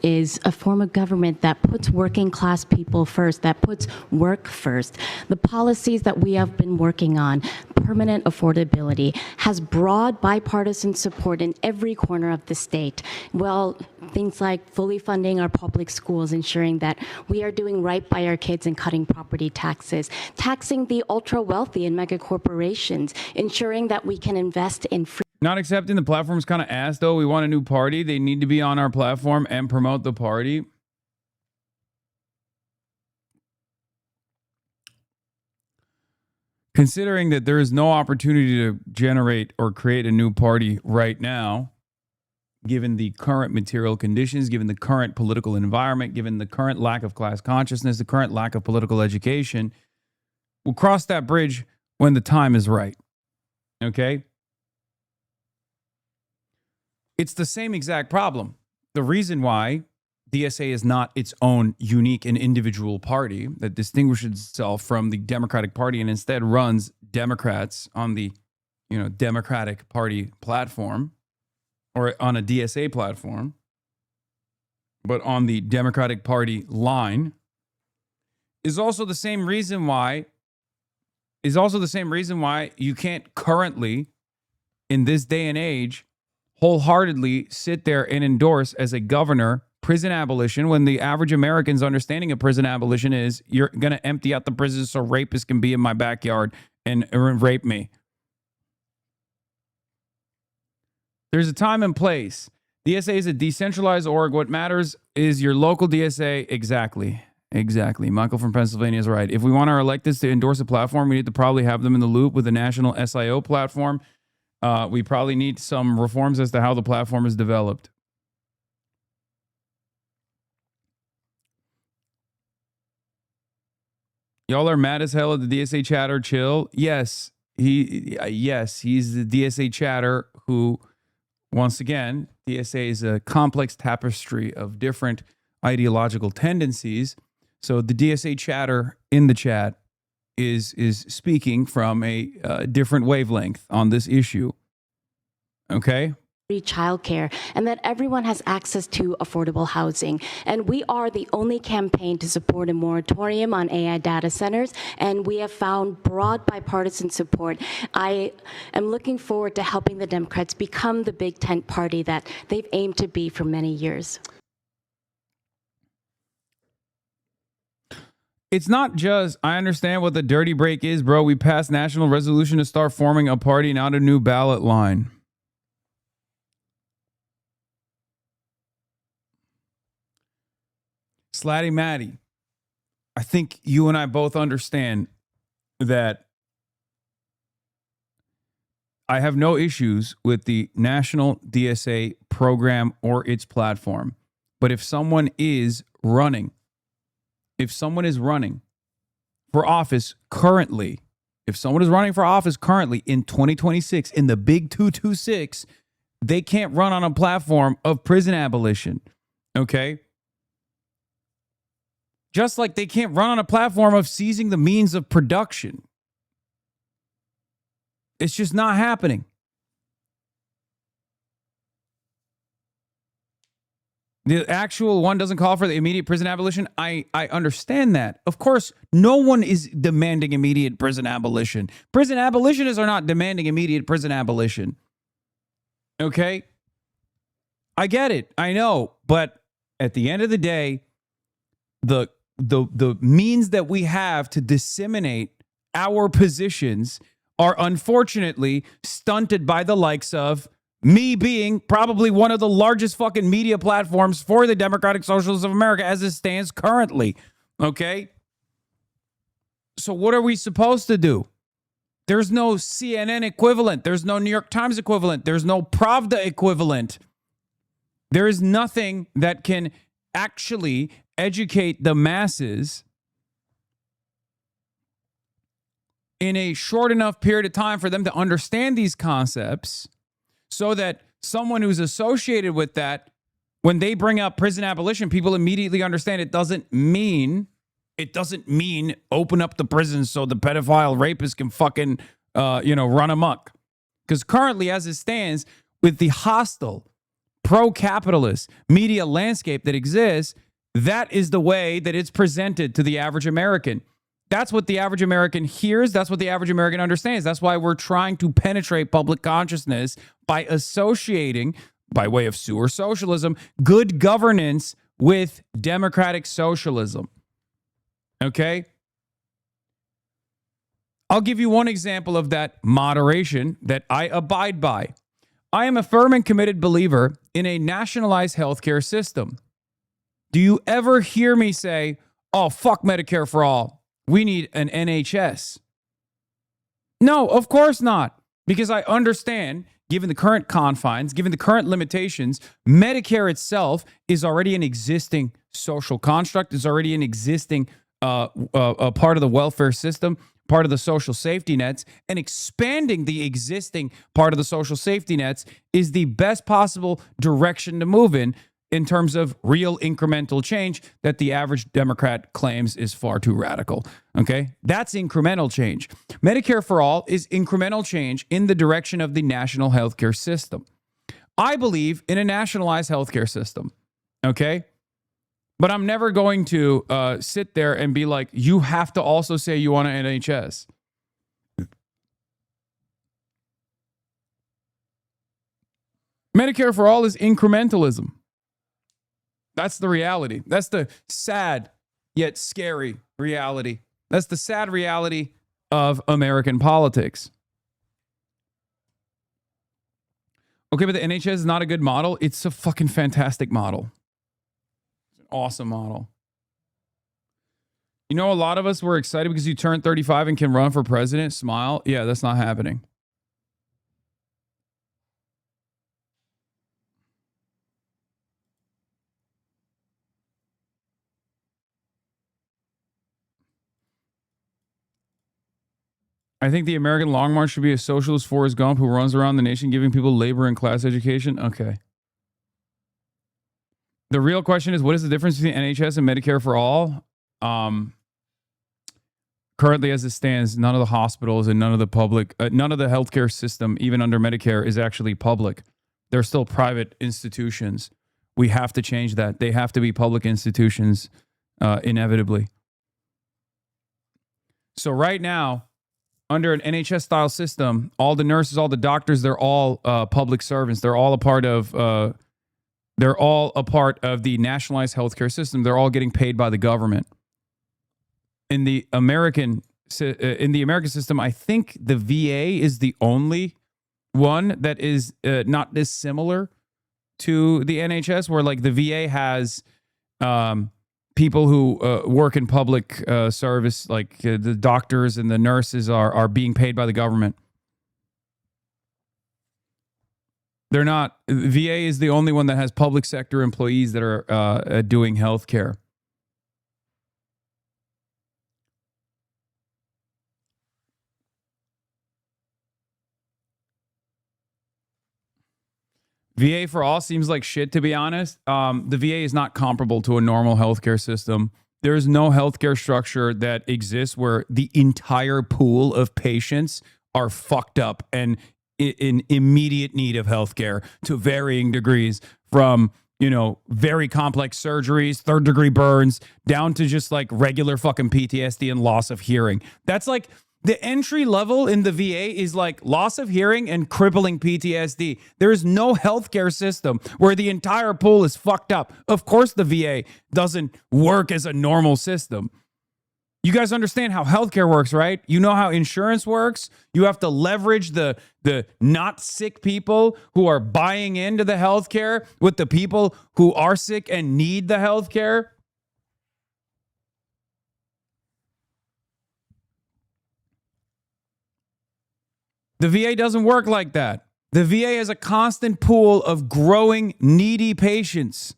a form of government that puts working class people first, that puts work first. The policies that we have been working on, permanent affordability, has broad bipartisan support in every corner of the state. Well, things like fully funding our public schools, ensuring that we are doing right by our kids and cutting property taxes, taxing the ultra-wealthy and mega corporations, ensuring that we can invest in free. Not accepting the platform's kind of ass, though. We want a new party. They need to be on our platform and promote the party. Considering that there is no opportunity to generate or create a new party right now, given the current material conditions, given the current political environment, given the current lack of class consciousness, the current lack of political education, we'll cross that bridge when the time is right. Okay? It's the same exact problem. The reason why DSA is not its own unique and individual party that distinguishes itself from the Democratic Party and instead runs Democrats on the, Democratic Party platform, or on a DSA platform, but on the Democratic Party line, is also the same reason why you can't currently, in this day and age, wholeheartedly sit there and endorse as a governor prison abolition, when the average American's understanding of prison abolition is you're going to empty out the prisons so rapists can be in my backyard and rape me. There's a time and place. DSA is a decentralized org. What matters is your local DSA. Exactly. Michael from Pennsylvania is right. If we want our electeds to endorse a platform, we need to probably have them in the loop with the national SIO platform. We probably need some reforms as to how the platform is developed. Y'all are mad as hell at the DSA chatter. Chill. Yes, he's the DSA chatter who, once again, DSA is a complex tapestry of different ideological tendencies. So the DSA chatter in the chat is speaking from a different wavelength on this issue. Okay? Childcare, and that everyone has access to affordable housing. And we are the only campaign to support a moratorium on AI data centers, and we have found broad bipartisan support. I am looking forward to helping the Democrats become the big tent party that they've aimed to be for many years. It's not just, I understand what the dirty break is, bro. We passed national resolution to start forming a party, not a new ballot line. Slatty Matty, I think you and I both understand that I have no issues with the national DSA program or its platform. But if someone is running for office currently, in 2026, in the big 226, they can't run on a platform of prison abolition. Okay? Just like they can't run on a platform of seizing the means of production. It's just not happening. The actual one doesn't call for the immediate prison abolition. I understand that. Of course, no one is demanding immediate prison abolition. Prison abolitionists are not demanding immediate prison abolition. Okay? I get it. I know. But at the end of the day, the means that we have to disseminate our positions are unfortunately stunted by the likes of me being probably one of the largest fucking media platforms for the Democratic Socialists of America as it stands currently. Okay? So what are we supposed to do? There's no CNN equivalent. There's no New York Times equivalent. There's no Pravda equivalent. There is nothing that can actually educate the masses in a short enough period of time for them to understand these concepts so that someone who's associated with that, when they bring up prison abolition, people immediately understand it doesn't mean It doesn't mean open up the prisons so the pedophile rapist can fucking, run amok. Because currently, as it stands, with the hostile, pro-capitalist media landscape that exists, that is the way that it's presented to the average American. That's what the average American hears. That's what the average American understands. That's why we're trying to penetrate public consciousness by associating, by way of sewer socialism, good governance with democratic socialism. Okay? I'll give you one example of that moderation that I abide by. I am a firm and committed believer in a nationalized healthcare system. Do you ever hear me say, oh, fuck Medicare for all? We need an NHS. No, of course not. Because I understand, given the current confines, given the current limitations, Medicare itself is already an existing social construct, is already an existing a part of the welfare system, part of the social safety nets, and expanding the existing part of the social safety nets is the best possible direction to move in terms of real incremental change that the average Democrat claims is far too radical. Okay? That's incremental change. Medicare for all is incremental change in the direction of the national healthcare system. I believe in a nationalized healthcare system. Okay? But I'm never going to sit there and be like, you have to also say you want an NHS. Medicare for all is incrementalism. That's the reality. That's the sad yet scary reality. That's the sad reality of American politics. Okay, but the NHS is not a good model. It's a fucking fantastic model. It's an awesome model. You know, a lot of us were excited because you turned 35 and can run for president. Smile. Yeah, that's not happening. I think the American Long March should be a socialist Forrest Gump who runs around the nation giving people labor and class education. Okay. The real question is, what is the difference between NHS and Medicare for all? Currently, as it stands, none of the hospitals and none of the healthcare system, even under Medicare, is actually public. They're still private institutions. We have to change that. They have to be public institutions, inevitably. So right now, under an NHS-style system, all the nurses, all the doctors, they're all public servants. They're all a part of the nationalized healthcare system. They're all getting paid by the government. In the American system, I think the VA is the only one that is not dissimilar to the NHS, where like the VA has people who work in public service, like the doctors and the nurses are being paid by the government. They're not. VA is the only one that has public sector employees that are doing healthcare. VA for all seems like shit, to be honest. The VA is not comparable to a normal healthcare system. There is no healthcare structure that exists where the entire pool of patients are fucked up and in immediate need of healthcare to varying degrees, from, very complex surgeries, third-degree burns, down to just like regular fucking PTSD and loss of hearing. That's like the entry level in the VA is like loss of hearing and crippling PTSD. There is no healthcare system where the entire pool is fucked up. Of course, the VA doesn't work as a normal system. You guys understand how healthcare works, right? You know how insurance works. You have to leverage the not sick people who are buying into the healthcare with the people who are sick and need the healthcare. The VA doesn't work like that. The VA has a constant pool of growing, needy patients.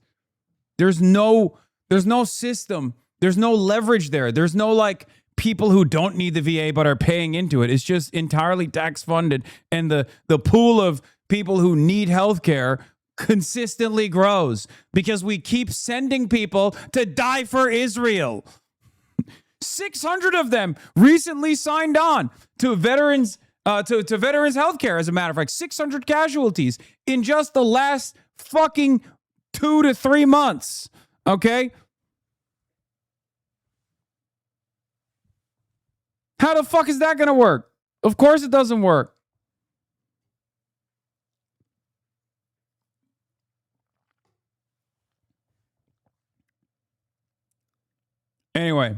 There's no system. There's no leverage there. There's no like people who don't need the VA but are paying into it. It's just entirely tax funded. And the pool of people who need healthcare consistently grows because we keep sending people to die for Israel. 600 of them recently signed on to veterans to veterans healthcare. As a matter of fact, 600 casualties in just the last fucking 2 to 3 months. Okay? How the fuck is that going to work? Of course it doesn't work. Anyway,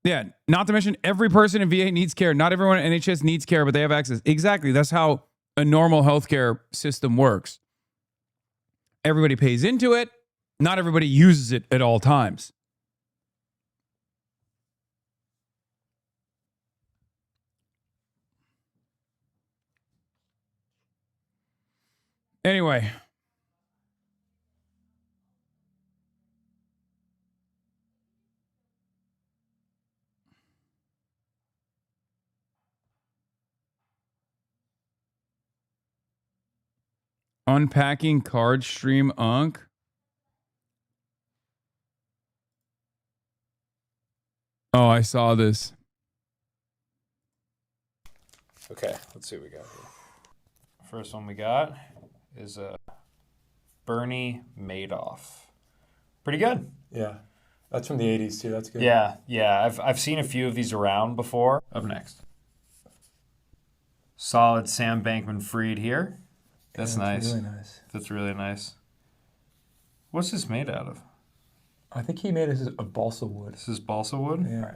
yeah, not to mention every person in VA needs care. Not everyone in NHS needs care, but they have access. Exactly. That's how a normal healthcare system works. Everybody pays into it. Not everybody uses it at all times. Anyway. Unpacking card stream Unk. Oh, I saw this. Okay, let's see what we got here. First one we got is Bernie Madoff. Pretty good. Yeah, that's from the 80s too. That's good. Yeah. I've seen a few of these around before. Up next. Solid Sam Bankman-Fried here. That's nice. Really nice. That's really nice. What's this made out of? I think he made it of balsa wood. This is balsa wood? Yeah.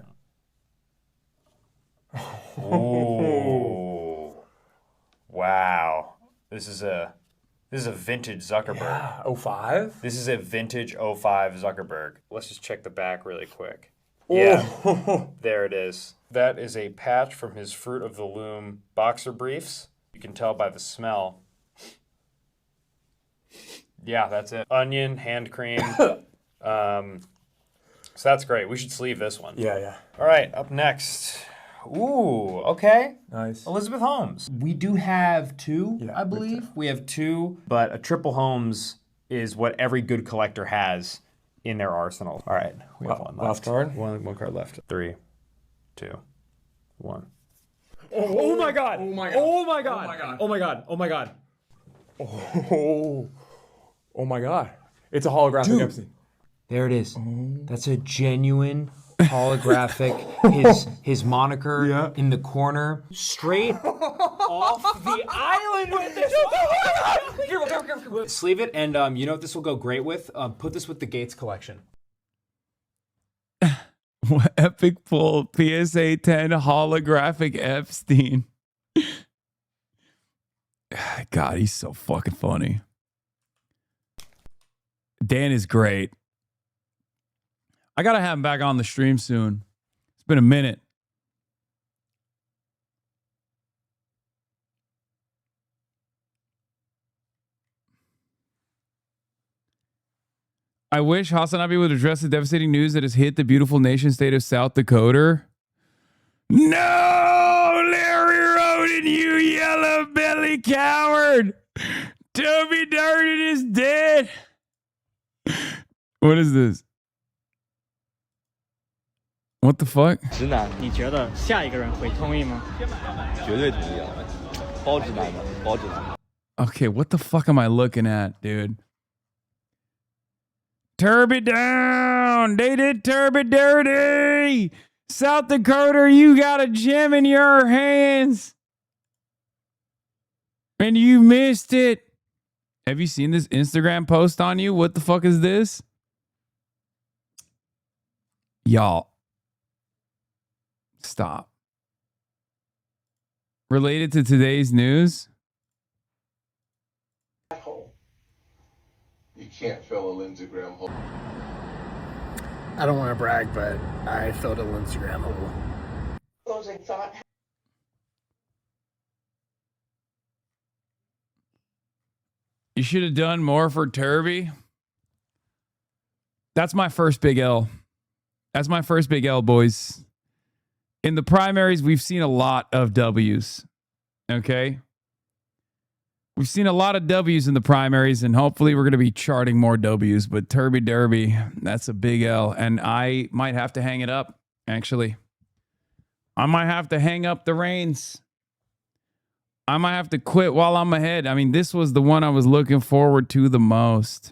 Oh. Wow. This is a vintage Zuckerberg. Yeah. 05? This is a vintage 05 Zuckerberg. Let's just check the back really quick. Oh. Yeah. There it is. That is a patch from his Fruit of the Loom boxer briefs. You can tell by the smell. Yeah, that's it. Onion, hand cream. So that's great. We should sleeve this one. Yeah. All right, up next. Ooh, okay. Nice. Elizabeth Holmes. We do have two, I believe. We have two, but a triple Holmes is what every good collector has in their arsenal. All right, we have one left. Last card? One card left. 3, 2, 1. Oh my god! Oh my god! Oh my god! Oh my god! Oh my god! Oh my god! It's a holographic Epstein. There it is. That's a genuine holographic. His moniker in the corner, straight off the island with this. Careful. Sleeve it, and you know what this will go great with? Put this with the Gates collection. Epic pull PSA 10 holographic Epstein. God, he's so fucking funny. Dan is great. I gotta have him back on the stream soon. It's been a minute. I wish HasanAbi would address the devastating news that has hit the beautiful nation state of South Dakota. No, Larry Roden, you yellow belly coward. Toby Durden is dead. What is this? What the fuck? 直男，你觉得下一个人会同意吗？绝对同意啊，包直男的，包直男。 Okay, what the fuck am I looking at, dude? Turby down! They did Turby dirty! South Dakota, you got a gem in your hands! And you missed it! Have you seen this Instagram post on you? What the fuck is this? Y'all. Stop. Related to today's news? You can't fill a Lindsey Graham hole. I don't want to brag, but I filled a Instagram hole. Closing thought. You should have done more for Turby. That's my first big L. That's my first big L, boys. In the primaries, we've seen a lot of W's. Okay? We've seen a lot of W's in the primaries, and hopefully we're going to be charting more W's. But Turby Derby, that's a big L. And I might have to hang it up actually. I might have to hang up the reins. I might have to quit while I'm ahead. I mean, this was the one I was looking forward to the most.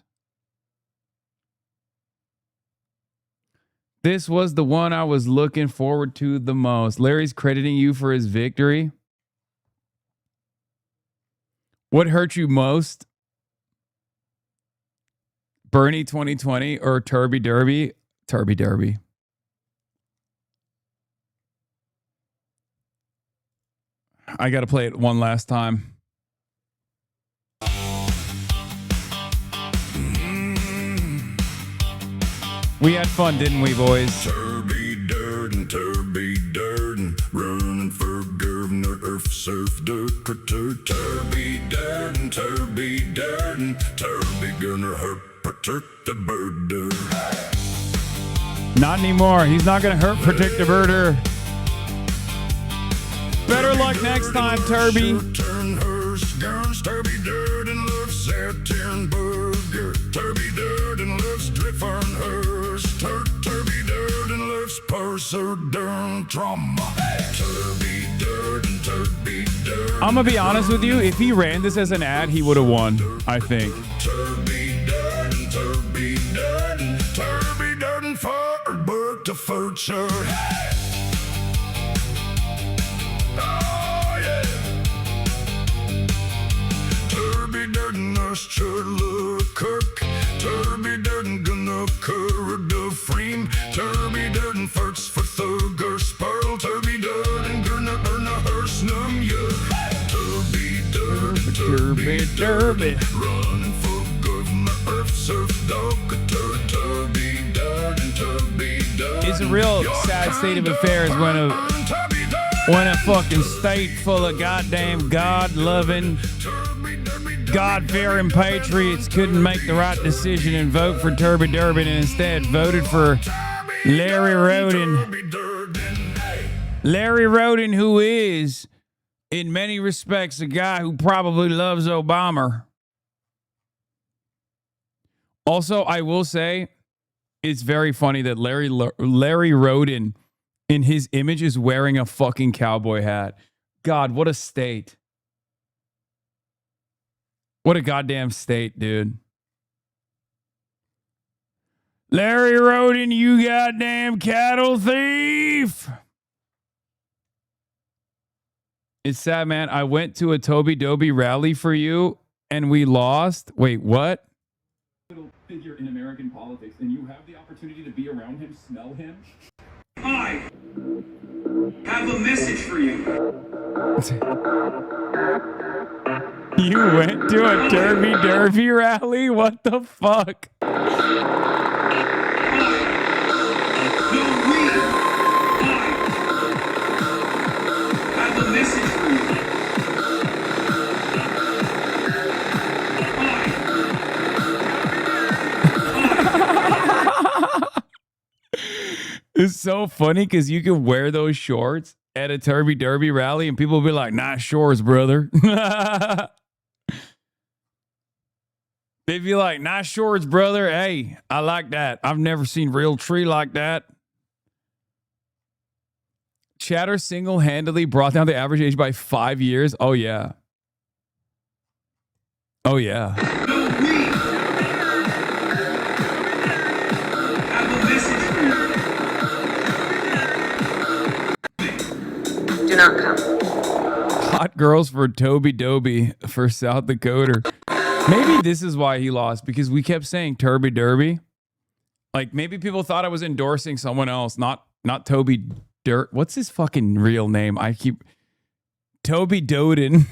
This was the one I was looking forward to the most. Larry's crediting you for his victory. What hurt you most? Bernie 2020 or Turby Derby? Turby Derby. I got to play it one last time. We had fun, didn't we, boys? Turby Durden, running for governor of surf Turby Durden, Turby gonna hurt protect the birder. Not anymore. He's not gonna hurt protect the birder. Better luck next time, Turby. Turn hearse guns, Turby Durden loves satin burger. Turby Durden loves drip farm hearse. Turby Durden loves purser Durden trauma. Turby Durden, Turby Durden. I'm gonna be honest with you. If he ran this as an ad, he would have won, I think. Turby Durden, Turby Durden, Turby Durden for Burke to Furcher. Kirk, Turby Durden gonna curr the frame. Turby Durden farts for Thugger Sparl. Turby Durden gonna earn a hearse num ya. Turby Durden, Turby, running for governor of surf dog. Turby Durden, Turby Durden. It's a real sad state of affairs when a fucking state full of goddamn God-loving, God-fearing patriots couldn't make the right decision and vote for Turby Durbin and instead voted for Larry Roden. Larry Roden, who is, in many respects, a guy who probably loves Obama. Also, I will say, it's very funny that Larry Roden, in his image, is wearing a fucking cowboy hat. God, what a state. What a goddamn state, dude. Larry Roden, you goddamn cattle thief. It's sad, man. I went to a Toby Doby rally for you and we lost. Wait, what? Figure in American politics, and you have the opportunity to be around him, smell him. I have a message for you. You went to a Derby Derby rally? What the fuck? Have a message for you. It's so funny because you can wear those shorts at a Derby Derby rally and people will be like, nice shorts, brother. They'd be like, nice shorts, brother. Hey, I like that. I've never seen real tree like that. Chatter single-handedly brought down the average age by 5 years. Oh, yeah. Oh, yeah. Do not come. Hot girls for Toby Doby for South Dakota. Maybe this is why he lost, because we kept saying Turby Derby. Like, maybe people thought I was endorsing someone else, not Toby Dirt. What's his fucking real name? Toby Doden.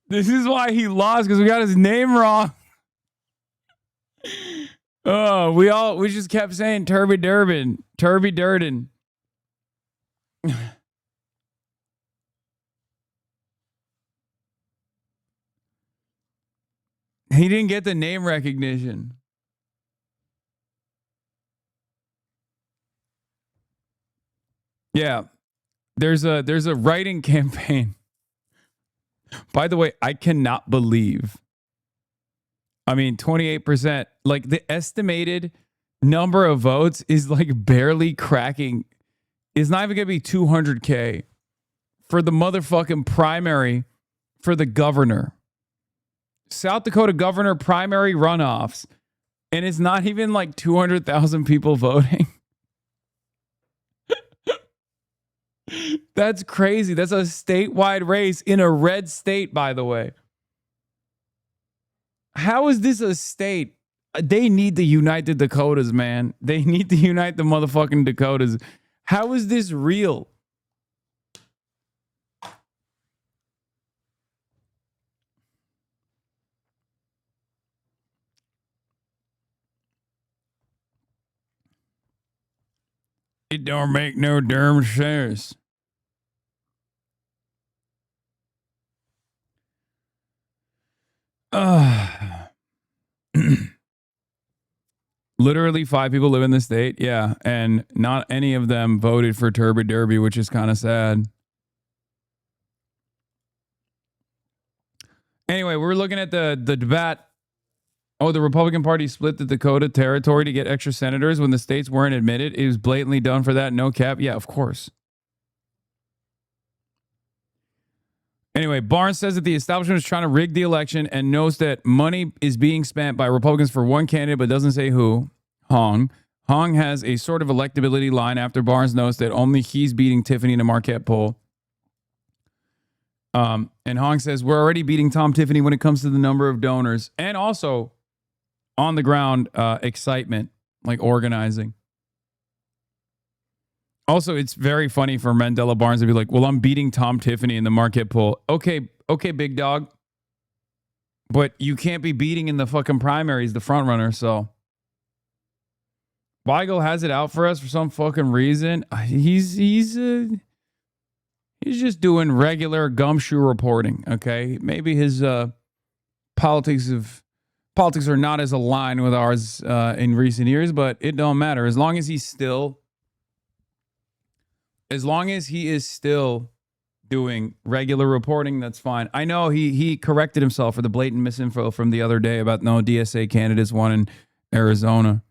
This is why he lost, because we got his name wrong. Oh, we just kept saying Turby Durden. He didn't get the name recognition. Yeah. There's a writing campaign. By the way, I cannot believe I mean, 28%. Like the estimated number of votes is like barely cracking. It's not even going to be 200K for the motherfucking primary for the governor. South Dakota governor primary runoffs. And it's not even like 200,000 people voting. That's crazy. That's a statewide race in a red state, by the way. How is this a state? They need to unite the Dakotas, man. They need to unite the motherfucking Dakotas. How is this real? It don't make no damn sense. Literally 5 people live in the state. Yeah. And not any of them voted for Turby Derby, which is kind of sad. Anyway, we're looking at the debate. Oh, the Republican Party split the Dakota territory to get extra senators when the states weren't admitted. It was blatantly done for that. No cap. Yeah, of course. Anyway, Barnes says that the establishment is trying to rig the election and knows that money is being spent by Republicans for one candidate, but doesn't say who. Hong. Hong has a sort of electability line after Barnes knows that only he's beating Tiffany in a Marquette poll. And Hong says, we're already beating Tom Tiffany when it comes to the number of donors and also on the ground excitement, like organizing. Also, it's very funny for Mandela Barnes to be like, well, I'm beating Tom Tiffany in the Marquette poll. Okay, big dog. But you can't be beating in the fucking primaries, the front runner, so. Weigel has it out for us for some fucking reason. He's just doing regular gumshoe reporting, okay? Maybe his politics are not as aligned with ours in recent years, but it don't matter. As long as he is still doing regular reporting, that's fine. I know he corrected himself for the blatant misinfo from the other day about no DSA candidates won in Arizona.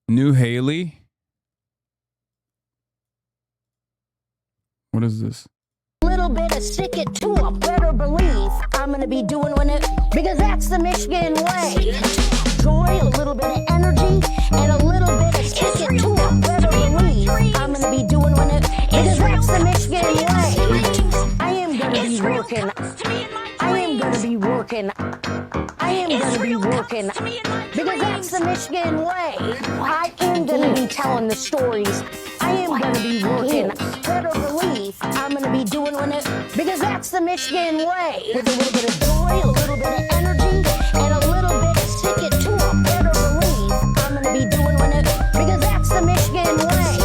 New Haley. What is this? Little bit of stick it to a better belief. I'm gonna be doing it because that's the Michigan way. Joy, a little bit of energy, and a little bit of stick it to a better belief. I'm gonna be doing it because that's the Michigan way. I am gonna be working. I am gonna be working. I am gonna be working because that's the Michigan way. I am gonna be telling the stories. I am gonna be working. Better belief. I'm gonna be doing it because that's the Michigan way. With a little bit of joy, a little bit of energy, and a little bit of stick it to a better belief. I'm gonna be doing it because that's the Michigan way.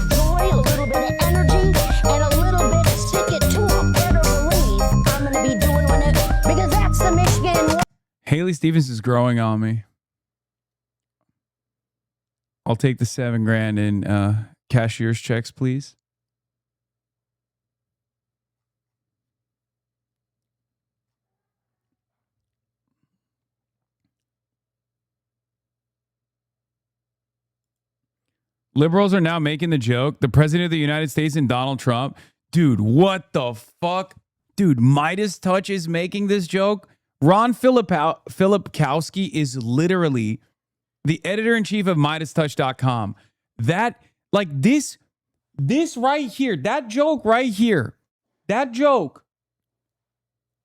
Joy, a little bit of energy, and a little bit of stick it to a better belief. I'm gonna be doing it because that's the Michigan way. Haley Stevens is growing on me. I'll take the $7,000 in cashier's checks, please. Liberals are now making the joke. The president of the United States and Donald Trump. Dude, what the fuck? Dude, Midas Touch is making this joke. Ron Filipkowski is literally the editor-in-chief of MidasTouch.com. That, like this right here, that joke right here, that joke,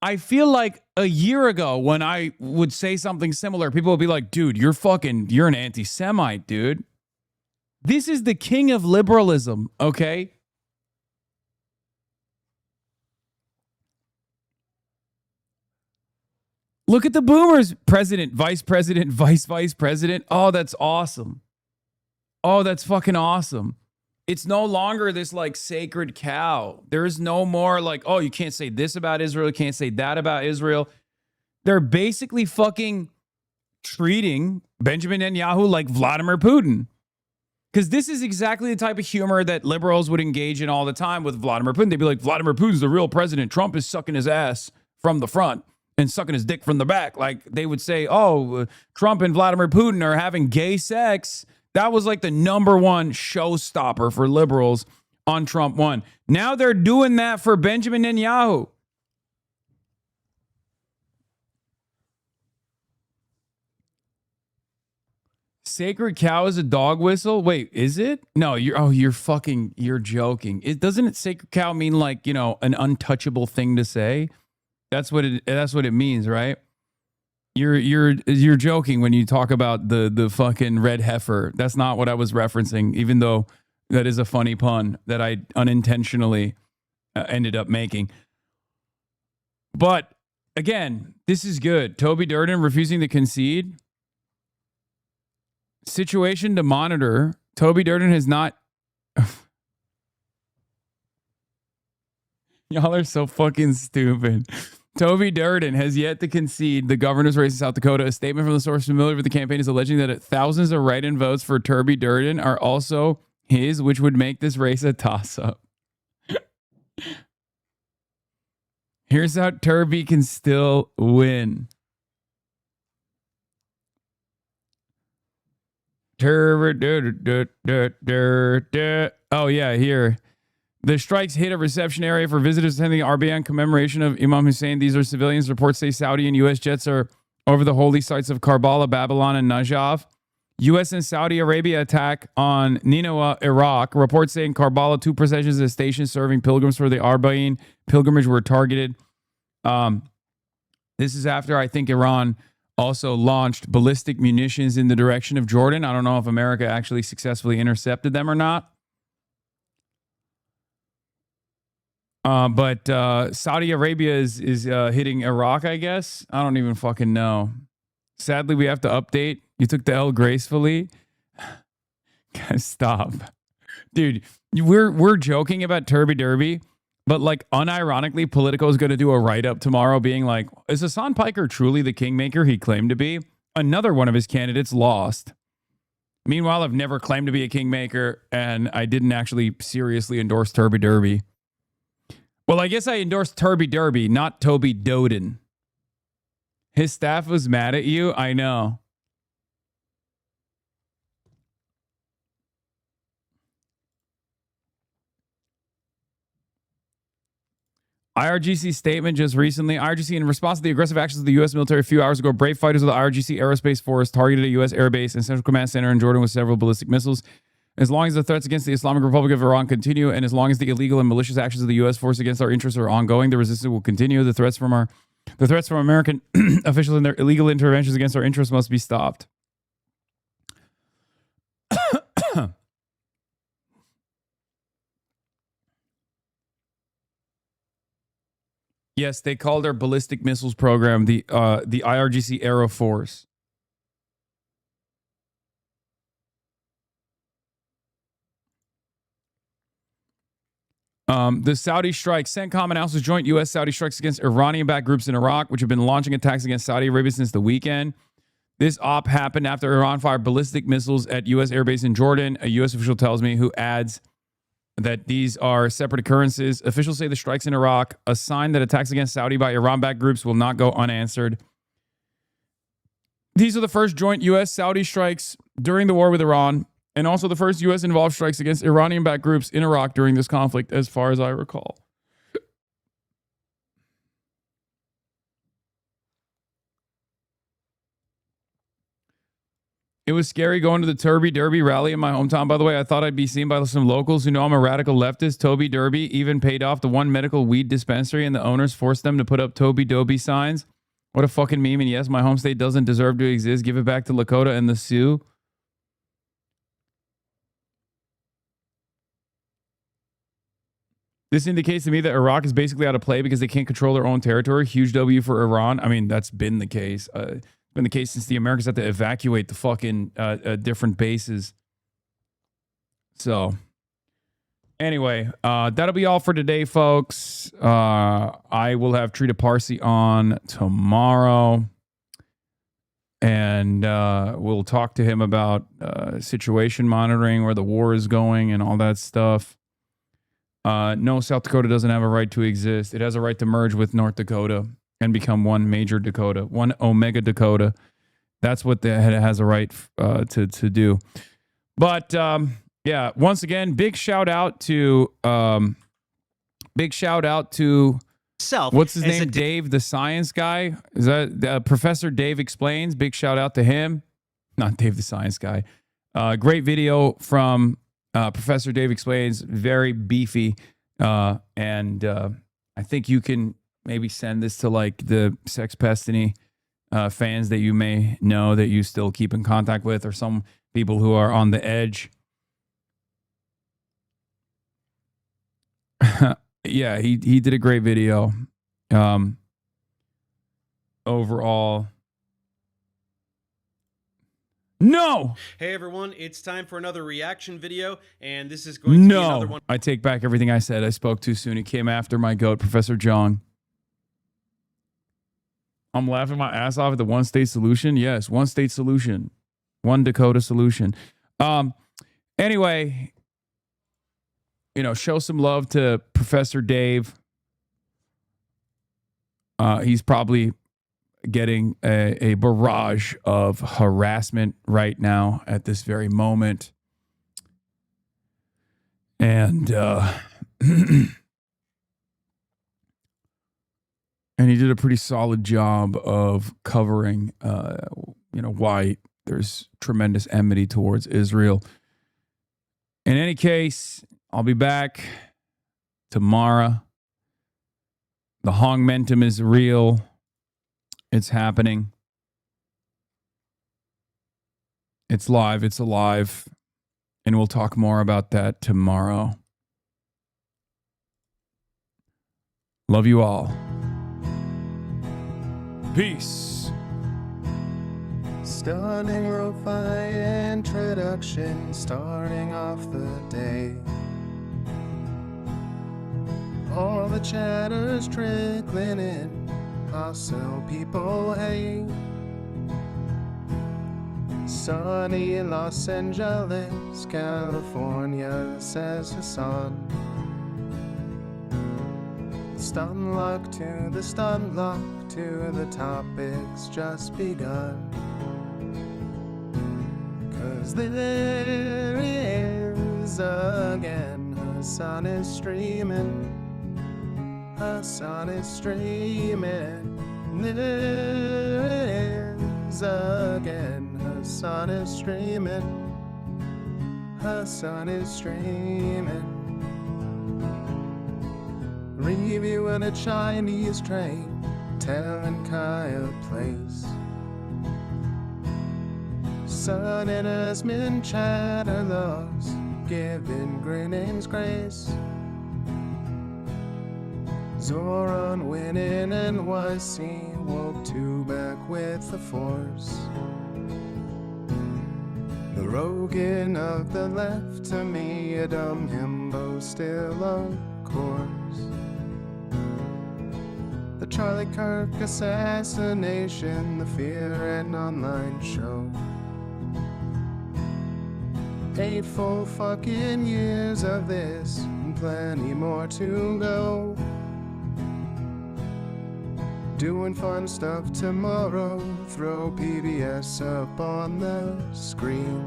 I feel like a year ago when I would say something similar, people would be like, dude, you're an anti-Semite, dude. This is the king of liberalism, okay? Look at the boomers. President, vice president, vice president. Oh, that's awesome. Oh, that's fucking awesome. It's no longer this like sacred cow. There is no more like, oh, you can't say this about Israel. You can't say that about Israel. They're basically fucking treating Benjamin Netanyahu like Vladimir Putin. Because this is exactly the type of humor that liberals would engage in all the time with Vladimir Putin. They'd be like, Vladimir Putin's the real president. Trump is sucking his ass from the front and sucking his dick from the back. Like they would say, Trump and Vladimir Putin are having gay sex. That was like the number one showstopper for liberals on Trump 1. Now they're doing that for Benjamin Netanyahu. Sacred cow is a dog whistle? Wait, is it? No, you're joking. Doesn't sacred cow mean like, an untouchable thing to say? That's what it means, right? You're joking when you talk about the fucking red heifer. That's not what I was referencing, even though that is a funny pun that I unintentionally ended up making. But again, this is good. Toby Durden refusing to concede. Situation to monitor. Toby Durden has not. Y'all are so fucking stupid. Toby Durden has yet to concede the governor's race in South Dakota. A statement from the source familiar with the campaign is alleging that thousands of write-in votes for Toby Durden are also his, which would make this race a toss-up. Here's how Turby can still win. Oh, yeah, here. The strikes hit a reception area for visitors attending the RBN commemoration of Imam Hussein. These are civilians. Reports say Saudi and U.S. jets are over the holy sites of Karbala, Babylon, and Najaf. U.S. and Saudi Arabia attack on Nineveh, Iraq. Reports say in Karbala, 2 processions of stations serving pilgrims for the Arba'in pilgrimage were targeted. This is after, I think, Iran also launched ballistic munitions in the direction of Jordan. I don't know if America actually successfully intercepted them or not. But Saudi Arabia is hitting Iraq, I guess. I don't even fucking know. Sadly, we have to update. You took the L gracefully. Guys, stop. Dude, we're joking about Turby Derby, but like unironically, Politico is going to do a write-up tomorrow being like, is Hasan Piker truly the kingmaker he claimed to be? Another one of his candidates lost. Meanwhile, I've never claimed to be a kingmaker, and I didn't actually seriously endorse Turby Derby. Well, I guess I endorsed Turby Derby, not Toby Doden. His staff was mad at you? I know. IRGC statement just recently. IRGC, in response to the aggressive actions of the U.S. military a few hours ago, brave fighters of the IRGC Aerospace Force targeted a U.S. airbase and Central Command Center in Jordan with several ballistic missiles. As long as the threats against the Islamic Republic of Iran continue, and as long as the illegal and malicious actions of the U.S. force against our interests are ongoing, the resistance will continue. The threats from American officials and their illegal interventions against our interests must be stopped. Yes, they called our ballistic missiles program the IRGC Aero Force. The Saudi strikes. CENTCOM announces joint U.S.-Saudi strikes against Iranian-backed groups in Iraq, which have been launching attacks against Saudi Arabia since the weekend. This op happened after Iran fired ballistic missiles at U.S. airbase in Jordan, a U.S. official tells me, who adds that these are separate occurrences. Officials say the strikes in Iraq, a sign that attacks against Saudi by Iran-backed groups will not go unanswered. These are the first joint U.S.-Saudi strikes during the war with Iran, and also the first U.S.-involved strikes against Iranian-backed groups in Iraq during this conflict, as far as I recall. It was scary going to the Turby Derby rally in my hometown, by the way. I thought I'd be seen by some locals who know I'm a radical leftist. Toby Derby even paid off the one medical weed dispensary, and the owners forced them to put up Toby Doby signs. What a fucking meme. And yes, my home state doesn't deserve to exist. Give it back to Lakota and the Sioux. This indicates to me that Iraq is basically out of play because they can't control their own territory. Huge W for Iran. I mean, that's been the case. Been the case since the Americans had to evacuate the fucking different bases. So, anyway, that'll be all for today, folks. I will have Trita Parsi on tomorrow. And and we'll talk to him about situation monitoring, where the war is going, and all that stuff. No, South Dakota doesn't have a right to exist. It has a right to merge with North Dakota and become one major Dakota, one Omega Dakota. That's what it has a right to do. But yeah, once again, big shout out to what's his name? Dave, the science guy. Is that Professor Dave Explains? Big shout out to him. Not Dave, the science guy. Great video from Professor Dave Explains. Very beefy. And I think you can maybe send this to like the Sex Pestiny fans that you may know that you still keep in contact with, or some people who are on the edge. Yeah, he did a great video. Overall. No! Hey everyone, it's time for another reaction video, and this is going to be another one. I take back everything I said. I spoke too soon. He came after my goat, Professor Jong. I'm laughing my ass off at the one-state solution. Yes, one-state solution. One Dakota solution. Anyway, show some love to Professor Dave. He's probably getting a barrage of harassment right now at this very moment. And and he did a pretty solid job of covering why there's tremendous enmity towards Israel. In any case, I'll be back tomorrow. The Hongmentum is real. It's happening. It's live. It's alive. And we'll talk more about that tomorrow. Love you all. Peace. Stunning lo-fi introduction, starting off the day. All the chatter's trickling in, hostile people hate. Sunny in Los Angeles, California, says Hasan. Stun luck to the stun luck to the topics just begun. 'Cause there he is again, Hasan is streaming. Hasan is streaming. There it is again, Hasan is streaming. Hasan is streaming. Reviewing a Chinese train, telling Kaya place. Sun and Asmin chatter loves, giving Greening's grace. Zoran winning NYC, woke two back with the force. The Rogan of the left, to me a dumb himbo still of course. The Charlie Kirk assassination, the Fear and Online show. 8 full fucking years of this, and plenty more to go. Doing fun stuff tomorrow, throw PBS up on the screen.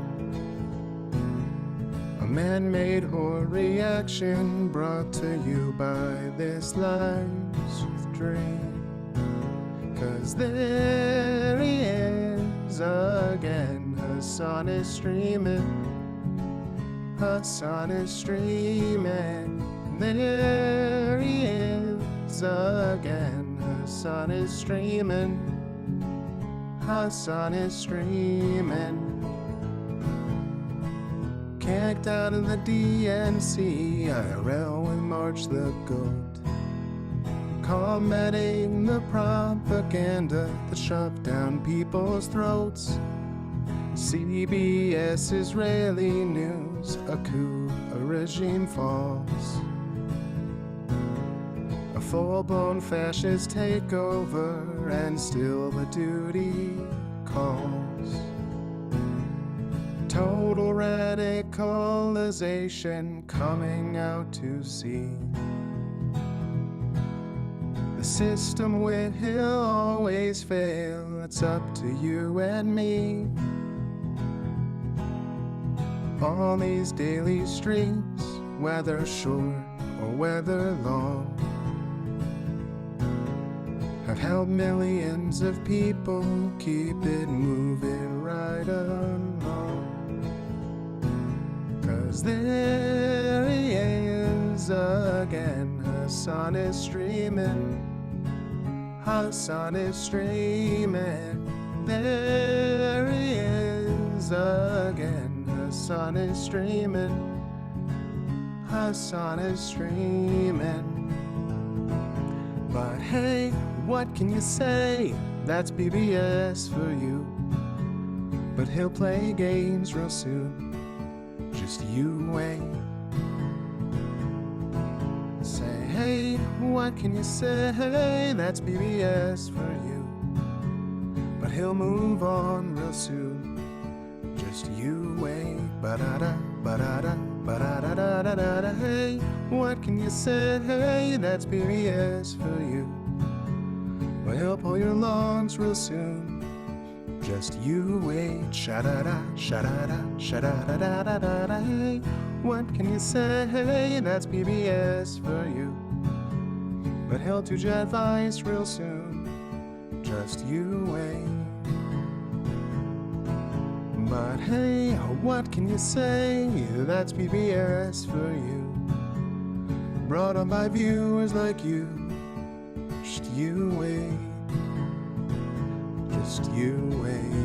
A man-made horror reaction brought to you by this life's dream. 'Cause there he is again, Hasan is streaming. Hasan is streaming. There he is again, Hasan is streaming. Hasan is streaming. Kicked out of the DNC, IRL we march the goat. Combating the propaganda that shoved down people's throats. CBS Israeli news, a coup, a regime falls. A full-blown fascist takeover, and still the duty calls. Total radicalization coming out to sea. The system will always fail, it's up to you and me. On these daily streets, whether short or whether long, I've helped millions of people keep it moving right along. 'Cause there he is again, Hasan is streaming, Hasan is streaming. There he is again, Hasan is streaming, Hasan is streaming. But hey, what can you say? That's BBS for you. But he'll play games real soon. Just you wait. Say, hey, what can you say? That's BBS for you. But he'll move on real soon. Just you wait. Ba-da-da, ba-da-da, ba-da-da-da-da-da. Hey, what can you say? That's BBS for you. But he'll pull your lungs real soon. Just you wait. Sha-da-da, sha-da-da, sha-da-da-da-da-da. Hey, what can you say? That's BBS for you. But he'll do jet advice real soon. Just you wait. But hey, what can you say? That's PBS for you. Brought on by viewers like you. Just you wait. Just you wait.